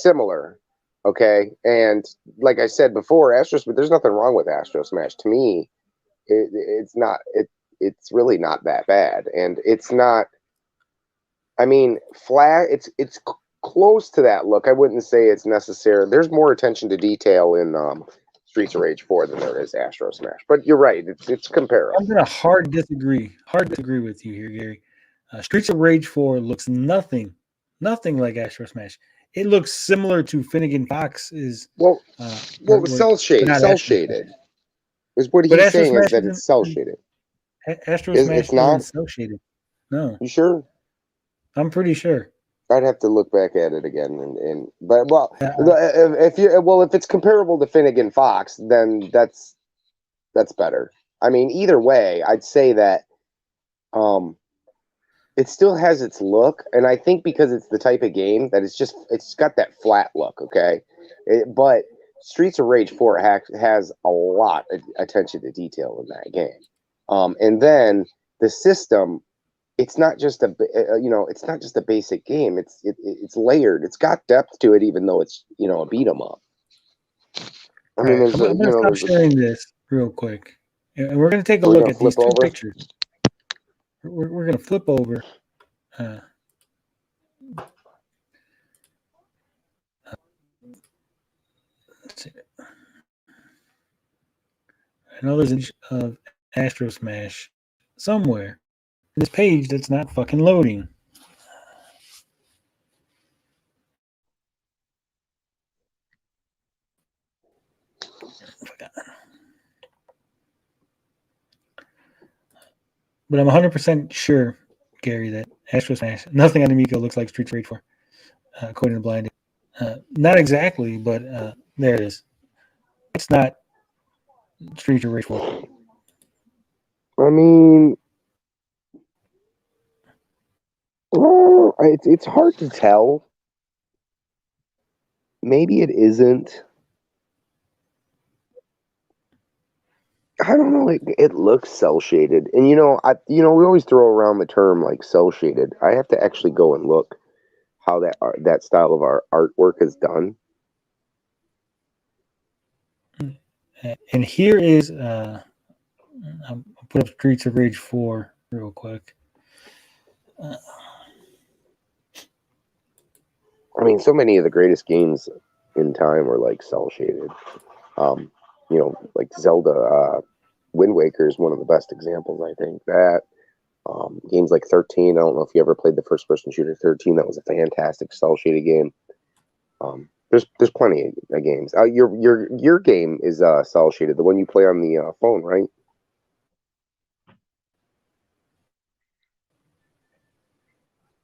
Speaker 10: similar. Okay, and like I said before, but there's nothing wrong with Astro Smash. To me, it's really not that bad, and it's not. I mean, flat. It's close to that look. I wouldn't say it's necessary. There's more attention to detail in Streets of Rage 4 than there is Astro Smash. But you're right. It's comparable.
Speaker 2: I'm gonna hard disagree with you here, Gary. Streets of Rage 4 looks nothing like Astro Smash. It looks similar to Finnegan Fox's.
Speaker 10: Cell shaded. Is what he's saying is that it's cell shaded.
Speaker 2: Astro Smash isn't cell shaded. No.
Speaker 10: You sure?
Speaker 2: I'm pretty sure.
Speaker 10: I'd have to look back at it again, if it's comparable to Finnegan Fox, then that's better. I mean, either way, I'd say that it still has its look, and I think because it's the type of game that it's got that flat look, okay? But Streets of Rage 4 has a lot of attention to detail in that game. And then the system, it's not just a basic game. It's layered. It's got depth to it, even though it's a beat 'em up. I mean,
Speaker 2: I'm gonna stop sharing this real quick, and we're gonna take a look at these two pictures. We're going to flip over. Let's see. I know there's an image of Astro Smash somewhere in this page that's not fucking loading. But I'm 100% sure, Gary, that Astro Smash, nothing on Amico looks like Streets of Rage 4, according to Blinded. Not exactly, but there it is. It's not Streets of Rage 4.
Speaker 10: I mean, It's hard to tell. Maybe it isn't. I don't know. It looks cell shaded, and we always throw around the term like cell shaded. I have to actually go and look how that style of our artwork is done.
Speaker 2: And here is I'll put up Streets of Rage 4 real quick.
Speaker 10: I mean, so many of the greatest games in time were like cell shaded. Like Zelda, Wind Waker is one of the best examples. I think that games like 13. I don't know if you ever played the first-person shooter 13. That was a fantastic cell shaded game. There's plenty of games. Your game is cell shaded. The one you play on the phone, right?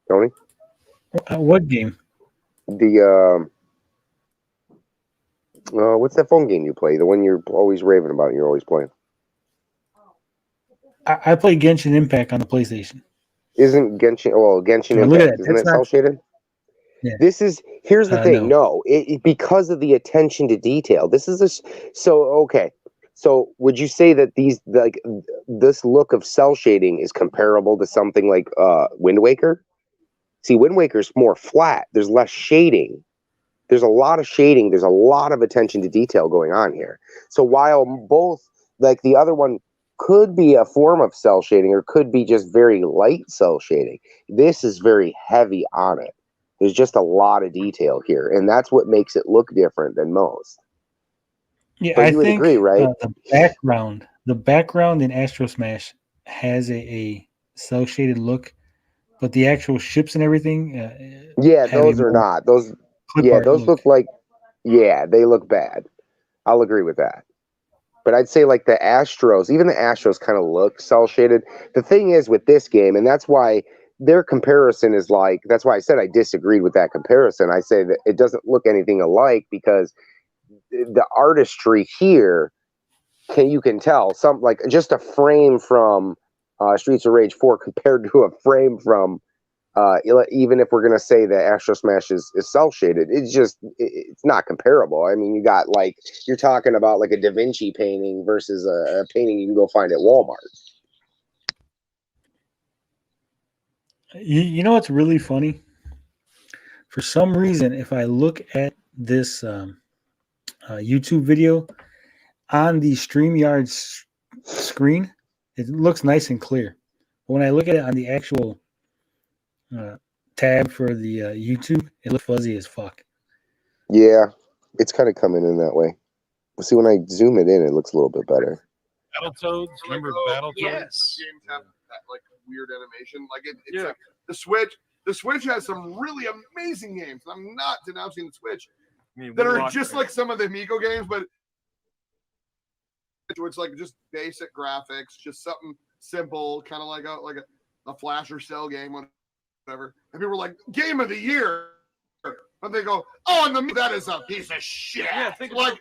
Speaker 10: Tony?
Speaker 2: What game?
Speaker 10: The what's that phone game you play? The one you're always raving about. You're always playing.
Speaker 2: I play Genshin Impact on the PlayStation.
Speaker 10: Isn't Genshin? Well, Genshin Impact isn't it cell shaded?
Speaker 2: Yeah.
Speaker 10: Here's the thing. No, because of the attention to detail. This is okay. So would you say that this look of cell shading is comparable to something like Wind Waker? See, Wind Waker's more flat. There's less shading. There's a lot of shading. There's a lot of attention to detail going on here. So while both, like the other one, could be a form of cell shading or could be just very light cell shading, this is very heavy on it. There's just a lot of detail here, and that's what makes it look different than most.
Speaker 2: Yeah,
Speaker 10: but you would agree, right?
Speaker 2: The background in Astro Smash has a cell shaded look, but the actual ships and everything.
Speaker 10: Those are not those. Yeah, those look like. Yeah, they look bad. I'll agree with that. But I'd say like the Astros, even the Astros kind of look cell shaded. The thing is with this game, and that's why their comparison is like, that's why I said I disagreed with that comparison. I say that it doesn't look anything alike because the artistry here, you can tell some like just a frame from Streets of Rage 4 compared to a frame from even if we're gonna say that Astro Smash is cell shaded, it's not comparable. I mean, you're talking about like a Da Vinci painting versus a painting you can go find at Walmart.
Speaker 2: You know what's really funny? For some reason, if I look at this YouTube video on the StreamYard screen, it looks nice and clear. But when I look at it on the actual tab for the YouTube, it looks fuzzy as fuck.
Speaker 10: Yeah, it's kind of coming in that way. See, when I zoom it in, it looks a little bit better.
Speaker 13: Battletoads, remember Battletoads?
Speaker 14: Yes.
Speaker 13: Games have that like weird animation. Like it's like the Switch. The Switch has some really amazing games. I'm not denouncing the Switch that are just like some of the Amico games, but it's like just basic graphics, just something simple, kind of like a flash or cell game, whatever. And people were like, "Game of the year," but they go, "Oh, and that is a piece of shit." Yeah,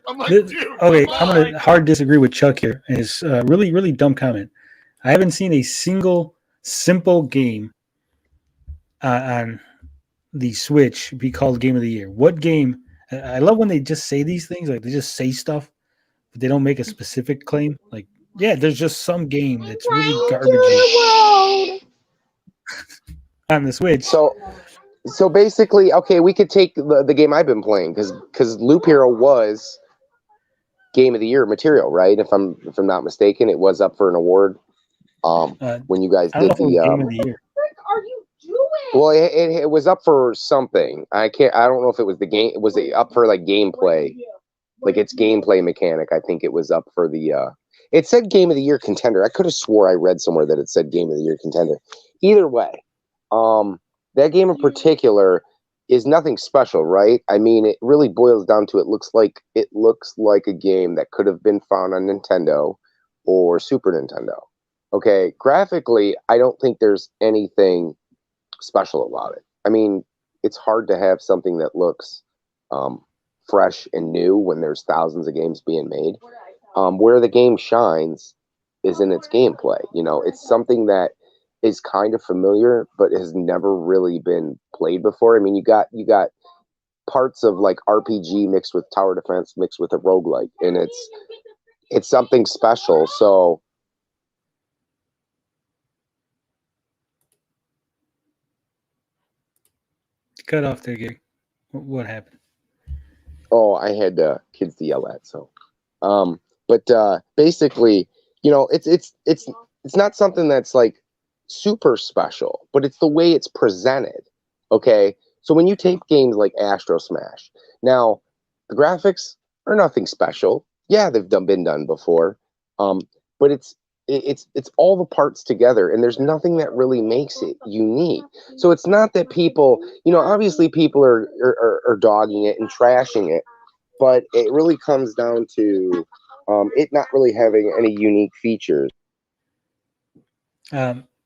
Speaker 13: I'm like, dude.
Speaker 2: Okay, I'm gonna hard disagree with Chuck here. And it's a really, really dumb comment. I haven't seen a single simple game on the Switch be called Game of the Year. What game? I love when they just say these things, like they just say stuff, but they don't make a specific claim. Like, yeah, there's just some game that's really garbage on the Switch.
Speaker 10: So basically, okay, we could take the game I've been playing because Loop Hero was Game of the Year material, right? If I'm not mistaken, it was up for an award. When you guys did the
Speaker 2: Game of the Year.
Speaker 10: Well, it was up for something. I don't know if it was the game. Was it up for like gameplay? Like its gameplay mechanic. I think it was up for the. It said Game of the Year contender. I could have swore I read somewhere that it said Game of the Year contender. Either way, that game in particular is nothing special, right? I mean, it really boils down to it looks like a game that could have been found on Nintendo or Super Nintendo. Okay, graphically, I don't think there's anything special about it. I mean, it's hard to have something that looks fresh and new when there's thousands of games being made. Where the game shines is in its gameplay. You know, it's something that
Speaker 6: is kind of familiar, but has never really been played before. I mean, you got parts of like RPG mixed with tower defense mixed with a roguelike, and it's something special. So
Speaker 2: cut off there, Gary. What happened?
Speaker 6: Oh, I had kids to yell at. So, but basically, you know, it's not something that's like super special, but it's the way it's presented. Okay, so when you take games like Astro Smash, now the graphics are nothing special. Yeah, they've been done before, but it's all the parts together, and there's nothing that really makes it unique. So it's not that people, you know, obviously people are dogging it and trashing it, but it really comes down to it not really having any unique features.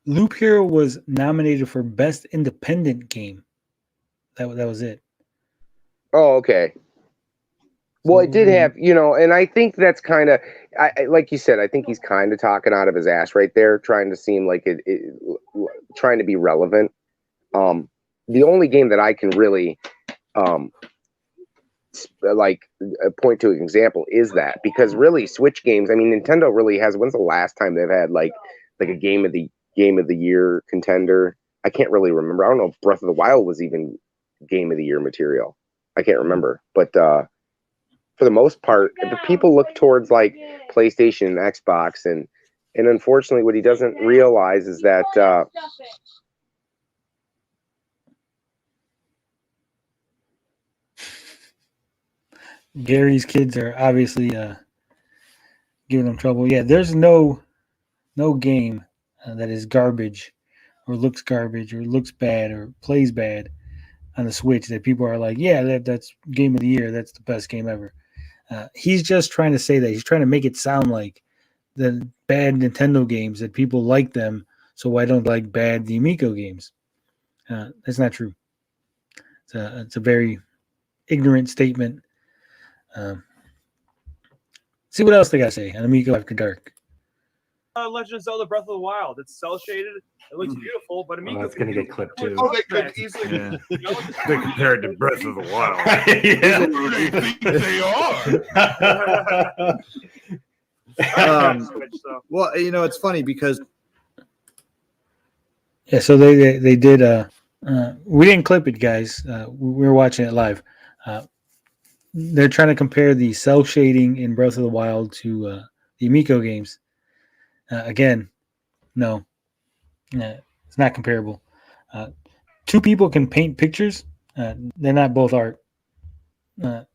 Speaker 2: Loop Hero was nominated for Best Independent Game. That was it.
Speaker 6: Oh, okay. Well, it did have, you know, and I think that's kind of, like you said, I think he's kind of talking out of his ass right there, trying to seem like trying to be relevant. The only game that I can really, point to an example is that, because really Switch games, I mean, Nintendo really has, when's the last time they've had like a game of the year contender? I can't really remember. I don't know if Breath of the Wild was even game of the year material. I can't remember, but for the most part, the people look towards like PlayStation and Xbox, and unfortunately, what he doesn't realize is that
Speaker 2: Gary's kids are obviously giving him trouble. Yeah, there's no game that is garbage or looks garbage or looks bad or plays bad on the Switch that people are like, yeah, that's game of the year. That's the best game ever. He's just trying to say that. He's trying to make it sound like the bad Nintendo games, that people like them, so I don't like bad the Amico games. That's not true. It's a very ignorant statement. See what else they got to say on Amico After Dark.
Speaker 14: Legend of Zelda Breath of the Wild. It's cell shaded. It looks beautiful, but Amico.
Speaker 15: That's gonna get clipped too.
Speaker 13: Oh, they could easily.
Speaker 12: Yeah. They compared to Breath of the Wild.
Speaker 15: Yeah.
Speaker 13: Who do they think they are?
Speaker 12: Well, you know, it's funny because
Speaker 2: Yeah, so they did. We didn't clip it, guys. We were watching it live. They're trying to compare the cell shading in Breath of the Wild to the Amico games. Again, no, it's not comparable. Two people can paint pictures. They're not both art.
Speaker 6: No,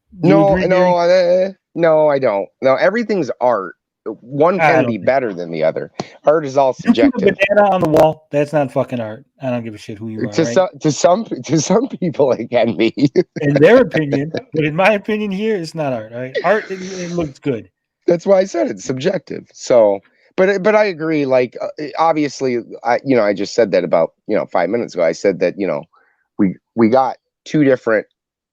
Speaker 6: I don't. No, everything's art. One can be better than the other. Art is all subjective.
Speaker 2: A banana on the wall, that's not fucking art. I don't give a shit who you are.
Speaker 6: To some people, it can be.
Speaker 2: In their opinion, but in my opinion, here, it's not art. Right? Art, it looks good.
Speaker 6: That's why I said it's subjective. So, but I agree. Like, obviously, I just said that about 5 minutes ago. I said that we got two different.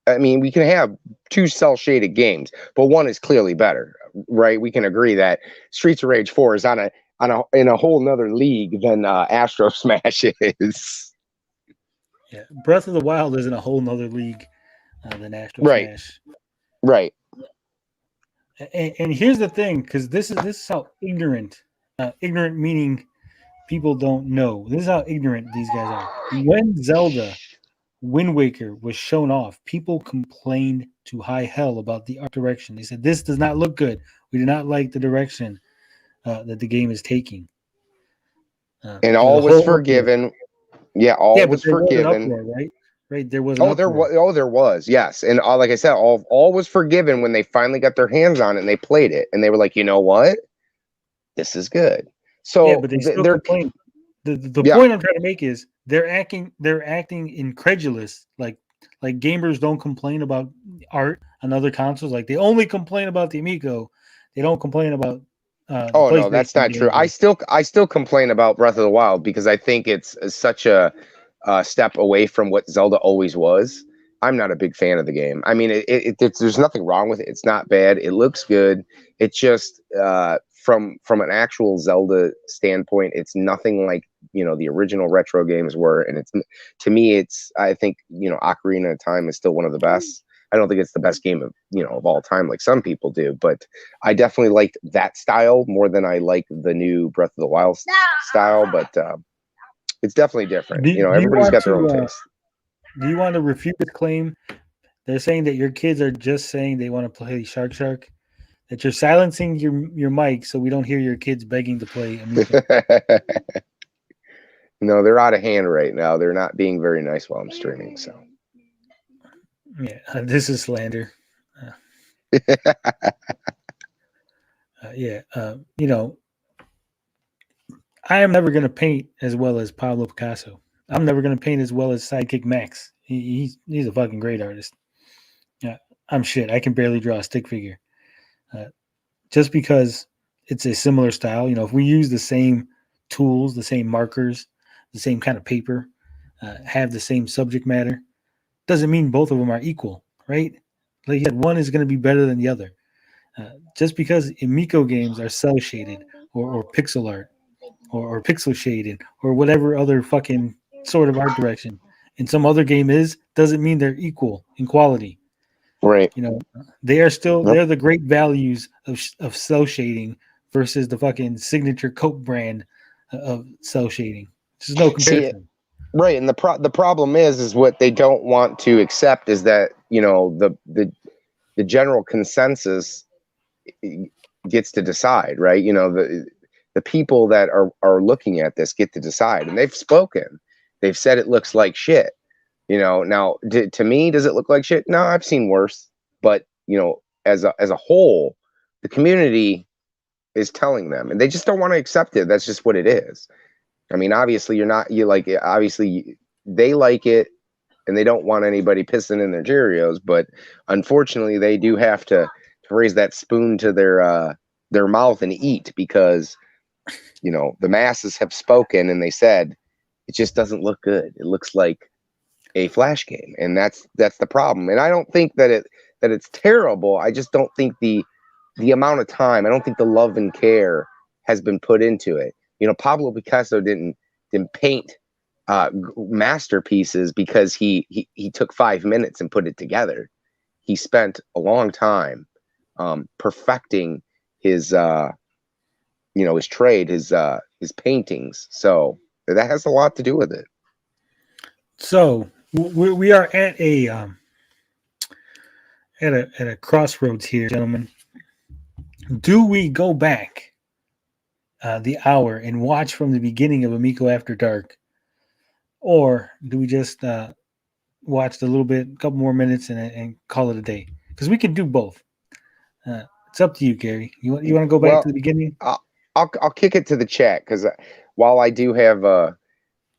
Speaker 6: I mean, we can have two cell-shaded games, but one is clearly better, right? We can agree that Streets of Rage 4 is in a whole nother league than Astro Smash is.
Speaker 2: Yeah, Breath of the Wild is in a whole nother league than Astro Smash.
Speaker 6: Right.
Speaker 2: And here's the thing, because this is how ignorant meaning people don't know. This is how ignorant these guys are. When Zelda Wind Waker was shown off, people complained to high hell about the art direction. They said, this does not look good. We do not like the direction that the game is taking.
Speaker 6: And all was forgiven. Yeah, all was forgiven.
Speaker 2: Uproar, right? There was.
Speaker 6: There was. Yes, and like I said, all was forgiven when they finally got their hands on it and they played it, and they were like, you know what, this is good. So
Speaker 2: yeah, but they still complain. The point I'm trying to make is they're acting incredulous, like gamers don't complain about art on other consoles. Like they only complain about the Amico. They don't complain about
Speaker 6: no, that's not true. I still complain about Breath of the Wild because I think it's such a step away from what Zelda always was. I'm not a big fan of the game. I mean, there's nothing wrong with it. It's not bad. It looks good. It's just from an actual Zelda standpoint, it's nothing like the original retro games were. And to me, I think, Ocarina of Time is still one of the best. I don't think it's the best game of all time like some people do, but I definitely liked that style more than I like the new Breath of the Wild style. But it's definitely different. Everybody's got their own taste.
Speaker 2: Do you want to refute the claim? They're saying that your kids are just saying they want to play Shark Shark. That you're silencing your mic so we don't hear your kids begging to play Amico.
Speaker 6: No, they're out of hand right now. They're not being very nice while I'm streaming. So.
Speaker 2: Yeah, this is slander. I am never going to paint as well as Pablo Picasso. I'm never going to paint as well as Sidekick Max. He's a fucking great artist. Yeah, I'm shit. I can barely draw a stick figure. Just because it's a similar style, if we use the same tools, the same markers, the same kind of paper, have the same subject matter, doesn't mean both of them are equal, right? Like you said, one is going to be better than the other. Just because Amico games are cell shaded or pixel art or pixel shaded or whatever other fucking sort of art direction, and some other game doesn't mean they're equal in quality.
Speaker 6: Right.
Speaker 2: They are still they're the great values of cell shading versus the fucking signature Coke brand of cell shading. There's no comparison.
Speaker 6: Right, and the problem is what they don't want to accept is that the general consensus gets to decide, right? The people that are looking at this get to decide, and they've spoken. They've said it looks like shit. Now to me, does it look like shit? No, I've seen worse. But as a whole, the community is telling them, and they just don't want to accept it. That's just what it is. I mean, obviously obviously they like it and they don't want anybody pissing in their Cheerios, but unfortunately they do have to raise that spoon to their mouth and eat because, the masses have spoken and they said, it just doesn't look good. It looks like a Flash game. And that's the problem. And I don't think that it's terrible. I just don't think the amount of time, I don't think the love and care has been put into it. Pablo Picasso didn't paint masterpieces because he took 5 minutes and put it together. He spent a long time perfecting his his trade, his paintings. So that has a lot to do with it.
Speaker 2: So we are at a crossroads here, gentlemen. Do we go back the hour and watch from the beginning of Amico After Dark, or do we just watch a little bit, a couple more minutes, and call it a day? Because we can do both. It's up to you, Gary. You want to go back to the beginning?
Speaker 6: I'll kick it to the chat because while I do have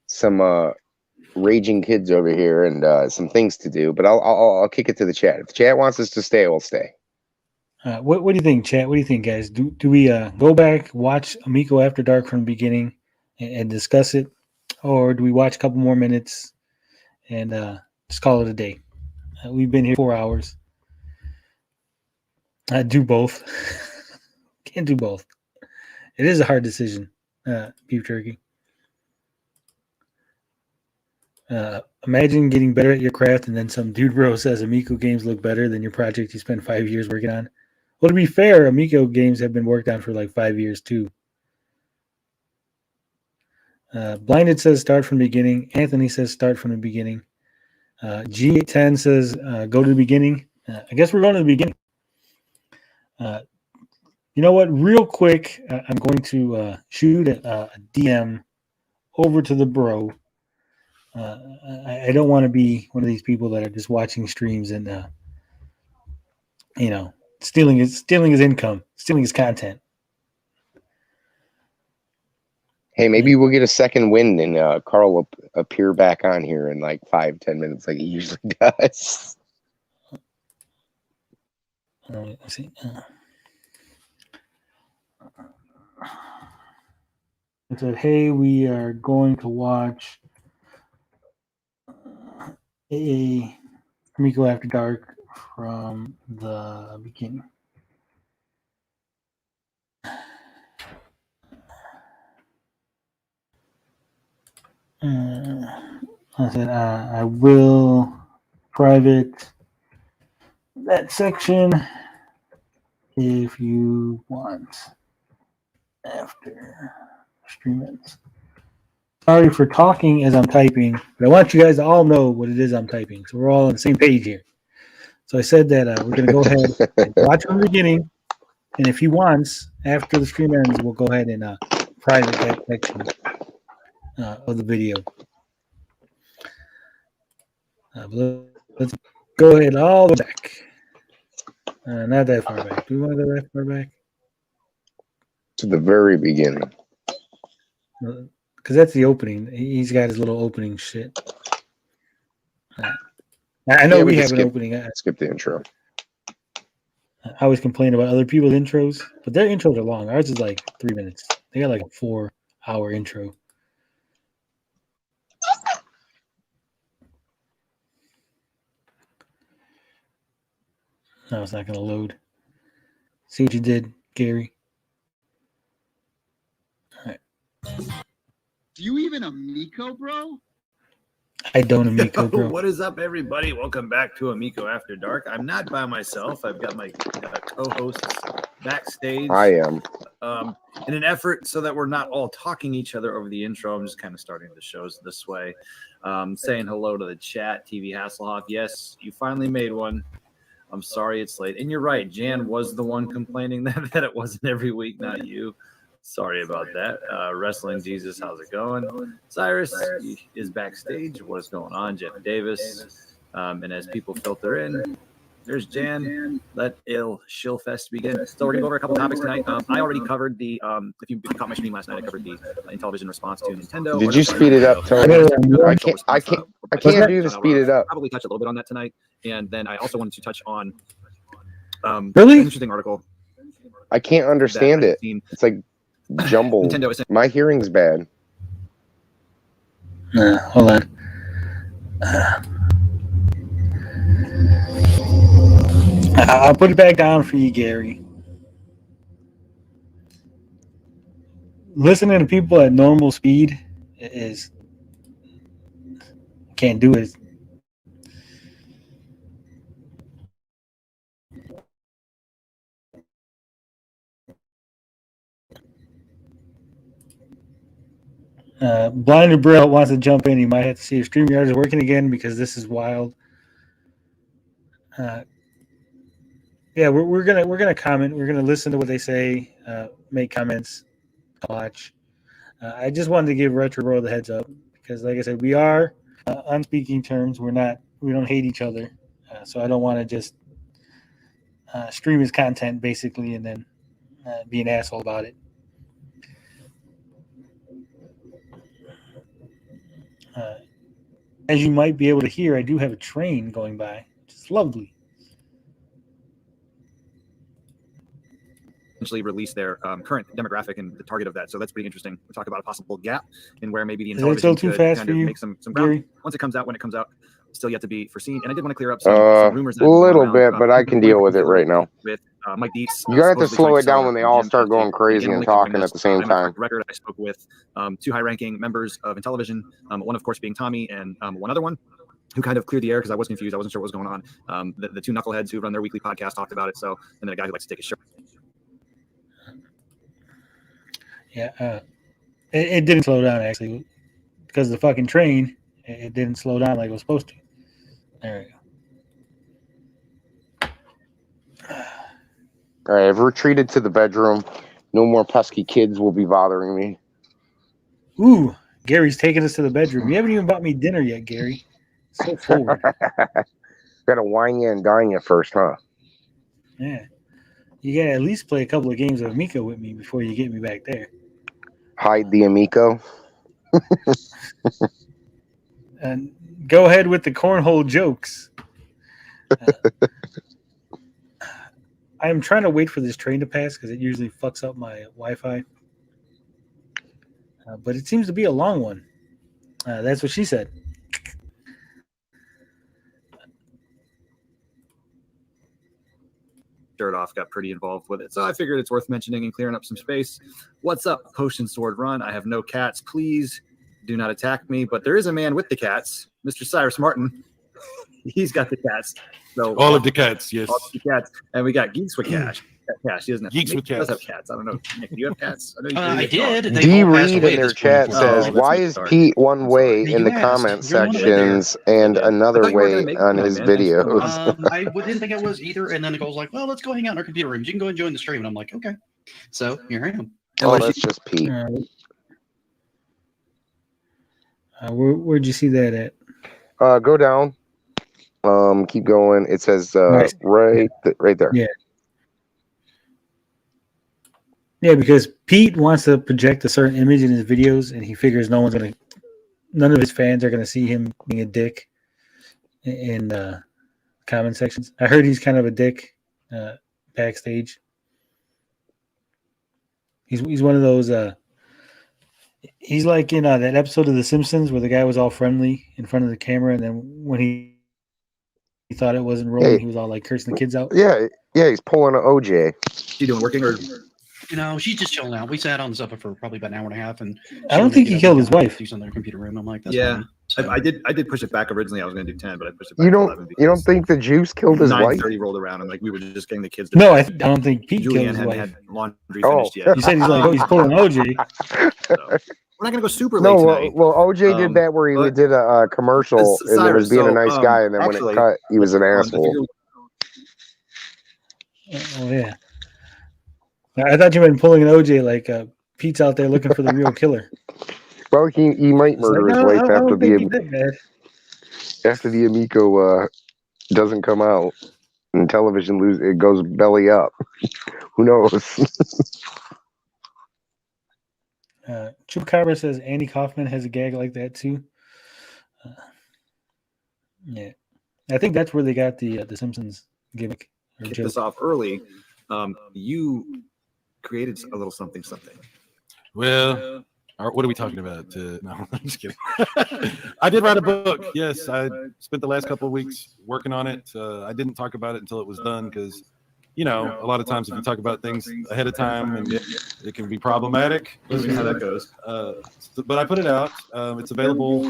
Speaker 6: some raging kids over here and some things to do, but I'll kick it to the chat. If the chat wants us to stay, we'll stay.
Speaker 2: What do you think, chat? What do you think, guys? Do we go back, watch Amico After Dark from the beginning, and discuss it, or do we watch a couple more minutes and just call it a day? We've been here 4 hours. I do both. Can't do both. It is a hard decision, beef jerky. Imagine getting better at your craft and then some dude bro says Amico games look better than your project you spent 5 years working on. Well, to be fair, Amico games have been worked on for like 5 years too. Blinded says start from the beginning. Anthony says start from the beginning. G10 says go to the beginning. I guess we're going to the beginning. You know what? Real quick, I'm going to shoot a DM over to the bro. I don't want to be one of these people that are just watching streams and stealing his income, stealing his content.
Speaker 6: Hey, maybe we'll get a second wind and Carl will appear back on here in like 5-10 minutes like he usually does.
Speaker 2: Let's see. It said, hey, we are going to watch a Amico After Dark from the beginning. I said I will private that section if you want after stream ends. Sorry for talking as I'm typing, but I want you guys to all know what it is I'm typing, so we're all on the same page here. So I said that we're going to go ahead and watch from the beginning, and if he wants, after the stream ends, we'll go ahead and private that section of the video. Let's go ahead all the way back. Not that far back. Do we want to go that far back?
Speaker 10: To the very beginning.
Speaker 2: Because that's the opening. He's got his little opening shit. I know we have an opening.
Speaker 10: Skip the intro.
Speaker 2: I always complain about other people's intros, but their intros are long. Ours is like 3 minutes. They got like a 4-hour intro. No, it's not going to load. See what you did, Gary. All right.
Speaker 15: Do you even Amico, bro?
Speaker 2: I don't Amico, bro.
Speaker 12: What is up, everybody? Welcome back to Amico After Dark. I'm not by myself. I've got my co-hosts backstage.
Speaker 10: I am.
Speaker 12: In an effort so that we're not all talking each other over the intro, I'm just kind of starting the shows this way. Saying hello to the chat. TV Hasselhoff. Yes, you finally made one. I'm sorry it's late. And you're right. Jan was the one complaining that it wasn't every week, not you. Sorry about that. Wrestling Jesus, how's it going? Cyrus is backstage. What's going on? Jeff Davis. And as people filter in, there's Jan. Let Shill Fest begin. So we're going to go over a couple topics tonight. I already covered the, if you caught my stream last night, I covered the Intellivision response to Nintendo.
Speaker 10: Did you speed it up, Tony? I can't do the speed it up.
Speaker 12: Probably touch a little bit on that tonight. And then I also wanted to touch on
Speaker 2: really
Speaker 12: an interesting article.
Speaker 10: I can't understand it. It's like jumbled. My hearing's bad.
Speaker 2: Hold on. I'll put it back down for you, Gary. Listening to people at normal speed is can't do it. Blinder Brill wants to jump in. He might have to see if StreamYard is working again because this is wild. Yeah, we're gonna comment. We're gonna listen to what they say, make comments, watch. I just wanted to give Retro World the heads up because, like I said, we are on speaking terms. We don't hate each other, so I don't want to just stream his content basically and then be an asshole about it. As you might be able to hear, I do have a train going by, which is lovely.
Speaker 12: Essentially release their current demographic and the target of that. So that's pretty interesting. We talk about a possible gap in where maybe the Intellivision could kind of make some ground. Once it comes out, when it comes out, still yet to be foreseen. And I did want to clear up some rumors.
Speaker 10: A little bit, but I can deal with it right now.
Speaker 12: With Mike Dietz.
Speaker 10: You have to slow it down when they all start going crazy and talking at the same time.
Speaker 12: Record. I spoke with 2 high-ranking members of Intellivision, one of course being Tommy, and one other one who kind of cleared the air because I was confused. I wasn't sure what was going on. The 2 knuckleheads who run their weekly podcast talked about it. So, and then a guy who likes to take his shirt.
Speaker 2: Yeah, it didn't slow down actually because of the fucking train. It didn't slow down like it was supposed to. There we go.
Speaker 10: All right, I've retreated to the bedroom. No more pesky kids will be bothering me.
Speaker 2: Ooh, Gary's taking us to the bedroom. You haven't even bought me dinner yet, Gary. So forward.
Speaker 10: Gotta wine you and dine you first, huh?
Speaker 2: Yeah. You gotta at least play a couple of games of Amico with me before you get me back there.
Speaker 10: Hide the Amico.
Speaker 2: And go ahead with the cornhole jokes. I'm trying to wait for this train to pass because it usually fucks up my Wi-Fi. But it seems to be a long one. That's what she said.
Speaker 12: Shirt off got pretty involved with it, so I figured it's worth mentioning and clearing up some space. What's up, Potion Sword Run? I have no cats. Please do not attack me. But there is a man with the cats, Mr. Cyrus Martin. He's got the cats. So
Speaker 16: all of the cats, yes.
Speaker 12: All of the cats, and we got Geeks with Cash. Cash. He doesn't have
Speaker 16: Geeks with
Speaker 12: He does
Speaker 16: cats.
Speaker 12: have cats. I don't know. Nick, do you have cats? I, know
Speaker 11: I did.
Speaker 10: D Reed in their chat says, "Why is Pete one way in the comment sections and another way on his videos?"
Speaker 11: I didn't think it was either. And then it goes like, "Well, let's go hang out in our computer rooms. You can go and join the stream." And I'm like, "Okay." So here I am.
Speaker 10: Oh, that's just Pete.
Speaker 2: Where'd you see that at?
Speaker 10: Go down. Keep going. It says right there.
Speaker 2: Yeah. Yeah, because Pete wants to project a certain image in his videos, and he figures none of his fans are gonna see him being a dick in comment sections. I heard he's kind of a dick backstage. He's one of those. He's like in that episode of The Simpsons where the guy was all friendly in front of the camera, and then when he thought it wasn't rolling, he was all like cursing the kids out.
Speaker 10: Yeah, he's pulling an OJ.
Speaker 12: You doing working or?
Speaker 11: She's just chilling out. We sat on the sofa for probably about an hour and a half, and
Speaker 2: I don't think he killed his wife.
Speaker 11: Do something in their computer room. I'm like, that's
Speaker 12: yeah.
Speaker 11: fine. So,
Speaker 12: I did push it back originally. I was going to do 10, but I pushed it back.
Speaker 10: You
Speaker 12: to
Speaker 10: don't
Speaker 12: 11
Speaker 10: you don't think the juice killed his wife?
Speaker 12: 9:30 rolled around, and like we were just getting the kids.
Speaker 2: No, I don't think Pete
Speaker 12: Julianne
Speaker 2: killed his
Speaker 12: hadn't
Speaker 2: wife.
Speaker 12: had laundry
Speaker 10: Oh.
Speaker 12: finished yet.
Speaker 2: You said he's pulling OJ.
Speaker 12: So, we're not going to go super late
Speaker 10: No,
Speaker 12: tonight.
Speaker 10: well, OJ did that where he did a commercial and it was being a nice guy, and then when it cut, he was an asshole.
Speaker 2: Oh yeah. I thought you meant pulling an OJ like Pete's out there looking for the real killer.
Speaker 10: Well, he might murder his wife after the Amico doesn't come out and television it goes belly up. Who knows?
Speaker 2: Chupacabra says Andy Kaufman has a gag like that too. Yeah, I think that's where they got the Simpsons gimmick.
Speaker 12: Kick this off early. You created a little something.
Speaker 16: Well, what are we talking about? No, I'm just kidding. I did write a book. Yes, I spent the last couple of weeks working on it. I didn't talk about it until it was done because, a lot of times if you talk about things ahead of time, and it can be problematic.
Speaker 12: We'll see how that goes.
Speaker 16: But I put it out. It's available.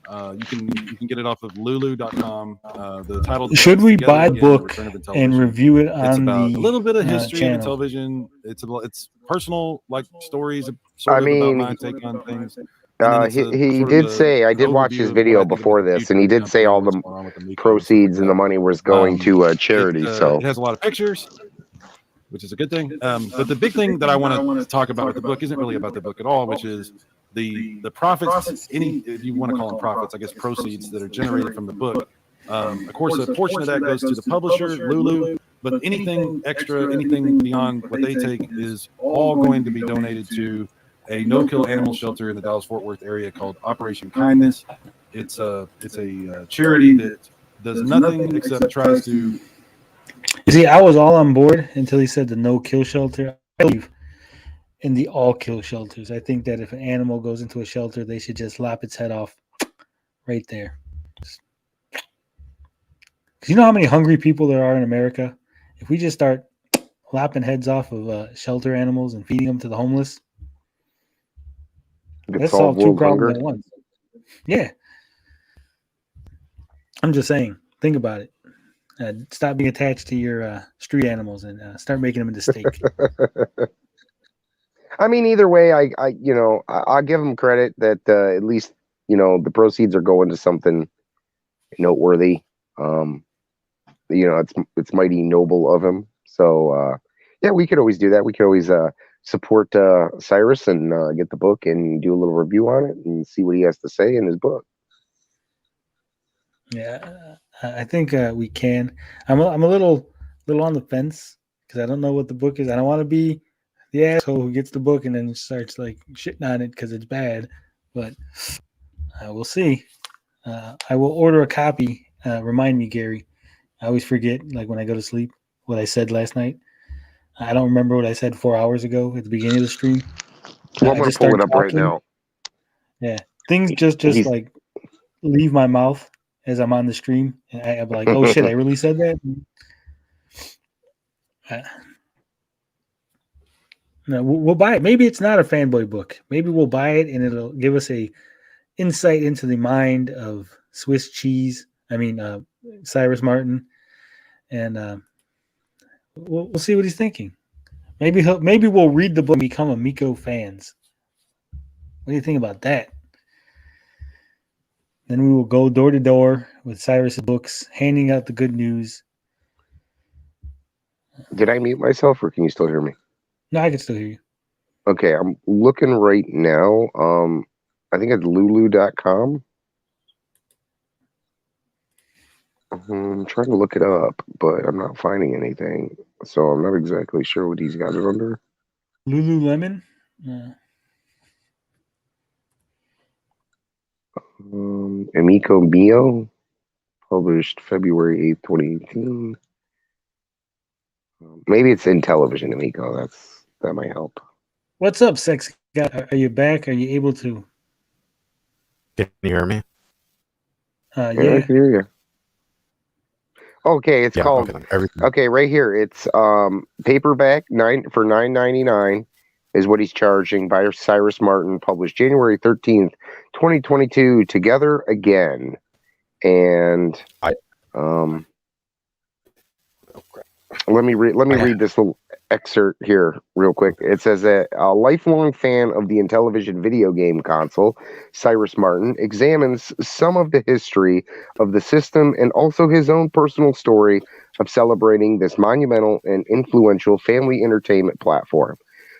Speaker 16: You can get it off of lulu.com. The title.
Speaker 2: Should we buy the book and review it on
Speaker 16: a
Speaker 2: the
Speaker 16: little bit of history
Speaker 2: channel?
Speaker 16: of television. It's personal, like stories.
Speaker 10: I mean,
Speaker 16: about my take on things.
Speaker 10: He did say, I did watch his video before this, and he did say all the proceeds and the money was going to a charity. So
Speaker 16: it has a lot of pictures, which is a good thing. But the big thing that I want to talk about with the book isn't really about the book at all, which is the profits. If you want to call them profits, I guess proceeds that are generated from the book. Of course, a portion of that goes to the publisher, Lulu. But anything extra, anything beyond what they take, is all going to be donated to a no-kill animal shelter in the Dallas-Fort Worth area called Operation Kindness. It's a charity that does nothing except tries to.
Speaker 2: You see, I was all on board until he said the no-kill shelter. I believe in the all-kill shelters. I think that if an animal goes into a shelter, they should just lop its head off right there. Because you know how many hungry people there are in America? If we just start lopping heads off of shelter animals and feeding them to the homeless, let's solve two problems at once. Yeah. I'm just saying, think about it. Stop being attached to your street animals and start making them into steak.
Speaker 10: I mean, either way, I'll give him credit that at least the proceeds are going to something noteworthy. It's mighty noble of him. So yeah, we could always do that. We could always support Cyrus and get the book and do a little review on it and see what he has to say in his book.
Speaker 2: Yeah, I think we can. I'm a little on the fence because I don't know what the book is. I don't want to be the asshole who gets the book and then starts like shitting on it because it's bad. But we'll see. I will order a copy. Remind me, Gary. I always forget, like when I go to sleep, what I said last night. I don't remember what I said 4 hours ago at the beginning of the stream.
Speaker 10: Well, I'm going to pull it up right now.
Speaker 2: Yeah, things just like leave my mouth as I'm on the stream, and I'm like, "Oh shit, I really said that." No, we'll buy it. Maybe it's not a fanboy book. Maybe we'll buy it and it'll give us a insight into the mind of Swiss cheese. Cyrus Martin, and we'll see what he's thinking. Maybe we'll read the book and become Amico fans. What do you think about that? Then we will go door to door with Cyrus books, handing out the good news.
Speaker 10: Did I mute myself, or can you still hear me?
Speaker 2: No, I can still hear you.
Speaker 10: Okay, I'm looking right now. I think it's lulu.com. I'm trying to look it up, but I'm not finding anything. So I'm not exactly sure what he's got it under.
Speaker 2: Lululemon? Yeah.
Speaker 10: Amico Mio, published February 8th, 2018. Maybe it's Intellivision Amico. That might help.
Speaker 2: What's up, sexy guy? Are you back? Are you able to?
Speaker 4: Can you hear me?
Speaker 10: Yeah, I can hear you. Okay, it's called. Okay, right here. It's paperback for $9.99 is what he's charging by Cyrus Martin, published January 13th, 2022. Together Again, and let me read this little excerpt here real quick. It says that a lifelong fan of the Intellivision video game console, Cyrus Martin examines some of the history of the system and also his own personal story of celebrating this monumental and influential family entertainment platform.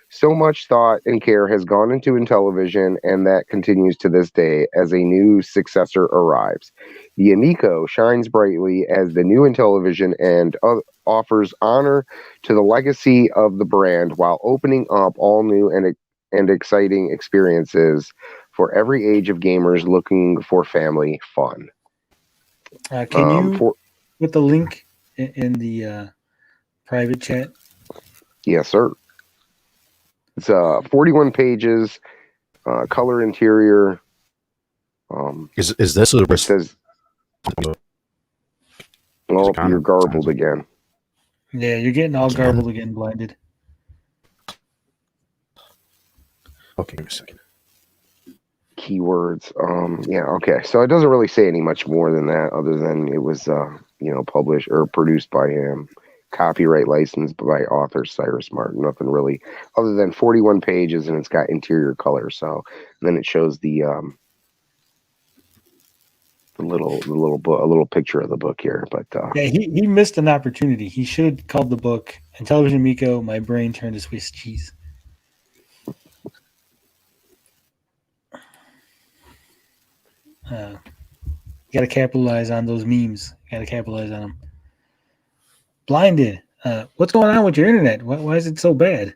Speaker 10: So much thought and care has gone into Intellivision, and that continues to this day as a new successor arrives. The Amico shines brightly as the new Intellivision and offers honor to the legacy of the brand while opening up all new and exciting experiences for every age of gamers looking for family fun.
Speaker 2: Can you put the link in the private chat?
Speaker 10: Yes, sir. It's 41 pages, color interior.
Speaker 4: Is this a
Speaker 10: it says? Well, you're garbled again.
Speaker 2: Yeah, you're getting all garbled again, blinded.
Speaker 4: Okay, give me a second.
Speaker 10: Keywords. Yeah, okay. So it doesn't really say any much more than that, other than it was, published or produced by him. Copyright licensed by author Cyrus Martin. Nothing really other than 41 pages, and it's got interior color. So then it shows the little picture of the book here. But
Speaker 2: yeah, he missed an opportunity. He should have called the book Intellivision Amico, My Brain Turned to Swiss Cheese. You got to capitalize on those memes. Got to capitalize on them. Blinded. What's going on with your internet? Why is it so bad?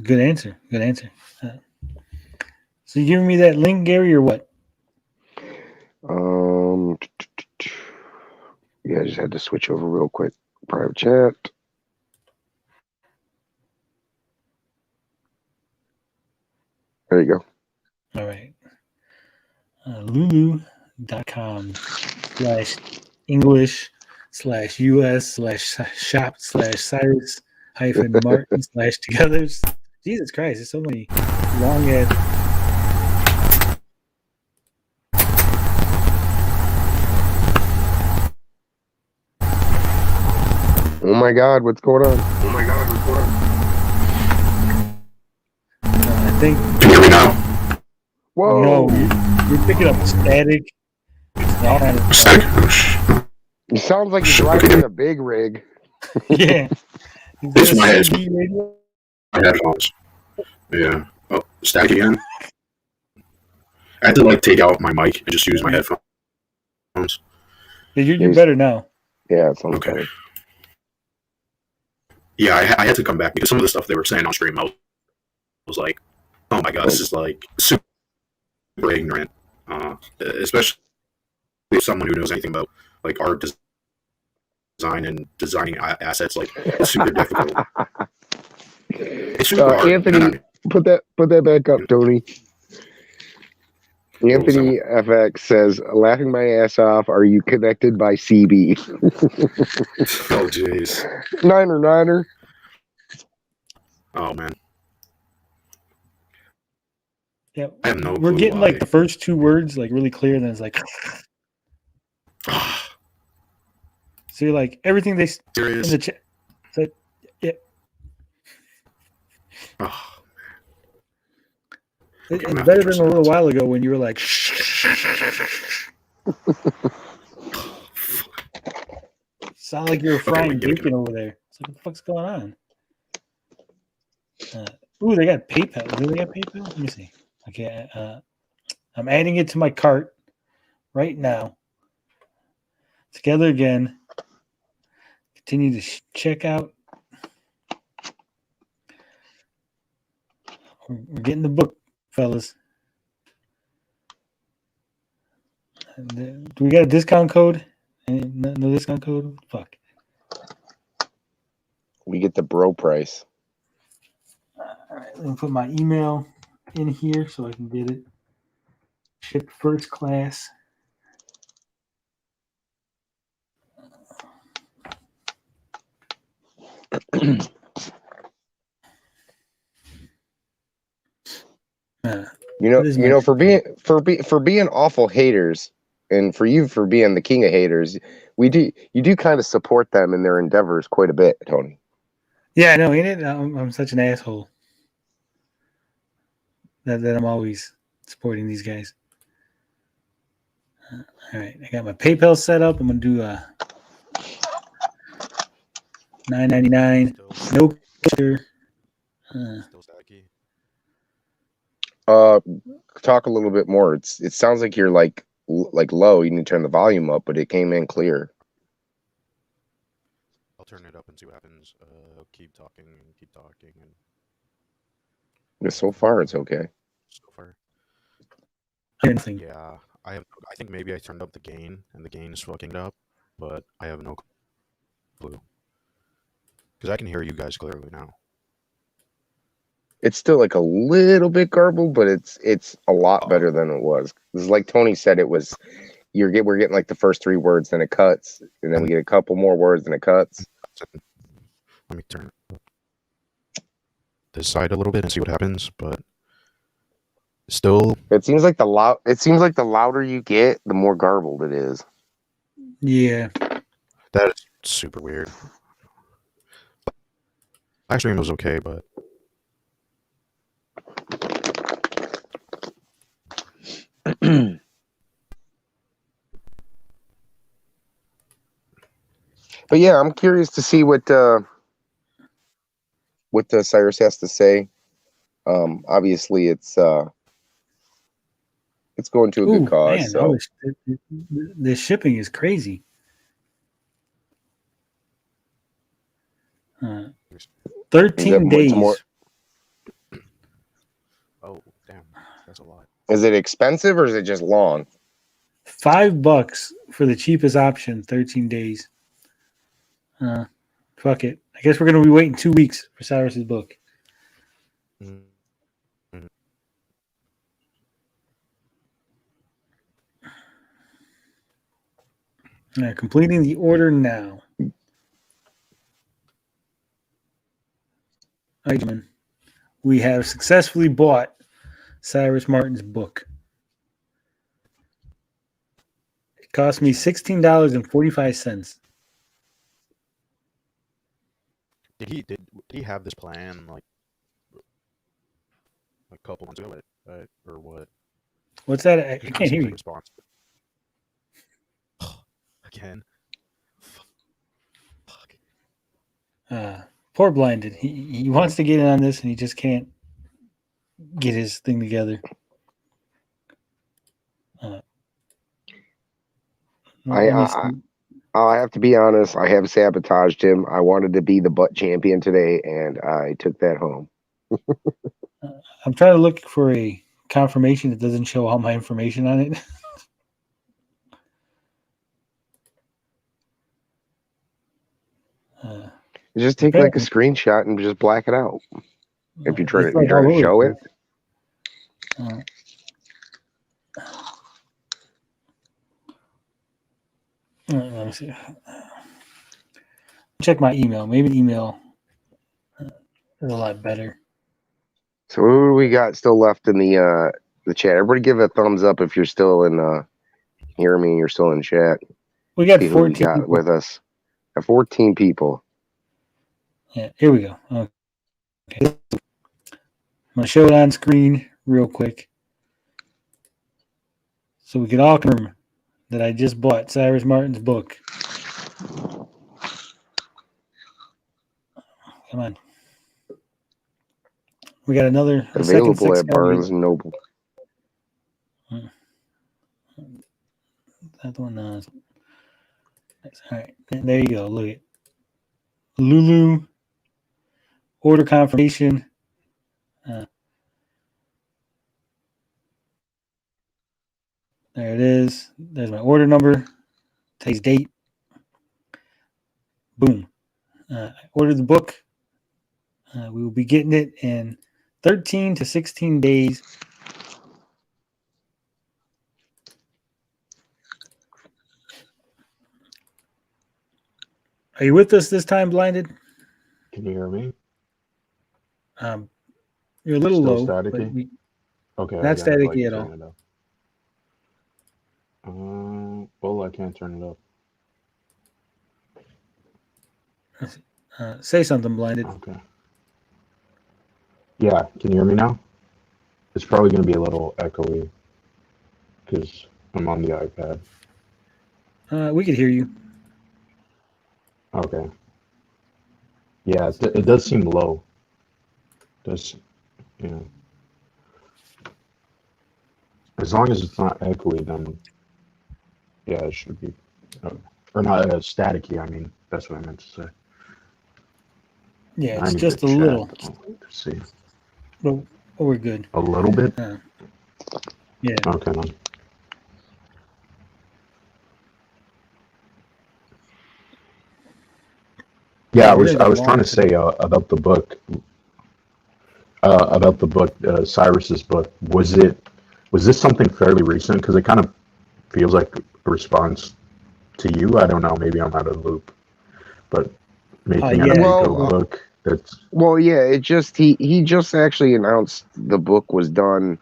Speaker 2: Good answer. Good answer. So you giving me that link, Gary, or what?
Speaker 10: Yeah, I just had to switch over real quick. Private chat. There you go.
Speaker 2: All right. Lulu.com/English/US/shop/Cyrus-Martin/togethers. Jesus Christ, there's so many long ass.
Speaker 10: Oh my God, what's going on?
Speaker 2: I think.
Speaker 4: Can you hear me now?
Speaker 10: Whoa.
Speaker 2: No, you're picking up static.
Speaker 4: Static.
Speaker 10: It sounds like you're driving a big rig.
Speaker 2: Yeah.
Speaker 4: It's my headphones. Yeah. Oh, static again. I had to take out my mic and just use my headphones.
Speaker 2: Yeah, you're better now.
Speaker 10: Yeah, it sounds
Speaker 4: okay.
Speaker 10: Better.
Speaker 4: Yeah, I had to come back because some of the stuff they were saying on stream, I was like, oh my God, this is like super ignorant, especially if someone who knows anything about like art design and designing assets. Like, it's super difficult. It's super hard.
Speaker 10: Anthony, put that back up, Tony. Anthony FX says, "Laughing my ass off. Are you connected by CB?"
Speaker 4: Oh jeez.
Speaker 10: Niner.
Speaker 4: Oh man.
Speaker 2: Yeah,
Speaker 4: I have no
Speaker 2: we're
Speaker 4: clue
Speaker 2: getting
Speaker 4: why.
Speaker 2: like the first two words like really clear, and then it's like. So you're like everything they
Speaker 4: Serious?
Speaker 2: in the chat. So, yeah.
Speaker 4: Oh,
Speaker 2: It's better than a little while ago when you were like. Sound like you're frying bacon over there. It's like, what the fuck's going on? Ooh, they got PayPal. Do they got PayPal? Let me see. Okay, I'm adding it to my cart right now. Together again. Continue to check out. We're getting the book, fellas. Do we got a discount code? No discount code? Fuck.
Speaker 10: We get the bro price.
Speaker 2: All right, let me put my email in here so I can get it shipped first class.
Speaker 10: For being awful haters, and for you for being the king of haters, you do kind of support them in their endeavors quite a bit, Tony.
Speaker 2: Yeah, I know, ain't it? I'm such an asshole that I'm always supporting these guys. All right, I got my PayPal set up. I'm gonna do $9.99. No picture.
Speaker 10: Talk a little bit more. It sounds like you're like low. You need to turn the volume up, but it came in clear.
Speaker 16: I'll turn it up and see what happens. Keep talking.
Speaker 10: And so far, it's okay.
Speaker 16: So far.
Speaker 2: Anything.
Speaker 16: Yeah, I think maybe I turned up the gain, and the gain is fucking it up, but I have no clue. Because I can hear you guys clearly now.
Speaker 10: It's still like a little bit garbled, but it's a lot better than it was. It's like Tony said, we're getting like the first three words, then it cuts, and then we get a couple more words, and it cuts.
Speaker 16: Let me turn this side a little bit and see what happens, but still,
Speaker 10: it seems like the louder you get, the more garbled it is.
Speaker 2: Yeah,
Speaker 16: that is super weird. Last stream was okay, but
Speaker 10: but yeah, I'm curious to see what Cyrus has to say. Obviously, it's going to a good cause.
Speaker 2: Man,
Speaker 10: so
Speaker 2: the shipping is crazy. 13 days.
Speaker 16: Oh, damn, that's a lot.
Speaker 10: Is it expensive or is it just long?
Speaker 2: $5 for the cheapest option, 13 days. Fuck it. I guess we're going to be waiting 2 weeks for Cyrus's book.
Speaker 16: Mm-hmm.
Speaker 2: All right, completing the order now. All right, gentlemen. We have successfully bought Cyrus Martin's book. It cost me $16.45.
Speaker 16: Did he have this plan like a couple months ago, or what?
Speaker 2: What's that? I can't hear you.
Speaker 16: Response. Again. Fuck.
Speaker 2: Poor Blinded. He wants to get in on this and he just can't get his thing together.
Speaker 10: I have to be honest. I have sabotaged him. I wanted to be the butt champion today, and I took that home.
Speaker 2: I'm trying to look for a confirmation that doesn't show all my information on it.
Speaker 10: Just take like a screenshot and just black it out. If you're trying to show it.
Speaker 2: me see. Check my email. Maybe the email is a lot better.
Speaker 10: So who do we got still left in the chat? Everybody give a thumbs up if you're still in hear me. You're still in chat.
Speaker 2: We got
Speaker 10: See
Speaker 2: 14
Speaker 10: who we got
Speaker 2: people
Speaker 10: with us. 14 people.
Speaker 2: Yeah, here we go. Okay. I'm gonna show it on screen real quick, so we can all confirm that I just bought Cyrus Martin's book. Come on. We got another
Speaker 10: Available at Barnes and Noble.
Speaker 2: That one. All right, and there you go. Look at Lulu. Order confirmation. There it is. There's my order number. Today's date. Boom. I ordered the book. We will be getting it in 13 to 16 days. Are you with us this time, Blinded?
Speaker 17: Can you hear me?
Speaker 2: You're a little
Speaker 17: Still
Speaker 2: low.
Speaker 17: staticky? Okay.
Speaker 2: Not staticky at all.
Speaker 17: Well, I can't turn it up.
Speaker 2: Say something, Blinded.
Speaker 17: Okay. Yeah, can you hear me now? It's probably going to be a little echoey because I'm on the iPad.
Speaker 2: We could hear you.
Speaker 17: Okay. Yeah, it does seem low. As long as it's not echoey, then yeah, it should be. Or not staticky, I mean. That's what I meant to say.
Speaker 2: Yeah, it's just a little.
Speaker 17: Let's see.
Speaker 2: But we're good.
Speaker 17: A little bit?
Speaker 2: Yeah.
Speaker 17: Okay, then. Yeah, I was trying to say about the book. Cyrus's book. Was this something fairly recent? Because it kind of feels like a response to you. I don't know. Maybe I'm out of the loop. But making an Amico book.
Speaker 10: Well, yeah. It just he just actually announced the book was done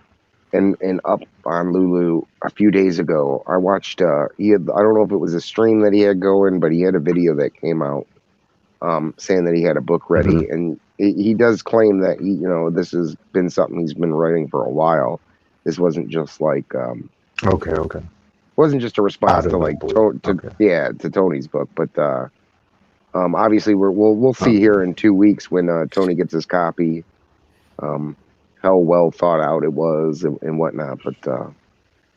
Speaker 10: and up on Lulu a few days ago. I watched. I don't know if it was a stream that he had going, but he had a video that came out. Saying that he had a book ready, and he does claim that this has been something he's been writing for a while. This wasn't just like
Speaker 17: okay,
Speaker 10: wasn't just a response to like to Tony's book, but obviously we'll see here in 2 weeks when Tony gets his copy, how well thought out it was and whatnot. But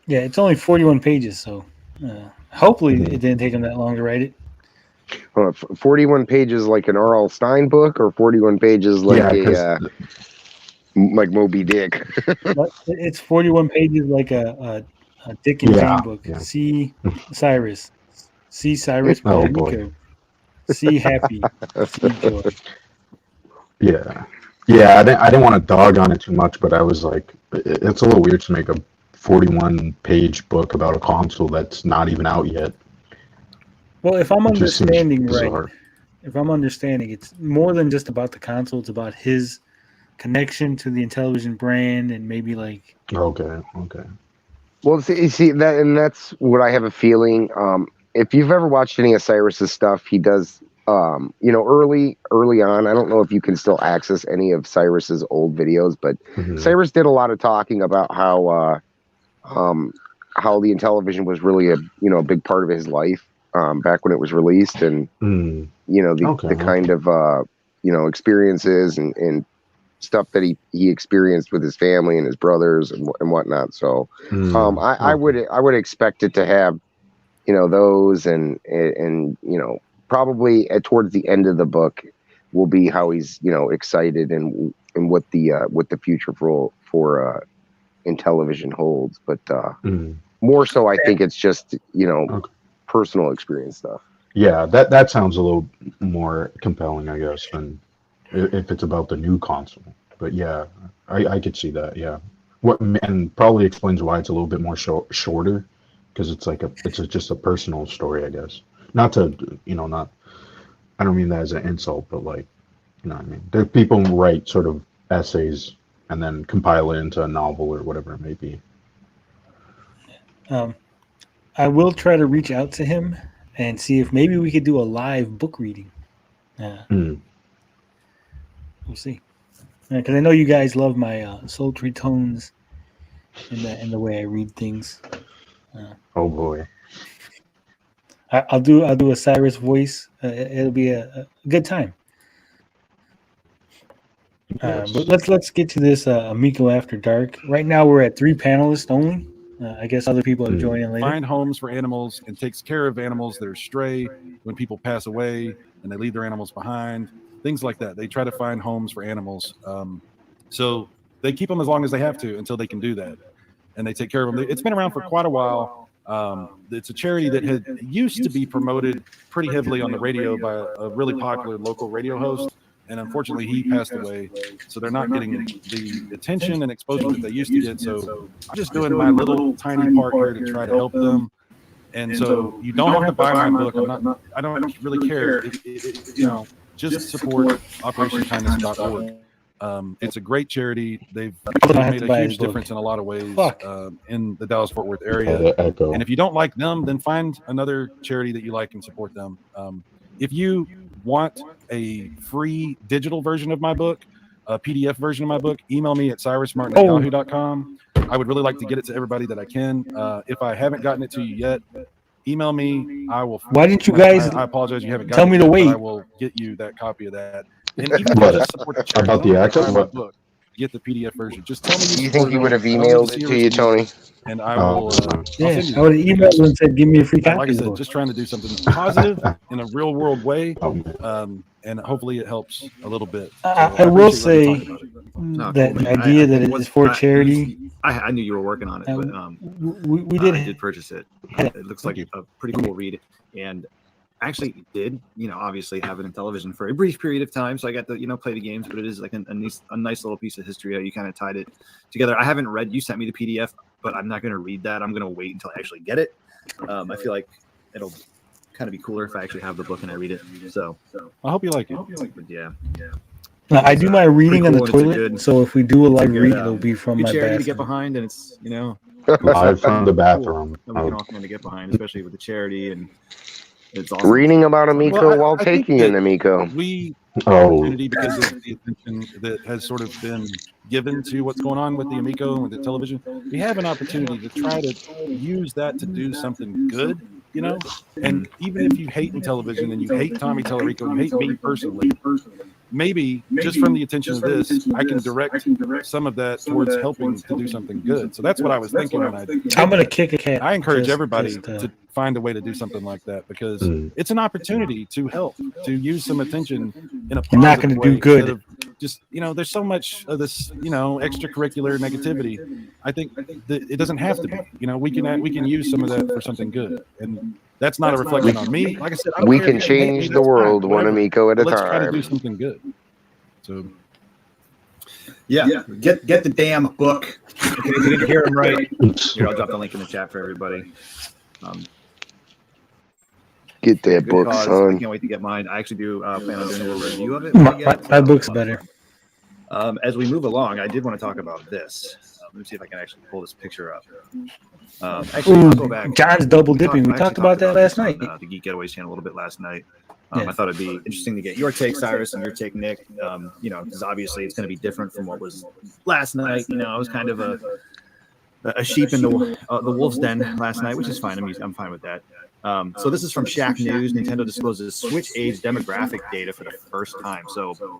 Speaker 2: yeah, it's only 41 pages, so hopefully it didn't take him that long to write it.
Speaker 10: 41 pages like an R.L. Stein book, or 41 pages like like Moby Dick.
Speaker 2: It's 41 pages like a Dick and Jane book.
Speaker 17: Yeah.
Speaker 2: See Cyrus. See Cyrus.
Speaker 17: Oh boy.
Speaker 2: See Happy. See Joy.
Speaker 17: Yeah. I didn't want to dog on it too much, but I was like, it's a little weird to make a 41-page book about a console that's not even out yet.
Speaker 2: Well, if I'm understanding right, it's more than just about the console. It's about his connection to the Intellivision brand and maybe like.
Speaker 17: Okay.
Speaker 10: Well, see that, and that's what I have a feeling. If you've ever watched any of Cyrus's stuff, he does. Early on, I don't know if you can still access any of Cyrus's old videos, but Cyrus did a lot of talking about how the Intellivision was really a big part of his life. Back when it was released, and the kind of experiences and stuff that he experienced with his family and his brothers and whatnot. So I would expect it to have those and probably towards the end of the book will be how he's excited and what the future for Intellivision holds. But more so, I think it's just personal experience stuff.
Speaker 17: Yeah, that sounds a little more compelling, I guess, than if it's about the new console. But yeah, I could see that. Yeah, and probably explains why it's a little bit more shorter, because it's like it's just a personal story, I guess. not to, not, I don't mean that as an insult, but like, what I mean? There are people who write sort of essays and then compile it into a novel or whatever it may be.
Speaker 2: I will try to reach out to him and see if maybe we could do a live book reading. We'll see. Because I know you guys love my sultry tones and the way I read things.
Speaker 17: Oh boy.
Speaker 2: I'll do a Cyrus voice. It'll be a good time. But let's get to this Amico After Dark. Right now we're at 3 panelists only. I guess other people are joining later.
Speaker 16: Find homes for animals and takes care of animals that are stray when people pass away and they leave their animals behind. Things like that. They try to find homes for animals. So they keep them as long as they have to until they can do that. And they take care of them. It's been around for quite a while. It's a charity that had used to be promoted pretty heavily on the radio by a really popular local radio host. And unfortunately, he passed away. So they're not getting the attention and exposure that they used to get. So I'm just doing my little tiny part here to try to help them. And so you don't have to buy my book. I don't really care. Just support OperationKindness.org. It's a great charity. They've made a huge difference in a lot of ways in the Dallas-Fort Worth area. And if you don't like them, then find another charity that you like and support them. If you want a free digital version of my book, a PDF version of my book, email me at cyrusmartin@yahoo.com. I would really like to get it to everybody that I can. If I haven't gotten it to you yet, email me. I will.
Speaker 2: Why didn't you guys?
Speaker 16: I apologize. You haven't
Speaker 2: tell me to wait.
Speaker 16: I will get you that copy of that. And even if you just support the charity,
Speaker 17: about the actual
Speaker 16: book, get the PDF version. Just tell me.
Speaker 10: Do you think he would have emailed it to you, Tony?
Speaker 16: And I will.
Speaker 2: Yeah, I would have emailed you and said, "Give me a free copy."
Speaker 16: Like I said, just trying to do something positive in a real world way, and hopefully it helps a little bit. So
Speaker 2: I will say that the idea that it is for charity.
Speaker 12: I knew you were working on it, but
Speaker 2: we did.
Speaker 12: I did purchase it. It looks like a pretty cool read, and actually did obviously have it in television for a brief period of time, so I got to play the games. But it is like a nice little piece of history how you kind of tied it together. I haven't read. You sent me the PDF, but I'm not going to read that. I'm going to wait until I actually get it. I feel like it'll kind of be cooler if I actually have the book and I read it. So
Speaker 16: I hope you like it.
Speaker 12: But yeah.
Speaker 2: Now, I do my reading on the toilet, so if we do a live read, it'll be from my
Speaker 12: charity to
Speaker 2: bathroom.
Speaker 12: get behind, and it's
Speaker 17: live from the bathroom.
Speaker 12: We can all kind of get behind, especially with the charity, and it's awesome.
Speaker 10: Reading about Amico while taking an Amico.
Speaker 16: Opportunity because of the attention that has sort of been given to what's going on with the Amico and with the television. We have an opportunity to try to use that to do something good, and even if you hate television and you hate Tommy Tallarico, you hate me personally, maybe just from the attention of this, I can direct some of that towards helping to do something good. So that's what I was thinking when
Speaker 2: I'm going to kick a cat.
Speaker 16: I encourage everybody to find a way to do something like that because it's an opportunity to help, to use some attention in a positive way.
Speaker 2: You're not going to do good.
Speaker 16: Just there's so much of this extracurricular negativity. I think that it doesn't have to be. We can use some of that for something good, and that's not a reflection on me. Like I said,
Speaker 10: we can change the world one Amico at a
Speaker 16: Let's
Speaker 10: time.
Speaker 16: try to do something good. So
Speaker 12: yeah, get the damn book. Okay, if you didn't hear him right, here I'll drop the link in the chat for everybody.
Speaker 10: Get that book, son.
Speaker 12: I can't wait to get mine. I actually do plan on doing a little review of it.
Speaker 2: My book's better.
Speaker 12: As we move along, I did want to talk about this. Let me see if I can actually pull this picture up. Actually, I'll go back.
Speaker 2: John's double dipping. We talked about that last night.
Speaker 12: The Geek Getaways channel a little bit last night. I thought it'd be interesting to get your take, Cyrus, and your take, Nick. Because obviously it's going to be different from what was last night. I was kind of a sheep in the wolf's den last night, which is fine. I'm fine with that. So this is from Shack News. Nintendo discloses Switch age demographic data for the first time. So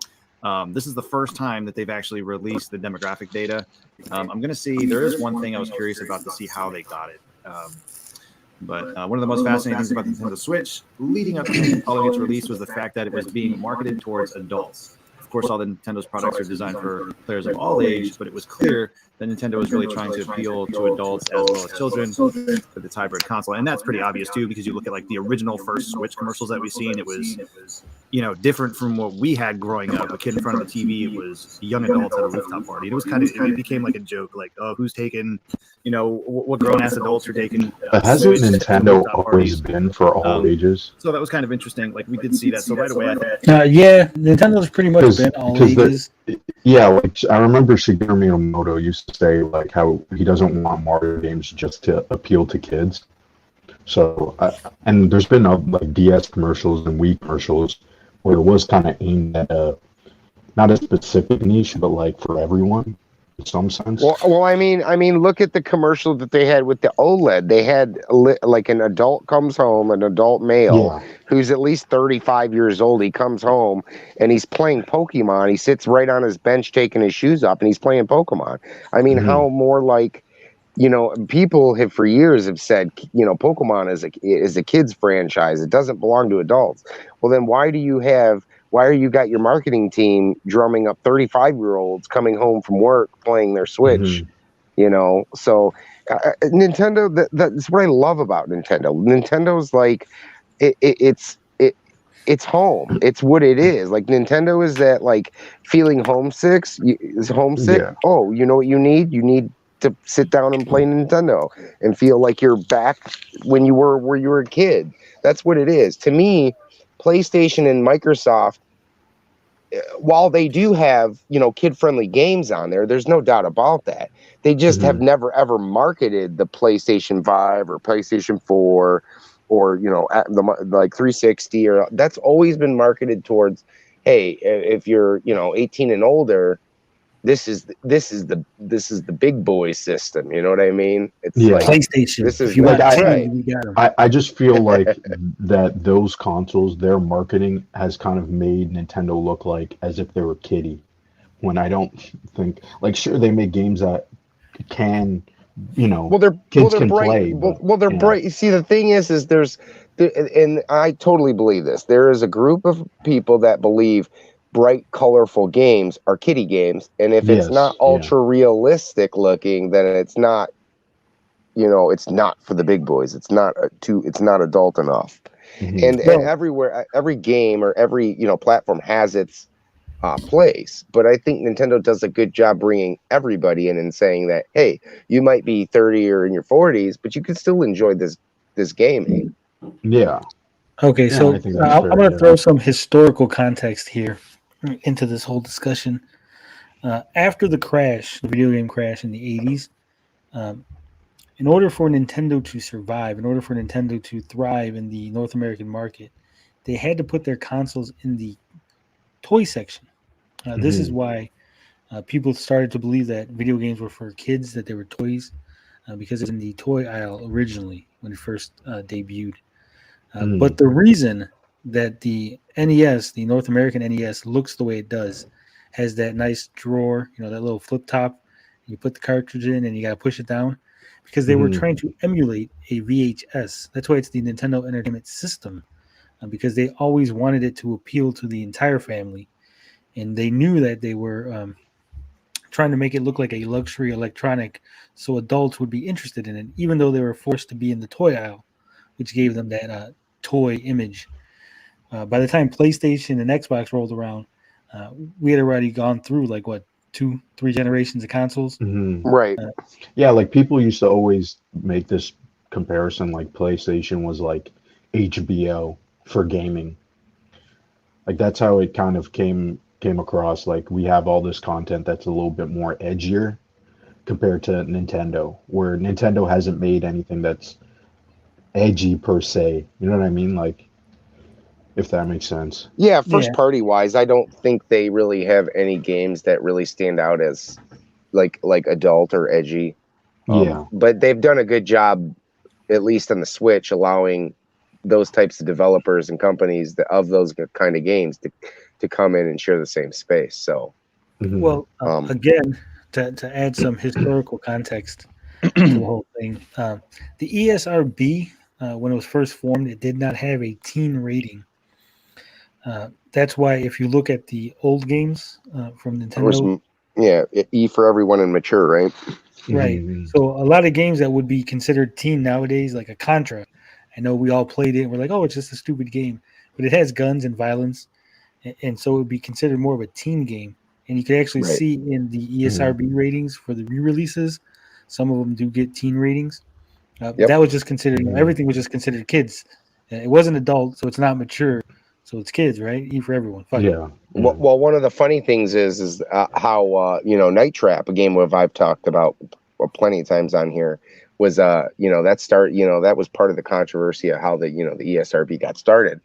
Speaker 12: this is the first time that they've actually released the demographic data. I'm going to see. There is one thing I was curious about to see how they got it. But one of the most fascinating things about the Nintendo Switch leading up to following its release was the fact that it was being marketed towards adults. course, all the Nintendo's products are designed for players of all age, but it was clear that Nintendo was really trying to appeal to adults as well as children with its hybrid console. And that's pretty obvious too, because you look at like the original first Switch commercials that we've seen, it was, different from what we had growing up. A kid in front of a TV, it was young adults at a rooftop party. It was it became like a joke, like, oh, who's taking, what grown-ass adults are taking.
Speaker 17: But hasn't Nintendo always been for all ages?
Speaker 12: So that was kind of interesting. Like, we did see that. So right away, I thought,
Speaker 2: yeah, Nintendo's pretty much been all ages.
Speaker 17: Like I remember Shigeru Miyamoto used to say like how he doesn't want Mario games just to appeal to kids. So and there's been like DS commercials and Wii commercials where it was kind of aimed at not a specific niche, but like for everyone in some sense.
Speaker 10: Well, I mean, look at the commercial that they had with the OLED. They had like an adult comes home, an adult male who's at least 35 years old. He comes home and he's playing Pokemon. He sits right on his bench taking his shoes off and he's playing Pokemon. I mean, how more like, people have for years have said, Pokemon is a kid's franchise. It doesn't belong to adults. Well, then why are you got your marketing team drumming up 35-year-olds coming home from work playing their Switch? So Nintendo, that's what I love about Nintendo. Nintendo's like, it's home. It's what it is. Like, Nintendo is that, like, feeling homesick.
Speaker 17: Yeah.
Speaker 10: Oh, you know what you need? You need to sit down and play Nintendo and feel like you're back when you were a kid. That's what it is. To me, PlayStation and Microsoft, while they do have, kid-friendly games on there, there's no doubt about that. They just have never, ever marketed the PlayStation 5 or PlayStation 4 or, like 360 or that's always been marketed towards, hey, if you're, 18 and older, this is the big boy system. You know what I mean? It's like
Speaker 2: PlayStation.
Speaker 10: This is
Speaker 2: if you want
Speaker 10: right.
Speaker 17: I just feel like that those consoles, their marketing has kind of made Nintendo look like as if they were kiddie. When I don't think, like, sure, they make games that can, kids can play.
Speaker 10: They're bright. You see, the thing is and I totally believe this. There is a group of people that believe bright, colorful games are kiddie games, and if it's not ultra realistic looking, then it's not, it's not for the big boys. It's not adult enough. And everywhere, every game or every platform has its place. But I think Nintendo does a good job bringing everybody in and saying that, hey, you might be 30 or in your 40s, but you can still enjoy this gaming.
Speaker 17: Yeah.
Speaker 2: Okay, so I'm going to throw some historical context here into this whole discussion. After the video game crash in the 80s, in order for Nintendo to survive, in order for Nintendo to thrive in the North American market, they had to put their consoles in the toy section. This is why people started to believe that video games were for kids, that they were toys, because it was in the toy aisle originally when it first debuted. But the reason that the NES, the North American NES, looks the way it does, has that nice drawer, that little flip top. You put the cartridge in and you got to push it down, because they were trying to emulate a VHS. That's why it's the Nintendo Entertainment System, because they always wanted it to appeal to the entire family. And they knew that they were trying to make it look like a luxury electronic so adults would be interested in it, even though they were forced to be in the toy aisle, which gave them that toy image. By the time PlayStation and Xbox rolled around, we had already gone through 2-3 generations of consoles.
Speaker 10: Right.
Speaker 17: Yeah, like people used to always make this comparison, like PlayStation was like HBO for gaming. Like that's how it kind of came across. Like we have all this content that's a little bit more edgier compared to Nintendo, where Nintendo hasn't made anything that's edgy per se. You know what I mean? Like, if that makes sense.
Speaker 10: Yeah, party wise, I don't think they really have any games that really stand out as like adult or edgy. But they've done a good job, at least on the Switch, allowing those types of developers and companies of those kind of games to come in and share the same space. So,
Speaker 2: well, again, to add some historical context to the whole thing, the ESRB, when it was first formed, it did not have a teen rating. That's why if you look at the old games from Nintendo,
Speaker 10: E for everyone and mature, right?
Speaker 2: Right. So a lot of games that would be considered teen nowadays, like a Contra, I know we all played it and we're like, oh, it's just a stupid game, but it has guns and violence, and so it would be considered more of a teen game. And you could actually see in the ESRB ratings for the re-releases, some of them do get teen ratings. That was just considered, everything was just considered kids. It wasn't adult, so it's not mature, so it's kids, right? E for everyone. Fuck it.
Speaker 10: Well, one of the funny things is how Night Trap, a game I've talked about plenty of times on here, was that was part of the controversy of how the ESRB got started,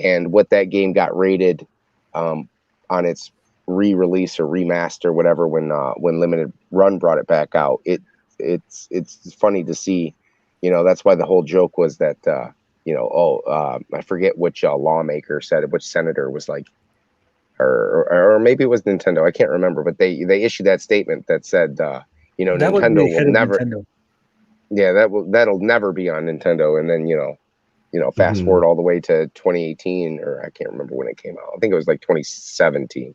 Speaker 10: and what that game got rated on its re-release or remaster, whatever, when Limited Run brought it back out. It's funny to see, that's why the whole joke was that I forget which lawmaker said it, which senator was like, or maybe it was Nintendo, I can't remember, but they issued that statement that said Nintendo will never that'll never be on Nintendo. And then fast forward all the way to 2018, or I can't remember when it came out. I think it was like 2017,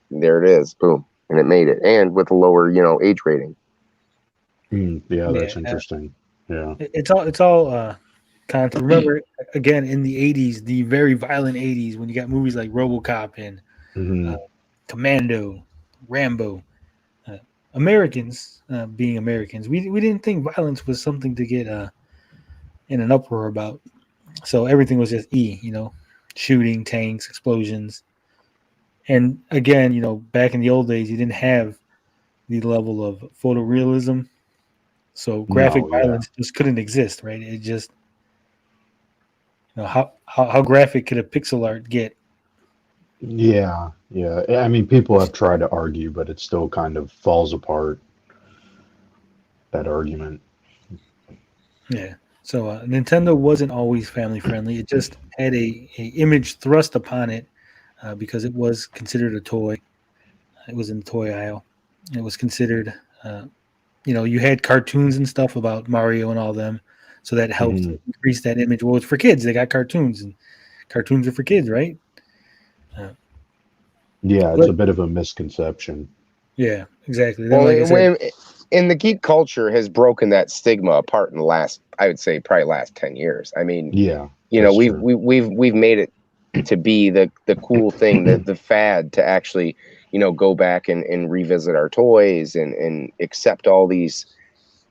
Speaker 10: and there it is, boom, and it made it, and with a lower age rating.
Speaker 17: Yeah, that's interesting. Yeah,
Speaker 2: it's all content. Remember, again, in the 80s, the very violent 80s, when you got movies like RoboCop and Commando, Rambo, Americans being Americans, we didn't think violence was something to get in an uproar about. So everything was just shooting, tanks, explosions. And again, back in the old days, you didn't have the level of photorealism. So graphic violence just couldn't exist, right? It just how graphic could a pixel art get?
Speaker 17: Yeah. I mean, people have tried to argue, but it still kind of falls apart, that argument.
Speaker 2: Yeah. So Nintendo wasn't always family friendly. It just had a image thrust upon it because it was considered a toy. It was in the toy aisle. It was considered, you had cartoons and stuff about Mario and all them. So that helped increase that image. Well, it's for kids. They got cartoons, and cartoons are for kids, right?
Speaker 17: It's a bit of a misconception.
Speaker 2: Yeah, exactly.
Speaker 10: Well, and the geek culture has broken that stigma apart in the last, I would say, probably last 10 years. I mean, we've made it to be the cool thing, the fad to actually, go back and revisit our toys and accept all these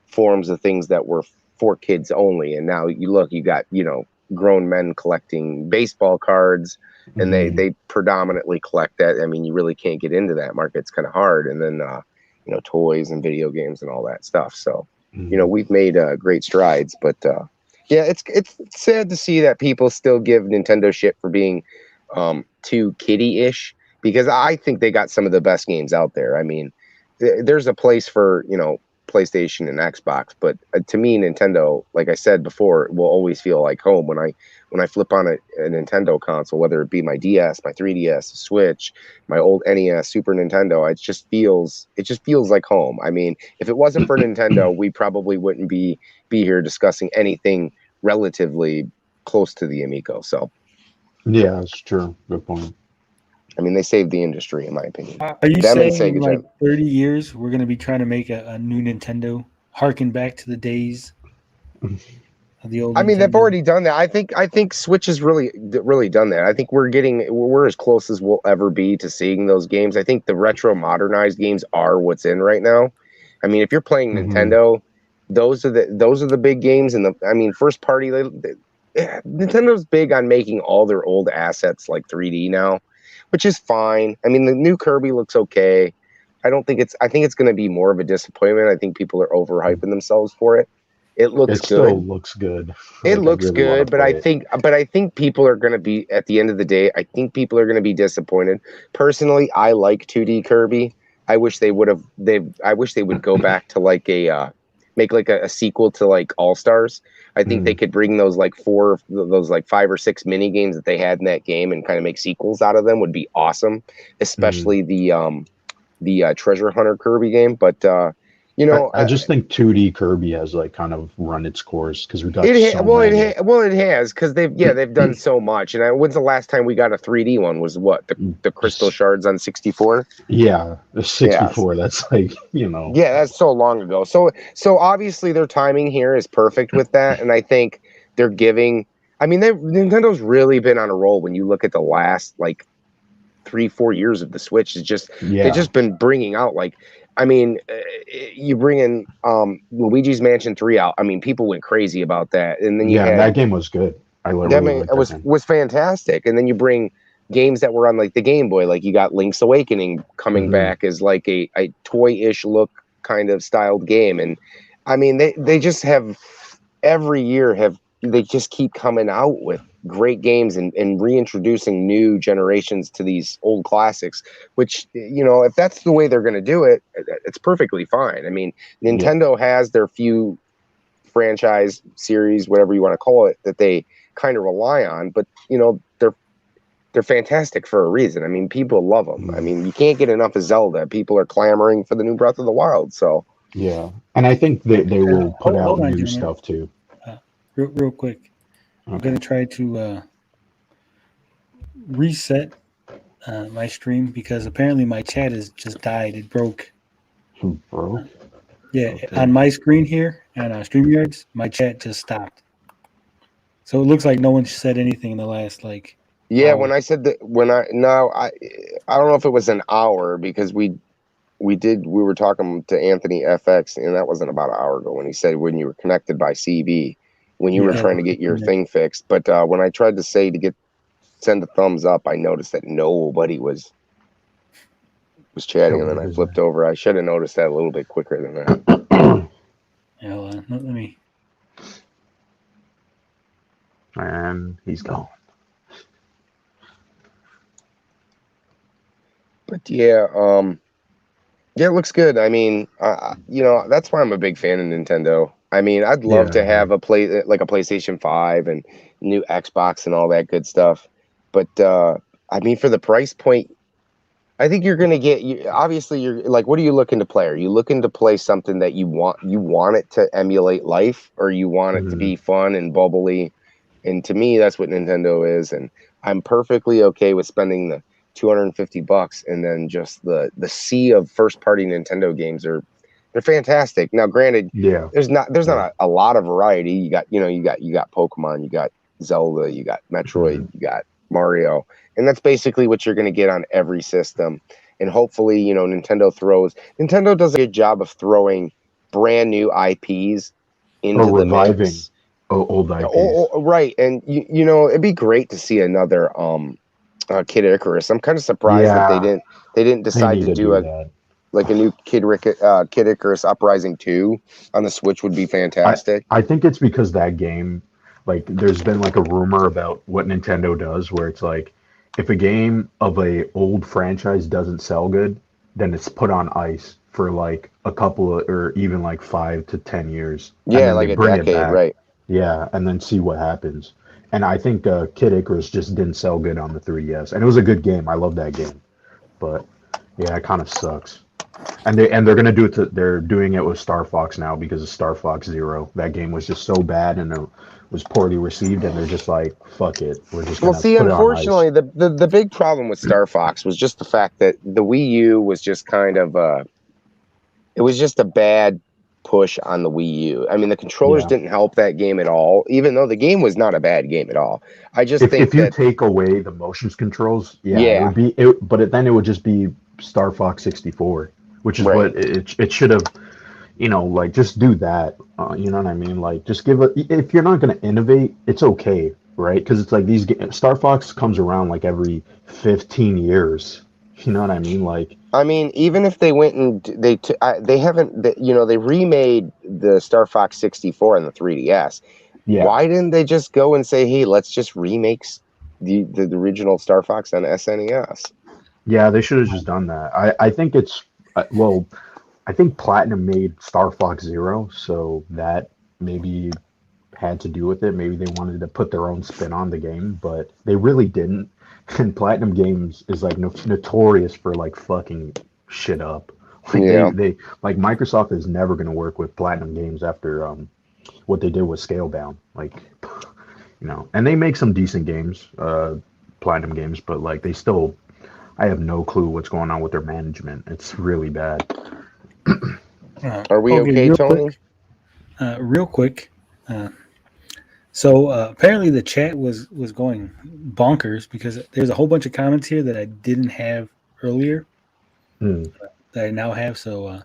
Speaker 10: forms of things that were for kids only. And now you got grown men collecting baseball cards, and they predominantly collect that. I mean, you really can't get into that market. It's kind of hard. And then toys and video games and all that stuff. So we've made great strides, but it's sad to see that people still give Nintendo shit for being too kiddie-ish, because I think they got some of the best games out there. I mean, there's a place for PlayStation and Xbox, but to me, Nintendo, like I said before, will always feel like home when I flip on a Nintendo console, whether it be my DS, my 3DS, Switch, my old NES, Super Nintendo. It just feels like home. I mean, if it wasn't for Nintendo, we probably wouldn't be here discussing anything relatively close to the Amico. So
Speaker 17: yeah, that's true. Good point.
Speaker 10: I mean, they saved the industry, in my opinion.
Speaker 2: Are you saying in like 30 years we're going to be trying to make a new Nintendo, harken back to the days of the old?
Speaker 10: I mean,
Speaker 2: Nintendo?
Speaker 10: they've already done that. I think Switch has really done that. I think we're as close as we'll ever be to seeing those games. I think the retro modernized games are what's in right now. I mean, if you're playing Nintendo, those are the big games. And first party, Nintendo's big on making all their old assets like 3D now, which is fine. I mean, the new Kirby looks okay. I think it's going to be more of a disappointment. I think people are overhyping themselves for it. It looks good.
Speaker 17: Still looks good.
Speaker 10: It looks good, but I think people are going to be, at the end of the day, I think people are going to be disappointed. Personally, I like 2D Kirby. I wish they would go back to make a sequel to All Stars. I think they could bring those 5 or 6 mini games that they had in that game and kind of make sequels out of them. Would be awesome, especially the Treasure Hunter Kirby game. But You know,
Speaker 17: I just think 2D Kirby has like kind of run its course because we got
Speaker 10: it
Speaker 17: so many.
Speaker 10: it has because they've done so much. And when's the last time we got a 3D one? Was what the Crystal Shards on 64?
Speaker 17: Yeah, the 64. Yeah. That's like
Speaker 10: Yeah, that's so long ago. So obviously their timing here is perfect with that, and I think they're giving. I mean, Nintendo's really been on a roll when you look at the last like 3-4 years of the Switch. It's just they've just been bringing out like. I mean, you bring in Luigi's Mansion 3 out. I mean, people went crazy about that, and then you had
Speaker 17: that game was good. I literally
Speaker 10: it was fantastic. And then you bring games that were on like the Game Boy, like you got Link's Awakening coming back as like a toy-ish look kind of styled game, and I mean they just have every year they just keep coming out with great games and reintroducing new generations to these old classics, which, if that's the way they're going to do it, it's perfectly fine. I mean, Nintendo has their few franchise series, whatever you want to call it, that they kind of rely on, but they're fantastic for a reason. I mean, people love them. I mean, you can't get enough of Zelda. People are clamoring for the new Breath of the Wild. So
Speaker 17: yeah, and I think they will put out new stuff too.
Speaker 2: Real quick. I'm going to try to reset my stream because apparently my chat has just died. It broke.
Speaker 17: Bro?
Speaker 2: Yeah, on my screen here and on StreamYards, my chat just stopped. So it looks like no one said anything in the last hour.
Speaker 10: When I said that, I don't know if it was an hour because we were talking to Anthony FX, and that wasn't about an hour ago when he said when you were connected by CB. When you were trying to get your thing fixed. But when I tried to say send a thumbs up, I noticed that nobody was chatting, and then I flipped over. I should have noticed that a little bit quicker than that.
Speaker 2: Yeah, hold on. Let me.
Speaker 17: And he's gone.
Speaker 10: But yeah, it looks good. I mean, that's why I'm a big fan of Nintendo. I mean, I'd love to have a PlayStation 5 and new Xbox and all that good stuff. But I mean, for the price point, I think you're going to get. Obviously, you're like, what are you looking to play? Are you looking to play something that you want it to emulate life, or you want it to be fun and bubbly? And to me, that's what Nintendo is. And I'm perfectly okay with spending the $250, and then just the sea of first party Nintendo games they're fantastic. Now, granted, there's not a lot of variety. You got Pokemon, you got Zelda, you got Metroid, you got Mario, and that's basically what you're going to get on every system. And hopefully, Nintendo does a good job of throwing brand new IPs into the mix.
Speaker 17: Old IPs.
Speaker 10: Right, and it'd be great to see another Kid Icarus. I'm kind of surprised that they didn't decide to do that. Like a new Kid Icarus Uprising 2 on the Switch would be fantastic.
Speaker 17: I think it's because that game, like, there's been like a rumor about what Nintendo does, where it's like, if a game of a old franchise doesn't sell good, then it's put on ice for like a couple of, or even like 5 to 10 years.
Speaker 10: Yeah, like a decade, right?
Speaker 17: Yeah, and then see what happens. And I think Kid Icarus just didn't sell good on the 3DS, and it was a good game. I love that game, but yeah, it kind of sucks. And they're gonna do it. They're doing it with Star Fox now because of Star Fox Zero. That game was just so bad and it was poorly received, and they're just like, "Fuck it, we're just." Gonna put
Speaker 10: unfortunately,
Speaker 17: it on ice.
Speaker 10: the big problem with Star Fox was just the fact that the Wii U was just kind of it was just a bad push on the Wii U. I mean, the controllers didn't help that game at all, even though the game was not a bad game at all. I just think
Speaker 17: if you take away the motions controls, it would be. Then it would just be Star Fox 64. Which is what it should have, like, just do that. You know what I mean? Like, just give it. If you're not going to innovate, it's okay, right? Because it's like Star Fox comes around like every 15 years. You know what I mean? Like,
Speaker 10: I mean, even if they went and they haven't, they remade the Star Fox 64 on the 3DS. Yeah. Why didn't they just go and say, hey, let's just remake the original Star Fox on SNES?
Speaker 17: Yeah, they should have just done that. I think it's. I think Platinum made Star Fox Zero, so that maybe had to do with it. Maybe they wanted to put their own spin on the game, but they really didn't. And Platinum Games is like notorious for like fucking shit up Like
Speaker 6: Yeah.
Speaker 17: they like Microsoft is never going to work with Platinum Games after what they did with Scalebound. Like, and they make some decent games, Platinum Games, but like they still, I have no clue what's going on with their management. It's really bad.
Speaker 6: Are we okay, Tony?
Speaker 2: Real quick. So apparently the chat was going bonkers because there's a whole bunch of comments here that I didn't have earlier that I now have. So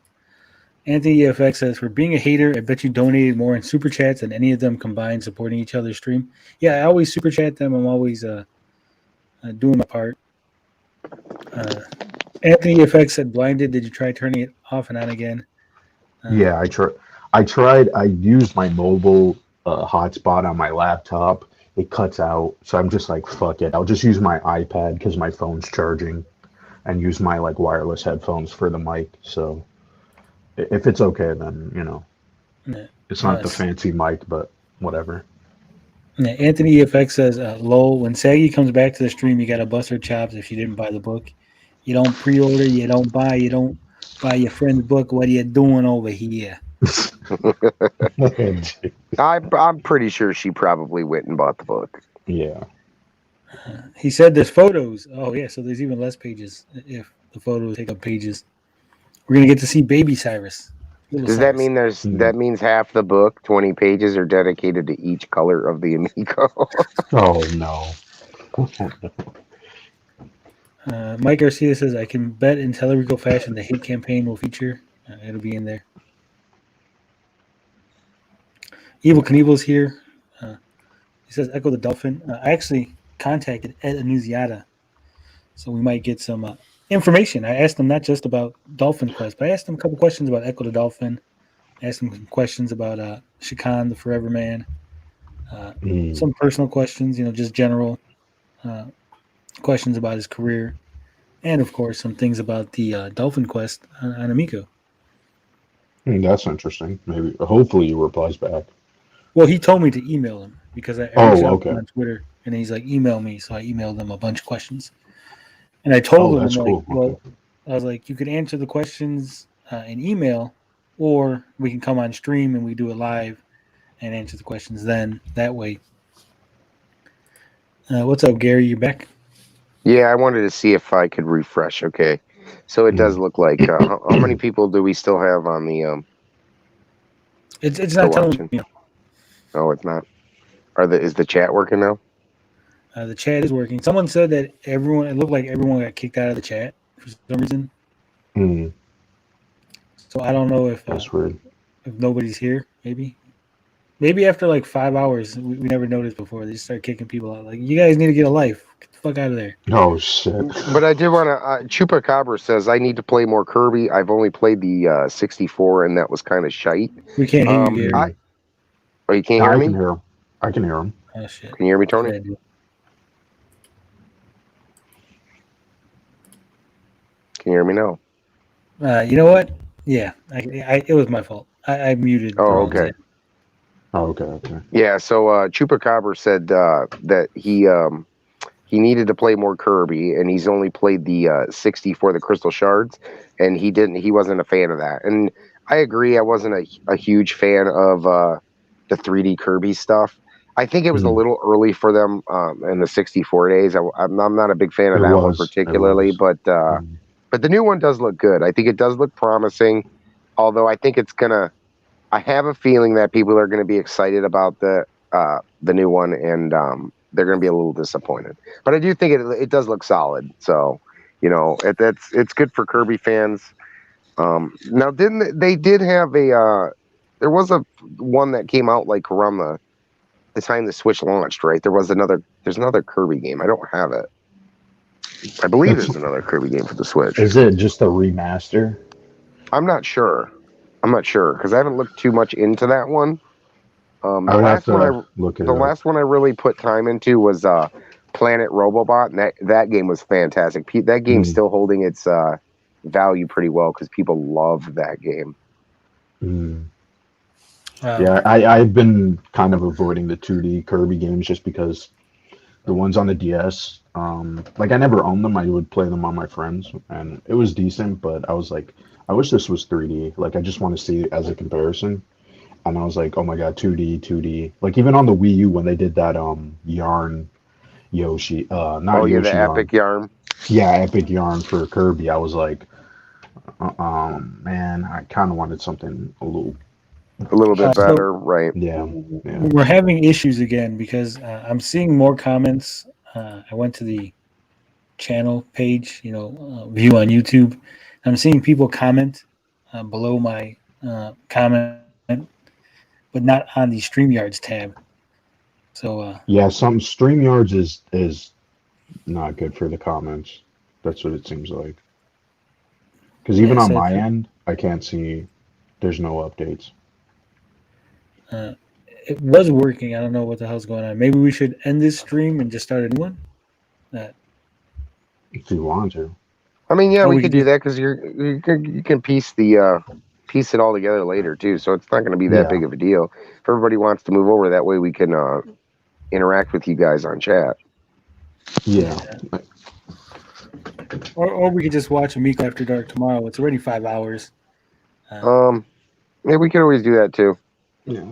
Speaker 2: Anthony EFX says, for being a hater, I bet you donated more in super chats than any of them combined supporting each other's stream. Yeah, I always super chat them. I'm always doing my part. Anthony EFX said, blinded. Did you try turning it off and on again?
Speaker 17: Yeah, I tried. I used my mobile hotspot on my laptop. It cuts out, so I'm just like, fuck it. I'll just use my iPad because my phone's charging, and use my like wireless headphones for the mic. So if it's okay, then it's not the fancy mic, but whatever.
Speaker 2: Yeah, Anthony EFX says, lol, when Saggy comes back to the stream, you got to bust her chops if you didn't buy the book. You don't pre-order, you don't buy your friend's book. What are you doing over here?
Speaker 6: I'm pretty sure she probably went and bought the book.
Speaker 17: Yeah.
Speaker 2: He said there's photos. Oh, yeah, so there's even less pages if the photos take up pages. We're going to get to see Baby Cyrus.
Speaker 6: Does that mean that means half the book, 20 pages, are dedicated to each color of the Amico?
Speaker 17: Oh, no.
Speaker 2: Mike Garcia says, I can bet in Intellivision fashion the hate campaign will feature. It'll be in there. Evil Knievel's here. He says, Echo the Dolphin. I actually contacted Ed Annunziata, so we might get some information. I asked him not just about Dolphin Quest, but I asked him a couple questions about Echo the Dolphin. I asked him some questions about Shakan, the Forever Man. Some personal questions, just general questions about his career. And, of course, some things about the Dolphin Quest on Amico.
Speaker 17: That's interesting. Maybe, hopefully he replies back.
Speaker 2: Well, he told me to email him because I reached out to him on Twitter, and he's like, email me. So I emailed him a bunch of questions. And I told him, I was like, you could answer the questions in email, or we can come on stream and we do it live and answer the questions then that way. What's up, Gary? You back?
Speaker 6: Yeah, I wanted to see if I could refresh. Okay. So it does look like, how many people do we still have on the...
Speaker 2: It's not telling me.
Speaker 6: Oh, it's not. Is the chat working now?
Speaker 2: The chat is working. Someone said that it looked like everyone got kicked out of the chat for some reason. So I don't know if that's weird. If nobody's here, maybe after like 5 hours, we never noticed before. They just start kicking people out. Like, you guys need to get a life. Get the fuck out of there.
Speaker 17: Oh shit!
Speaker 6: But I did want to. Chupacabra says I need to play more Kirby. I've only played the 64, and that was kind of shite.
Speaker 2: We can't hear you, Gary.
Speaker 6: You can't hear me?
Speaker 17: I can hear him.
Speaker 2: Oh shit!
Speaker 6: Can you hear me, Tony? Can you hear me now?
Speaker 2: You know what? Yeah, it was my fault. I muted.
Speaker 6: Oh, okay.
Speaker 17: Okay.
Speaker 6: Yeah, so Chupacabra said that he needed to play more Kirby, and he's only played the 64, the Crystal Shards, and he wasn't a fan of that. And I agree, I wasn't a huge fan of the 3D Kirby stuff. I think it was a little early for them in the 64 days. I'm not a big fan of that one particularly, but the new one does look good. I think it does look promising, although I think I have a feeling that people are going to be excited about the new one, and they're going to be a little disappointed. But I do think it does look solid. So, it's good for Kirby fans. Now, they did have there was one that came out like around the time the Switch launched, right? There's another Kirby game. I don't have it. I believe there's another Kirby game for the Switch.
Speaker 17: Is it just a remaster?
Speaker 6: I'm not sure because I haven't looked too much into that one. The last one I really put time into was Planet Robobot, and that game was fantastic. That game's still holding its value pretty well because people love that game.
Speaker 17: Yeah, I've been kind of avoiding the 2D Kirby games just because the ones on the DS, I never owned them. I would play them on my friends, and it was decent, but I I wish this was 3D. Like, I just want to see it as a comparison. And I was like, oh my god, 2D. Like, even on the Wii U when they did that yarn Yoshi, not Yoshi
Speaker 10: the epic yarn.
Speaker 17: Yeah, epic yarn for Kirby. I was like, man, I kind of wanted something a little
Speaker 10: bit better, right?
Speaker 17: Yeah.
Speaker 2: We're having issues again because I'm seeing more comments. I went to the channel page, view on YouTube. I'm seeing people comment below my comment, but not on the StreamYards tab. So
Speaker 17: yeah, some StreamYards is not good for the comments. That's what it seems like. Because even on my end, I can't see. There's no updates.
Speaker 2: It was working. I don't know what the hell's going on. Maybe we should end this stream and just start a new one.
Speaker 17: If you want to.
Speaker 10: I mean, yeah, we could do that because you can piece it all together later too. So it's not going to be that big of a deal. If everybody wants to move over, that way we can interact with you guys on chat.
Speaker 17: Yeah.
Speaker 2: Or we could just watch Amico After Dark tomorrow. It's already 5 hours.
Speaker 10: Yeah, we could always do that too.
Speaker 17: Yeah.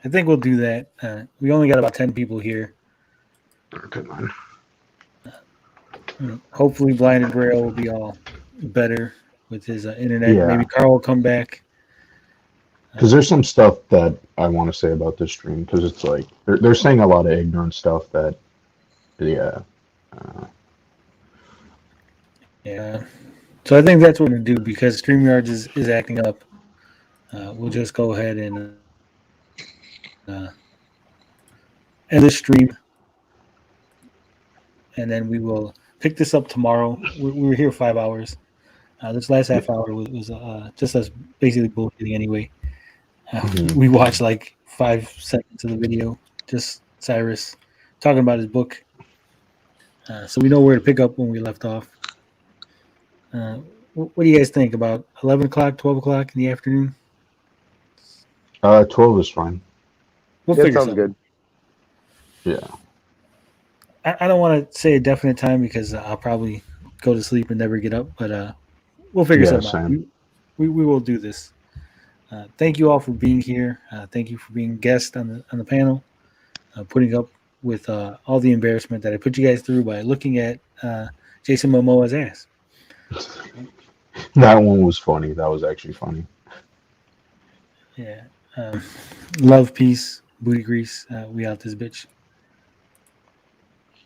Speaker 2: I think we'll do that. We only got about 10 people here.
Speaker 17: Good man.
Speaker 2: Hopefully Blinded Braille will be all better with his internet.
Speaker 17: Yeah.
Speaker 2: Maybe Carl will come back.
Speaker 17: Because there's some stuff that I want to say about this stream, because it's like they're saying a lot of ignorant stuff that, yeah.
Speaker 2: Yeah. So I think that's what we're going to do because StreamYards is acting up. We'll just go ahead and end the stream. And then we will pick this up tomorrow. We were here 5 hours. This last half hour was just us basically bullshitting anyway. We watched like 5 seconds of the video, just Cyrus talking about his book. So we know where to pick up when we left off. What do you guys think about 11 o'clock, 12 o'clock in the afternoon?
Speaker 17: 12 is fine.
Speaker 2: We'll figure
Speaker 10: sounds
Speaker 2: something.
Speaker 10: good.
Speaker 17: Yeah.
Speaker 2: I don't want to say a definite time because I'll probably go to sleep and never get up, but we'll figure something out. We will do this. Thank you all for being here. Thank you for being guests on the panel, putting up with all the embarrassment that I put you guys through by looking at Jason Momoa's ass.
Speaker 17: That one was funny. That was actually funny.
Speaker 2: Yeah. Love, peace, booty grease. We out this bitch.